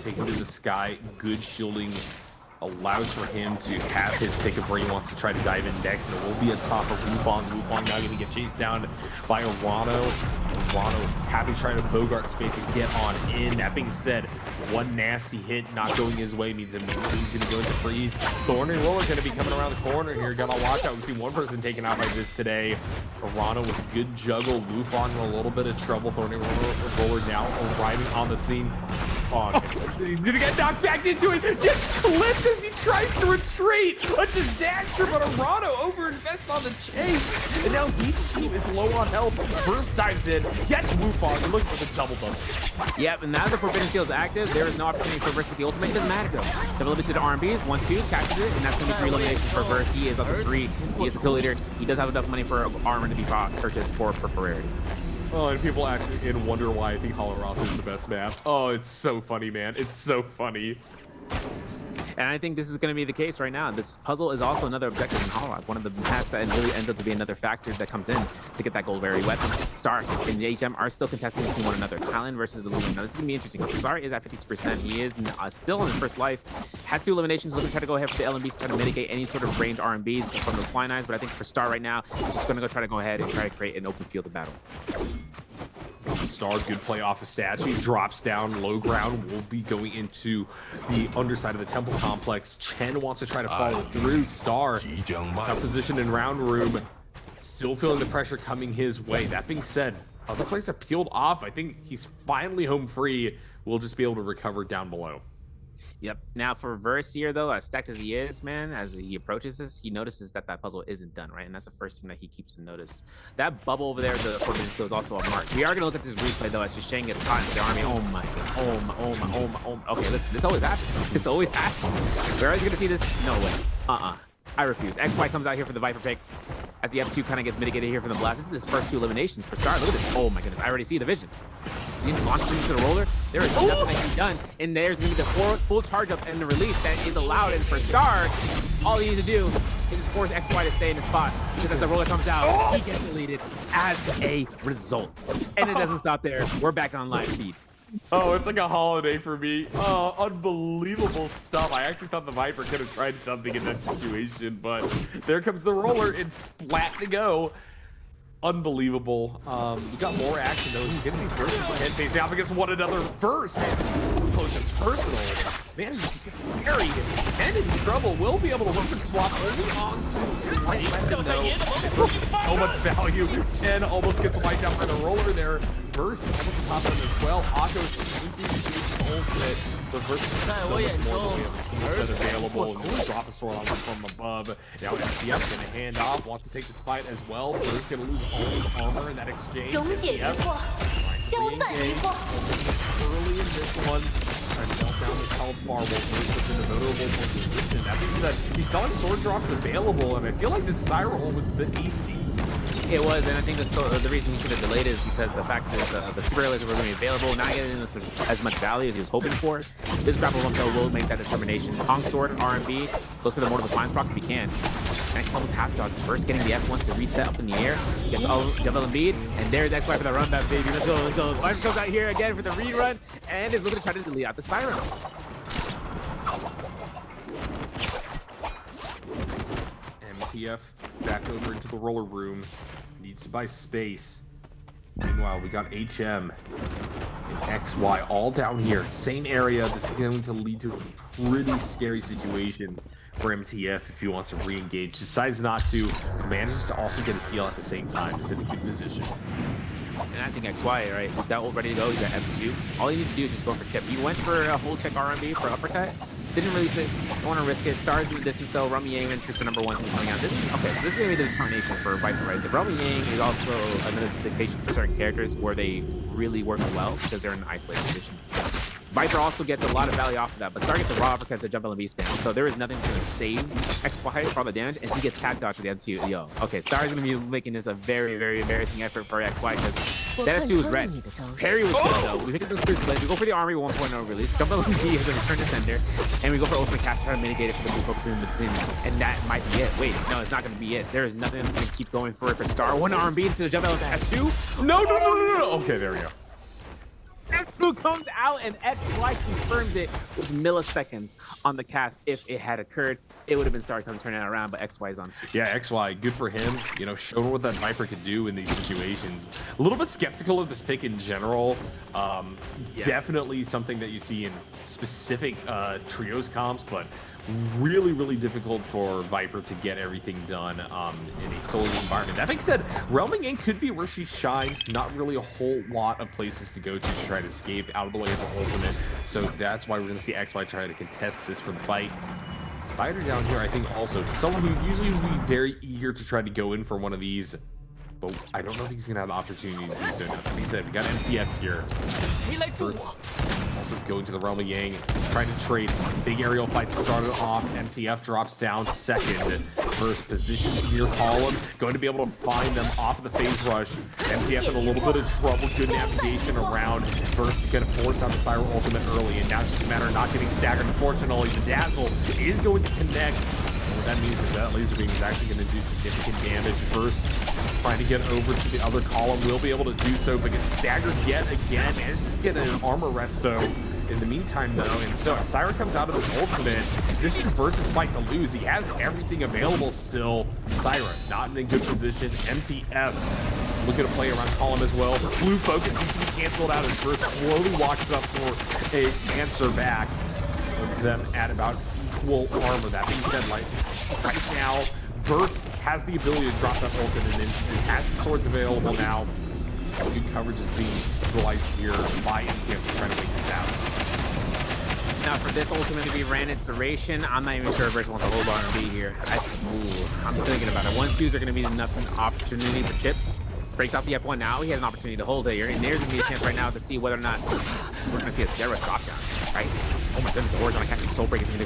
S13: take him to the sky. Good shielding allows for him to have his pick of where he wants to try to dive in next, and it will be on top of Wufong. Wufong now going to get chased down by Arano. Arano happy trying to bogart space and get on in. That being said, one nasty hit not going his way means he's going to go into freeze. Thorn and Roller going to be coming around the corner here. Got to watch out. We've seen one person taken out by this today. Arano with a good juggle. Wufong in a little bit of trouble. Thorn and Roller now arriving on the scene. He's gonna get knocked back into it. Gets clipped as he tries to retreat. A disaster, but Arano overinvests on the chase. And now Heat's team is low on health. Burst dives in, gets Wufong, and looking for the double double.
S12: Yep, and now the Forbidden Seal is active. There is no opportunity for Verse with the ultimate. It doesn't matter though. They've limited to R&Bs, 1-2s, catches it, and that's gonna be 3 eliminations for Verse. He is up to 3. He is a kill leader. He does have enough money for armor to be purchased for rarity.
S13: Oh, and people actually wonder why I think Holoroth is the best map. Oh, it's so funny, man. It's so funny.
S12: And I think this is going to be the case right now. This puzzle is also another objective in Holoroth. One of the maps that really ends up to be another factor that comes in to get that gold rarity weapon. Star and the HM are still contesting between one another. Talon versus the Lumen. Now, this is going to be interesting because Star is at 52%. He is still in his first life. Has 2 eliminations. Looking to try to go ahead for the LMBs to try to mitigate any sort of range R&Bs from those fly knives. But I think for Star right now, he's just going to try to go ahead and try to create an open field of battle.
S13: Star, good play off a statue, drops down low ground, will be going into the underside of the temple complex. Chen wants to try to follow through. Star now positioned in round room, still feeling the pressure coming his way. That being said, other players are peeled off. I think he's finally home free. We'll just be able to recover down below.
S12: Yep. Now for Verse here, though, as stacked as he is, man, as he approaches this, he notices that that puzzle isn't done, right? And that's the first thing that he keeps to notice. That bubble over there, the Forbidden Seal, is also a mark. We are going to look at this replay, though, as Shang gets caught in the army. Oh my god. Oh my. Okay, listen, this always happens. This always happens. We're always going to see this? No way. I refuse. XY comes out here for the Viper picks as the F2 kind of gets mitigated here from the blast. This is his first 2 eliminations for Star. Look at this. Oh my goodness. I already see the vision. He launches into the roller. There is nothing that can be done. And there's going to be the full charge up and the release that is allowed. And for Star, all he needs to do is just force XY to stay in the spot. Because as the roller comes out, he gets deleted as a result. And it doesn't stop there. We're back on live feed.
S13: Oh, it's like a holiday for me. Oh, unbelievable stuff. I actually thought the Viper could have tried something in that situation, but there comes the roller. It's splat to go. Unbelievable. We got more action though. He's gonna be versus head face now against one another. Verse up close and personal. Man, he's very and in trouble. Will be able to look and swap only onto right weapon though. So much value. Chen almost gets wiped out by the roller there. Verse almost the top of him as well. Otto sneaking into his ultimate. The Verse is so much more than available. And just drop a sword on him from above. Now FCF gonna hand off. Wants to take this fight as well. Verse gonna lose all his armor in that exchange. Early in this one, trying to melt down this health bar while Verse is in a vulnerable position. That means that he's selling sword drops available, and I feel like this Cyril was a bit hasty.
S12: It was, and I think the reason he should have delayed is because the fact that the super lasers were going to be available, not getting as much value as he was hoping for. This grapple one will make that determination. Kong Sword, R&B, goes for the Mortal Defiance proc if he can. And double tap dodge. First getting the F1 to reset up in the air. Gets double Embiid, and there's XY for the run back, baby. Let's go, let's go. Viper comes out here again for the rerun, and is looking to try to delete out the Siren.
S13: MTF back over into the roller room. Needs to buy space. Meanwhile, we got HM and XY all down here. Same area. This is going to lead to a pretty scary situation for MTF if he wants to re-engage. Decides not to, but manages to also get a heal at the same time. He's in a good position.
S12: And I think XY, right? He's got ult ready to go. He's got F2. All he needs to do is just go for chip. He went for a whole check R&B for uppercut. Didn't release it. Don't want to risk it. Stars in the distance though. Rummy Yang and Troop the number 1 team coming out. This is okay. So this is gonna be the determination for Viper, right? The Rummy Yang is also another dictation for certain characters where they really work well because they're in an isolated position. Viper also gets a lot of value off of that, but Star gets a raw uppercut to jump LMB spam. So there is nothing to save XY for all the damage, and he gets tag dodge for the N2. Yo, okay, Star's gonna be making this a very, very embarrassing effort for XY because that F2 is red. Parry was good though. We pick up those first blades, we go for the Armory 1.0 release, jump LMB as a return to sender, and we go for ultimate cast to try to mitigate it for the blue focus in the team. And that might be it. Wait, no, it's not gonna be it. There is nothing that's gonna keep going for it for Star. One R&B into the jump L2.
S13: No. Okay, there we go.
S12: who comes out and XY confirms it with milliseconds on the cast. If it had occurred, it would have been Star come turning it around, but XY is on 2.
S13: Yeah, XY, good for him. You know, showed what that Viper could do in these situations. A little bit skeptical of this pick in general. Definitely something that you see in specific trios comps, but really, really difficult for Viper to get everything done in a solo environment. That being said, Realming Inc. could be where she shines. Not really a whole lot of places to go to try to escape out of the way of the ultimate. So that's why we're going to see XY try to contest this for the fight. Spider down here, I think also someone who usually would be very eager to try to go in for one of these, but I don't know if he's going to have the opportunity to do so. That being said, we got MTF here. First, also going to the Realm of Yang, trying to trade. Big aerial fight started off. MTF drops down second. First position near column, going to be able to find them off of the phase rush. MTF in a little bit of trouble. Good navigation around. First, going to force out the Cyro ultimate early, and now it's just a matter of not getting staggered. Unfortunately, the Dazzle is going to connect. And what that means is that laser beam is actually going to do significant damage. First, trying to get over to the other column, will be able to do so, but gets staggered yet again. And it's just getting an armor resto in the meantime, though. And so as Syra comes out of his ultimate, this is versus fight to lose. He has everything available still. Syra not in a good position. MTF looking to play around column as well. Blue focus needs to be canceled out as Burst slowly walks up for a answer back. With them at about equal armor. That being said, like right now, Burst has the ability to drop that ultimate and has the swords available now. Good coverage is being utilized here by MTF to try to make this out.
S12: Now for this ultimate to be ran its duration, I'm not even sure if Burst wants to hold on and be here. I'm thinking about it. 1-2s are going to be enough an opportunity for chips. Breaks out the F1 now. He has an opportunity to hold it here. And there's going to be a chance right now to see whether or not we're going to see a steroid drop down, right? Oh my goodness, the Horizontal Catch Soul Break is going to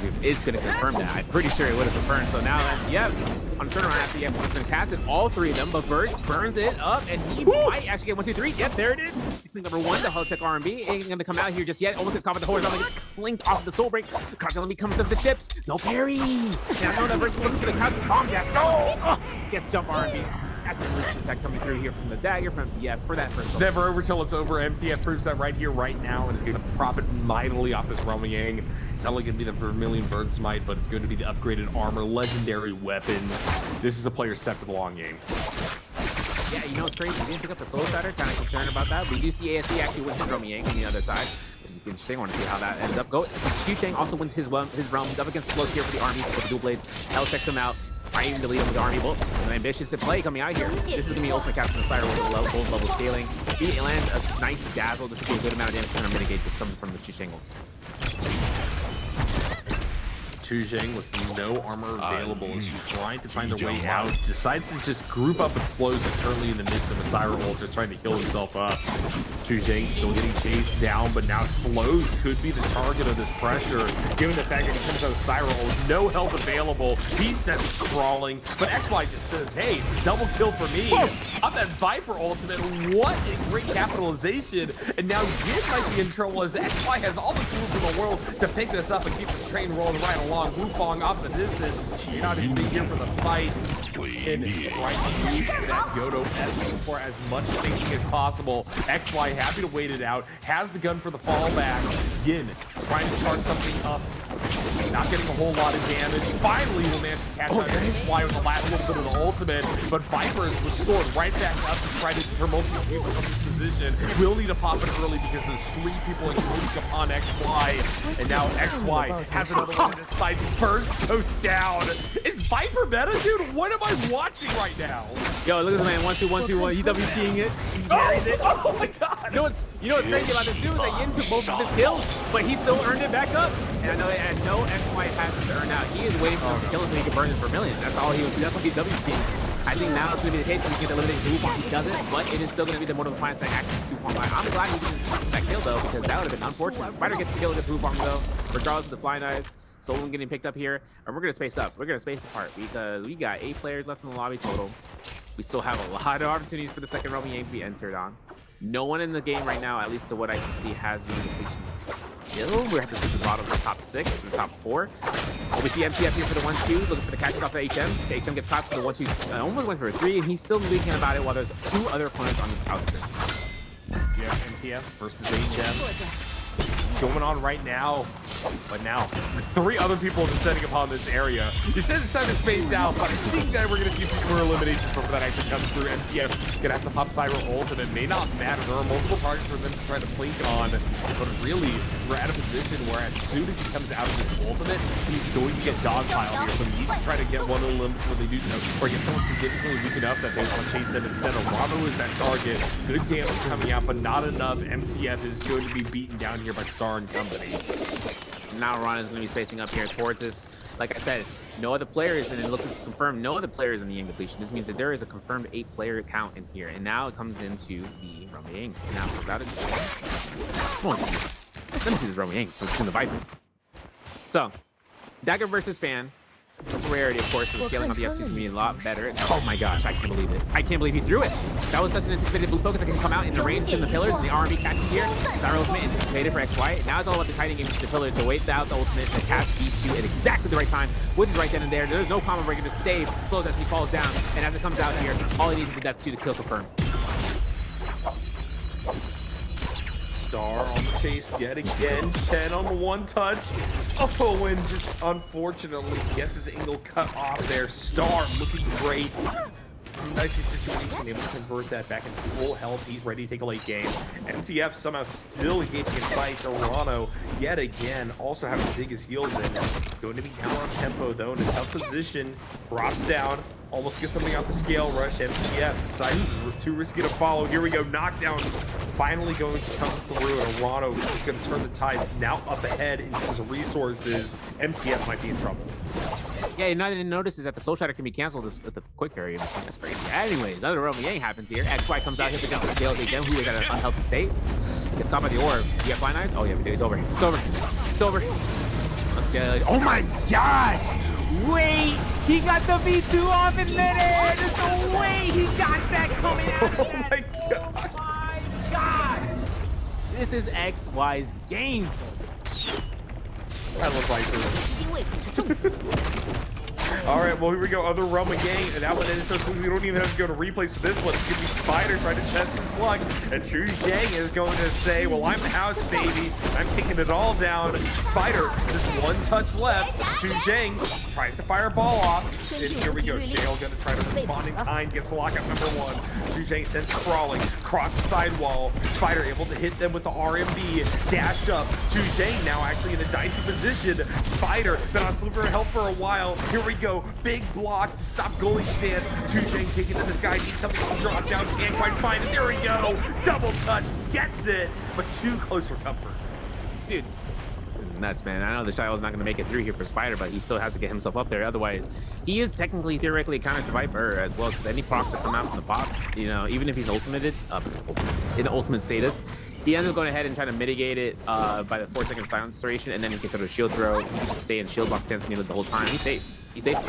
S12: confirm that. I'm pretty sure it would have confirmed. So now that's, on turnaround after the F1 is going to cast it. All three of them, but Burst burns it up, and he might actually get 1, 2, 3. Yep, there it is. Number 1, the Holocheck RMB ain't going to come out here just yet. Almost gets caught with the Horizontal, gets clinked off the Soul Break. Constantly comes to the chips. No parry. Now, no, that Burst is looking to the couch. Bomb dash. No! Gets jump RMB. That's a leash attack coming through here from the dagger from MTF for that first.
S13: It's never over till it's over. MTF proves that right here, right now, and is going to profit mightily off this Realm of Yang. It's only going to be the Vermilion Bird Smite, but it's going to be the upgraded armor, legendary weapon. This is a player set for the long game.
S12: Yeah, you know, it's crazy. We didn't pick up the Soul Shatter. Kind of concerned about that. We do see ASC actually win his Realm of Yang on the other side, which is interesting. I want to see how that ends up. Q Shang also wins his realm. He's up against Slow here for the armies with the dual blades. Hell checks him out. Fighting to lead him with the army bolt. An ambitious play coming out here. This is going to be ultimate capture from the Syra with both level scaling. He lands a nice dazzle. This will be a good amount of damage to mitigate this from the Chu Shang ultimate.
S13: Chu Shang with no armor available as she's trying to find her way out. Decides to just group up with Slows, who's currently in the midst of a Syra ult, just trying to heal himself up. Chu Shang still getting chased down, but now Slows could be the target of this pressure, given the fact that he comes out of Syra ult, no health available. He sends crawling, but XY just says, hey, it's a double kill for me. Up that Viper ultimate, what a great capitalization. And now Yin might be in trouble as XY has all the tools in the world to pick this up and keep this train rolling right along. Wufong off the distance. You're not even here for the fight. And right use that Godo asking for as much spacing as possible. XY happy to wait it out. Has the gun for the fallback. Yin trying to charge something up. Not getting a whole lot of damage. Finally will manage to catch out XY with the last little bit of the ultimate. But Viper is restored right back up to try to promote people from this position. Will need to pop it early because there's 3 people encroaching upon XY. And now XY has another one in his sight. Burst goes down. Is Viper meta, dude? What am I watching right now?
S12: Yo, look at this man. 1, 2, 1, 2, 1. He's WTing it. He carries it.
S13: Oh my god.
S12: You know what's crazy about this too is that Yin took both of his kills, but he still earned it back up. And I know XY has to earn out. He is waiting for him to kill him so he can burn his Vermilion. That's all he was. That's what he's WTing. I think now it's going to be the case. He can eliminate Wukong. He doesn't, but it is still going to be the mode of defiance that acts Wukong. I'm glad he didn't that kill though, because that would have been unfortunate. Spider gets the kill against Wukong though, regardless of the flying eyes. Solon getting picked up here, and we're going to space up. We're going to space apart because we got 8 players left in the lobby total. We still have a lot of opportunities for the second Realm game to be entered on. No one in the game right now, at least to what I can see, has unique completion skill. We have to see the bottom of the top 6 or the top 4. We see MTF here for the 1-2, looking for the catches off the HM. The HM gets caught for the 1-2, almost went for a 3, and he's still thinking about it while there's 2 other opponents on this outskirts.
S13: Yeah, MTF versus HM. Going on right now, but now 3 other people descending upon this area. You said it's time to space out, but I think that we're gonna see a few more eliminations before that actually comes through. MTF gonna have to pop Cyber ult, and it may not matter. There are multiple targets for them to try to blink on, but really we're at a position where as soon as he comes out of his ultimate, he's going to get dogpiled here. So he needs to try to get one of the limits where they do so, or get someone significantly weak enough that they want to chase them instead. Arano is that target. Good damage coming out, but not enough. MTF is going to be beaten down here by Star and company.
S12: Now Ron is going to be spacing up here towards us. Like I said, no other players, and it looks like it's confirmed no other players in the Yang depletion. This means that there is a confirmed 8-player count in here, and now it comes into the Romy Yang. Now for that, come on, let me see this Romy Yang. It's in the Viper. So, Dagger versus Fan. Rarity, of course, the scaling on the F2 is going to be a lot better. Oh my gosh, I can't believe it. I can't believe he threw it. That was such an anticipated blue focus that can come out in the range in the pillars and the R&B catches here. Zyro ultimate anticipated for XY. Now it's all about the kiting game to the pillars to wait out the ultimate to cast B2 at exactly the right time, which is right then and there. There's no combo breaker to save. Slows as he falls down. And as it comes out here, all he needs is a death 2 to kill confirm.
S13: Star on the chase yet again. 10 on the 1 touch. Oh, and just unfortunately gets his angle cut off there. Star looking great. Nicely situation, able to convert that back into full health. He's ready to take a late game. MTF somehow still getting in fight. Arano yet again also having to dig his heels in. Going to be down on tempo though, in a tough position. Drops down. Almost gets something off the scale rush. MTF decided too risky to follow. Here we go. Knockdown finally going to come through. And Arano is going to turn the tides now up ahead in terms of resources. MTF might be in trouble.
S12: Yeah, and I didn't notice is that the Soul Shatter can be canceled with the quick area. That's crazy. Anyways, other Romy Yang happens here. XY comes out here to get the kills again, who is at an unhealthy state. Gets caught by the orb. You have fine eyes? Oh yeah, we do. It's over. It's over. It's over. Let's just... Oh my gosh! Wait! He got the V2 off in midair! There's no way he got that coming out of that!
S13: My God.
S12: Oh my God! This is XY's game.
S13: That looks like All right, well, here we go. Other Roma Gang, and that one is so we don't even have to go to replays for this one. It's going to be Spider trying to test his luck, and Chu Zhang is going to say, well, I'm the house, baby. I'm taking it all down. Spider, just 1 touch left. Chu Zhang tries to fire ball off, and here we go. Shale going to try to respond in kind, gets lockout number 1. Chu Zhang sends crawling, across the sidewall. Spider able to hit them with the RMB, dashed up. Chu Zhang now actually in a dicey position. Spider been on sliver of health for a while. Here we go. Big block to stop goalie stance. Chu Zhang taking to this guy. Needs something to drop down. Can't quite find it. There we go. Double touch. Gets it. But too close for comfort.
S12: Dude, this is nuts, man. I know the Shiloh's not going to make it through here for Spider, but he still has to get himself up there. Otherwise, he is technically, theoretically, a counter to Viper as well, because any procs that come out from the pop, you know, even if he's ultimated, in ultimate status, he ends up going ahead and trying to mitigate it by the 4-second silence duration, and then he can throw a shield throw. He can just stay in shield box stance nearly the whole time. He's safe. He's safe.
S13: All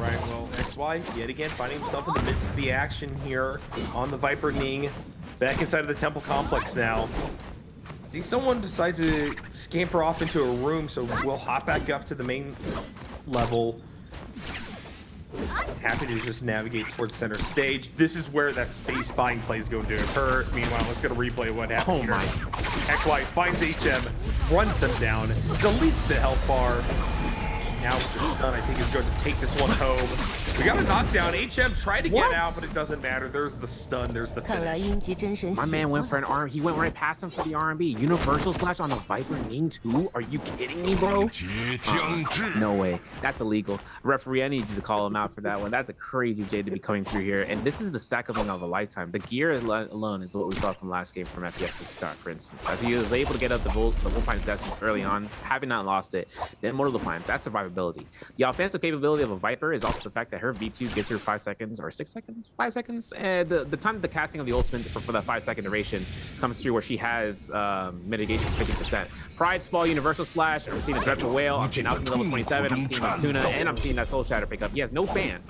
S13: right, well, XY yet again finding himself in the midst of the action here on the Viper Ning. Back inside of the temple complex now. I think someone decided to scamper off into a room, so we'll hop back up to the main level. Happy to just navigate towards center stage. This is where that space buying play is going to occur. Meanwhile, let's go to replay what happened here. XY finds HM, runs them down, deletes the health bar. Now with the stun, I think is going to take this one home. We got a knockdown. HM tried to get out, but it doesn't matter. There's the stun. There's the finish.
S12: My man went for an arm. He went right past him for the R&B. Universal slash on the Viper Ning too? Are you kidding me, bro? No way. That's illegal. Referee, I need you to call him out for that one. That's a crazy J to be coming through here. And this is the stack of a lifetime. The gear alone is what we saw from last game from FPX's start, for instance. As he was able to get up the Wolfen's Essence early on, having not lost it, then Mortal Defiance, that's survivability. The offensive capability of a Viper is also the fact that her V2 gives her 5 seconds or 6 seconds, 5 seconds. And the time the casting of the ultimate for that 5-second duration comes through where she has mitigation 50%. Pride's Fall Universal Slash. I'm seeing a Dreadful Whale. I'm seeing Alchemy level 27. I'm seeing the Tuna, and I'm seeing that Soul Shatter pick up. He has no fan,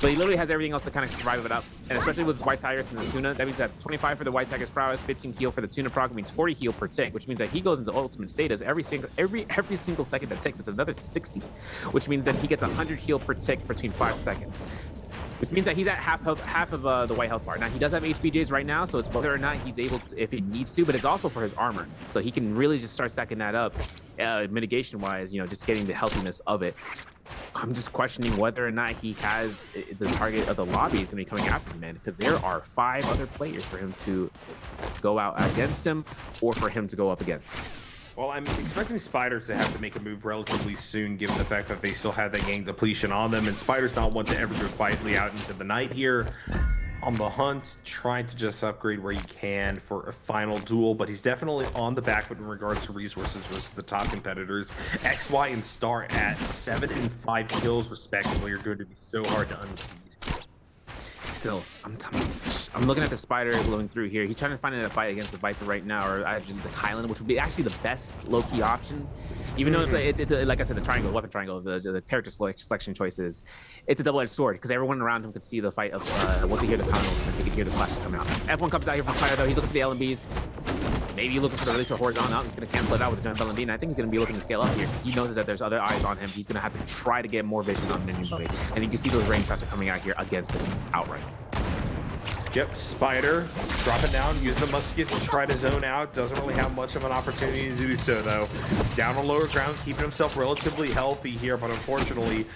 S12: but he literally has everything else to kind of survive it up. And especially with White Tigers and the Tuna, that means that 25 for the White Tiger's prowess, 15 heal for the Tuna proc, means 40 heal per tick, which means that he goes into ultimate status every single second that ticks. It's another 60, which means that he gets 100 heal per tick between 5 seconds. which means that he's at half of the white health bar. Now he does have HPJs right now, so it's whether or not he's able to, if he needs to, but it's also for his armor, so he can really just start stacking that up, mitigation wise. You know, just getting the healthiness of it. I'm just questioning whether or not he has the target of the lobby is going to be coming after him, man, because there are 5 other players for him to go out against him or for him to go up against.
S13: Well, I'm expecting Spider to have to make a move relatively soon, given the fact that they still have that gang depletion on them, and Spider's not one to ever go quietly out into the night here. On the hunt, trying to just upgrade where he can for a final duel, but he's definitely on the back foot in regards to resources versus the top competitors. XY and Star at 7 and 5 kills respectively are going to be so hard to unseat.
S12: Still, I'm looking at the Spider blowing through here. He's trying to find a fight against the Viper right now, or actually the Kylan, which would be actually the best low-key option. Even though it's like I said, the triangle, weapon triangle, the character selection choices, it's a double-edged sword because everyone around him could see the fight of once they hear the counter, they can hear the slashes come out. F1 comes out here from Spider though. He's looking for the LMBs. Maybe looking for the release of horizontal. He's going to cancel it out with the giant LMB, and I think he's going to be looking to scale up here because he knows that there's other eyes on him. He's going to have to try to get more vision on anybody, and you can see those range shots are coming out here against him outright.
S13: Yep, Spider dropping down, using the musket to try to zone out. Doesn't really have much of an opportunity to do so, though. Down on lower ground, keeping himself relatively healthy here, but unfortunately,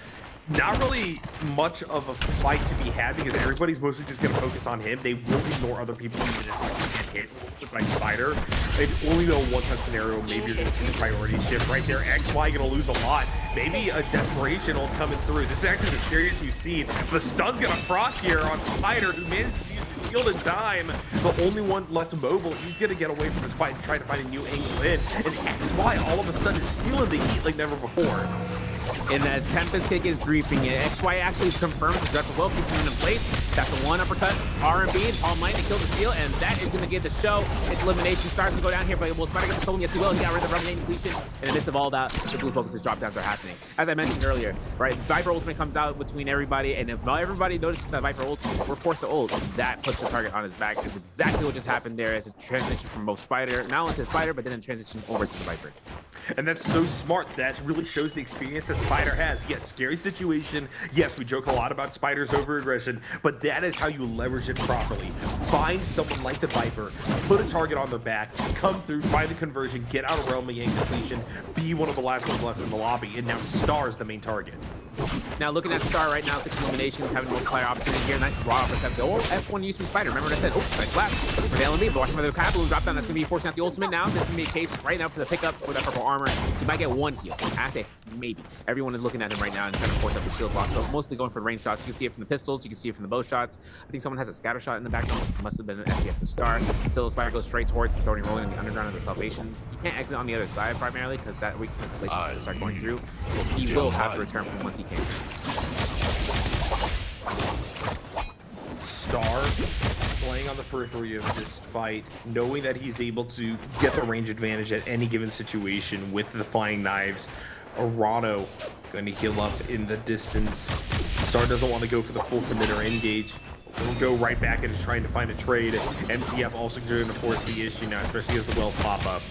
S13: not really much of a fight to be had because everybody's mostly just going to focus on him. They will ignore other people even if they get hit by Spider. They only know one such scenario. Maybe you're going to see the priority shift right there. XY going to lose a lot. Maybe a desperation will coming through. This is actually the scariest we've seen. The stun's going to proc here on Spider, who manages to use his shield in time. The only one left mobile. He's going to get away from this fight and try to find a new angle in. And XY all of a sudden is feeling the heat like never before.
S12: And that Tempest kick is griefing it. XY actually confirms the dreadful will, keeps him in place. That's a 1 uppercut, R&B, and Palm Light to kill the steal, and that is going to get the show. Its elimination starts to go down here, but will Spider get the soul? Yes, he will. He got rid of the Revenant depletion. In the midst of all that, the blue focus's drop downs are happening. As I mentioned earlier, right, Viper ultimate comes out between everybody, and if everybody notices that Viper ultimate, we're forced to ult. That puts the target on his back. It's exactly what just happened there as a transition from both Spider, now into Spider, but then a transition over to the Viper.
S13: And that's so smart. That really shows the experience that Spider has. Yes, scary situation. Yes, we joke a lot about Spider's over-aggression, but that is how you leverage it properly. Find someone like the Viper, put a target on their back, come through, find the conversion, get out of realm and completion, be one of the last ones left in the lobby, and now Star is the main target.
S12: Now looking at Star right now, 6 eliminations, having a multiplier opportunity here. Nice raw uppercut. Oh, F1 use from Spider. Remember what I said? Oh, nice slap for the LMB, but watch for the Capital drop down. That's going to be forcing out the ultimate now. This is going to be a case right now for the pickup for that purple armor. He might get 1 heal. I say maybe. Everyone is looking at him right now and trying to force up the shield block, but mostly going for the range shots. You can see it from the pistols. You can see it from the bow shots. I think someone has a scatter shot in the background. Must have been an FPX to Star. Still, Spider goes straight towards the throwing rolling in the underground of the Salvation. He can't exit on the other side primarily because that weakness escalation is going to start going through. So he will have to return from once he came.
S13: Star playing on the periphery of this fight, knowing that he's able to get the range advantage at any given situation with the flying knives. Arano going to heal up in the distance. Star doesn't want to go for the full commit or engage. We'll go right back into trying to find a trade. MTF also going to force the issue now, especially as the wells pop up.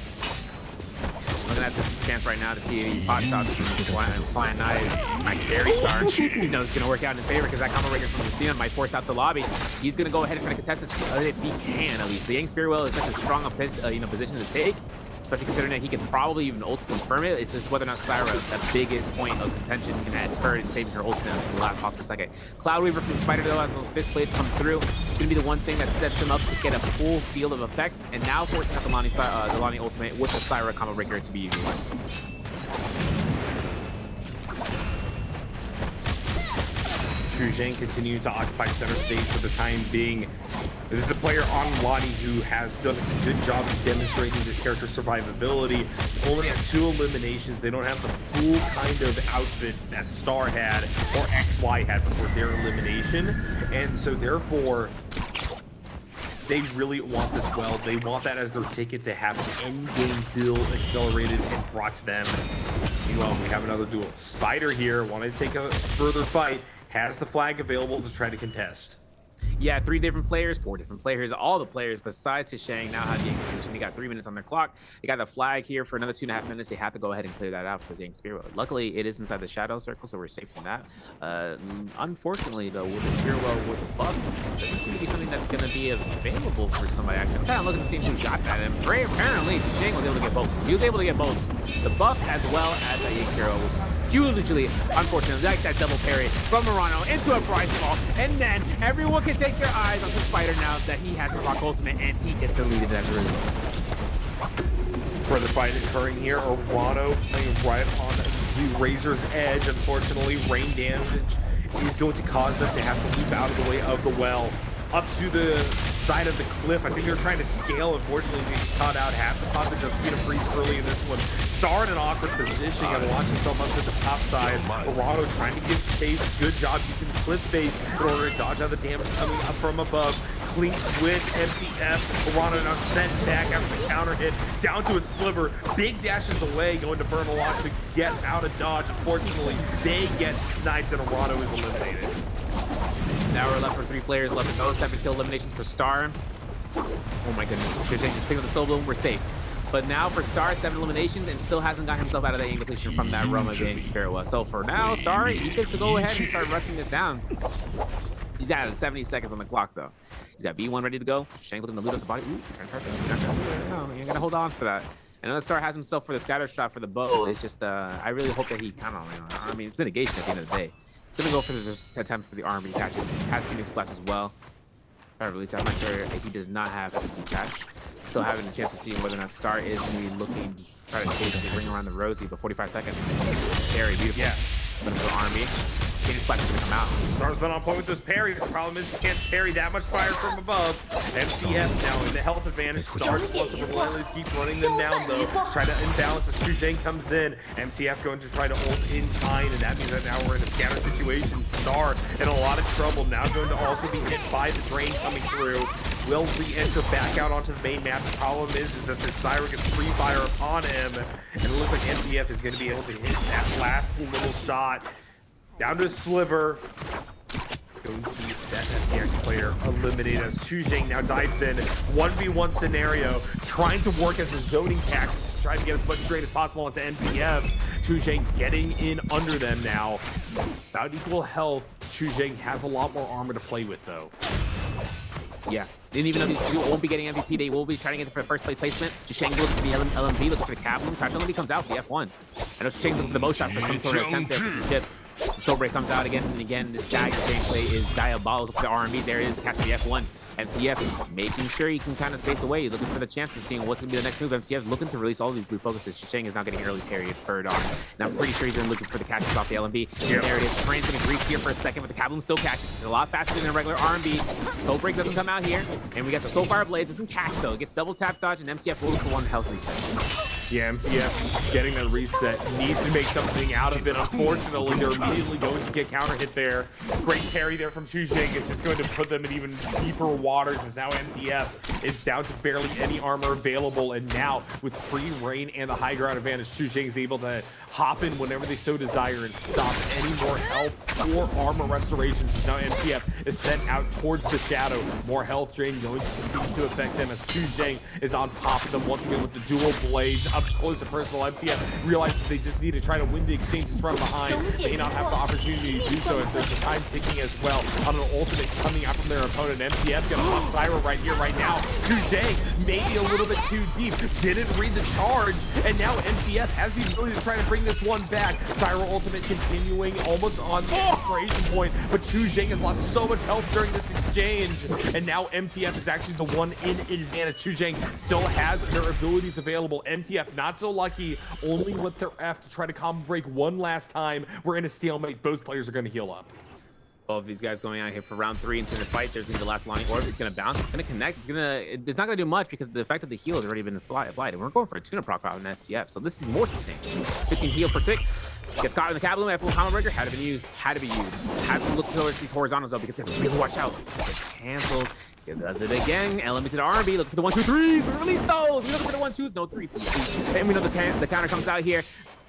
S12: Looking at this chance right now to see any pot shots from flying knives. Nice parry Star. You know it's going to work out in his favor because that combo breaker from Justina might force out the lobby. He's going to go ahead and try to contest this if he can, at least. The Yang Spirit Well is such a strong position to take, especially considering that he can probably even ult to confirm it. It's just whether or not Syra, that biggest point of contention, can add her and saving her ultimate until the last possible second. Cloud Weaver from Spider, though, as those fist blades come through, it's going to be the one thing that sets him up to get a full field of effect, and now forcing out the Lonnie ultimate with the Syra combo breaker to be utilized.
S13: Zhu Zhang continuing to occupy center stage for the time being. This is a player on Lottie who has done a good job of demonstrating this character's survivability. Only at 2 eliminations, they don't have the full kind of outfit that Star had or XY had before their elimination. And so therefore, they really want this well. They want that as their ticket to have an end-game build accelerated and brought to them. Meanwhile, we have another duel. Spider here, wanted to take a further fight, has the flag available to try to contest.
S12: Yeah, 3 different players, 4 different players. All the players besides Shang now have the position. They got 3 minutes on their clock. They got the flag here for another 2.5 minutes. They have to go ahead and clear that out for the Zhang Spear. Luckily, it is inside the shadow circle, so we're safe from that. Unfortunately, though, with the Spearwell with the buff, doesn't seem to be something that's going to be available for somebody. Actually, I'm kind of looking to see who's got that. And very apparently, Shang was able to get both. He was able to get both the buff as well as that Zhang Spear was hugely unfortunate. Like that double parry from Murano into a prize ball, and then everyone can take their eyes onto Spider now that he had the rock ultimate, and he gets deleted as a result.
S13: Further fight occurring here. Murano playing right on the razor's edge. Unfortunately, rain damage is going to cause them to have to leap out of the way of the well. Up to the side of the cliff. I think they're trying to scale. Unfortunately, they caught out half the pot. They're just gonna freeze early in this one. Star in an awkward position and launch himself up to the top side. Murano trying to give chase. Good job using the cliff base in order to dodge out the damage coming up from above. Clean switch, MTF. Murano now sent back after the counter hit. Down to a sliver. Big dashes away, going to burn a lot to get out of dodge. Unfortunately, they get sniped and Murano is eliminated.
S12: Now we're left for 3 players left to go. 7 kill eliminations for Star. Oh my goodness. Just pick up the soul bloom. We're safe. But now for Star, 7 eliminations and still hasn't got himself out of the angle position from that Roma being Spirit. So for now, Star, he could go ahead and start rushing this down. He's got 70 seconds on the clock though. He's got V1 ready to go. Shang's looking to loot up the body. Ooh, no, you're gonna hold on for that. And then Star has himself for the scatter shot for the bow. It's just, I really hope that he kind of, I mean, it's mitigation at the end of the day. He's gonna go for this attempt for the arm, but he catches. Has Phoenix Blast as well. Or at least I'm not sure if he does not have a detach. Still having a chance to see whether or not Star is going to be looking to try to chase the ring around the Rosie, but 45 seconds. Very beautiful. Yeah. Gonna go army. Phoenix Blast is gonna come out.
S13: Star's been on point with those parries. The problem is he can't parry that much fire from above. MTF now in the health advantage. Star just wants to relentlessly keep running them down though. Try to imbalance as Zhang comes in. MTF going to try to ult in time, and that means that now we're in a scatter situation. Star in a lot of trouble. Now going to also be hit by the drain coming through. Will re-enter back out onto the main map. The problem is that the Syra gets free fire upon him, and it looks like MTF is going to be able to hit that last little shot. Down to a sliver. Going to be that FPX player eliminated as Zhang now dives in. 1v1 scenario, trying to work as a zoning tactic to try to get as much drain as possible onto NPF. Zhang getting in under them now. About equal health. Zhang has a lot more armor to play with though.
S12: Yeah, and even though these two won't be getting MVP, they will be trying to get for the first place placement. Zhang looks for the LMV, looks for the Cap. Crash LMV comes out for the F1. I know Zhang looking for the bow shot for some sort of attempt there for some chip. Sobreigh comes out again and again. This dagger gameplay is diabolical for the RMB. There it is, the catch for the F1. MTF making sure he can kind of space away. He's looking for the chances, seeing what's going to be the next move. MTF looking to release all of these blue focuses. Shang is now getting early parry third on. And I'm pretty sure he's been looking for the catches off the LMB. Yeah. There it is. Train's going to grief here for a second, but the Kabloom still catches. It's a lot faster than a regular RMB. Soulbreak doesn't come out here. And we got the Soulfire Blades. Doesn't catch though. It gets double tap dodge, and MTF will look for 1 health reset.
S13: Yeah, MTF getting that reset, needs to make something out of it. Unfortunately, they're immediately going to get counter hit there. Great parry there from Zhang. It's just going to put them in even deeper waters as now MTF is down to barely any armor available. And now with free reign and the high ground advantage, Zhang is able to hop in whenever they so desire and stop any more health or armor restorations. Now MTF is sent out towards the shadow. More health drain going to continue to affect them as Zhang is on top of them once again with the dual blades. Up close and personal, MTF realizes they just need to try to win the exchanges from behind. May not have the opportunity to do so as there's the time ticking as well on an ultimate coming out from their opponent. MTF gonna pop Syra right here, right now. Zhang maybe a little bit too deep. Didn't read the charge, and now MTF has the ability to try to bring this one back. Syra ultimate continuing almost on the expiration point, but Zhang has lost so much health during this exchange, and now MTF is actually the one in advantage. Zhang still has their abilities available. MTF not so lucky, only with their F to try to combo break one last time. We're in a stalemate. Both players are going to heal up.
S12: Both of these guys going out here for round 3 into the fight. There's going to be the last Lonnie Orb. It's going to bounce. It's going to connect. It's not going to do much because the effect of the heal has already been applied. And we're going for a tuna proc out in FTF. So this is more sustained. 15 heal per tick. Gets caught in the Kabloom. F1 combo breaker. Had to be used. Had to look towards these horizontals though because they have to really watch out. It's canceled. It does it again. LMB to the RB. Look for the 1, 2, 3. Release those. We look for the 1, 2s. No 3. Please. And we know the counter comes out here.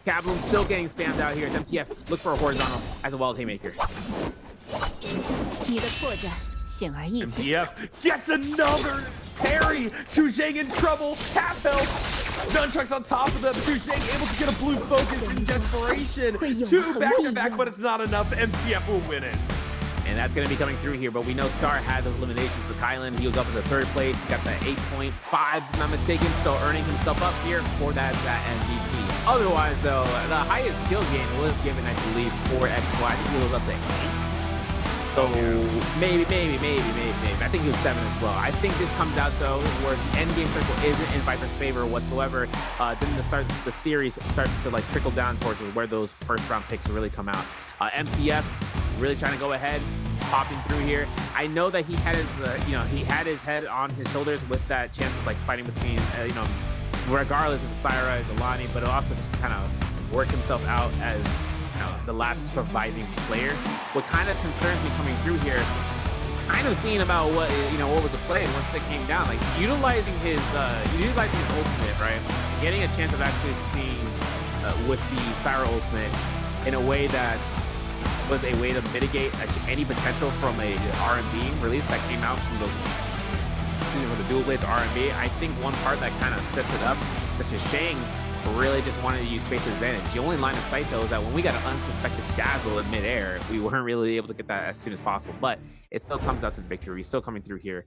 S12: Kabloom still getting spammed out here as MTF looks for a horizontal as a wild haymaker.
S5: 你的破绽显而易见。
S13: MTF gets another parry. Chuzheng in trouble. Half health. Nunchucks on top of them. Chuzheng able to get a blue focus in desperation. 2 back-to-back, but it's not enough. MTF will win it.
S12: And that's going to be coming through here, but we know Star had those eliminations to Kylan. He was up in the 3rd place. He got the 8.5, if I'm not mistaken, so earning himself up here for that MVP. Otherwise, though, the highest kill gain was given, I believe, for XY. I think he was up to 8. So maybe. I think he was 7 as well. I think this comes out, though, where the end game circle isn't in Viper's favor whatsoever. Then the series starts to like trickle down towards where those first round picks really come out. MTF really trying to go ahead, popping through here. I know that he had his head on his shoulders with that chance of like fighting between, regardless of Syra as Alani, but also just to kind of work himself out as the last surviving player. What kind of concerns me coming through here, kind of seeing about what was the play once it came down, like utilizing his ultimate, right? Getting a chance of actually seeing with the Syra ultimate in a way that was a way to mitigate any potential from a R&B release that came out from the Dual Blades R&B. I think one part that kind of sets it up, such as Shang really just wanted to use Spacer's advantage. The only line of sight, though, is that when we got an unsuspected dazzle in midair, we weren't really able to get that as soon as possible. But it still comes out to the victory. He's still coming through here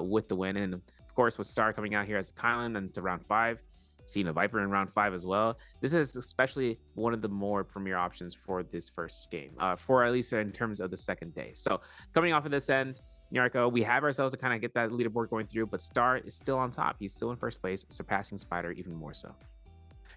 S12: with the win. And, of course, with Star coming out here as a Kylan and to round 5, seeing a Viper in round 5 as well. This is especially one of the more premier options for this first game, for at least in terms of the second day. So coming off of this end, NARAKA, we have ourselves to kind of get that leaderboard going through, but Star is still on top. He's still in first place, surpassing Spider even more so.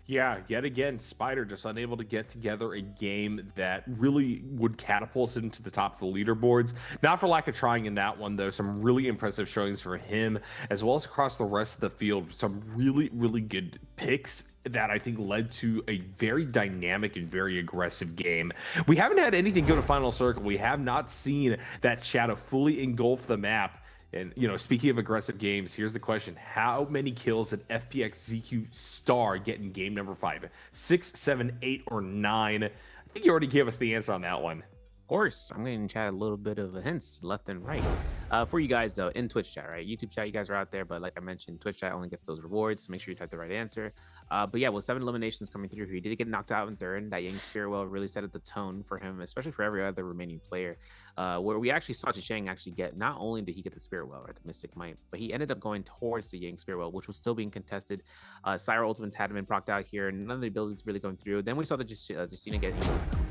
S13: Yeah, yet again, Spider just unable to get together a game that really would catapult him to the top of the leaderboards. Not for lack of trying in that one, though. Some really impressive showings for him, as well as across the rest of the field. Some really, really good picks that I think led to a very dynamic and very aggressive game. We haven't had anything go to Final Circle. We have not seen that shadow fully engulf the map. And, speaking of aggressive games, here's the question. How many kills did FPX ZQ Star get in game number 5? 6, 7, 8, or 9? I think you already gave us the answer on that one.
S12: Of course, I'm going to chat a little bit of hints left and right. For you guys, though, in Twitch chat, right? YouTube chat, you guys are out there, but like I mentioned, Twitch chat only gets those rewards, so make sure you type the right answer. But yeah, with 7 eliminations coming through here, he did get knocked out in 3rd. That Yang Spearwell really set up the tone for him, especially for every other remaining player. Where we actually saw Chishang actually get, not only did he get the Spearwell or the Mystic Might, but he ended up going towards the Yang Spearwell, which was still being contested. Syra Ultimates hadn't been procced out here, and none of the abilities really going through. Then we saw the Justina get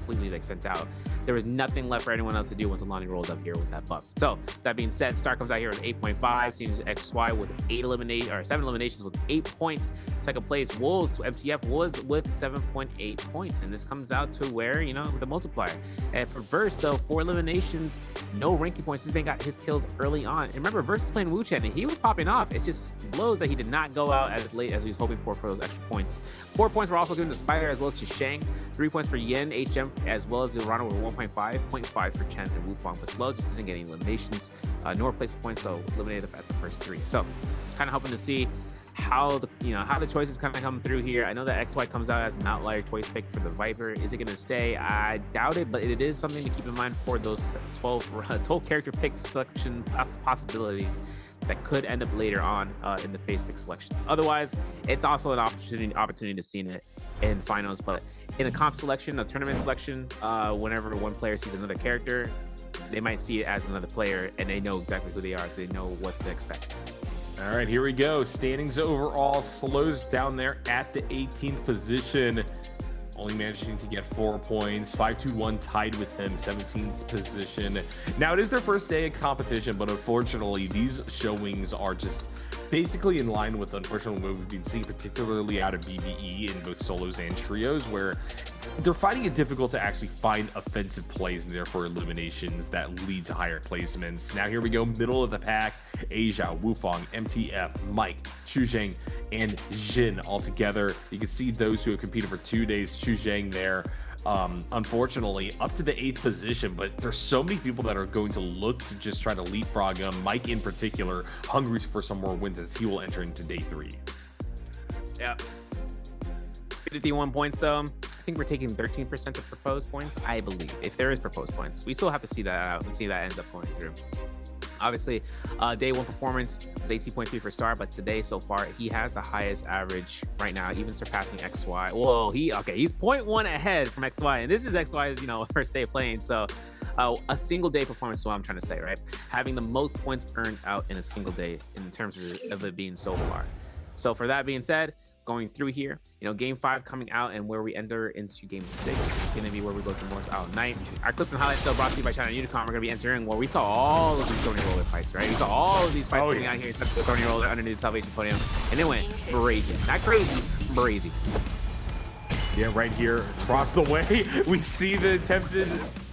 S12: completely sent out. There was nothing left for anyone else to do once Alani rolled up here with that buff. So that being said, Star comes out here with 8.5, seeing XY with 7 eliminations with 8 points. Second place Wolves MTF was with 7.8 points, and this comes out to where with a multiplier. And for Verse, though, 4 eliminations, no ranking points. This man got his kills early on. And remember, Verse is playing Wu Chen, and he was popping off. It's just blows that he did not go out as late as he was hoping for those extra points. 4 points were also given to Spider as well as to Shang. 3 points for Yen, HM, as well as Zilrana with 1.5. 0.5 for Chen and Wufang, but Slow just didn't get any eliminations, nor placement points, so eliminated as the first 3. So kind of hoping to see how the choices kind of come through here. I know that XY comes out as an outlier choice pick for the Viper. Is it going to stay? I doubt it, but it is something to keep in mind for those 12 character pick selection possibilities that could end up later on in the face pick selections. Otherwise, it's also an opportunity to see it in finals, but in a comp selection, a tournament selection, whenever one player sees another character, they might see it as another player, and they know exactly who they are, so they know what to expect.
S13: All right, here we go. Standings overall, Slows down there at the 18th position, only managing to get 4 points. 521 tied with him, 17th position. Now, it is their first day of competition, but unfortunately, these showings are just basically in line with, unfortunately, what we've been seeing, particularly out of BBE in both solos and trios, where they're finding it difficult to actually find offensive plays and therefore eliminations that lead to higher placements. Now here we go, middle of the pack, Asia, Wufang, MTF, Mike, Chuzheng, and Jin all together. You can see those who have competed for 2 days. Chuzheng there, unfortunately, up to the 8th position, but there's so many people that are going to look to just try to leapfrog him. Mike in particular, hungry for some more wins as he will enter into day 3.
S12: Yeah. 51 points though. I think we're taking 13% of proposed points, I believe, if there is proposed points. We still have to see that out and see that ends up going through. Obviously, day one performance is 18.3 for Star, but today so far he has the highest average right now, even surpassing XY. Whoa, he's 0.1 ahead from XY, and this is XY's first day playing. So a single day performance is what I'm trying to say, right? Having the most points earned out in a single day in terms of it being so far. So for that being said, going through here, game 5 coming out, and where we enter into game 6 is going to be where we go to Morse Out Night. Our clips and highlights still brought to you by China Unicom. We're going to be entering where we saw all of these Tony Roller fights, right? We saw all of these fights coming out here except the Tony Roller underneath the Salvation Podium, and it went brazy. Not crazy, brazy.
S13: Yeah, right here across the way, we see the attempted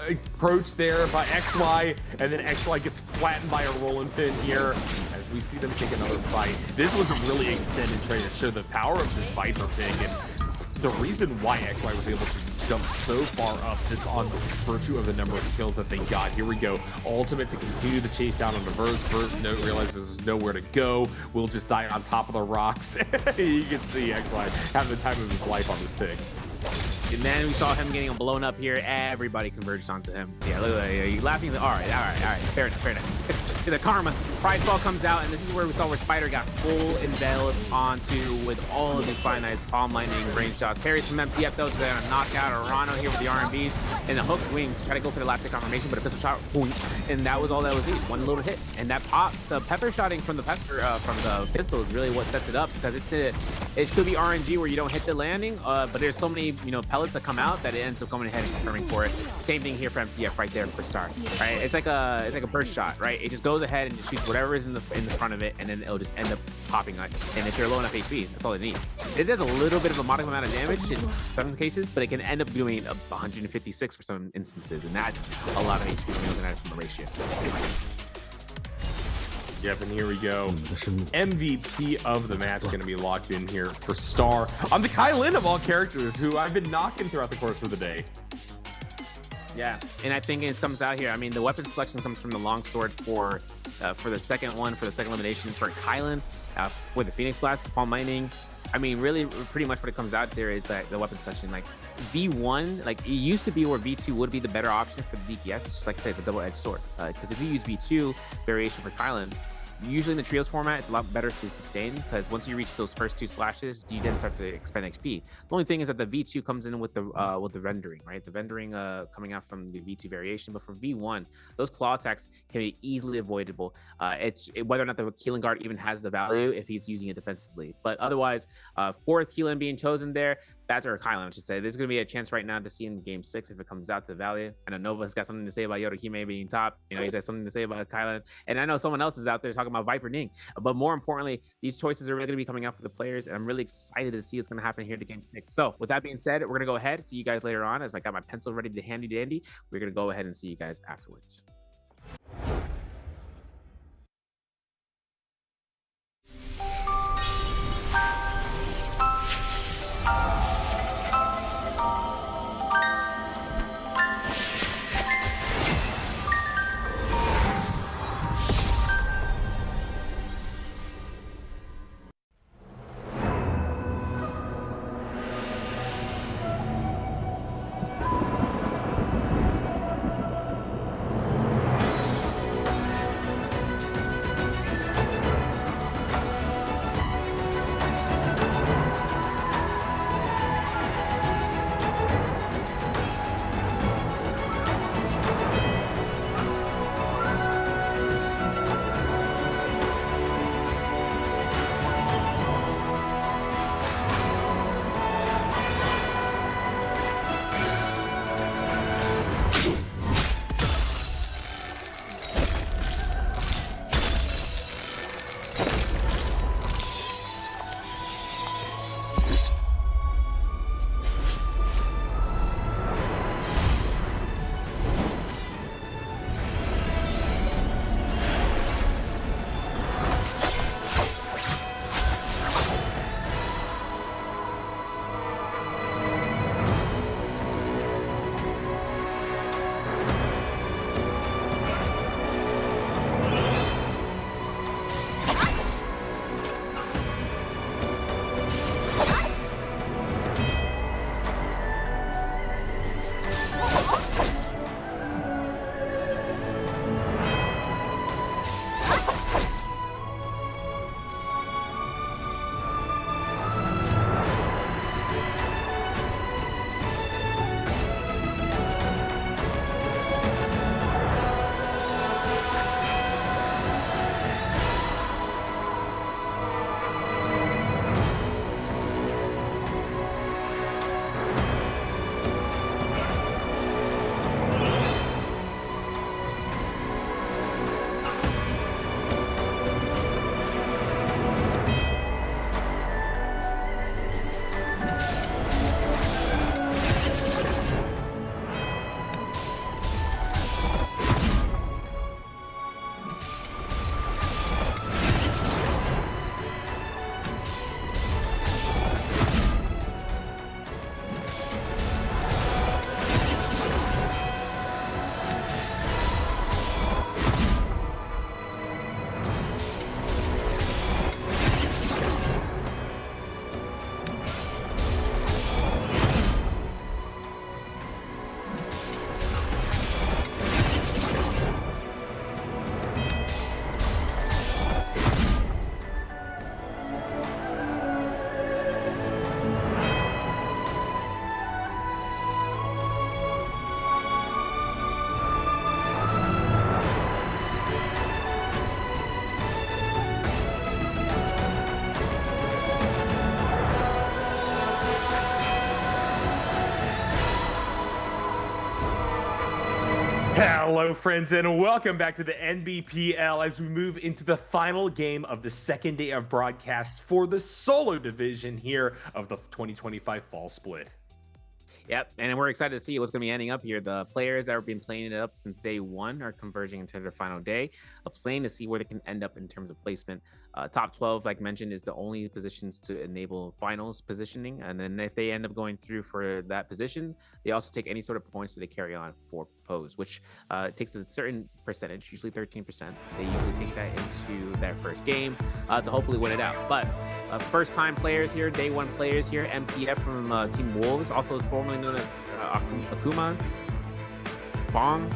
S13: approach there by XY, and then XY gets flattened by a rolling pin here as we see them take another fight. This was a really extended trade to show the power of this Viper pick, and the reason why XY was able to jump so far up just on virtue of the number of kills that they got. Here we go. Ultimate to continue the chase down on the Verse. Verse realizes there's nowhere to go. We'll just die on top of the rocks. You can see XY having the time of his life on this pick.
S12: And then we saw him getting blown up here. Everybody converged onto him. Yeah, look at that. He's laughing. He's like, all right. Fair enough. The Karma prize ball comes out, and this is where we saw where Spider got full enveloped onto with all of these finite palm lightning range shots. Parries from MTF though to knock out Arano here with the RMBs and the hooked wing to try to go for the last hit confirmation, but a pistol shot, boom, and that was all that was needed. One little hit, and that pop, the pepper shotting from the pistol is really what sets it up, because it could be RNG where you don't hit the landing, but there's so many pellets that come out that it ends up going ahead and confirming for it. Same thing here for MTF right there for Star, right? It's like a burst shot, right? It just goes ahead and just shoots whatever is in the front of it, and then it'll just end up popping out. And if you're low enough HP, that's all it needs. It does a little bit of a modest amount of damage in some cases, but it can end up doing 156 for some instances, and that's a lot of HP when you're looking at it from a ratio.
S13: Yep, and here we go. MVP of the match going to be locked in here for Star. I'm the Kai Lin of all characters, who I've been knocking throughout the course of the day.
S12: Yeah, and I think it comes out here. I mean, the weapon selection comes from the longsword for the second elimination for Kylan, for the Phoenix Blast, Palm Lightning. I mean, really, pretty much what it comes out there is that the weapon selection, like V1, like it used to be where V2 would be the better option for the DPS. It's just like I said, it's a double-edged sword. Because if you use V2 variation for Kylan, usually in the trios format, it's a lot better to sustain, because once you reach those first 2 slashes, you then start to expend XP. The only thing is that the V2 comes in with the rendering, right? The rendering coming out from the V2 variation, but for V1, those claw attacks can be easily avoidable. Whether or not the Keelan guard even has the value if he's using it defensively. But otherwise, for Keelan being chosen there, that's our Kylan, I should say. There's going to be a chance right now to see in game 6 if it comes out to value. I know Nova's got something to say about Yorihime being top. He's got something to say about Kylan. And I know someone else is out there talking about Viper Ning. But more importantly, these choices are really going to be coming out for the players, and I'm really excited to see what's going to happen here to game 6. So with that being said, we're going to go ahead and see you guys later on, as I got my pencil ready to handy dandy. We're going to go ahead and see you guys afterwards.
S13: Hello, friends, and welcome back to the NBPL as we move into the final game of the second day of broadcast for the solo division here of the 2025 Fall Split.
S12: Yep, and we're excited to see what's going to be ending up here. The players that have been playing it up since day one are converging into their final day, playing to see where they can end up in terms of placement. Top 12, like mentioned, is the only positions to enable finals positioning, and then if they end up going through for that position, they also take any sort of points that they carry on for pose, which takes a certain percentage, usually 13%. They usually take that into their first game to hopefully win it out. But first-time players here, day one players here, MTF from Team Wolves, also formerly known as Akuma, Bong,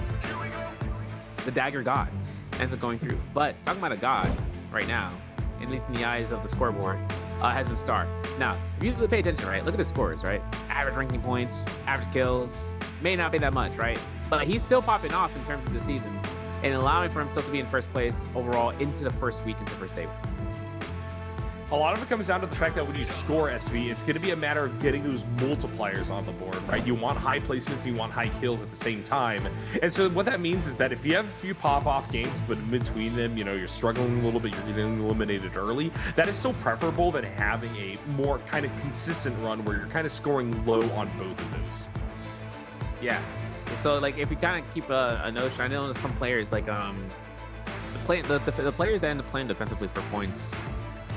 S12: the Dagger God, ends up going through. But talking about a god right now, at least in the eyes of the scoreboard, has been Star. Now, if you pay attention, right, look at his scores, right? Average ranking points, average kills, may not be that much, right? But he's still popping off in terms of the season and allowing for him still to be in first place overall into the first week, into first day.
S13: A lot of it comes down to the fact that when you score SV, it's going to be a matter of getting those multipliers on the board, right? You want high placements, you want high kills at the same time. And so what that means is that if you have a few pop-off games, but in between them, you know, you're struggling a little bit, you're getting eliminated early, that is still preferable than having a more kind of consistent run where you're kind of scoring low on both of those.
S12: Yeah. So, like, if you kind of keep a notion, I know some players, like, the players that end up playing defensively for points,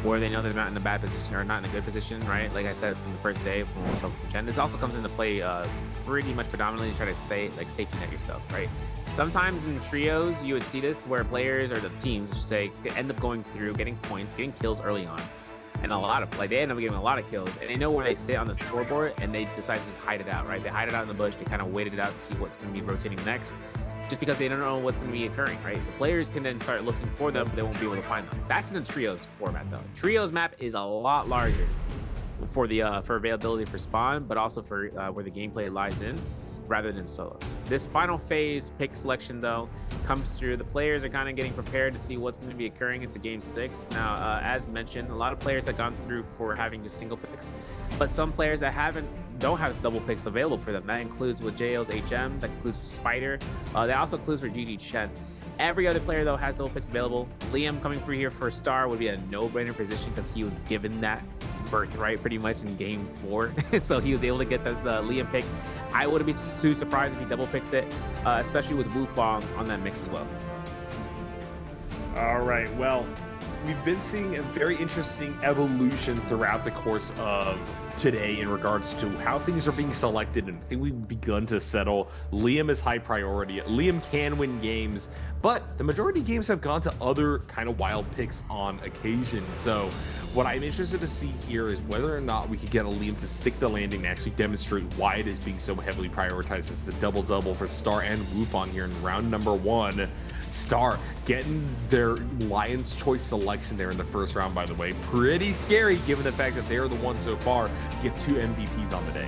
S12: where they know they're not in a bad position or not in a good position, right? Like I said from the first day from myself and Chen, this also comes into play pretty much predominantly to try to safety net yourself, right? Sometimes in trios, you would see this where players or the teams, I should say, end up going through, getting points, getting kills early on. And they end up getting a lot of kills, and they know where they sit on the scoreboard, and they decide to just hide it out, right? They hide it out in the bush, they kind of wait it out to see what's going to be rotating next, just because they don't know what's going to be occurring, right? The players can then start looking for them, but they won't be able to find them. That's in the trios format, though. Trios map is a lot larger for the for availability for spawn, but also for where the gameplay lies in, rather than solos. This final phase pick selection, though, comes through. The players are kind of getting prepared to see what's going to be occurring into game 6. Now, as mentioned, a lot of players have gone through for having just single picks, but some players that don't have double picks available for them. That includes with JL's HM, that includes Spider, that also includes for GG Chen. Every other player, though, has double picks available. Liam coming through here for Star would be a no-brainer position because he was given that birthright pretty much in game 4. So he was able to get the Liam pick. I wouldn't be too surprised if he double picks it, especially with Wufong on that mix as well.
S13: All right, well, we've been seeing a very interesting evolution throughout the course of today in regards to how things are being selected, and I think we've begun to settle. Liam is high priority. Liam can win games, but the majority of games have gone to other kind of wild picks on occasion. So what I'm interested to see here is whether or not we could get a Liam to stick the landing and actually demonstrate why it is being so heavily prioritized as the double-double for Star and Wufong here in round number 1. Star getting their Lion's Choice selection there in the first round, by the way. Pretty scary given the fact that they're the ones so far to get 2 MVPs on the day.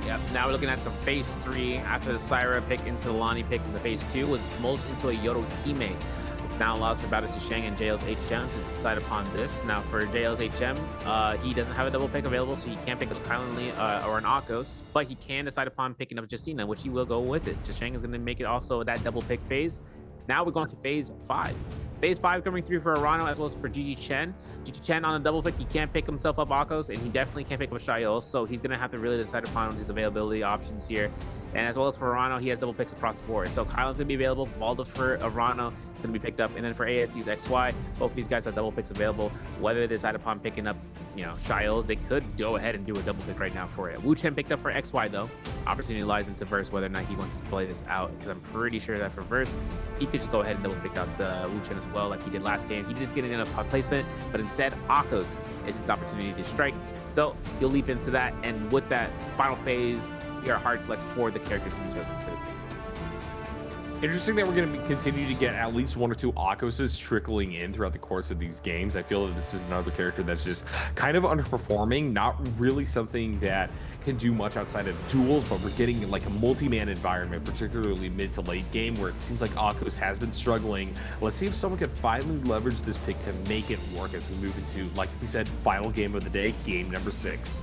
S12: Yep, now we're looking at the phase 3 after the Syra pick into the Lonnie pick in the phase 2 with its mulch into a Yodohime. This now allows for Battle Shang and JL's HM to decide upon this. Now for JL's HM, he doesn't have a double pick available, so he can't pick up Kylan Lee or an Akos, but he can decide upon picking up Jacina, which he will go with it. Shang is going to make it also that double pick phase. Now we're going to phase 5. Phase 5 coming through for Arano as well as for GG Chen. GG Chen on a double pick, he can't pick himself up Akos, and he definitely can't pick up Shayol, so he's going to have to really decide upon his availability options here. And as well as for Arano, he has double picks across the board. So Kylan's going to be available, Valda for Arano is going to be picked up, and then for ASC's XY, both of these guys have double picks available. Whether they decide upon picking up, Shayol's, they could go ahead and do a double pick right now for it. Wu Chen picked up for XY, though. Opportunity lies into Verse, whether or not he wants to play this out, because I'm pretty sure that for Verse, he could just go ahead and double pick out the Wu Chen as well, like he did last game. He just getting in a placement, but instead Akos is his opportunity to strike. So he'll leap into that, and with that final phase, we are hard select for the characters to be chosen for this game.
S13: Interesting that we're going to continue to get at least 1 or 2 Akoses trickling in throughout the course of these games. I feel that this is another character that's just kind of underperforming, not really something that can do much outside of duels, but we're getting like a multi-man environment, particularly mid to late game, where it seems like Akos has been struggling. Let's see if someone can finally leverage this pick to make it work as we move into, like we said, final game of the day, game number 6.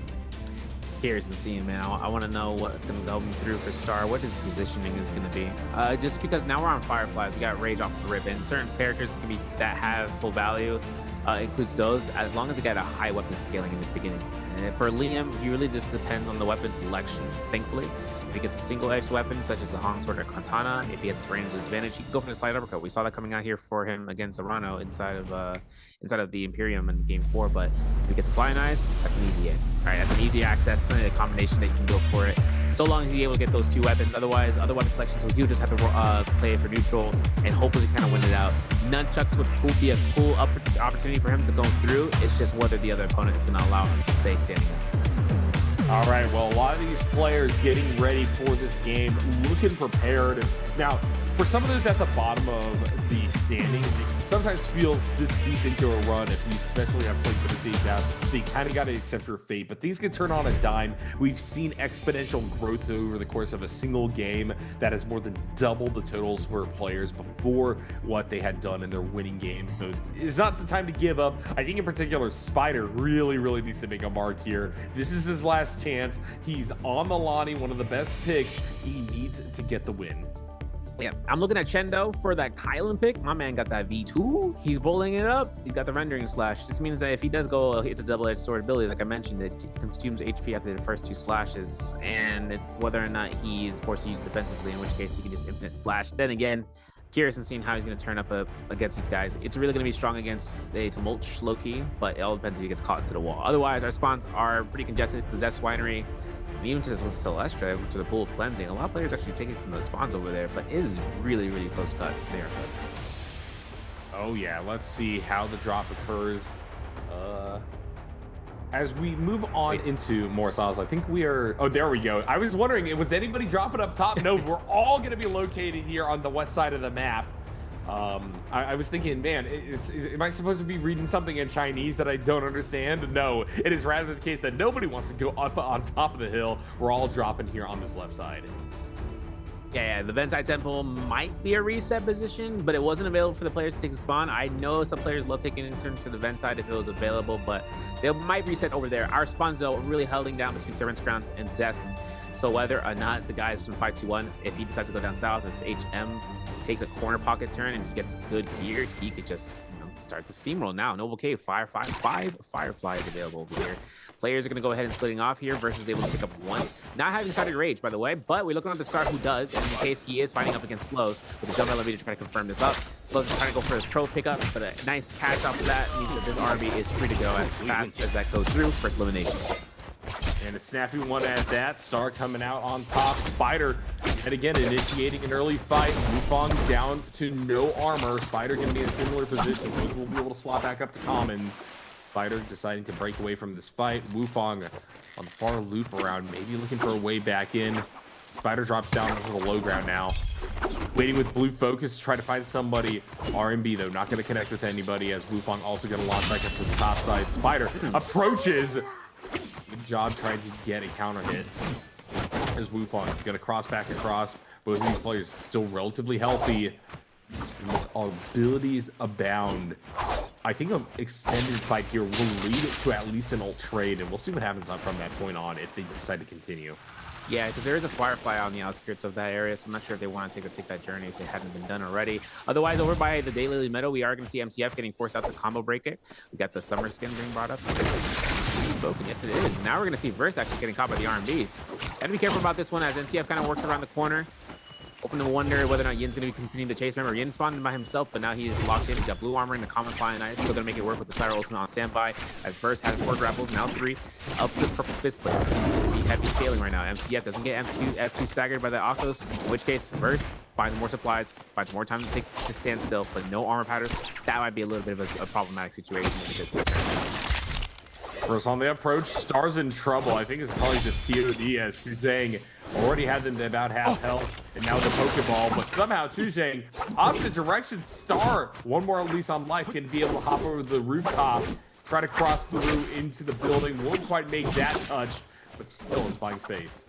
S12: curious and seeing, man. I want to know what's going to go through for Star, what his positioning is going to be. Just because now we're on Firefly, we got Rage off the rip, and certain characters that have full value includes those, as long as they got a high weapon scaling in the beginning. And for Liam, he really just depends on the weapon selection, thankfully. If he gets a single-edged weapon, such as a Hong Sword or Katana, if he has terrain to his advantage, he can go for the side uppercut. We saw that coming out here for him against Arano inside of the Imperium in Game 4. But if he gets Flying Eyes, that's an easy hit. All right, that's an easy access, a combination that you can go for it. So long as he's able to get those two weapons. Otherwise, other weapon selections, so he'll just have to play it for neutral and hopefully kind of win it out. Nunchucks would be a cool opportunity for him to go through. It's just whether the other opponent is going to allow him to stay standing up.
S13: All right, well, a lot of these players getting ready for this game, looking prepared. Now, for some of those at the bottom of the standings, it sometimes feels this deep into a run, if you especially have played for the days out, so you kind of got to accept your fate. But things can turn on a dime. We've seen exponential growth over the course of a single game that has more than doubled the totals for players before what they had done in their winning games. So it's not the time to give up. I think in particular, Spider really needs to make a mark here. This is his last chance. He's on the Lonnie, one of the best picks. He needs to get the win.
S12: Yeah, I'm looking at Chendo for that Kylan pick. My man got that V2. He's bowling it up. He's got the rendering slash. This means that if he does go, it's a double-edged sword ability. Like I mentioned, it consumes HP after the first two slashes, and it's whether or not he is forced to use defensively, in which case he can just infinite slash. Then again, curious and seeing how he's going to turn up against these guys. It's really going to be strong against a Tumulch low-key, but it all depends if he gets caught into the wall. Otherwise, our spawns are pretty congested. Possessed Winery, and even just with Celestra, to the pool of cleansing, a lot of players actually taking some of those spawns over there, but it is really close cut there.
S13: Oh yeah, let's see how the drop occurs. As we move on into more styles, I think we are... Oh, there we go. I was wondering, was anybody dropping up top? No, we're all going to be located here on the west side of the map. I was thinking, man, am I supposed to be reading something in Chinese that I don't understand? No, it is rather the case that nobody wants to go up on top of the hill. We're all dropping here on this left side.
S12: Yeah, the Ventai Temple might be a reset position, but it wasn't available for the players to take the spawn. I know some players love taking an intern to the Ventai if it was available, but they might reset over there. Our spawns, though, are really holding down between Servant's Grounds and Zest. So whether or not the guys from 521, if he decides to go down south, if HM takes a corner pocket turn and he gets good gear, he could just start to steamroll now. Noble Cave, five Fireflies available over here. Players are going to go ahead and splitting off here versus able to pick up one. Not having started Rage, by the way, but we're looking at the start who does, and in case he is fighting up against Slows with the jump elevator to try to confirm this up. Slows is trying to go for his Trove pickup, but a nice catch off of that means that this RB is free to go as fast as that goes through. First elimination.
S13: And a snappy one at that. Star coming out on top. Spider, and again, initiating an early fight. Wufong down to no armor. Spider going to be in a similar position. Maybe we'll be able to swap back up to commons. Spider deciding to break away from this fight. Wufong on the far loop around, maybe looking for a way back in. Spider drops down onto the low ground now. Waiting with blue focus to try to find somebody. RMB, though, not going to connect with anybody, as Wufong also going to launch back up to the top side. Spider approaches. Good job trying to get a counter hit. There's Wufong. Going to cross back across. Both of these players still relatively healthy. Abilities abound. I think an extended fight here will lead to at least an ult trade, and we'll see what happens from that point on if they decide to continue.
S12: Yeah, because there is a Firefly on the outskirts of that area, so I'm not sure if they want to take that journey if it hadn't been done already. Otherwise, over by the Daylily Meadow, we are going to see MCF getting forced out to combo break it. We got the Summer Skin being brought up. Spoken. Yes, it is. Now we're going to see Verse actually getting caught by the RMBs. Got to be careful about this one as MCF kind of works around the corner. Open to wonder whether or not Yin's going to be continuing the chase. Remember, Yin spawned by himself, but now he's locked in. He's got blue armor and the common Flying Eyes. Still going to make it work with the Cyro Ultimate on standby. As Verse has 4 grapples, now 3. Up to the purple fist plates. This is going to be heavy scaling right now. MCF doesn't get F2 staggered by the Akos, in which case, Verse finds more supplies, finds more time to stand still, but no armor patterns. That might be a little bit of a problematic situation with this match.
S13: First on the approach, Star's in trouble. I think it's probably just TOD as Tuzang already had them to about half health, and now the Pokeball. But somehow Tuzang, opposite direction, Star, one more at least on life, can be able to hop over the rooftop, try to cross through into the building. Won't quite make that touch, but still is buying space.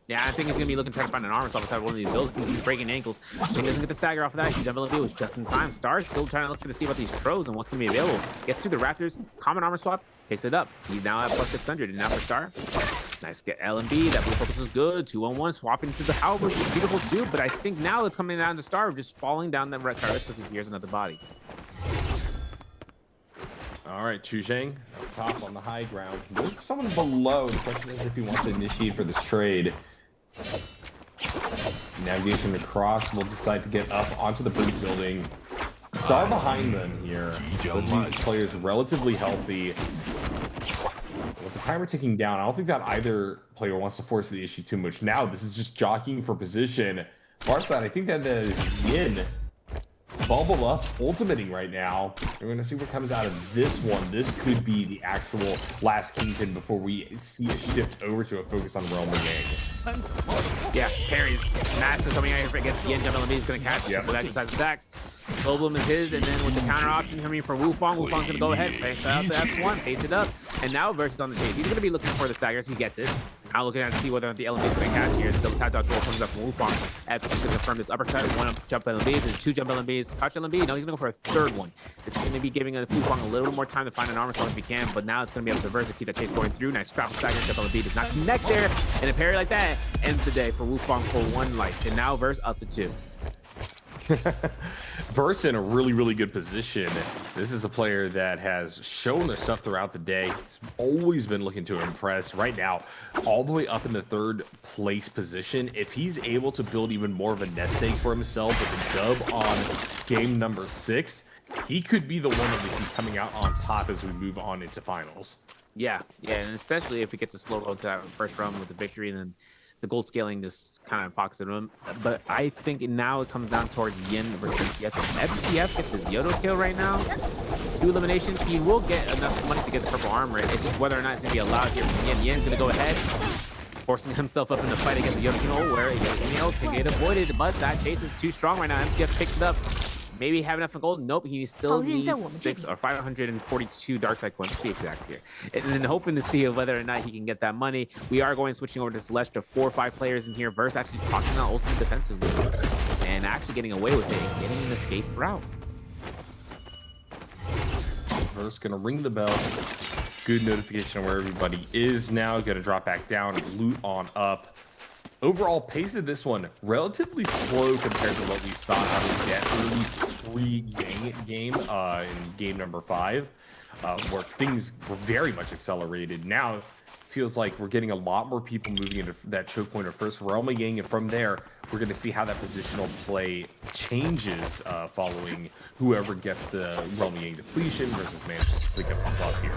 S12: Yeah, I think he's going to be looking to try to find an armor swap inside one of these buildings. He's breaking ankles. Shing doesn't get the stagger off of that. His ability was just in time. Star's still trying to look to see about these Troves and what's going to be available. Gets through the Raptors. Common armor swap. Picks it up. He's now at plus 600. And now for Star, Nice get LMB. That blue focus was good. 2-on-1 swapping to the halberd, which is beautiful too. But I think now it's coming down to Star just falling down that red terrace because he hears another body.
S13: All right, Chuzheng up top on the high ground. There's someone below. The question is if he wants to initiate for this trade. Navigation across will decide to get up onto the breach building. Star behind them here. Both these players relatively healthy. With the timer ticking down, I don't think that either player wants to force the issue too much. Now, this is just jockeying for position. Far side, I think that is Yin. Bubble up, ultimating right now. We're going to see what comes out of this one. This could be the actual last Kingpin before we see a shift over to a focus on Realm Gang.
S12: Yeah, parries. Massive coming out here against Yin. Jump LMB is going to catch. Yep. So that decides attacks. Goldblum is his, and then with the counter option coming from Wufang, Wufang's going to go ahead, face out the F1, pace it up, and now Versus on the chase. He's going to be looking for the staggers. He gets it. Now looking at to see whether or not the LMB is going to catch here. The double tap dodge roll comes up from Wufang. F is going to confirm this uppercut. One up jump LMBs and two jump LMBs. Catch LMB. No, he's going to go for a third one. This is going to be giving Wufang a little more time to find an armor stone if he can, but now it's going to be able to reverse and keep that chase going through. Nice scrap stagger. Jump LMB does not connect there, and a parry like that ends the day for Wufang for 1 life. And now Verse up to 2.
S13: Verse in a really good position. This is a player that has shown their stuff throughout the day. He's always been looking to impress. Right now, all the way up in the 3rd place position. If he's able to build even more of a nest egg for himself with a dub on game number 6, he could be the one that we see coming out on top as we move on into finals.
S12: Yeah, and especially if he gets a slow road to that first round with the victory, and then the gold scaling just kind of poxed him. But I think now it comes down towards Yin versus MTF. If MTF gets his Yodo kill right now, 2 eliminations, he will get enough money to get the purple armor. It's just whether or not it's going to be allowed here from Yin. Yin's going to go ahead, forcing himself up in the fight against the Yodo kill, where Yodo can get avoided, but that chase is too strong right now. MTF picks it up. Maybe have enough for gold. Nope, he still needs 6 or 542 dark tide coins to be exact here. And then hoping to see whether or not he can get that money. We are switching over to Celeste to 4 or 5 players in here. Verse actually pocketing out ultimate defensively and actually getting away with it, getting an escape route.
S13: Verse gonna ring the bell. Good notification on where everybody is now. Gonna drop back down, loot on up. Overall pace of this one relatively slow compared to what we saw out of that early pre-Yang game in game number 5, where things were very much accelerated. Now it feels like we're getting a lot more people moving into that choke point of first Realm Yang, and from there we're going to see how that positional play changes following whoever gets the Realm Yang depletion versus manages to pick up the buff here.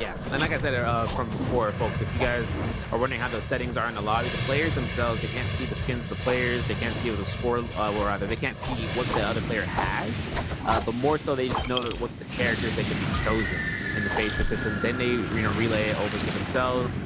S12: Yeah, and like I said from before, folks, if you guys are wondering how the settings are in the lobby, the players themselves, they can't see the skins of the players, they can't see what the score, or rather, they can't see what the other player has, but more so they just know what the characters they can be chosen in the Facebook system. Then they relay it over to themselves.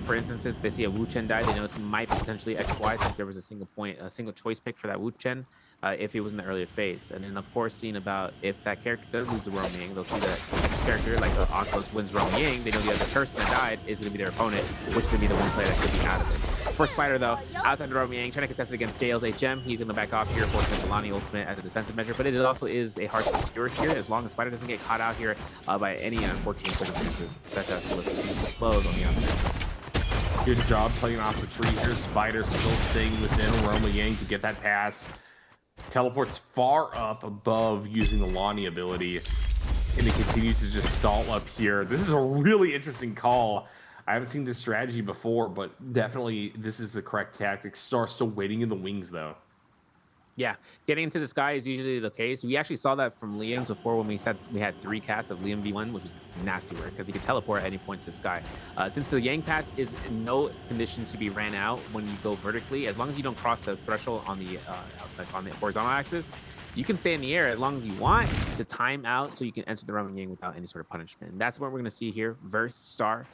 S12: For instance, if they see a Wu Chen die, they know it might be potentially XY since there was a single choice pick for that Wu Chen. If it was in the earlier phase. And then, of course, seeing about if that character does lose the Realm Yang, they'll see that next character, like the Oculus wins Realm Yang, they know the other person that died is going to be their opponent, which could be the one player that could be out of it. For Spider, though, outside the Realm Yang, trying to contest it against JL's HM, he's going to back off here for Milani ultimate as a defensive measure, but it also is a hard to secure here as long as Spider doesn't get caught out here by any unfortunate circumstances, such as with the close on the outskirts.
S13: Good job playing off the tree here. Spider still staying within Realm Yang to get that pass. Teleports far up above using the Lonnie ability, and they continue to just stall up here. This is a really interesting call. I haven't seen this strategy before, but definitely this is the correct tactic. Star still waiting in the wings, though.
S12: Yeah, getting into the sky is usually the case. We actually saw that from Liam's before when we said we had 3 casts of Liam V1, which was nasty work because he could teleport at any point to the sky. Since the Yang Pass is in no condition to be ran out when you go vertically, as long as you don't cross the threshold on the horizontal axis, you can stay in the air as long as you want to time out so you can enter the Realm Yang without any sort of punishment. And that's what we're going to see here. Verse Star.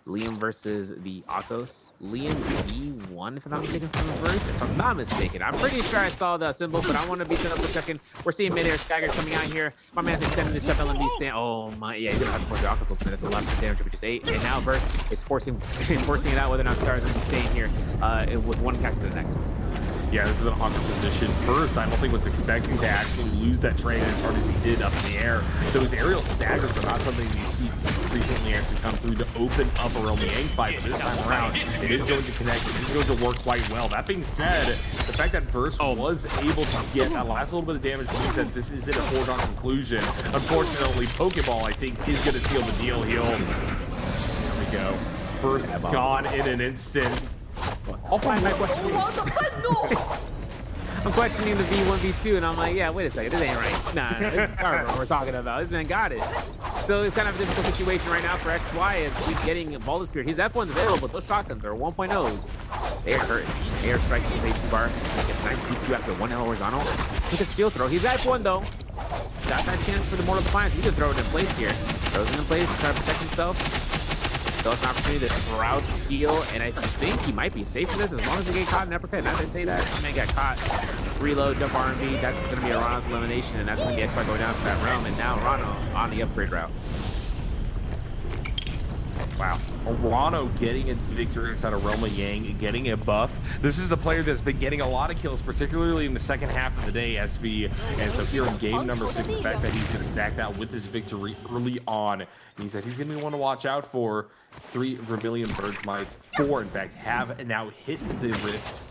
S12: Liam versus the Akos. Liam E1, if I'm not mistaken, from the verse. If I'm not mistaken, I'm pretty sure I saw the symbol, but I want to beat it up for a second. We're seeing mid-air staggers coming out here. My man's extending this jump LMB stand. Oh my, yeah, he's gonna have to force the Akos ultimate. That's 11 damage, which is 8. And now Burst is forcing it out whether or not Star is gonna be staying here with one catch to the next.
S13: Yeah, this is an awkward position. First, I don't think was expecting to actually lose that train as hard as he did up in the air. Those aerial staggers are not something you see frequently actually come through to open up a Realm Yang fight, but this time around, it is going to connect. It is going to work quite well. That being said, the fact that Verse was able to get that last little bit of damage means that this isn't a foregone conclusion. Unfortunately, Pokeball, I think, is going to seal the deal here. There we go. Verse gone in an instant.
S12: I'll find my question. I'm questioning the V1v2, and I'm like, yeah, wait a second, this ain't right. Nah, this is Starver what we're talking about. This man got it. So it's kind of a difficult situation right now for XY as he's getting Baldur's Spirit. His F1's available, but those shotguns are 1.0s. They are hurting. Air strike his HP bar. It's nice to keep you after 1 horizontal. He's took a steel throw. He's F1 though. Got that chance for the Mortal Defiance. He can throw it in place here. Throws it in place, try to protect himself. So it's an opportunity to crouch, heal, and I think he might be safe for this as long as he get caught in uppercut. And as I say that, he may get caught. Reload, jump R&B, that's going to be Arano's elimination, and that's going to be XY going down for that realm. And now Arano on the upgrade route.
S13: Wow. Arano getting into victory inside of Realm of Yang, getting a buff. This is a player that's been getting a lot of kills, particularly in the second half of the day, SV. And so here in game number 6, the fact that he's going to stack that with his victory early on, means that he's going to be one to watch out for. 3 Vermilion Bird's Mites, 4 in fact, have now hit the Rift.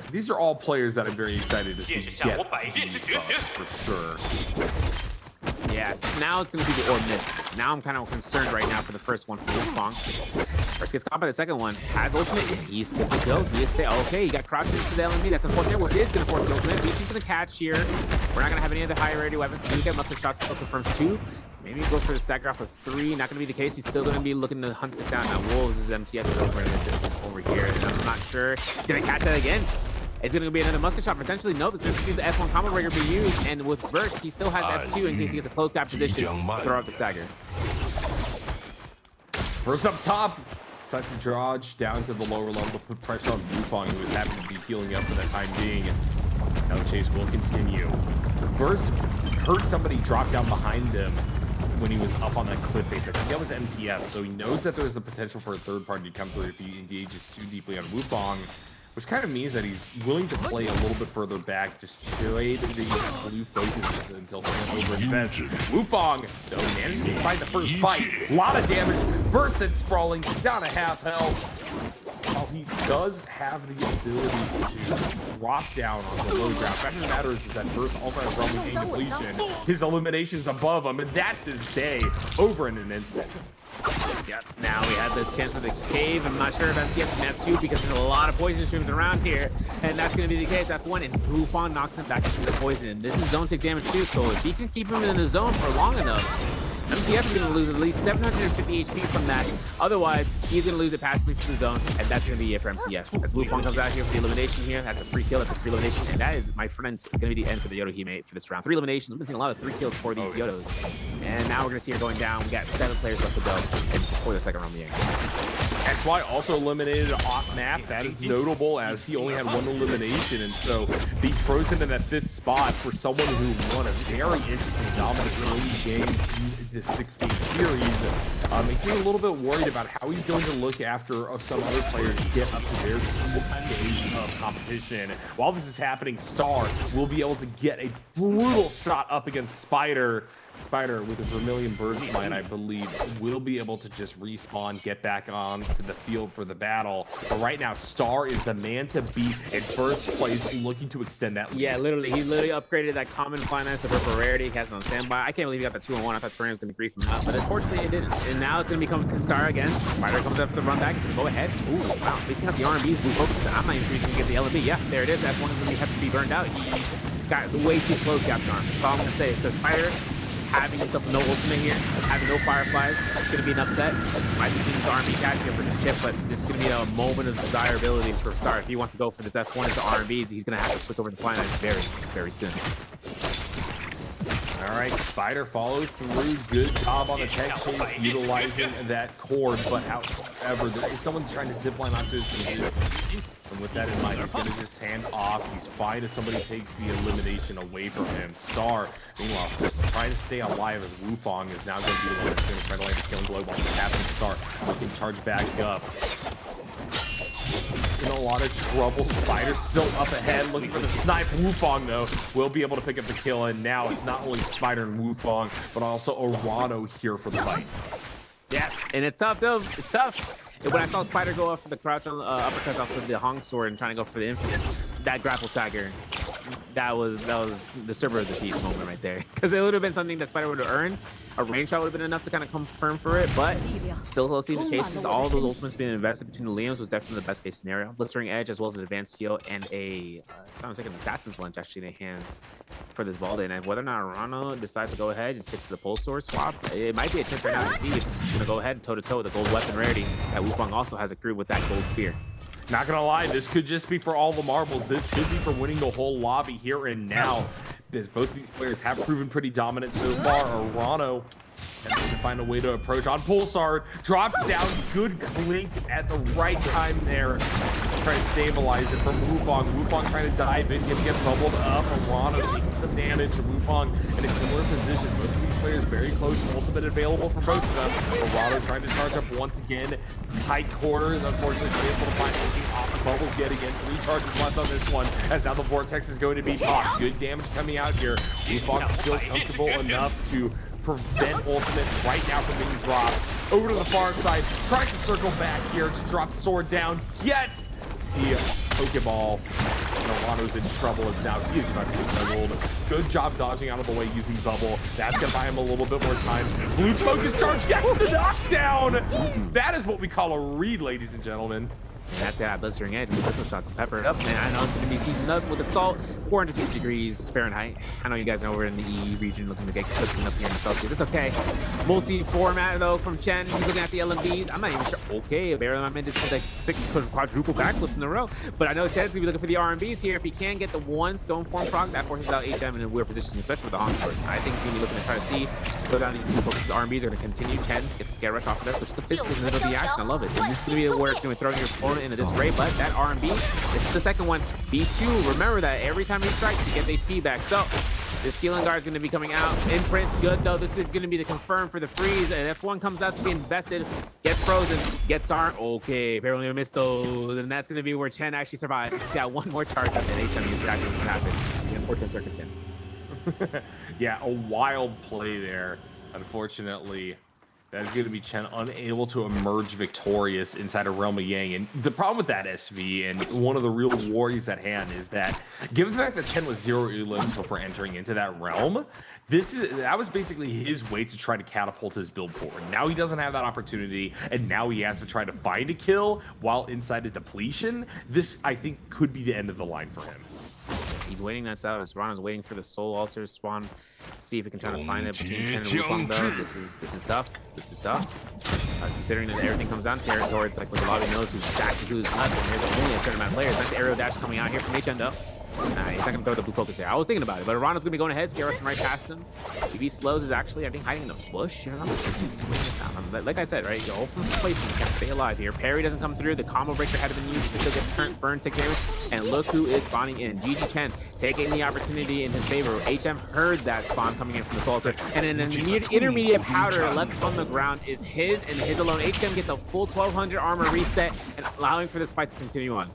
S13: These are all players that I'm very excited to see get these buffs for sure.
S12: Yeah, now it's going to be the or miss. Now I'm kind of concerned right now for the first one for Wukong. First gets caught by the second one. Has ultimate. He's good to go. He is say, okay, he got crouched into the LMB. That's unfortunate. What is going to force the ultimate? Reaching for the catch here. We're not going to have any other high rarity weapons. We get muscle shots. Still confirms 2. Maybe go for the stagger off with 3. Not going to be the case. He's still going to be looking to hunt this down. Now Wolves is MTF is over in the distance over here. And I'm not sure. He's going to catch that again. It's going to be another musket shot, potentially. Nope, it's just see the F1 combo breaker be used, and with Verse, he still has F2 in case he gets a close gap position to throw out the stagger.
S13: First up top, decides to dodge down to the lower level to put pressure on Wukong, who is happy to be healing up for that time being. Now the chase will continue. Verse heard somebody drop down behind him when he was up on that cliff face. I think that was MTF, so he knows that there's the potential for a third party to come through if he engages too deeply on Wukong. Which kind of means that he's willing to play a little bit further back, just trade the blue focuses until someone over invents. Wukong, though, managed to find the first fight. A lot of damage. Versus sprawling, down to half health. While he does have the ability to drop down on the low ground, the fact of the matter is that Verse also has Realm of Yang depletion. His elimination's above him, and that's his day over in an instant.
S12: Yep, now we have this chance for the cave. I'm not sure if MTF's in that too because there's a lot of poison streams around here. And that's going to be the case. F1 and Wukong knocks him back into the poison. And this is zone take damage too, so if he can keep him in the zone for long enough, MTF is going to lose at least 750 HP from that. Otherwise, he's going to lose it passively to the zone, and that's going to be it for MTF. As Wukong comes out here for the elimination here, that's a free kill, that's a free elimination, and that is, my friends, going to be the end for the Yodo he made for this round. 3 eliminations. We've been seeing a lot of 3 kills for these Yodos. And now we're going to see her going down. We got 7 players left to go for the second round of the game.
S13: XY also eliminated off map. That is notable as he only had 1 elimination, and so being frozen in that 5th spot for someone who won a very interesting dominant early game in the 6-game series makes me a little bit worried about how he's going to look after some other players get up to their stage of competition. While this is happening, Star will be able to get a brutal shot up against Spider. Spider with a Vermilion Bird's Mite, I believe, will be able to just respawn, get back on to the field for the battle. But right now, Star is the man to beat in first place, looking to extend that lead.
S12: Yeah, literally, he literally upgraded that common finance of her rarity. He has it on standby. I can't believe he got the 2-on-1. I thought Terrain was going to grief him out, but unfortunately it didn't. And now it's going to be coming to Star again. Spider comes up for the run back. He's going to go ahead. Ooh, wow, spacing out the R&B's blue focus. I'm not even sure he's going to get the LB. Yeah, there it is. That one is going to have to be burned out. He got way too close, Captain Arm. That's all I'm going to say. So Spider having himself no ultimate here, having no fireflies, it's going to be an upset. Might be seeing his R&B catch here for this chip, but this is going to be a moment of desirability for Star. If he wants to go for this F1 into R&Bs, he's going to have to switch over to Planet very, very soon.
S13: All right, Spider followed through. Good job on the tech chase, utilizing that cord, but however, there is someone trying to zipline onto his computer. And with that in mind, he's going to just hand off. He's fine if somebody takes the elimination away from him. Star, meanwhile, just trying to stay alive as Wukong is now going to be the one that's going to try to land a killing blow while he's happening to Star. Looking to charge back up. In a lot of trouble. Spider still up ahead, looking for the snipe. Wukong, though, will be able to pick up the kill. And now it's not only Spider and Wukong, but also Arano here for the fight.
S12: And it's tough, though. It's tough. And when I saw Spider go up for the crouch on uppercuts off of the Hong sword and trying to go for the infinite, that grapple stagger, that was disturber of the piece moment right there. Because it would have been something that Spider would have earned. A range shot would have been enough to kind of confirm for it, but still seeing the chases. All of those ultimates being invested between the Liams was definitely the best case scenario. Blistering Edge as well as an advanced heal and a, if I'm mistaken, Assassin's Lunge actually in the hands for this Balde. And whether or not Arano decides to go ahead and sticks to the Pulse Sword swap, it might be a chance right now to see if he's going to go ahead toe-to-toe with the gold weapon rarity that Wukong also has accrued with that gold spear.
S13: Not gonna lie, this could just be for all the marbles. This could be for winning the whole lobby here and now. Because both of these players have proven pretty dominant so far. Arano has to find a way to approach on Pulsar. Drops down, good clink at the right time there. Trying to stabilize it from Wukong. Wukong trying to dive in, gonna get bubbled up. Arano taking some damage. Wukong in a similar position. Both of these players very close, ultimate available for both of them. Arano trying to charge up once again. Tight quarters, unfortunately, able to find anything off the bubbles yet again. 3 charges left on this one, as now the Vortex is going to be popped. Good damage coming out here. Wukong still comfortable enough to prevent ultimate right now from being dropped. Over to the far side, tries to circle back here to drop the sword down, yet the Pokeball. Arano's in trouble as now he is about to get bubbled. Good job dodging out of the way using Bubble. That's gonna buy him a little bit more time. Blue Focus Charge gets the knockdown! That is what we call a read, ladies and gentlemen.
S12: And that's that Blistering Edge with pistol shot to pepper it up. And I know it's going to be seasoned up with Assault, 450 degrees Fahrenheit. I know you guys know we're in the E region looking to get cooking up here in Celsius. It's okay. Multi-format, though, from Chen. He's looking at the LMBs. I'm not even sure. Okay, barely I meant this like 6 quadruple backflips in a row. But I know Chen's going to be looking for the R&Bs here. If he can get the 1 Stone Form proc, that forces out HM in a weird position, especially with the Hong sword. I think he's going to be looking to try to see go down these two focuses. The R&Bs are going to continue. Chen gets a scare rush off of this, which is the fist in the middle of the action. I love it. And this is going to be where it's going to be throwing your opponent into disarray, but that R&B, this is the second one. B2, remember that every time he strikes, he gets HP back. So this Keelan guard is going to be coming out. Imprint's good, though. This is going to be the confirm for the freeze. And if one comes out to be invested, gets frozen, gets R. Okay, apparently missed those. And that's going to be where Chen actually survives. He's got one more charge up, and HM exactly what happened. The unfortunate circumstance.
S13: Yeah, a wild play there. Unfortunately, that is going to be Chen unable to emerge victorious inside of Realm of Yang. And the problem with that SV, and one of the real worries at hand, is that given the fact that Chen was 0 elims before entering into that realm, that was basically his way to try to catapult his build forward. Now he doesn't have that opportunity, and now he has to try to find a kill while inside a depletion. This, I think, could be the end of the line for him.
S12: He's waiting that out. Ron's waiting for the Soul Altar spawn. See if he can try to find it between Chen and Wukong, though. This is tough. This is tough. Considering that everything comes down to territory, it's like when the lobby knows who's exactly who's left, and there's only a certain amount of players. Nice aerial dash coming out here from HM, though. Nah, he's not going to throw the blue focus there. I was thinking about it, but Arano's going to be going ahead, scare rushing right past him. If he slows, is actually, I think, hiding in the bush. I'm not mistaken. He's just waiting this out. Like I said, right, your open placement can stay alive here. Parry doesn't come through. The combo breaker had been used to still get burned to carry. And look who is spawning in. GG Chen taking the opportunity in his favor. HM heard that spawn coming in from the Salter. And an intermediate powder left on the ground is his and his alone. HM gets a full 1200 armor reset and allowing for this fight to continue on.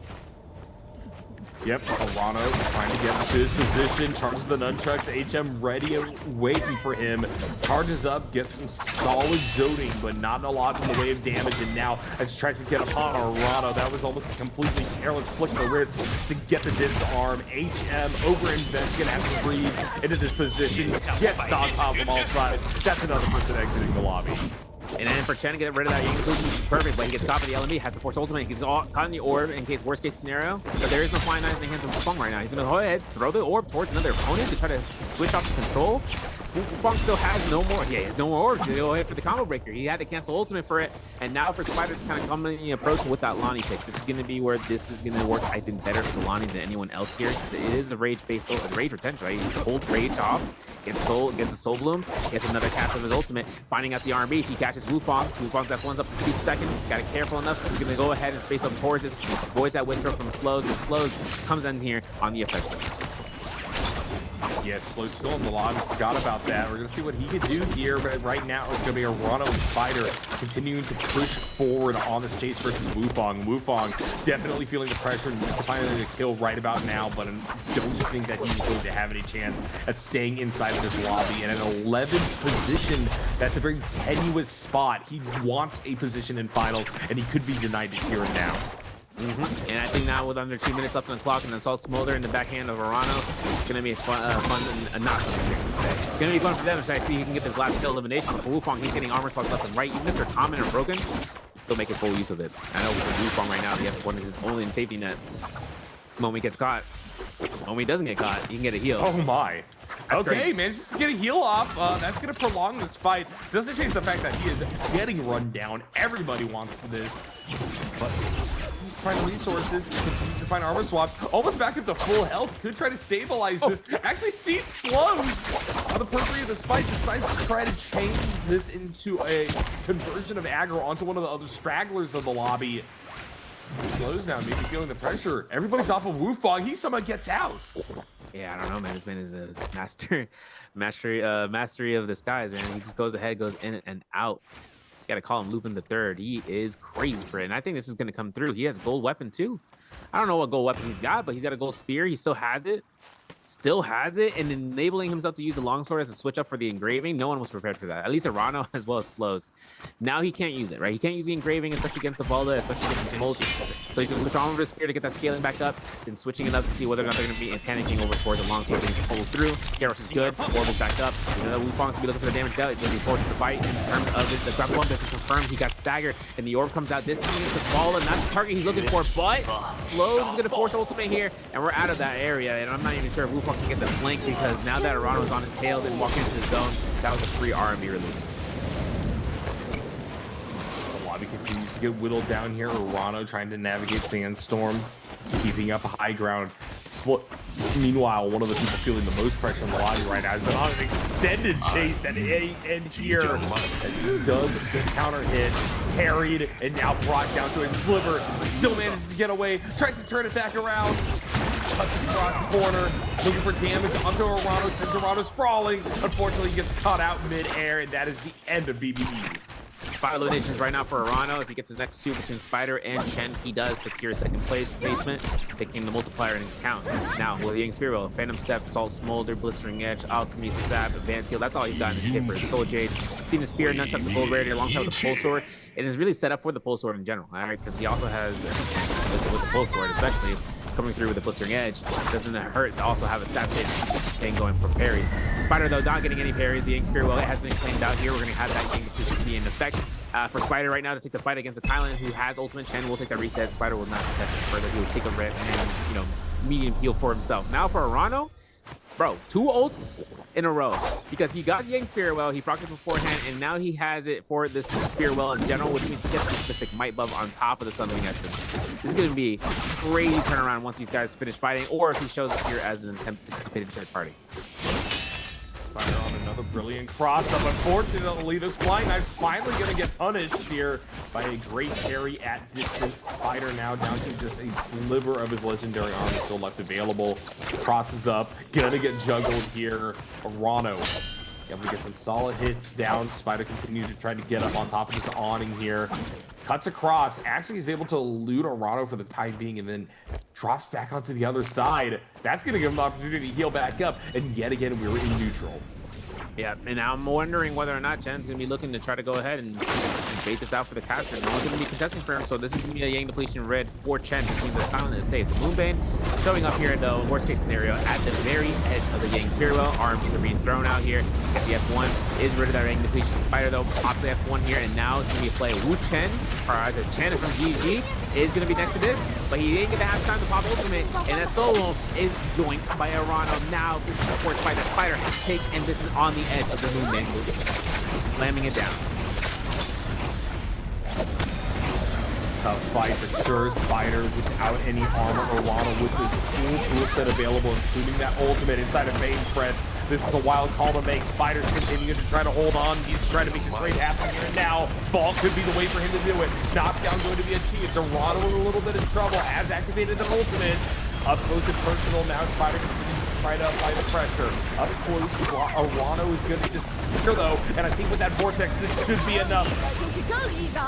S13: Yep, Arano trying to get into his position, charges the nunchucks, HM ready and waiting for him. Charges up, gets some solid zoning, but not a lot in the way of damage. And now, as he tries to get upon Arano, that was almost a completely careless flick of the wrist to get the disarm. HM over-invest, gonna have to freeze into this position, gets stockpiled from all sides. That's another person exiting the lobby.
S12: And then for Chen to get rid of that Yang Inclusion, which is perfect, but he gets caught by the LMB, has the Force Ultimate, he's caught in the orb in case worst case scenario, but there is no Flying Knives in the hands of Wukong right now. He's gonna go ahead, throw the orb towards another opponent to try to switch off the control. Wukong still has no more, he has no more orbs, he's gonna go ahead for the combo breaker. He had to cancel Ultimate for it, and now for Spider to kind of come in the approach with that Lonnie pick. This is gonna be where this is gonna work, I think, better for Lonnie than anyone else here, because it is a rage-based, rage retention, right? You hold rage off, gets a Soul Bloom, gets another cast of his Ultimate, finding out the R&Bs, he catches Wukong. Wukong's F1's up for 2 seconds, got it careful enough, he's gonna go ahead and space up towards this, avoids that Windthrow from Slows, and Slows comes in here on the offensive.
S13: Yes, Slow still in the lobby. Forgot about that. We're going to see what he can do here, but right now it's going to be a Arano and Spider continuing to push forward on this chase versus Wufong. Wufong definitely feeling the pressure and needs to find a kill right about now, but I don't think that he's going to have any chance at staying inside of this lobby. And at 11th position, that's a very tenuous spot. He wants a position in finals, and he could be denied it here and now.
S12: And I think now with under 2 minutes left on the clock and an Assault Smolder in the backhand of Arano, it's going to be not fun, to say. It's going to be fun for them to see he can get this last kill elimination. But for Wufong, he's getting armor slots left and right. Even if they're common or broken, he'll make a full use of it. I know with Wufong right now, the F1 is his only safety net. When he gets caught, when he doesn't get caught, he can get a heal.
S13: Oh my.
S12: That's
S13: okay,
S12: crazy.
S13: man, just get a heal off. That's going to prolong this fight. Doesn't change the fact that he is getting run down. Everybody wants this. But he's finding resources. He continues to find armor swaps. Almost back up to full health. Could try to stabilize this. Actually sees slows on the periphery of this fight. Decides to try to change this into a conversion of aggro onto one of the other stragglers of the lobby. Slows now, maybe feeling the pressure. Everybody's off of Wufong. He somehow gets out.
S12: Yeah, I don't know, man. This man is a mastery of the skies, man. He just goes ahead, goes in and out. You gotta call him Lupin the Third. He is crazy for it, and I think this is gonna come through. He has gold weapon too. I don't know what gold weapon he's got, but he's got a gold spear. He still has it. And enabling himself to use the longsword as a switch up for the engraving. No one was prepared for that. At least Arano as well as Slows. Now he can't use it, right? He can't use the engraving, especially against the Valda, especially against the Multi. So he's going to switch on over to Spear to get that scaling back up, then switching it up to see whether or not they're going to be panicking over towards the longsword that he can pull through. Scarerush is good. Orb is back up. You know, Wufong's going to be looking for the damage dealt. He's going to be forced to fight in terms of it. The grapple bump is confirmed. He got staggered, and the orb comes out. This time it's the Valda, not the target he's looking for, but Slows is going to force ultimate here, and we're out of that area, and I'm not even sure if Wufong can get the flank because now that Arano's on his tail and walking into the zone, that was a free RMB release.
S13: The lobby continues to get whittled down here. Arano trying to navigate Sandstorm, keeping up high ground. Meanwhile, one of the people feeling the most pressure in the lobby right now has been on an extended chase at any end here. As he does the counter hit, parried, and now brought down to a sliver. Still manages to get away, tries to turn it back around. Cuts across the corner, looking for damage onto Arano, sends Arano sprawling. Unfortunately, he gets caught out mid-air, and that is the end of BBE.
S12: 5 eliminations right now for Arano. If he gets the next 2 between Spider and Chen, he does secure second place placement, taking the multiplier into account. Now, with Yang Spearwell, Phantom Step, Salt Smolder, Blistering Edge, Alchemy, Sap, Advanced Heal, that's all he's got in his kit for his Soul Jades. Seen the Spear, Nunchucks, the Gold Rarity alongside with the Pole Sword. It is really set up for the Pole Sword in general, all right? Because he also has, with the Pole Sword especially, coming through with the Blistering Edge, doesn't hurt to also have a Sap hit to keep the sustain going for parries. Spider, though, not getting any parries. The Yang Spearwell has been claimed out here. We're going to have that Yang Depletion be in effect. For Spider right now to take the fight against a Kylan who has ultimate. Chen will take that reset. Spider will not contest this further. He will take a red and, you know, medium heal for himself. Now for Arano, bro, 2 ults in a row because he got Yang Spearwell, he procced it beforehand, and now he has it for this Spearwell in general, which means he gets the specific might buff on top of the Sundering Essence. This is going to be a crazy turnaround once these guys finish fighting, or if he shows up here as an anticipated third party.
S13: Spider on another brilliant cross-up. Unfortunately, this Flying Knife's finally going to get punished here by a great carry at distance. Spider now down to just a sliver of his legendary armor still left available. Crosses up, gonna get juggled here. Arano able to get some solid hits down. Spider continues to try to get up on top of this awning here. Cuts across, actually is able to elude Arano for the time being, and then drops back onto the other side. That's going to give him the opportunity to heal back up, and yet again, we're in neutral.
S12: Yeah, and now I'm wondering whether or not Chen's going to be looking to try to go ahead and bait this out for the capture. No one's going to be contesting for him, so this is going to be a Yang Depletion red for Chen. This means that Kylan is safe. The Moonbane showing up here in the worst-case scenario at the very edge of the Yang Spearwell. RMPs are being thrown out here. Gets the F1, is rid of that Yang Depletion. Spider, though, pops the F1 here, and now it's going to be a play. Wu Chen, or as a Chen from GG, is going to be next to this, but he ain't going to have time to pop ultimate, and that solo is joined by Arano. Now, this is a force fight that Spider has to take, and this is on the edge of the Moonbane, slamming it down.
S13: Tough fight for sure. Spider without any armor. Arano with his full toolset available, including that ultimate inside of Bane Spread. This is a wild call to make. Spider's continuing to try to hold on. He's trying to make the trade happen here and now. Ball could be the way for him to do it. Knockdown going to be achieved. Arano in a little bit of trouble. Has activated an ultimate. Up close and personal. Now Spider continues to try to apply the pressure. Up close, Arano is going to disappear though, and I think with that vortex, this should be enough.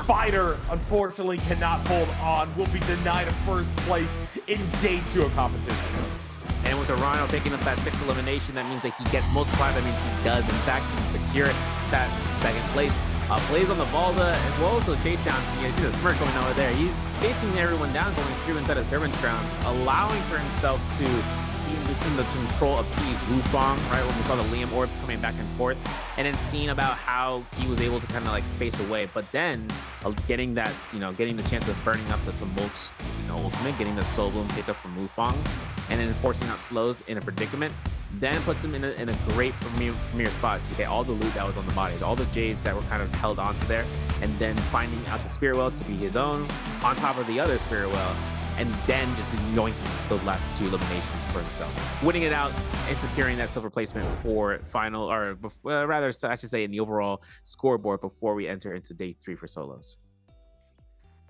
S13: Spider, unfortunately, cannot hold on. Will be denied a first place in day 2 of competition.
S12: And with Arano picking up that 6th elimination, that means that he gets multiplied. That means he does, in fact, secure that 2nd place. Plays on the Valda as well as the chase downs. You see the smirk going over there. He's chasing everyone down, going through inside of Servant's Grounds, allowing for himself to be in the control of T's Wufang, right? When we saw the Liam orbs coming back and forth, and then seeing about how he was able to kind of like space away, but then getting that, getting the chance of burning up the Tumult's, ultimate, getting the soul bloom pickup from Wufang, and then forcing out slows in a predicament. Then puts him in a great premier spot to get all the loot that was on the bodies, all the jades that were kind of held onto there, and then finding out the spirit well to be his own on top of the other spirit well, and then just going through those last 2 eliminations for himself, winning it out and securing that silver placement for final, or rather, I should say, in the overall scoreboard before we enter into day 3 for solos.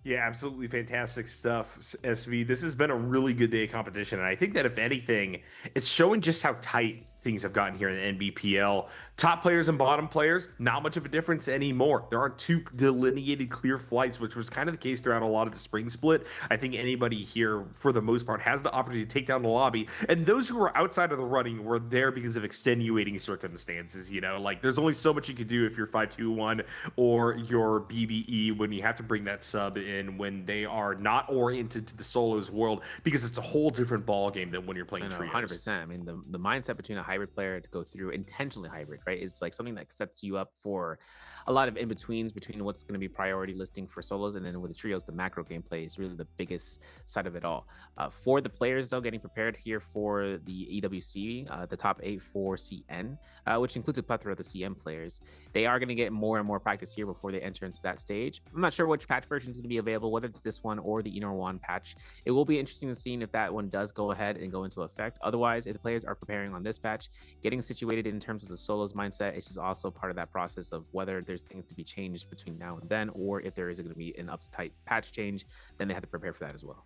S13: Yeah, absolutely fantastic stuff, SV. This has been a really good day of competition, and I think that if anything, it's showing just how tight things have gotten here in the NBPL. Top players and bottom players, not much of a difference anymore. There are 2 delineated clear flights, which was kind of the case throughout a lot of the spring split. I think anybody here, for the most part, has the opportunity to take down the lobby, and those who were outside of the running were there because of extenuating circumstances. Like there's only so much you can do if you're 5-2-1 or your BBE when you have to bring that sub in when they are not oriented to the solos world, because it's a whole different ball game than when you're playing trios.
S12: 100%. I mean, the mindset between a hybrid player to go through intentionally hybrid, right, is like something that sets you up for a lot of in-betweens between what's going to be priority listing for solos, and then with the trios, the macro gameplay is really the biggest side of it all. For the players, though, getting prepared here for the EWC, the top 8 for CN, which includes a plethora of the CN players, they are going to get more and more practice here before they enter into that stage. I'm not sure which patch version is going to be available, whether it's this one or the Inner One patch. It will be interesting to see if that one does go ahead and go into effect. Otherwise, if the players are preparing on this patch, getting situated in terms of the solos mindset, it's just also part of that process of whether there's things to be changed between now and then, or if there is going to be an uptight patch change, then they have to prepare for that as well.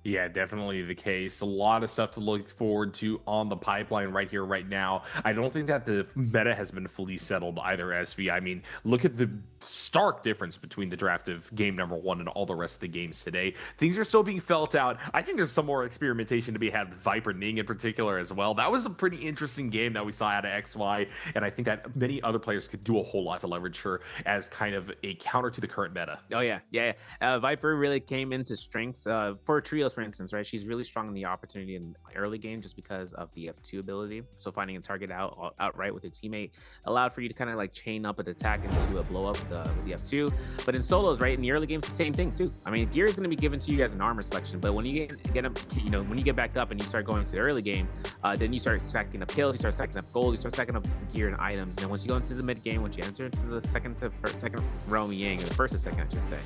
S13: Yeah, definitely the case. A lot of stuff to look forward to on the pipeline right here, right now. I don't think that the meta has been fully settled either, SV. I mean, look at the stark difference between the draft of game number 1 and all the rest of the games today. Things are still being felt out. I think there's some more experimentation to be had with Viper Ning in particular as well. That was a pretty interesting game that we saw out of XY, and I think that many other players could do a whole lot to leverage her as kind of a counter to the current meta.
S12: Oh, yeah. Viper really came into strengths for trios, for instance, right? She's really strong in the opportunity in the early game just because of the F2 ability. So finding a target outright with a teammate allowed for you to kind of like chain up an attack into a blow up with the F2. But in solos, right, in the early games, the same thing too. I mean, gear is going to be given to you as an armor selection, but when you get up, when you get back up and you start going to the early game, then you start stacking up kills, you start stacking up gold, you start stacking up gear and items. And then once you go into the mid game, once you enter into the second realm Yang, or the first to second, I should say,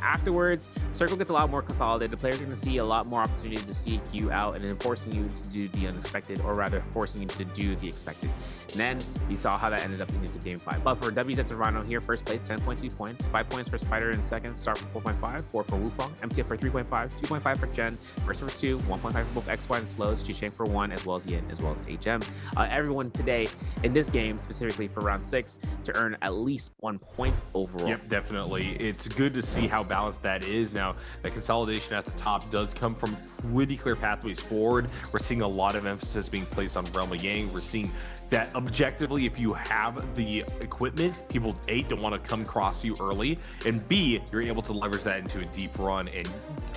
S12: afterwards, circle gets a lot more consolidated. The players are going to see a lot more opportunity to seek you out and then forcing you to do the unexpected, or rather forcing you to do the expected. And then you saw how that ended up into game 5. But for WZ Toronto here, first place, 10.2 points, 5 points for Spider in second, Star for 4.5, 4 for Wufang, MTF for 3.5, 2.5 for Jen, Mercer for 2, 1.5 for both XY and Slows, Chisheng for 1, as well as Yin, as well as HM. Everyone today in this game, specifically for round 6, to earn at least 1 point overall.
S13: Yep, definitely. It's good to see how balanced that is. Now, the consolidation at the top does come from pretty clear pathways forward. We're seeing a lot of emphasis being placed on Realm of Yang. We're seeing that objectively, if you have the equipment, people A, don't want to come across you early, and B, you're able to leverage that into a deep run and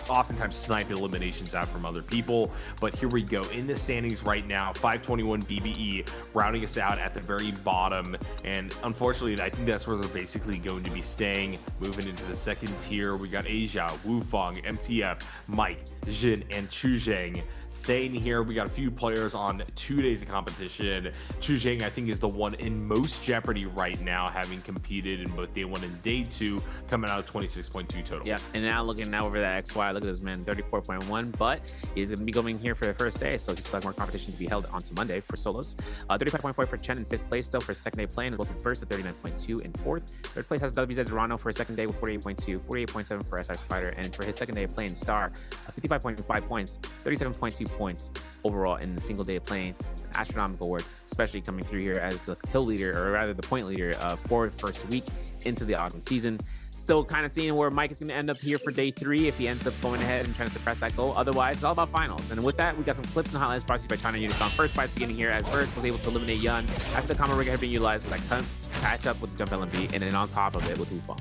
S13: oftentimes snipe eliminations out from other people. But here we go in the standings right now, 521 BBE rounding us out at the very bottom, and unfortunately I think that's where they're basically going to be staying. Moving into the second tier, we got Asia, Wufang, MTF, Mike, Jin, and Chuzheng staying here. We got a few players on 2 days of competition. Chuzheng, I think, is the one in most jeopardy right now, having competed in both day 1 and day 2, coming out of 26.2 total.
S12: Yeah, and now looking over that XY, Look at this man, 34.1, but he's going to be going here for the first day, so he still has more competition to be held onto Monday for solos. 35.4 for Chen in 5th place still for his second day playing, both in first at 39.2 in 4th. 3rd place has WZ Dorano for his second day with 48.2, 48.7 for SR Spider, and for his second day of playing Star, 55.5 points, 37.2 points overall in the single day of playing. Astronomical work, especially coming through here as the kill leader, or rather the point leader for the first week into the autumn season. Still kind of seeing where Mike is going to end up here for day 3 if he ends up going ahead and trying to suppress that goal. Otherwise, it's all about finals. And with that, we got some clips and highlights brought to you by China Unicom. First fight beginning here as Burst was able to eliminate Yun after the combo rig had been utilized for that catch up with Jump LMB, and then on top of it with Wufang.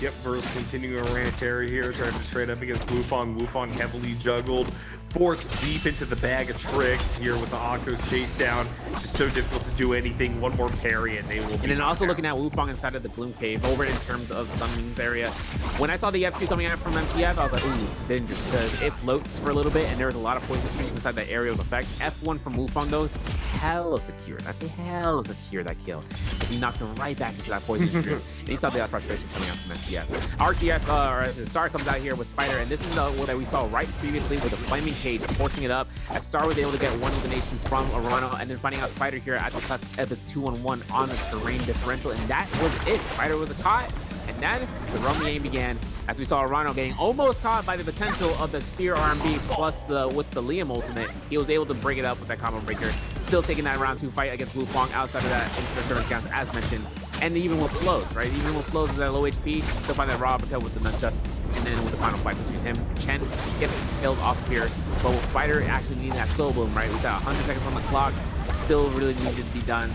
S13: Yep, Burst continuing a rant terror here, trying to straight up against Wufang. Wufang heavily juggled, forced deep into the bag of tricks here with the Octo's chase down. It's just so difficult to do anything. One more parry and they will be.
S12: And then also looking at Wufang inside of the Gloom Cave over in terms of the Sunwings area. When I saw the F2 coming out from MTF, I was like, ooh, it's dangerous because it floats for a little bit and there's a lot of poison streams inside that area of effect. F1 from Wufang though is hella secure. I say hella secure that kill because he knocked him right back into that poison stream. And you saw the frustration coming out from MTF. RTF, or as Star comes out here with Spider, and this is what we saw right previously with the Flaming Cage, forcing it up, as Star was able to get one elimination from Arano, and then finding out Spider here at the cusp of this 2-on-1 on the terrain differential, and that was it. Spider was caught, and then the Romy game began, as we saw Arano getting almost caught by the potential of the Spear RMB plus with the Liam ultimate. He was able to break it up with that combo breaker, still taking that round 2 fight against Wufang outside of that instant service counts, as mentioned. And even with slows, right? Even with slows is at low HP, still find that raw uppercut with the nunchucks, and then with the final fight between him, Chen gets killed off here. But with Spider actually needing that soul bloom, right? We saw 100 seconds on the clock, still really needed to be done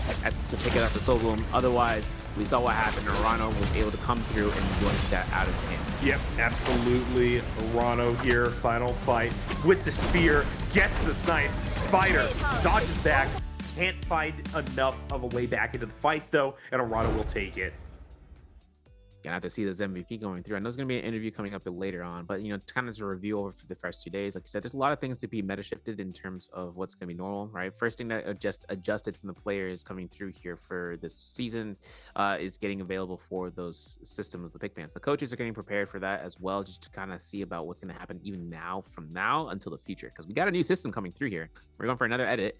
S12: to pick it up the soul bloom. Otherwise, we saw what happened. Arano was able to come through and yank that out of his hands.
S13: Yep, absolutely. Arano here, final fight with the spear, gets the snipe. Spider dodges back. Can't find enough of a way back into the fight though, and Arano will take it.
S12: Gonna have to see this MVP going through. I know there's gonna be an interview coming up later on, but kind of to review over for the first 2 days. Like you said, there's a lot of things to be meta shifted in terms of what's gonna be normal, right? First thing that just adjusted from the players coming through here for this season is getting available for those systems, the pick bans. The coaches are getting prepared for that as well, just to kind of see about what's gonna happen even now from now until the future, because we got a new system coming through here. We're going for another edit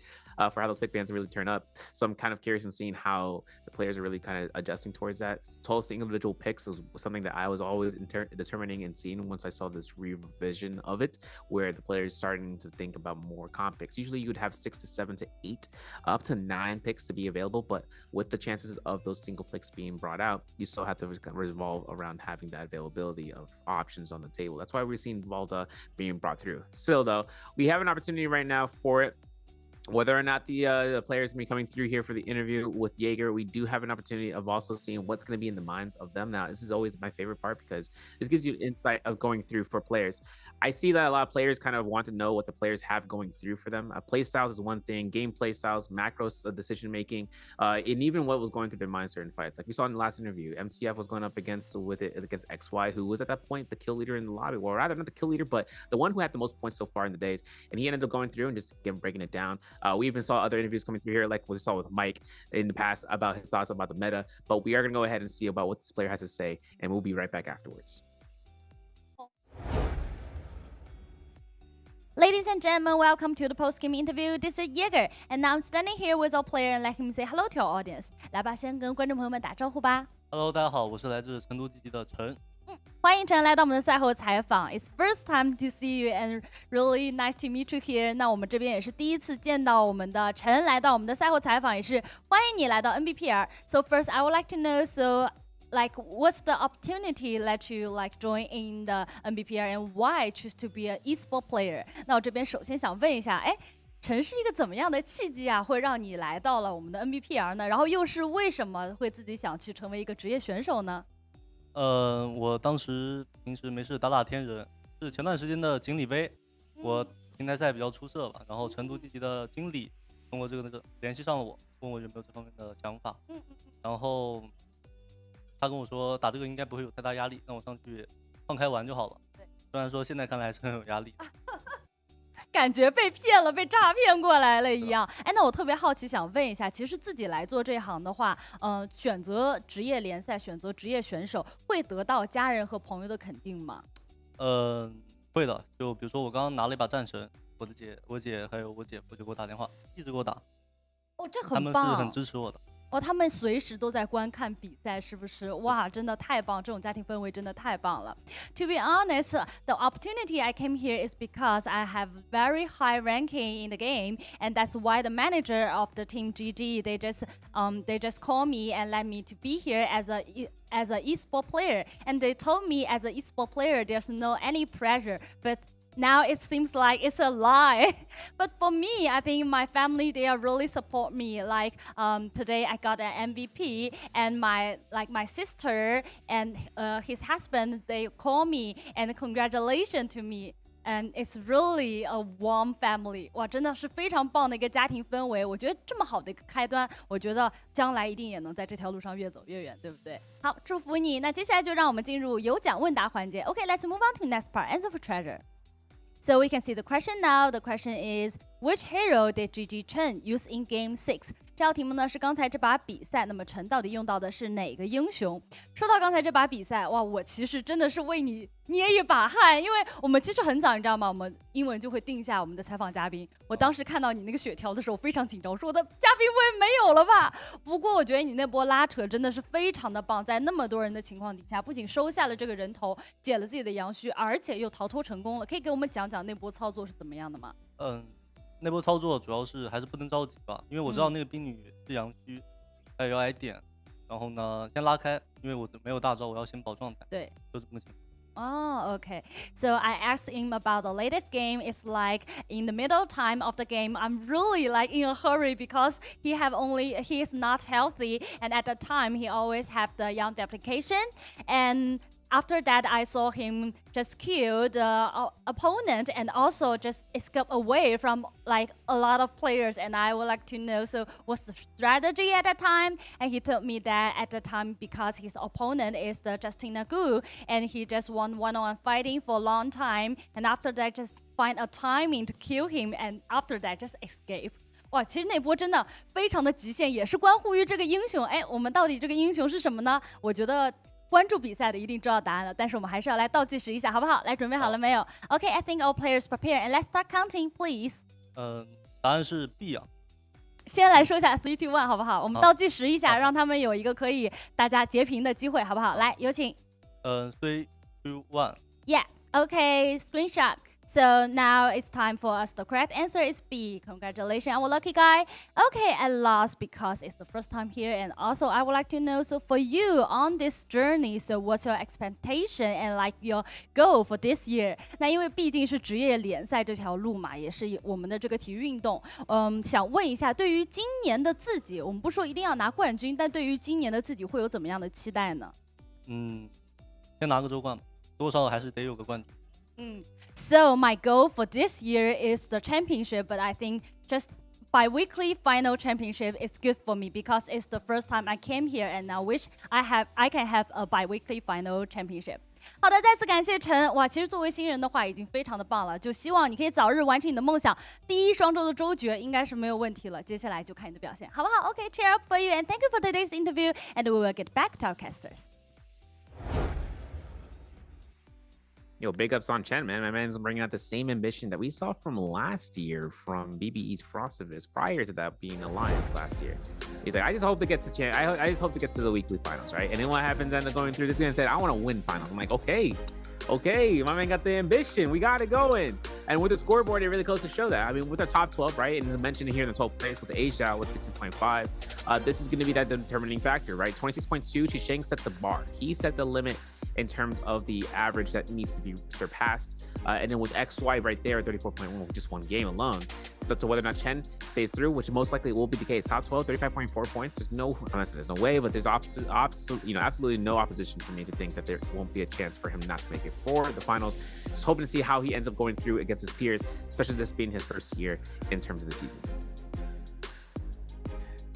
S12: for how those pick bans really turn up. So I'm kind of curious in seeing how the players are really kind of adjusting towards that. 12 individual picks was something that I was always determining and seeing once I saw this revision of it, where the players starting to think about more comp picks. Usually you would have 6 to 7 to 8 up to 9 picks to be available, but with the chances of those single picks being brought out, you still have to revolve around having that availability of options on the table. That's why we're seeing Valda being brought through. Still though, we have an opportunity right now for it. Whether or not the players be coming through here for the interview with Jaeger, we do have an opportunity of also seeing what's going to be in the minds of them. Now, this is always my favorite part because this gives you insight of going through for players. I see that a lot of players kind of want to know what the players have going through for them. Play styles is one thing, gameplay styles, macros, decision making, and even what was going through their minds during fights. Like we saw in the last interview, MTF was going up against XY, who was at that point the kill leader in the lobby. Well, rather not the kill leader, but the one who had the most points so far in the days, and he ended up going through and just breaking it down. We even saw other interviews coming through here, like we saw with Mike in the past about his thoughts about the meta, but we are going to go ahead and see about what this player has to say, and we'll be right back afterwards.
S14: Ladies and gentlemen, welcome to the post-game interview. This is Jaeger, and now I'm standing here with our player and let him say hello to our audience. 来吧，先跟观众朋友们打招呼吧。
S16: Hello， 大家好，我是来自成都积极的陈。
S14: 欢迎陈来到我们的赛后采访。It's first time to see you and really nice to meet you here. 那我们这边也是第一次见到我们的陈来到我们的赛后采访，也是欢迎你来到 NBPL. So first, I would like to know, what's the opportunity let you join in the NBPL and why choose to be an esport player? 那我这边首先想问一下，陈是一个怎么样的契机啊，会让你来到了我们的 NBPL 呢？然后又是为什么会自己想去成为一个职业选手呢？
S16: 我当时平时没事打打天人，是前段时间的锦鲤杯，我平台赛比较出色吧，然后成都积极的经理通过这个联系上了我，问我有没有这方面的想法，然后他跟我说打这个应该不会有太大压力，让我上去放开玩就好了。虽然说现在看来还是很有压力。
S14: 感觉被骗了，被诈骗过来了一样。那我特别好奇，想问一下，其实自己来做这行的话，选择职业联赛，选择职业选手，会得到家人和朋友的肯定吗？
S16: 会的。就比如说我刚刚拿了一把战神，我姐还有我姐夫就给我打电话，一直给我打。
S14: 哦，这
S16: 他们是
S14: 很棒。
S16: 很支持我的。
S14: 哦，他们随时都在观看比赛，是不是？哇，真的太棒！这种家庭氛围真的太棒了。To be honest, the opportunity I came here is because I have very high ranking in the game, and that's why the manager of the team GG they just call me and let me to be here as a esport player, and they told me as an esport player there's no any pressure, but now it seems like it's a lie. But for me, I think my family, they are really support me. Like today I got an MVP, and my sister and his husband, they call me and congratulations to me. And it's really a warm family. 哇，真的是非常棒的一个家庭氛围。我觉得这么好的一个开端，我觉得将来一定也能在这条路上越走越远，对不对？好，祝福你。那接下来就让我们进入有奖问答环节。Okay, let's move on to next part. Answer for treasure. So we can see the question now. The question is, which hero did GG Chen use in Game 6? 这道题目呢是刚才这把比赛，那么陈到底用到的是哪个英雄？说到刚才这把比赛，哇，我其实真的是为你捏一把汗，因为我们其实很早，你知道吗？我们英文就会定下我们的采访嘉宾。我当时看到你那个血条的时候，非常紧张，我说我的嘉宾会没有了吧？不过我觉得你那波拉扯真的是非常的棒，在那么多人的情况底下，不仅收下了这个人头，解了自己的阳虚，而且又逃脱成功了。可以给我们讲讲那波操作是怎么样的吗？
S16: 那波操作主要是还是不能着急吧，因为我知道那个兵女是阳虚，还有要挨点，然后呢先拉开，因为我没有大招，我要先保状态。
S14: 对，
S16: 就这么个情况。
S14: Oh, okay. So I asked him about the latest game. It's like in the middle time of the game, I'm really like in a hurry because he is not healthy, and at the time he always have the young application. And after that, I saw him just kill the opponent and also just escape away from like a lot of players. And I would like to know, so what's the strategy at that time? And he told me that at the time, because his opponent is the Justina Gu, and he just won one-on-one fighting for a long time. And after that, just find a timing to kill him. And after that, just escape. 哇，其实那波真的非常的极限，也是关乎于这个英雄。哎，我们到底这个英雄是什么呢？我觉得关注比赛的一定知道答案了，但是我们还是要来倒计时一下，好不好？来，准备好了没有 ？Okay, I think all players prepare, and let's start counting, please.
S16: 答案是 B 啊。
S14: 先来说一下 3, 2, 1，好不好？我们倒计时一下，让他们有一个可以大家截屏的机会，好不好？来，有请。
S16: 3, 2, 1。Yeah.
S14: Okay. Screenshot. So now it's time for us. The correct answer is B. Congratulations, our lucky guy. Okay, I lost because it's the first time here, and also I would like to know, so for you on this journey, so what's your expectation and like your goal for this year? 那因为毕竟是职业联赛这条路嘛，也是我们的这个体育运动，想问一下，对于今年的自己，我们不说一定要拿冠军，但对于今年的自己会有怎么样的期待呢？
S16: 先拿个周冠吧，多少还是得有个冠军。
S14: So my goal for this year is the championship, but I think just bi-weekly final championship is good for me because it's the first time I came here, and I wish I can have a bi-weekly final championship. 好的，再次感谢陈。哇，其实作为新人的话已经非常的棒了，就希望你可以早日完成你的梦想。第一双周的周决应该是没有问题了，接下来就看你的表现，好不好 ？Okay, cheer up for you, and thank you for today's interview, and we will get back to our casters.
S12: Yo, big ups on Chen, man. My man's bringing out the same ambition that we saw from last year from BBE's Frostivus prior to that being Alliance last year. He's like, I just hope to get to I just hope to get to the weekly finals, right? And then what happens end up going through this game and said, I want to win finals. I'm like, okay, my man got the ambition. We got it going. And with the scoreboard, it really goes to show that. I mean, with our top 12, right? And mentioned here in the 12th place with the age out with 15.5, this is going to be that determining factor, right? 26.2, Chisheng set the bar. He set the limit in terms of the average that needs to be surpassed. And then with XY right there, 34.1 with just one game alone. But to whether or not Chen stays through, which most likely will be the case, top 12, 35.4 points. There's no way, but there's absolutely no opposition for me to think that there won't be a chance for him not to make it for the finals. Just hoping to see how he ends up going through against his peers, especially this being his first year in terms of the season.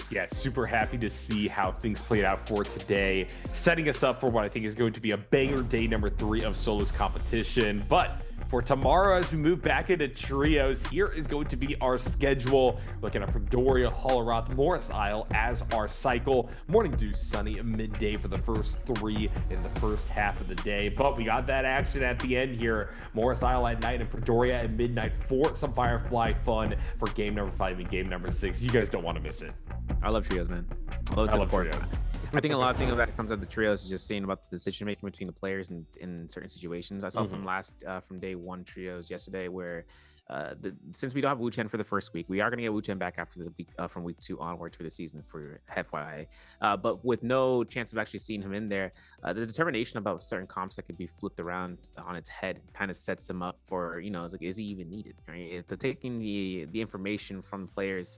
S13: Yeah, super happy to see how things played out for today, setting us up for what I think is going to be a banger day number 3 of Solo's competition. But for tomorrow as we move back into trios. Here is going to be our schedule. Looking at Fredoria, Hollerath, Morris Isle as our cycle. Morning dew, sunny, midday for the first 3 in the first half of the day. But we got that action at the end here. Morris Isle at night and Fredoria at midnight for some Firefly fun for game number 5 and game number 6. You guys don't want to miss it.
S12: I love trios, man. I love trios. I think a lot of things that comes out of the trios is just saying about the decision making between the players in certain situations. I saw from day 1 trios yesterday where since we don't have Wu Chen for the first week, we are going to get Wu Chen back after the week from week 2 onwards for the season for FYI. But with no chance of actually seeing him in there, the determination about certain comps that could be flipped around on its head kind of sets him up for, it's like, is he even needed? Right? If the taking the information from the players,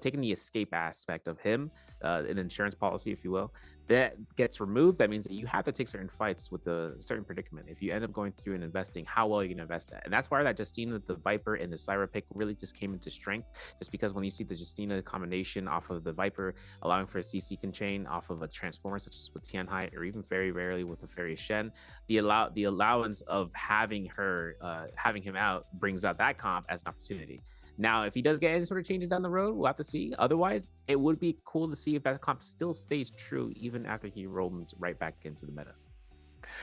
S12: taking the escape aspect of him, an insurance policy, if you will, that gets removed. That means that you have to take certain fights with a certain predicament. If you end up going through and investing, how well are you going to invest at? And that's why that Justina, the Viper, and the Syra pick really just came into strength. Just because when you see the Justina combination off of the Viper, allowing for a CC can chain off of a transformer such as with Tianhai, or even very rarely with the Fairy Shen, the allowance of having him out brings out that comp as an opportunity. Now, if he does get any sort of changes down the road, we'll have to see. Otherwise, it would be cool to see if that comp still stays true even after he rolls right back into the meta.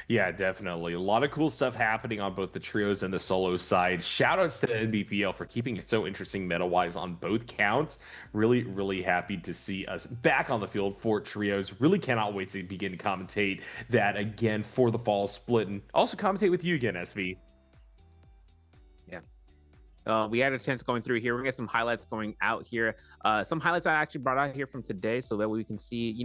S13: Yeah, definitely. A lot of cool stuff happening on both the trios and the solo side. Shoutouts to Nbpl for keeping it so interesting meta-wise on both counts. Really, really happy to see us back on the field for trios. Really cannot wait to begin to commentate that again for the fall split, and also commentate with you again, SV.
S12: We had a chance going through here. We're gonna get some highlights going out here. Some highlights I actually brought out here from today, so that we can see,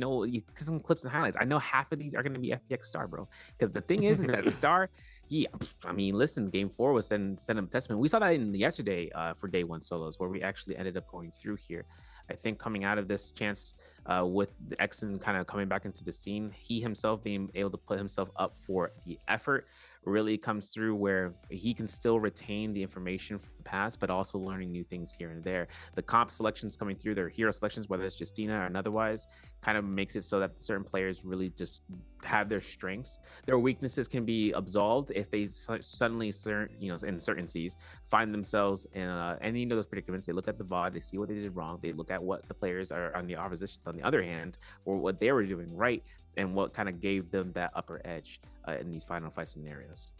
S12: some clips and highlights. I know half of these are gonna be FPX Star, bro. Because the thing is that Star, listen, game 4 was send him testament. We saw that in yesterday for day 1 solos, where we actually ended up going through here. I think coming out of this chance with the Exon kind of coming back into the scene, he himself being able to put himself up for the effort really comes through, where he can still retain the information from the past, but also learning new things here and there. The comp selections coming through, their hero selections, whether it's Justina or otherwise, kind of makes it so that certain players really just have their strengths. Their weaknesses can be absolved if they suddenly, in certainties, find themselves in any of those predicaments. They look at the VOD, they see what they did wrong, they look at what the players are on the opposition, on the other hand, or what they were doing right, and what kind of gave them that upper edge in these final fight scenarios.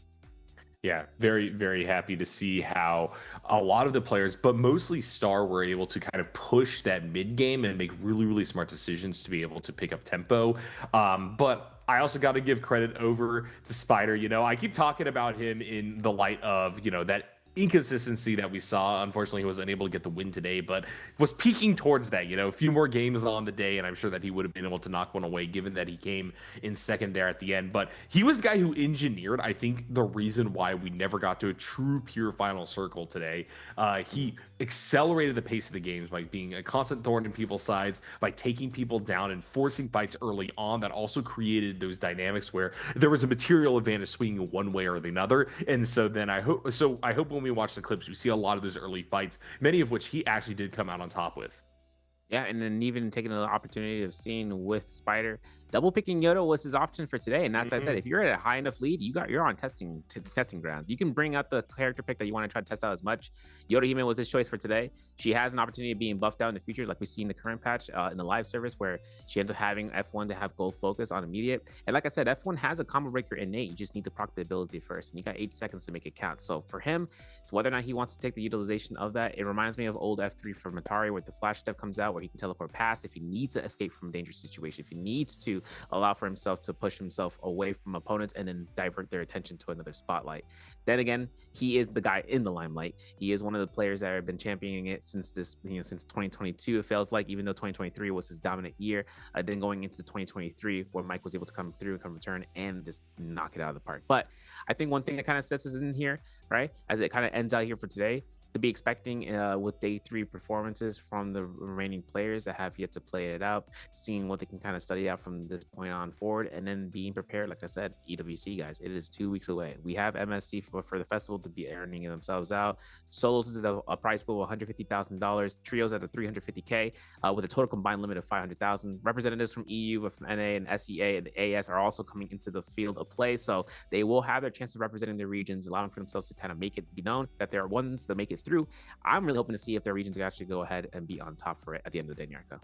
S13: Yeah, very, very happy to see how a lot of the players, but mostly Star, were able to kind of push that mid game and make really, really smart decisions to be able to pick up tempo. But I also got to give credit over to Spider. I keep talking about him in the light of, that inconsistency that we saw. Unfortunately, he was unable to get the win today, but was peaking towards that. A few more games on the day, and I'm sure that he would have been able to knock one away, given that he came in second there at the end. But he was the guy who engineered, I think, the reason why we never got to a true pure final circle today. He accelerated the pace of the games by being a constant thorn in people's sides, by taking people down and forcing fights early on. That also created those dynamics where there was a material advantage swinging one way or the other. And so then I hope when we watch the clips, we see a lot of those early fights, many of which he actually did come out on top with.
S12: Yeah, and then even taking the opportunity of seeing with Spider, double picking Yoda was his option for today. And as I said, if you're at a high enough lead, you're on testing ground. You can bring out the character pick that you want to try to test out as much. Yoda Hime was his choice for today. She has an opportunity of being buffed out in the future, like we see in the current patch in the live service, where she ends up having F1 to have gold focus on immediate. And like I said, F1 has a combo breaker innate. You just need to proc the ability first, and you got 8 seconds to make it count. So for him, it's whether or not he wants to take the utilization of that. It reminds me of old F3 from Atari, where the flash step comes out, where he can teleport past if he needs to escape from a dangerous situation, if he needs to allow for himself to push himself away from opponents and then divert their attention to another spotlight. Then again, he is the guy in the limelight. He is one of the players that have been championing it since since 2022. It feels like, even though 2023 was his dominant year, then going into 2023, where Mike was able to come through, come return, and just knock it out of the park. But I think one thing that kind of sets us in here, right, as it kind of ends out here for today, to be expecting with day 3 performances from the remaining players that have yet to play it out, seeing what they can kind of study out from this point on forward, and then being prepared. Like I said, EWC guys, it is 2 weeks away. We have MSC for the festival to be earning themselves out. Solos is at a prize pool of $150,000, trios at a $350K with a total combined limit of $500,000. Representatives from EU, from NA and SEA and AS are also coming into the field of play, so they will have their chances of representing their regions, allowing for themselves to kind of make it be known that there are ones that make it through. I'm really hoping to see if their regions can actually go ahead and be on top for it at the end of the day, NARAKA.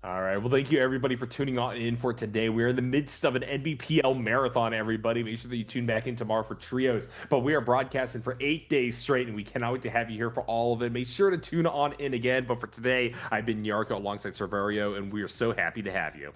S13: All right. Well, thank you everybody for tuning on in for today. We're in the midst of an NBPL marathon, everybody. Make sure that you tune back in tomorrow for trios. But we are broadcasting for 8 days straight, and we cannot wait to have you here for all of it. Make sure to tune on in again. But for today, I've been NARAKA alongside Serverio, and we are so happy to have you.